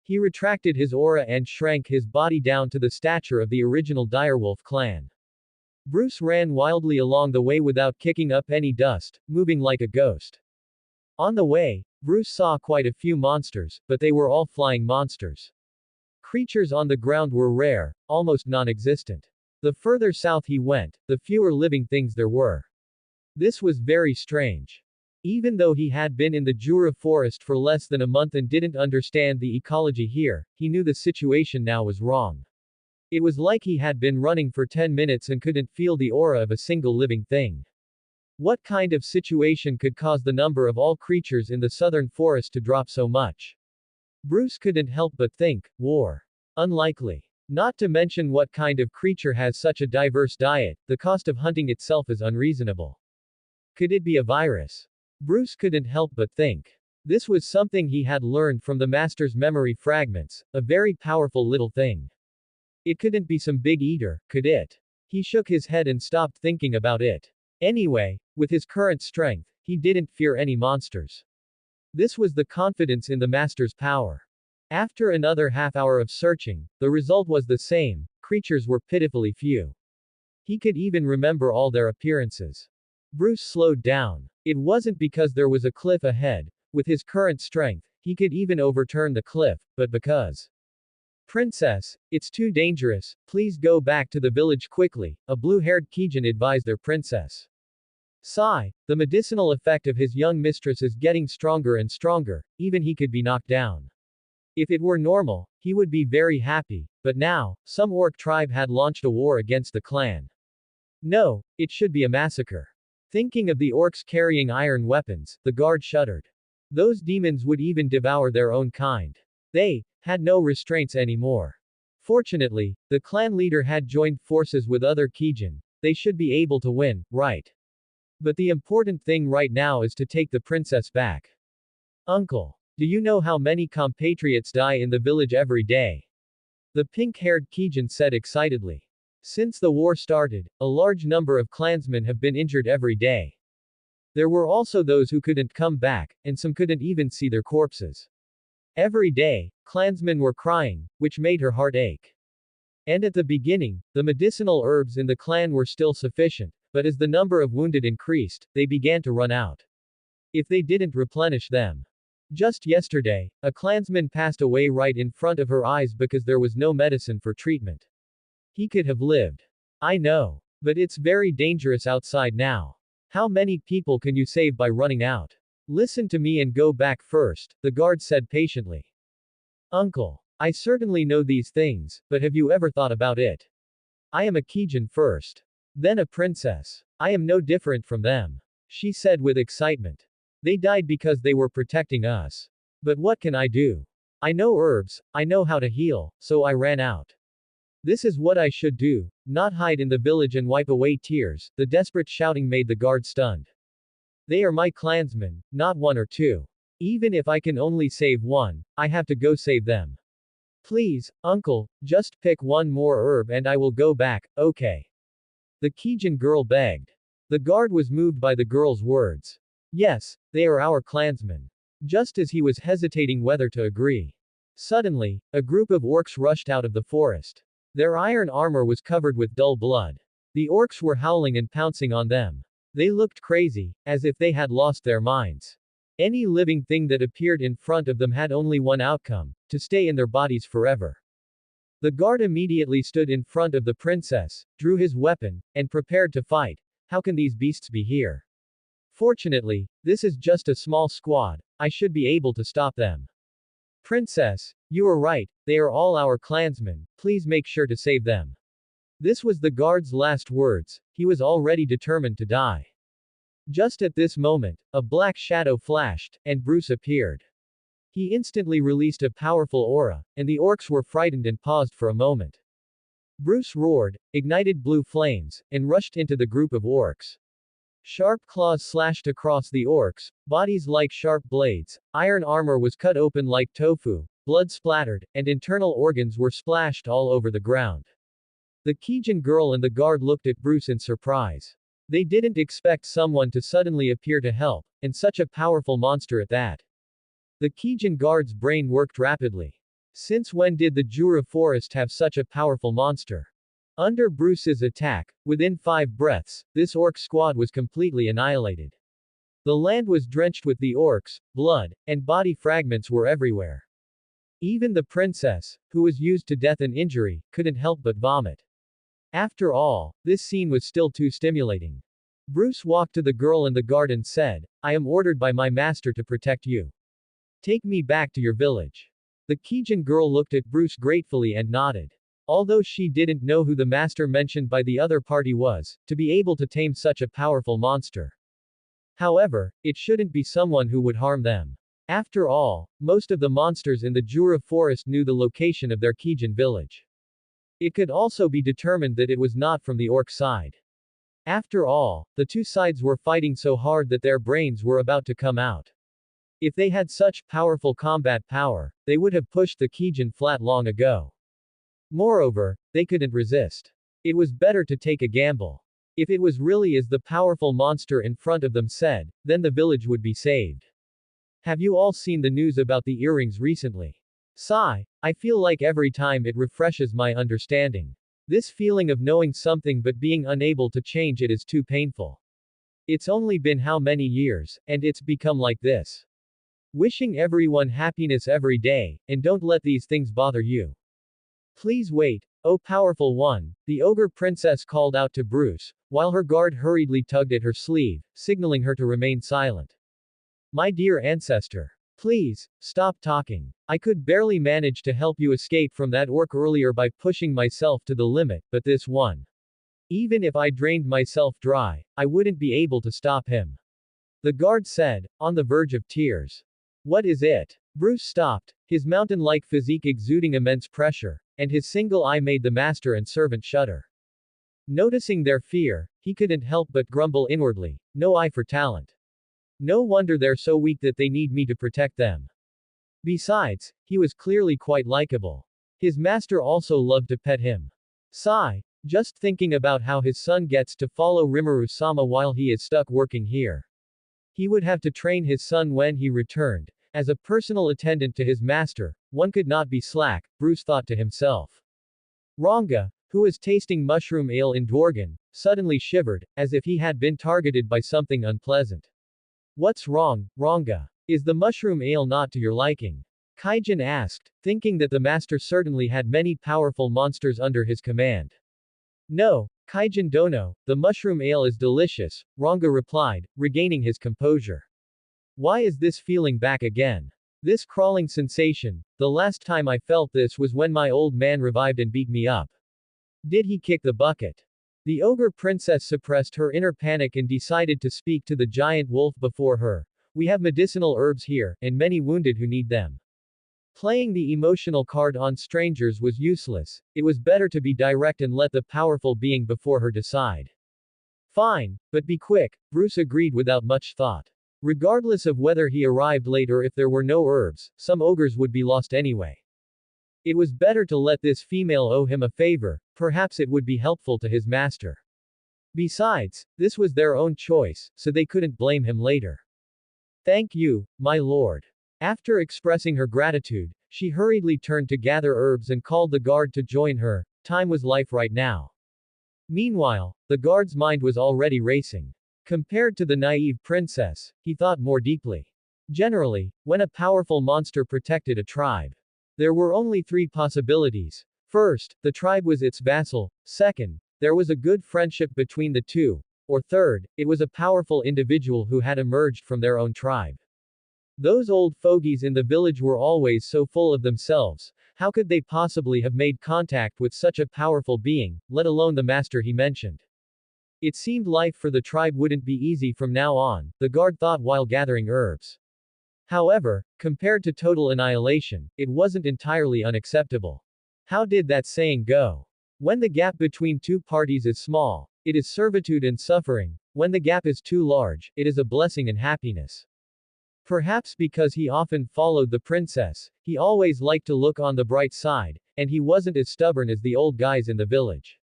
He retracted his aura and shrank his body down to the stature of the original Direwolf clan. Bruce ran wildly along the way without kicking up any dust, moving like a ghost. On the way, Bruce saw quite a few monsters, but they were all flying monsters. Creatures on the ground were rare, almost non-existent. The further south he went, the fewer living things there were. This was very strange. Even though he had been in the Jura forest for less than a month and didn't understand the ecology here, he knew the situation now was wrong. It was like he had been running for 10 minutes and couldn't feel the aura of a single living thing. What kind of situation could cause the number of all creatures in the southern forest to drop so much? Bruce couldn't help but think, war. Unlikely. Not to mention what kind of creature has such a diverse diet, the cost of hunting itself is unreasonable. Could it be a virus? Bruce couldn't help but think. This was something he had learned from the master's memory fragments, a very powerful little thing. It couldn't be some big eater, could it? He shook his head and stopped thinking about it. Anyway, with his current strength, he didn't fear any monsters. This was the confidence in the master's power. After another half-hour of searching, the result was the same, creatures were pitifully few. He could even remember all their appearances. Bruce slowed down. It wasn't because there was a cliff ahead. With his current strength, he could even overturn the cliff, but because. Princess, it's too dangerous, please go back to the village quickly, a blue-haired Kijin advised their princess. Sigh, the medicinal effect of his young mistress is getting stronger and stronger, even he could be knocked down. If it were normal, he would be very happy, but now, some orc tribe had launched a war against the clan. No, it should be a massacre. Thinking of the orcs carrying iron weapons, the guard shuddered. Those demons would even devour their own kind. They had no restraints anymore. Fortunately, the clan leader had joined forces with other Kijin. They should be able to win, right? But the important thing right now is to take the princess back. Uncle, do you know how many compatriots die in the village every day? The pink-haired Kijin said excitedly. Since the war started, a large number of clansmen have been injured every day. There were also those who couldn't come back, and some couldn't even see their corpses. Every day, clansmen were crying, which made her heart ache. And at the beginning, the medicinal herbs in the clan were still sufficient, but as the number of wounded increased, they began to run out. If they didn't replenish them. Just yesterday, a clansman passed away right in front of her eyes because there was no medicine for treatment. He could have lived. I know. But it's very dangerous outside now. How many people can you save by running out? Listen to me and go back first, the guard said patiently. Uncle, I certainly know these things, but have you ever thought about it? I am a Kijin first. Then a princess. I am no different from them. She said with excitement. They died because they were protecting us. But what can I do? I know herbs, I know how to heal, so I ran out. This is what I should do, not hide in the village and wipe away tears. The desperate shouting made the guard stunned. They are my clansmen, not one or two. Even if I can only save one, I have to go save them. Please, uncle, just pick one more herb and I will go back, okay? The Kijin girl begged. The guard was moved by the girl's words. Yes, they are our clansmen. Just as he was hesitating whether to agree. Suddenly, a group of orcs rushed out of the forest. Their iron armor was covered with dull blood. The orcs were howling and pouncing on them. They looked crazy, as if they had lost their minds. Any living thing that appeared in front of them had only one outcome, to stay in their bodies forever. The guard immediately stood in front of the princess, drew his weapon, and prepared to fight. How can these beasts be here? Fortunately, this is just a small squad, I should be able to stop them. Princess, you are right, they are all our clansmen, please make sure to save them. This was the guard's last words, he was already determined to die. Just at this moment, a black shadow flashed, and Bruce appeared. He instantly released a powerful aura, and the orcs were frightened and paused for a moment. Bruce roared, ignited blue flames, and rushed into the group of orcs. Sharp claws slashed across the orcs, bodies like sharp blades, iron armor was cut open like tofu, blood splattered, and internal organs were splashed all over the ground. The Kijin girl and the guard looked at Bruce in surprise. They didn't expect someone to suddenly appear to help, and such a powerful monster at that. The Kijin guard's brain worked rapidly. Since when did the Jura forest have such a powerful monster? Under Bruce's attack, within 5 breaths, this orc squad was completely annihilated. The land was drenched with the orcs, blood, and body fragments were everywhere. Even the princess, who was used to death and injury, couldn't help but vomit. After all, this scene was still too stimulating. Bruce walked to the girl and the guard and said, I am ordered by my master to protect you. Take me back to your village. The Kijin girl looked at Bruce gratefully and nodded. Although she didn't know who the master mentioned by the other party was, to be able to tame such a powerful monster. However, it shouldn't be someone who would harm them. After all, most of the monsters in the Jura forest knew the location of their Kijin village. It could also be determined that it was not from the orc side. After all, the two sides were fighting so hard that their brains were about to come out. If they had such powerful combat power, they would have pushed the Kijin flat long ago. Moreover, they couldn't resist. It was better to take a gamble. If it was really as the powerful monster in front of them said, then the village would be saved. Have you all seen the news about the earrings recently? Sigh, I feel like every time it refreshes my understanding. This feeling of knowing something but being unable to change it is too painful. It's only been how many years, and it's become like this. Wishing everyone happiness every day, and don't let these things bother you. Please wait, oh powerful one, the ogre princess called out to Bruce, while her guard hurriedly tugged at her sleeve, signaling her to remain silent. My dear ancestor. Please, stop talking. I could barely manage to help you escape from that orc earlier by pushing myself to the limit, but this one. Even if I drained myself dry, I wouldn't be able to stop him. The guard said, on the verge of tears. What is it? Bruce stopped, his mountain-like physique exuding immense pressure, and his single eye made the master and servant shudder. Noticing their fear, he couldn't help but grumble inwardly, no eye for talent. No wonder they're so weak that they need me to protect them. Besides, he was clearly quite likable. His master also loved to pet him. Sigh, just thinking about how his son gets to follow Rimuru-sama while he is stuck working here. He would have to train his son when he returned. As a personal attendant to his master, one could not be slack, Bruce thought to himself. Ranga, who was tasting mushroom ale in Dworgen, suddenly shivered, as if he had been targeted by something unpleasant. What's wrong, Ranga? Is the mushroom ale not to your liking? Kaijin asked, thinking that the master certainly had many powerful monsters under his command. No, Kaijin dono, the mushroom ale is delicious, Ranga replied, regaining his composure. Why is this feeling back again? This crawling sensation, the last time I felt this was when my old man revived and beat me up. Did he kick the bucket? The ogre princess suppressed her inner panic and decided to speak to the giant wolf before her. We have medicinal herbs here, and many wounded who need them. Playing the emotional card on strangers was useless, it was better to be direct and let the powerful being before her decide. Fine, but be quick, Bruce agreed without much thought. Regardless of whether he arrived late or if there were no herbs, some ogres would be lost anyway. It was better to let this female owe him a favor, perhaps it would be helpful to his master. Besides, this was their own choice, so they couldn't blame him later. Thank you, my lord. After expressing her gratitude, she hurriedly turned to gather herbs and called the guard to join her. Time was life right now. Meanwhile, the guard's mind was already racing. Compared to the naive princess, he thought more deeply. Generally, when a powerful monster protected a tribe, there were only three possibilities. First, the tribe was its vassal. Second, there was a good friendship between the two. Or third, it was a powerful individual who had emerged from their own tribe. Those old fogies in the village were always so full of themselves. How could they possibly have made contact with such a powerful being, let alone the master he mentioned? It seemed life for the tribe wouldn't be easy from now on, the guard thought while gathering herbs. However, compared to total annihilation, it wasn't entirely unacceptable. How did that saying go? When the gap between two parties is small, it is servitude and suffering. When the gap is too large, it is a blessing and happiness. Perhaps because he often followed the princess, he always liked to look on the bright side, and he wasn't as stubborn as the old guys in the village.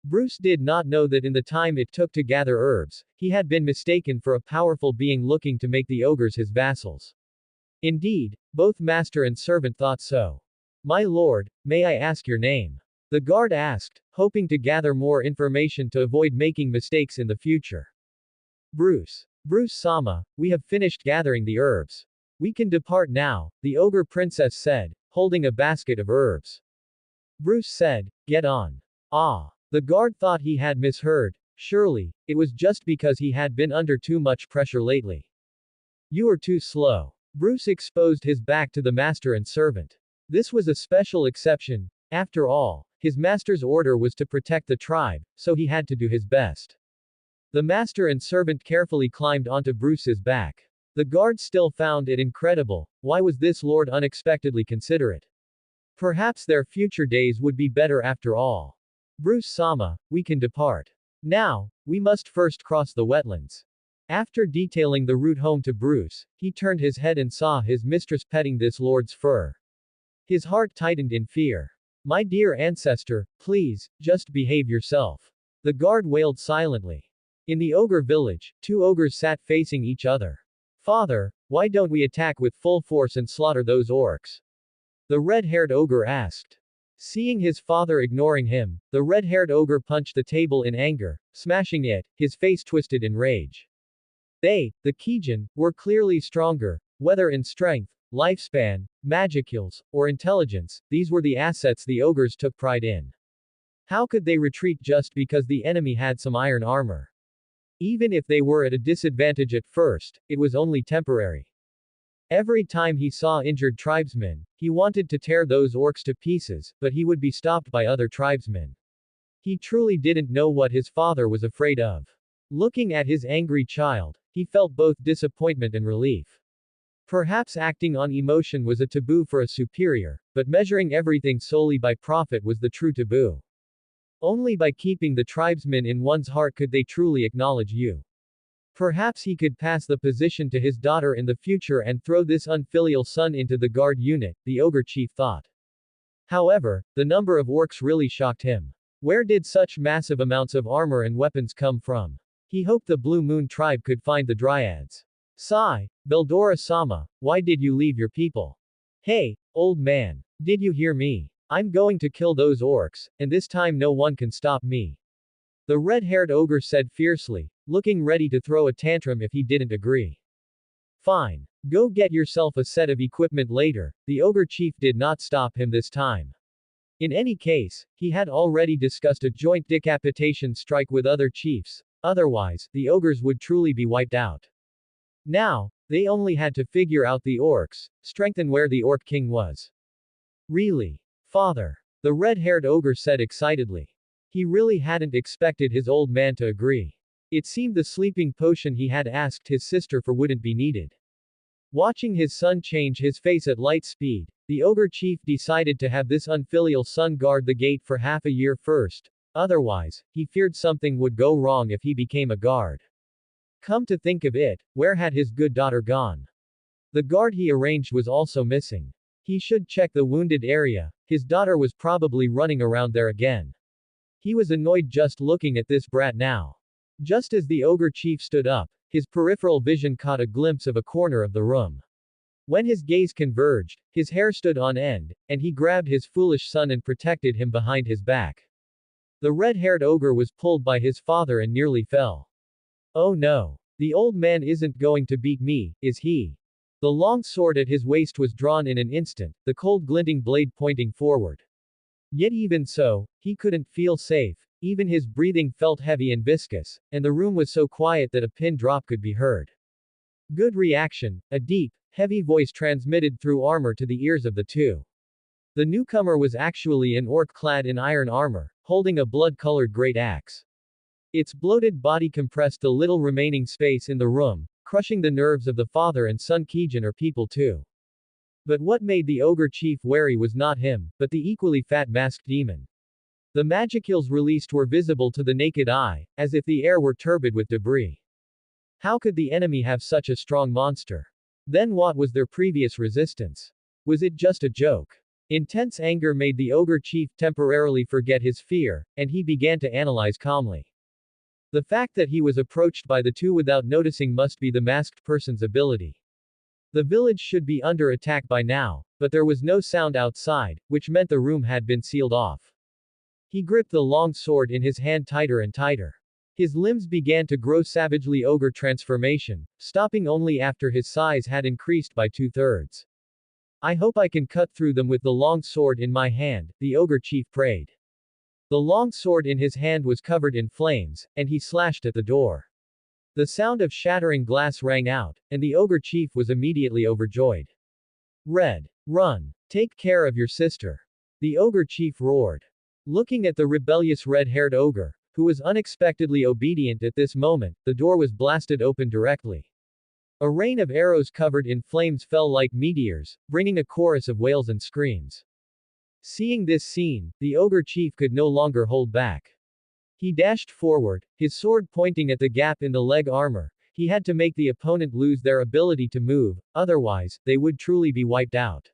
Bruce did not know that in the time it took to gather herbs, he had been mistaken for a powerful being looking to make the ogres his vassals. Indeed, both master and servant thought so. My lord, may I ask your name? The guard asked, hoping to gather more information to avoid making mistakes in the future. Bruce. Bruce-sama, we have finished gathering the herbs. We can depart now, the ogre princess said, holding a basket of herbs. Bruce said, get on. Ah. The guard thought he had misheard. Surely, it was just because he had been under too much pressure lately. You are too slow. Bruce exposed his back to the master and servant. This was a special exception. After all, his master's order was to protect the tribe, so he had to do his best. The master and servant carefully climbed onto Bruce's back. The guard still found it incredible. Why was this lord unexpectedly considerate? Perhaps their future days would be better after all. Bruce-sama, we can depart. Now, we must first cross the wetlands. After detailing the route home to Bruce, he turned his head and saw his mistress petting this lord's fur. His heart tightened in fear. My dear ancestor, please, just behave yourself. The guard wailed silently. In the ogre village, two ogres sat facing each other. Father, why don't we attack with full force and slaughter those orcs? The red-haired ogre asked. Seeing his father ignoring him, the red-haired ogre punched the table in anger, smashing it, his face twisted in rage. They, the Kijin, were clearly stronger, whether in strength, lifespan, magicals, or intelligence, these were the assets the ogres took pride in. How could they retreat just because the enemy had some iron armor? Even if they were at a disadvantage at first, it was only temporary. Every time he saw injured tribesmen, he wanted to tear those orcs to pieces, but he would be stopped by other tribesmen. He truly didn't know what his father was afraid of. Looking at his angry child, he felt both disappointment and relief. Perhaps acting on emotion was a taboo for a superior, but measuring everything solely by profit was the true taboo. Only by keeping the tribesmen in one's heart could they truly acknowledge you. Perhaps he could pass the position to his daughter in the future and throw this unfilial son into the guard unit, the ogre chief thought. However, the number of orcs really shocked him. Where did such massive amounts of armor and weapons come from? He hoped the Blue Moon tribe could find the dryads. Sigh, Beldora-sama, why did you leave your people? Hey, old man. Did you hear me? I'm going to kill those orcs, and this time no one can stop me. The red-haired ogre said fiercely, looking ready to throw a tantrum if he didn't agree. Fine. Go get yourself a set of equipment later, the ogre chief did not stop him this time. In any case, he had already discussed a joint decapitation strike with other chiefs, otherwise, the ogres would truly be wiped out. Now, they only had to figure out the orcs, strengthen where the orc king was. Really? Father. The red-haired ogre said excitedly. He really hadn't expected his old man to agree. It seemed the sleeping potion he had asked his sister for wouldn't be needed. Watching his son change his face at light speed, the ogre chief decided to have this unfilial son guard the gate for half a year first. Otherwise, he feared something would go wrong if he became a guard. Come to think of it, where had his good daughter gone? The guard he arranged was also missing. He should check the wounded area, his daughter was probably running around there again. He was annoyed just looking at this brat now. Just as the ogre chief stood up, his peripheral vision caught a glimpse of a corner of the room. When his gaze converged, his hair stood on end, and he grabbed his foolish son and protected him behind his back. The red-haired ogre was pulled by his father and nearly fell. Oh no. The old man isn't going to beat me, is he? The long sword at his waist was drawn in an instant, the cold glinting blade pointing forward. Yet even so, he couldn't feel safe, even his breathing felt heavy and viscous, and the room was so quiet that a pin drop could be heard. Good reaction, a deep, heavy voice transmitted through armor to the ears of the two. The newcomer was actually an orc clad in iron armor, holding a blood-colored great axe. Its bloated body compressed the little remaining space in the room, crushing the nerves of the father and son Kijin or people too. But what made the ogre chief wary was not him, but the equally fat masked demon. The magicals released were visible to the naked eye, as if the air were turbid with debris. How could the enemy have such a strong monster? Then what was their previous resistance? Was it just a joke? Intense anger made the ogre chief temporarily forget his fear, and he began to analyze calmly. The fact that he was approached by the two without noticing must be the masked person's ability. The village should be under attack by now, but there was no sound outside, which meant the room had been sealed off. He gripped the long sword in his hand tighter and tighter. His limbs began to grow savagely ogre transformation, stopping only after his size had increased by 2/3. I hope I can cut through them with the long sword in my hand, the ogre chief prayed. The long sword in his hand was covered in flames, and he slashed at the door. The sound of shattering glass rang out, and the ogre chief was immediately overjoyed. Red. Run. Take care of your sister. The ogre chief roared. Looking at the rebellious red-haired ogre, who was unexpectedly obedient at this moment, the door was blasted open directly. A rain of arrows covered in flames fell like meteors, bringing a chorus of wails and screams. Seeing this scene, the ogre chief could no longer hold back. He dashed forward, his sword pointing at the gap in the leg armor. He had to make the opponent lose their ability to move, otherwise, they would truly be wiped out.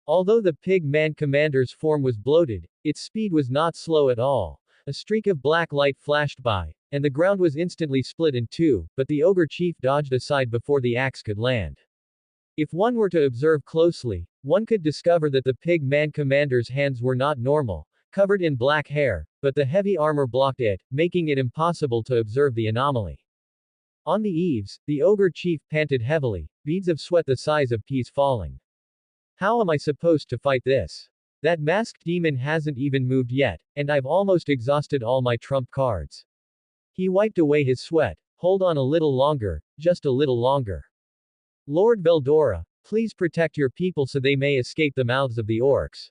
Although the pig man commander's form was bloated, its speed was not slow at all. A streak of black light flashed by, and the ground was instantly split in two, but the ogre chief dodged aside before the axe could land. If one were to observe closely, one could discover that the pig man commander's hands were not normal, covered in black hair, but the heavy armor blocked it, making it impossible to observe the anomaly. On the eaves, the ogre chief panted heavily, beads of sweat the size of peas falling. How am I supposed to fight this? That masked demon hasn't even moved yet, and I've almost exhausted all my trump cards. He wiped away his sweat. Hold on a little longer, just a little longer. Lord Veldora, please protect your people so they may escape the mouths of the orcs.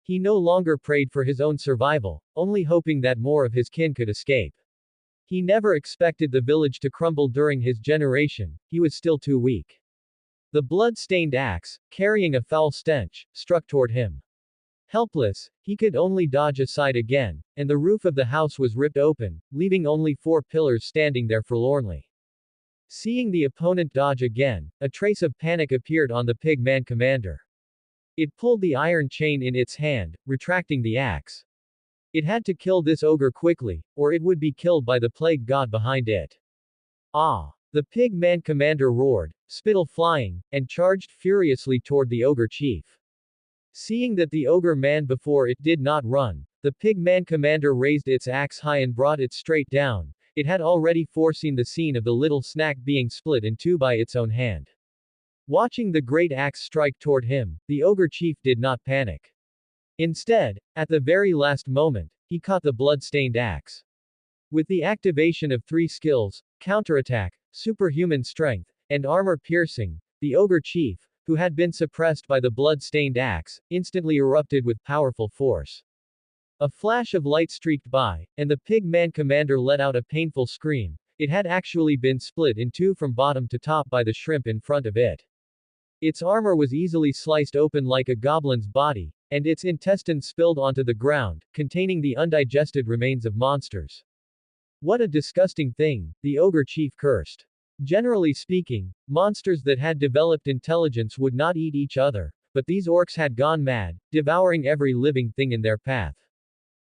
He no longer prayed for his own survival, only hoping that more of his kin could escape. He never expected the village to crumble during his generation, he was still too weak. The blood-stained axe, carrying a foul stench, struck toward him. Helpless, he could only dodge aside again, and the roof of the house was ripped open, leaving only 4 pillars standing there forlornly. Seeing the opponent dodge again, a trace of panic appeared on the pig man commander. It pulled the iron chain in its hand, retracting the axe. It had to kill this ogre quickly, or it would be killed by the plague god behind it. Ah! The pig man commander roared, spittle flying, and charged furiously toward the ogre chief. Seeing that the ogre man before it did not run, the pig man commander raised its axe high and brought it straight down. It had already foreseen the scene of the little snack being split in two by its own hand. Watching the great axe strike toward him, the ogre chief did not panic. Instead, at the very last moment, he caught the blood-stained axe. With the activation of 3 skills, counterattack, superhuman strength, and armor piercing, the ogre chief, who had been suppressed by the blood-stained axe, instantly erupted with powerful force. A flash of light streaked by, and the pig man commander let out a painful scream. It had actually been split in 2 from bottom to top by the shrimp in front of it. Its armor was easily sliced open like a goblin's body, and its intestines spilled onto the ground, containing the undigested remains of monsters. What a disgusting thing, the ogre chief cursed. Generally speaking, monsters that had developed intelligence would not eat each other, but these orcs had gone mad, devouring every living thing in their path.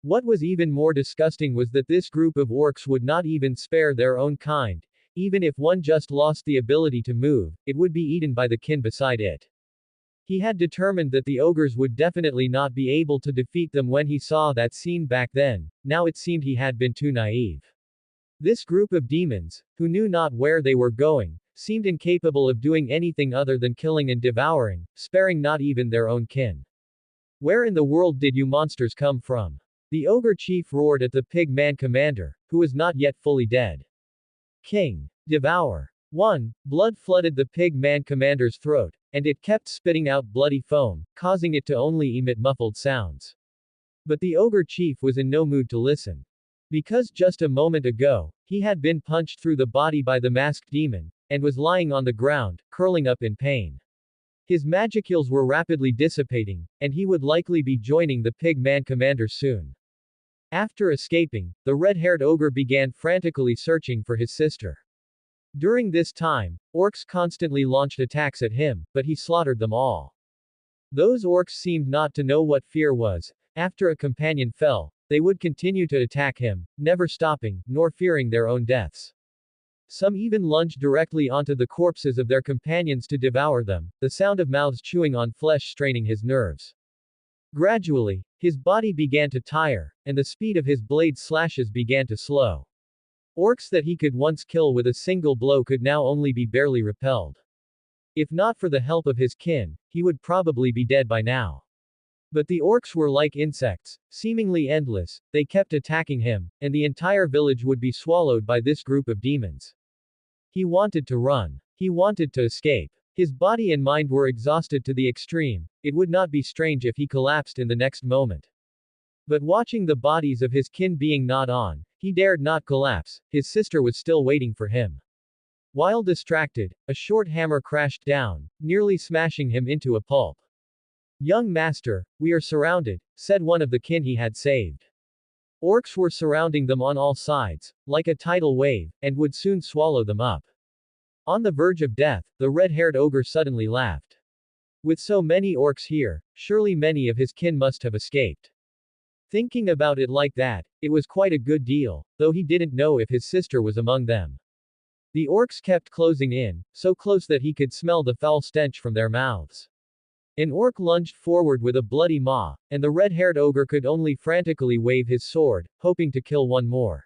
What was even more disgusting was that this group of orcs would not even spare their own kind. Even if one just lost the ability to move, it would be eaten by the kin beside it. He had determined that the ogres would definitely not be able to defeat them when he saw that scene back then. Now it seemed he had been too naive. This group of demons, who knew not where they were going, seemed incapable of doing anything other than killing and devouring, sparing not even their own kin. Where in the world did you monsters come from? The ogre chief roared at the pig man commander, who was not yet fully dead. King. Devour. 1. Blood flooded the pig man commander's throat, and it kept spitting out bloody foam, causing it to only emit muffled sounds. But the ogre chief was in no mood to listen. Because just a moment ago, he had been punched through the body by the masked demon, and was lying on the ground, curling up in pain. His magicals were rapidly dissipating, and he would likely be joining the pig man commander soon. After escaping, the red-haired ogre began frantically searching for his sister. During this time, orcs constantly launched attacks at him, but he slaughtered them all. Those orcs seemed not to know what fear was. After a companion fell, they would continue to attack him, never stopping, nor fearing their own deaths. Some even lunged directly onto the corpses of their companions to devour them, the sound of mouths chewing on flesh straining his nerves. Gradually, his body began to tire, and the speed of his blade slashes began to slow. Orcs that he could once kill with a single blow could now only be barely repelled. If not for the help of his kin, he would probably be dead by now. But the orcs were like insects, seemingly endless. They kept attacking him, and the entire village would be swallowed by this group of demons. He wanted to run. He wanted to escape. His body and mind were exhausted to the extreme. It would not be strange if he collapsed in the next moment. But watching the bodies of his kin being gnawed on, he dared not collapse. His sister was still waiting for him. While distracted, a short hammer crashed down, nearly smashing him into a pulp. "Young master, we are surrounded," said one of the kin he had saved. Orcs were surrounding them on all sides, like a tidal wave, and would soon swallow them up. On the verge of death, the red-haired ogre suddenly laughed. With so many orcs here, surely many of his kin must have escaped. Thinking about it like that, it was quite a good deal, though he didn't know if his sister was among them. The orcs kept closing in, so close that he could smell the foul stench from their mouths. An orc lunged forward with a bloody maw, and the red-haired ogre could only frantically wave his sword, hoping to kill one more.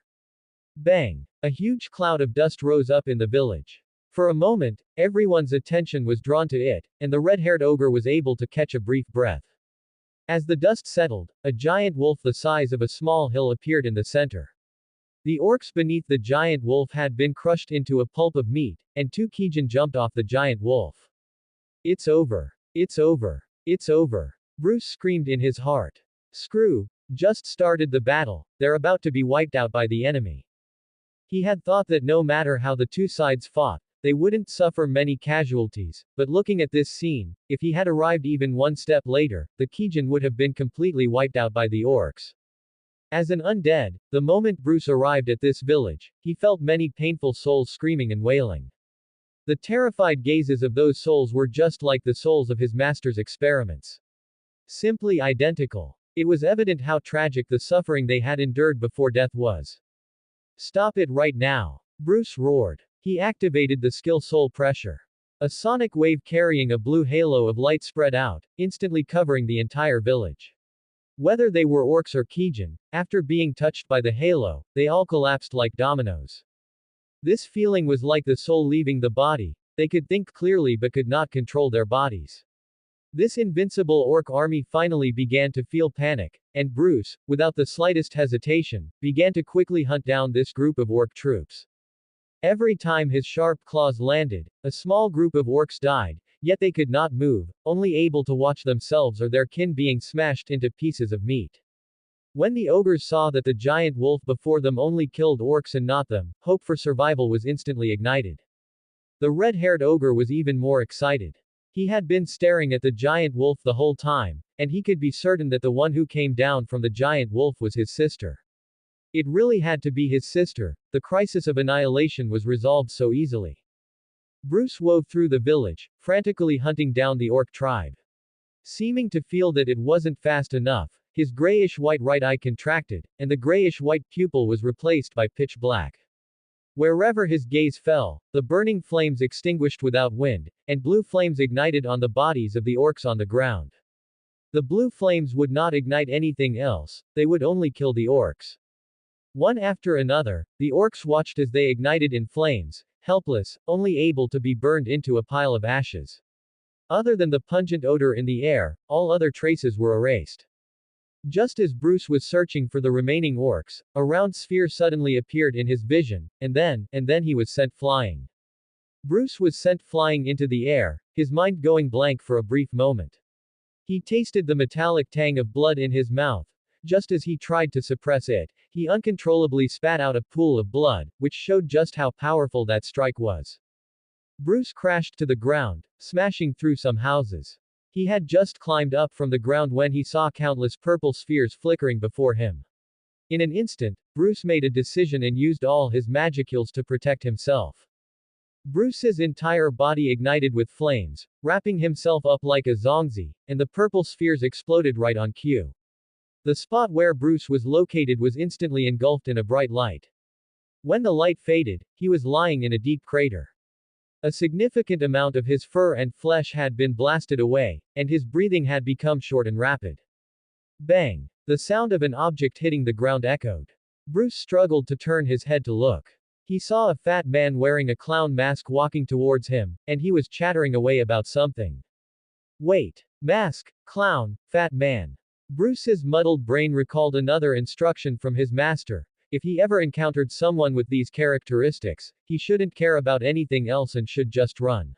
Bang! A huge cloud of dust rose up in the village. For a moment, everyone's attention was drawn to it, and the red-haired ogre was able to catch a brief breath. As the dust settled, a giant wolf the size of a small hill appeared in the center. The orcs beneath the giant wolf had been crushed into a pulp of meat, and two Kijin jumped off the giant wolf. "It's over. It's over. It's over," Bruce screamed in his heart. Screw. Just started the battle, they're about to be wiped out by the enemy. He had thought that no matter how the two sides fought, they wouldn't suffer many casualties, but looking at this scene, if he had arrived even one step later, the Kijin would have been completely wiped out by the orcs. As an undead, the moment Bruce arrived at this village, he felt many painful souls screaming and wailing. The terrified gazes of those souls were just like the souls of his master's experiments. Simply identical. It was evident how tragic the suffering they had endured before death was. "Stop it right now!" Bruce roared. He activated the skill Soul Pressure. A sonic wave carrying a blue halo of light spread out, instantly covering the entire village. Whether they were orcs or Kijin, after being touched by the halo, they all collapsed like dominoes. This feeling was like the soul leaving the body. They could think clearly but could not control their bodies. This invincible orc army finally began to feel panic, and Bruce, without the slightest hesitation, began to quickly hunt down this group of orc troops. Every time his sharp claws landed, a small group of orcs died, yet they could not move, only able to watch themselves or their kin being smashed into pieces of meat. When the ogres saw that the giant wolf before them only killed orcs and not them, hope for survival was instantly ignited. The red-haired ogre was even more excited. He had been staring at the giant wolf the whole time, and he could be certain that the one who came down from the giant wolf was his sister. It really had to be his sister. The crisis of annihilation was resolved so easily. Bruce wove through the village, frantically hunting down the orc tribe. Seeming to feel that it wasn't fast enough, his grayish-white right eye contracted, and the grayish-white pupil was replaced by pitch black. Wherever his gaze fell, the burning flames extinguished without wind, and blue flames ignited on the bodies of the orcs on the ground. The blue flames would not ignite anything else, they would only kill the orcs. One after another, the orcs watched as they ignited in flames, helpless, only able to be burned into a pile of ashes. Other than the pungent odor in the air, all other traces were erased. Just as Bruce was searching for the remaining orcs, a round sphere suddenly appeared in his vision, and then he was sent flying. Bruce was sent flying into the air, his mind going blank for a brief moment. He tasted the metallic tang of blood in his mouth. Just as he tried to suppress it, he uncontrollably spat out a pool of blood, which showed just how powerful that strike was. Bruce crashed to the ground, smashing through some houses. He had just climbed up from the ground when he saw countless purple spheres flickering before him. In an instant, Bruce made a decision and used all his magicals to protect himself. Bruce's entire body ignited with flames, wrapping himself up like a zongzi, and the purple spheres exploded right on cue. The spot where Bruce was located was instantly engulfed in a bright light. When the light faded, he was lying in a deep crater. A significant amount of his fur and flesh had been blasted away, and his breathing had become short and rapid. Bang! The sound of an object hitting the ground echoed. Bruce struggled to turn his head to look. He saw a fat man wearing a clown mask walking towards him, and he was chattering away about something. Wait. Mask, clown, fat man. Bruce's muddled brain recalled another instruction from his master. If he ever encountered someone with these characteristics, he shouldn't care about anything else and should just run.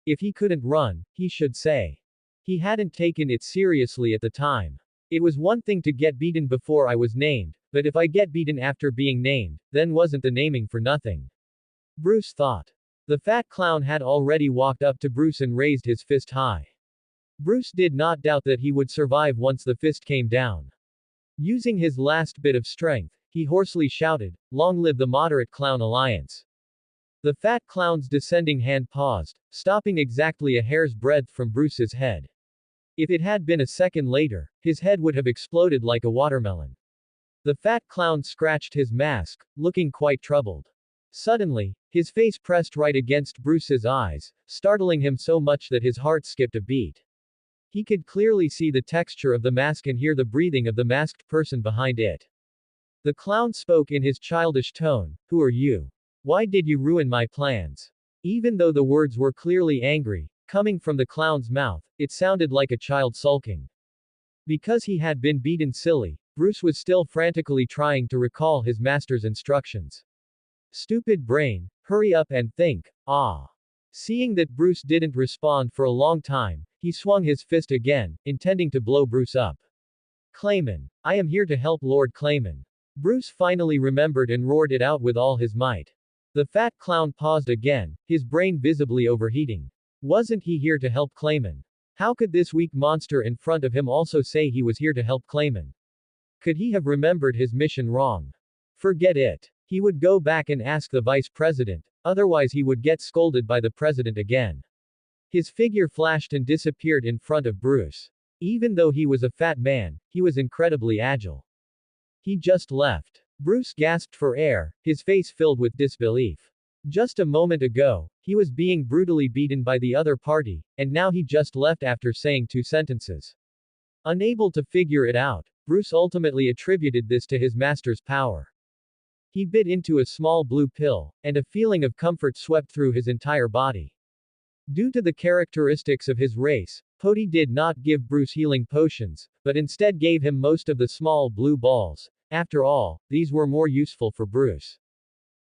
If he couldn't run, he should say. He hadn't taken it seriously at the time. It was one thing to get beaten before I was named, but if I get beaten after being named, then wasn't the naming for nothing. Bruce thought. The fat clown had already walked up to Bruce and raised his fist high. Bruce did not doubt that he would survive once the fist came down. Using his last bit of strength, he hoarsely shouted, "Long live the Moderate Clown Alliance." The fat clown's descending hand paused, stopping exactly a hair's breadth from Bruce's head. If it had been a second later, his head would have exploded like a watermelon. The fat clown scratched his mask, looking quite troubled. Suddenly, his face pressed right against Bruce's eyes, startling him so much that his heart skipped a beat. He could clearly see the texture of the mask and hear the breathing of the masked person behind it. The clown spoke in his childish tone, "Who are you? Why did you ruin my plans?" Even though the words were clearly angry, coming from the clown's mouth, it sounded like a child sulking. Because he had been beaten silly, Bruce was still frantically trying to recall his master's instructions. Stupid brain, hurry up and think, ah. Seeing that Bruce didn't respond for a long time, he swung his fist again, intending to blow Bruce up. Clayman. I am here to help Lord Clayman. Bruce finally remembered and roared it out with all his might. The fat clown paused again, his brain visibly overheating. Wasn't he here to help Clayman? How could this weak monster in front of him also say he was here to help Clayman? Could he have remembered his mission wrong? Forget it. He would go back and ask the vice president, otherwise he would get scolded by the president again. His figure flashed and disappeared in front of Bruce. Even though he was a fat man, he was incredibly agile. He just left. Bruce gasped for air, his face filled with disbelief. Just a moment ago, he was being brutally beaten by the other party, and now he just left after saying 2 sentences. Unable to figure it out, Bruce ultimately attributed this to his master's power. He bit into a small blue pill, and a feeling of comfort swept through his entire body. Due to the characteristics of his race, Poti did not give Bruce healing potions, but instead gave him most of the small blue balls. After all, these were more useful for Bruce.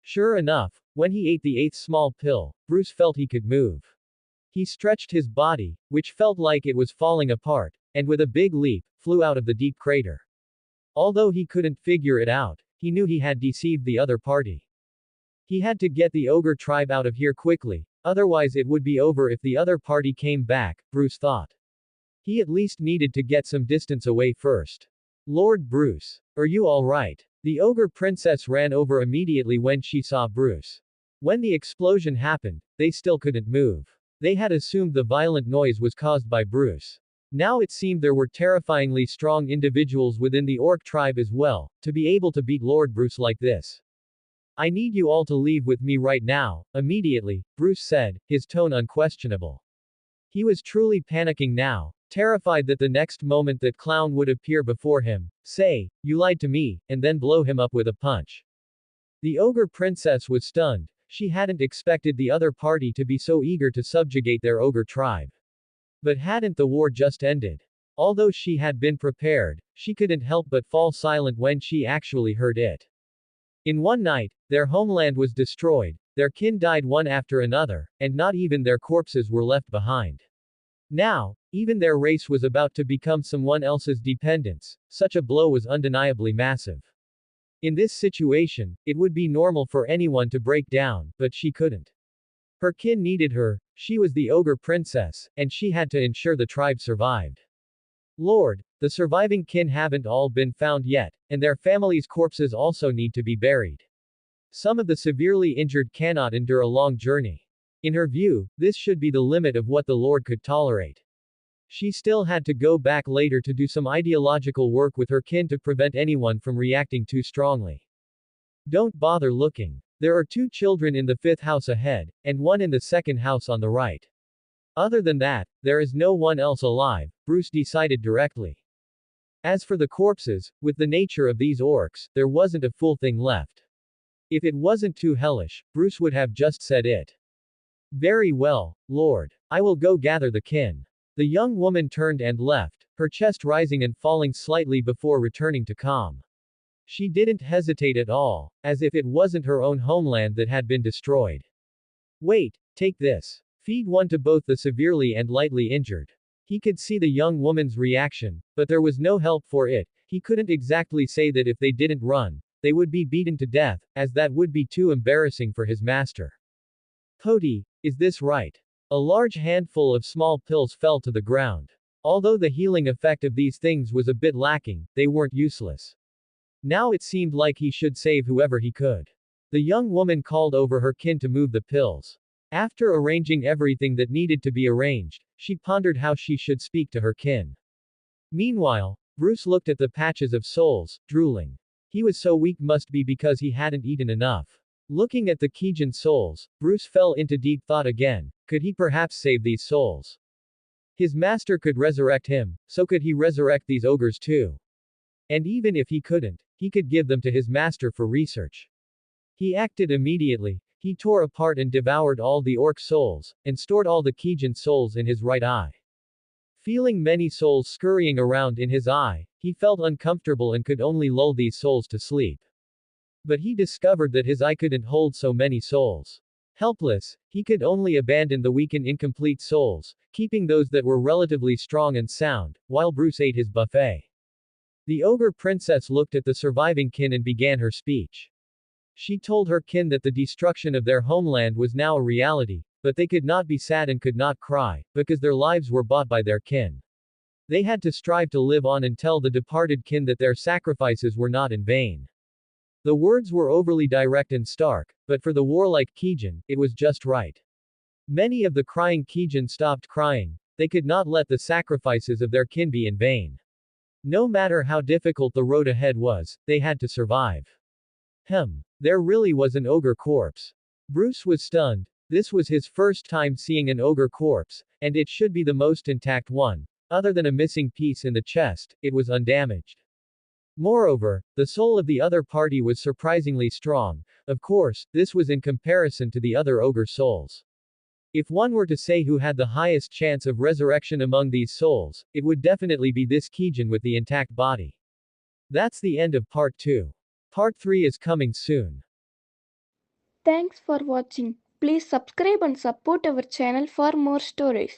Sure enough, when he ate the 8th small pill, Bruce felt he could move. He stretched his body, which felt like it was falling apart, and with a big leap, flew out of the deep crater. Although he couldn't figure it out, he knew he had deceived the other party. He had to get the ogre tribe out of here quickly, otherwise it would be over if the other party came back, Bruce thought. He at least needed to get some distance away first. Lord Bruce. Are you alright? The ogre princess ran over immediately when she saw Bruce. When the explosion happened, they still couldn't move. They had assumed the violent noise was caused by Bruce. Now it seemed there were terrifyingly strong individuals within the orc tribe as well, to be able to beat Lord Bruce like this. I need you all to leave with me right now, immediately, Bruce said, his tone unquestionable. He was truly panicking now, terrified that the next moment that Clown would appear before him, say, "You lied to me," and then blow him up with a punch. The ogre princess was stunned. She hadn't expected the other party to be so eager to subjugate their ogre tribe. But hadn't the war just ended? Although she had been prepared, she couldn't help but fall silent when she actually heard it. In one night, their homeland was destroyed, their kin died one after another, and not even their corpses were left behind. Now, even their race was about to become someone else's dependence. Such a blow was undeniably massive. In this situation, it would be normal for anyone to break down, but she couldn't. Her kin needed her, she was the ogre princess, and she had to ensure the tribe survived. Lord, the surviving kin haven't all been found yet, and their families' corpses also need to be buried. Some of the severely injured cannot endure a long journey. In her view, this should be the limit of what the Lord could tolerate. She still had to go back later to do some ideological work with her kin to prevent anyone from reacting too strongly. Don't bother looking. There are 2 children in the 5th house ahead, and 1 in the 2nd house on the right. Other than that, there is no one else alive, Bruce decided directly. As for the corpses, with the nature of these orcs, there wasn't a full thing left. If it wasn't too hellish, Bruce would have just said it. Very well, Lord. I will go gather the kin. The young woman turned and left, her chest rising and falling slightly before returning to calm. She didn't hesitate at all, as if it wasn't her own homeland that had been destroyed. Wait, take this. Feed one to both the severely and lightly injured. He could see the young woman's reaction, but there was no help for it. He couldn't exactly say that if they didn't run, they would be beaten to death, as that would be too embarrassing for his master. Poti, is this right? A large handful of small pills fell to the ground. Although the healing effect of these things was a bit lacking, they weren't useless. Now it seemed like he should save whoever he could. The young woman called over her kin to move the pills. After arranging everything that needed to be arranged, she pondered how she should speak to her kin. Meanwhile, Bruce looked at the patches of souls, drooling. He was so weak must be because he hadn't eaten enough. Looking at the Kijin souls, Bruce fell into deep thought again. Could he perhaps save these souls? His master could resurrect him, so could he resurrect these ogres too. And even if he couldn't, he could give them to his master for research. He acted immediately. He tore apart and devoured all the orc souls, and stored all the Kijin souls in his right eye. Feeling many souls scurrying around in his eye, he felt uncomfortable and could only lull these souls to sleep. But he discovered that his eye couldn't hold so many souls. Helpless, he could only abandon the weak and incomplete souls, keeping those that were relatively strong and sound, while Bruce ate his buffet. The ogre princess looked at the surviving kin and began her speech. She told her kin that the destruction of their homeland was now a reality, but they could not be sad and could not cry, because their lives were bought by their kin. They had to strive to live on and tell the departed kin that their sacrifices were not in vain. The words were overly direct and stark, but for the warlike Kijin, it was just right. Many of the crying Kijin stopped crying. They could not let the sacrifices of their kin be in vain. No matter how difficult the road ahead was, they had to survive. There really was an ogre corpse. Bruce was stunned. This was his first time seeing an ogre corpse, and it should be the most intact one. Other than a missing piece in the chest, it was undamaged. Moreover, the soul of the other party was surprisingly strong. Of course, this was in comparison to the other ogre souls. If one were to say who had the highest chance of resurrection among these souls, it would definitely be this Kijin with the intact body. That's the end of part 2. Part 3 is coming soon. Thanks for watching. Please subscribe and support our channel for more stories.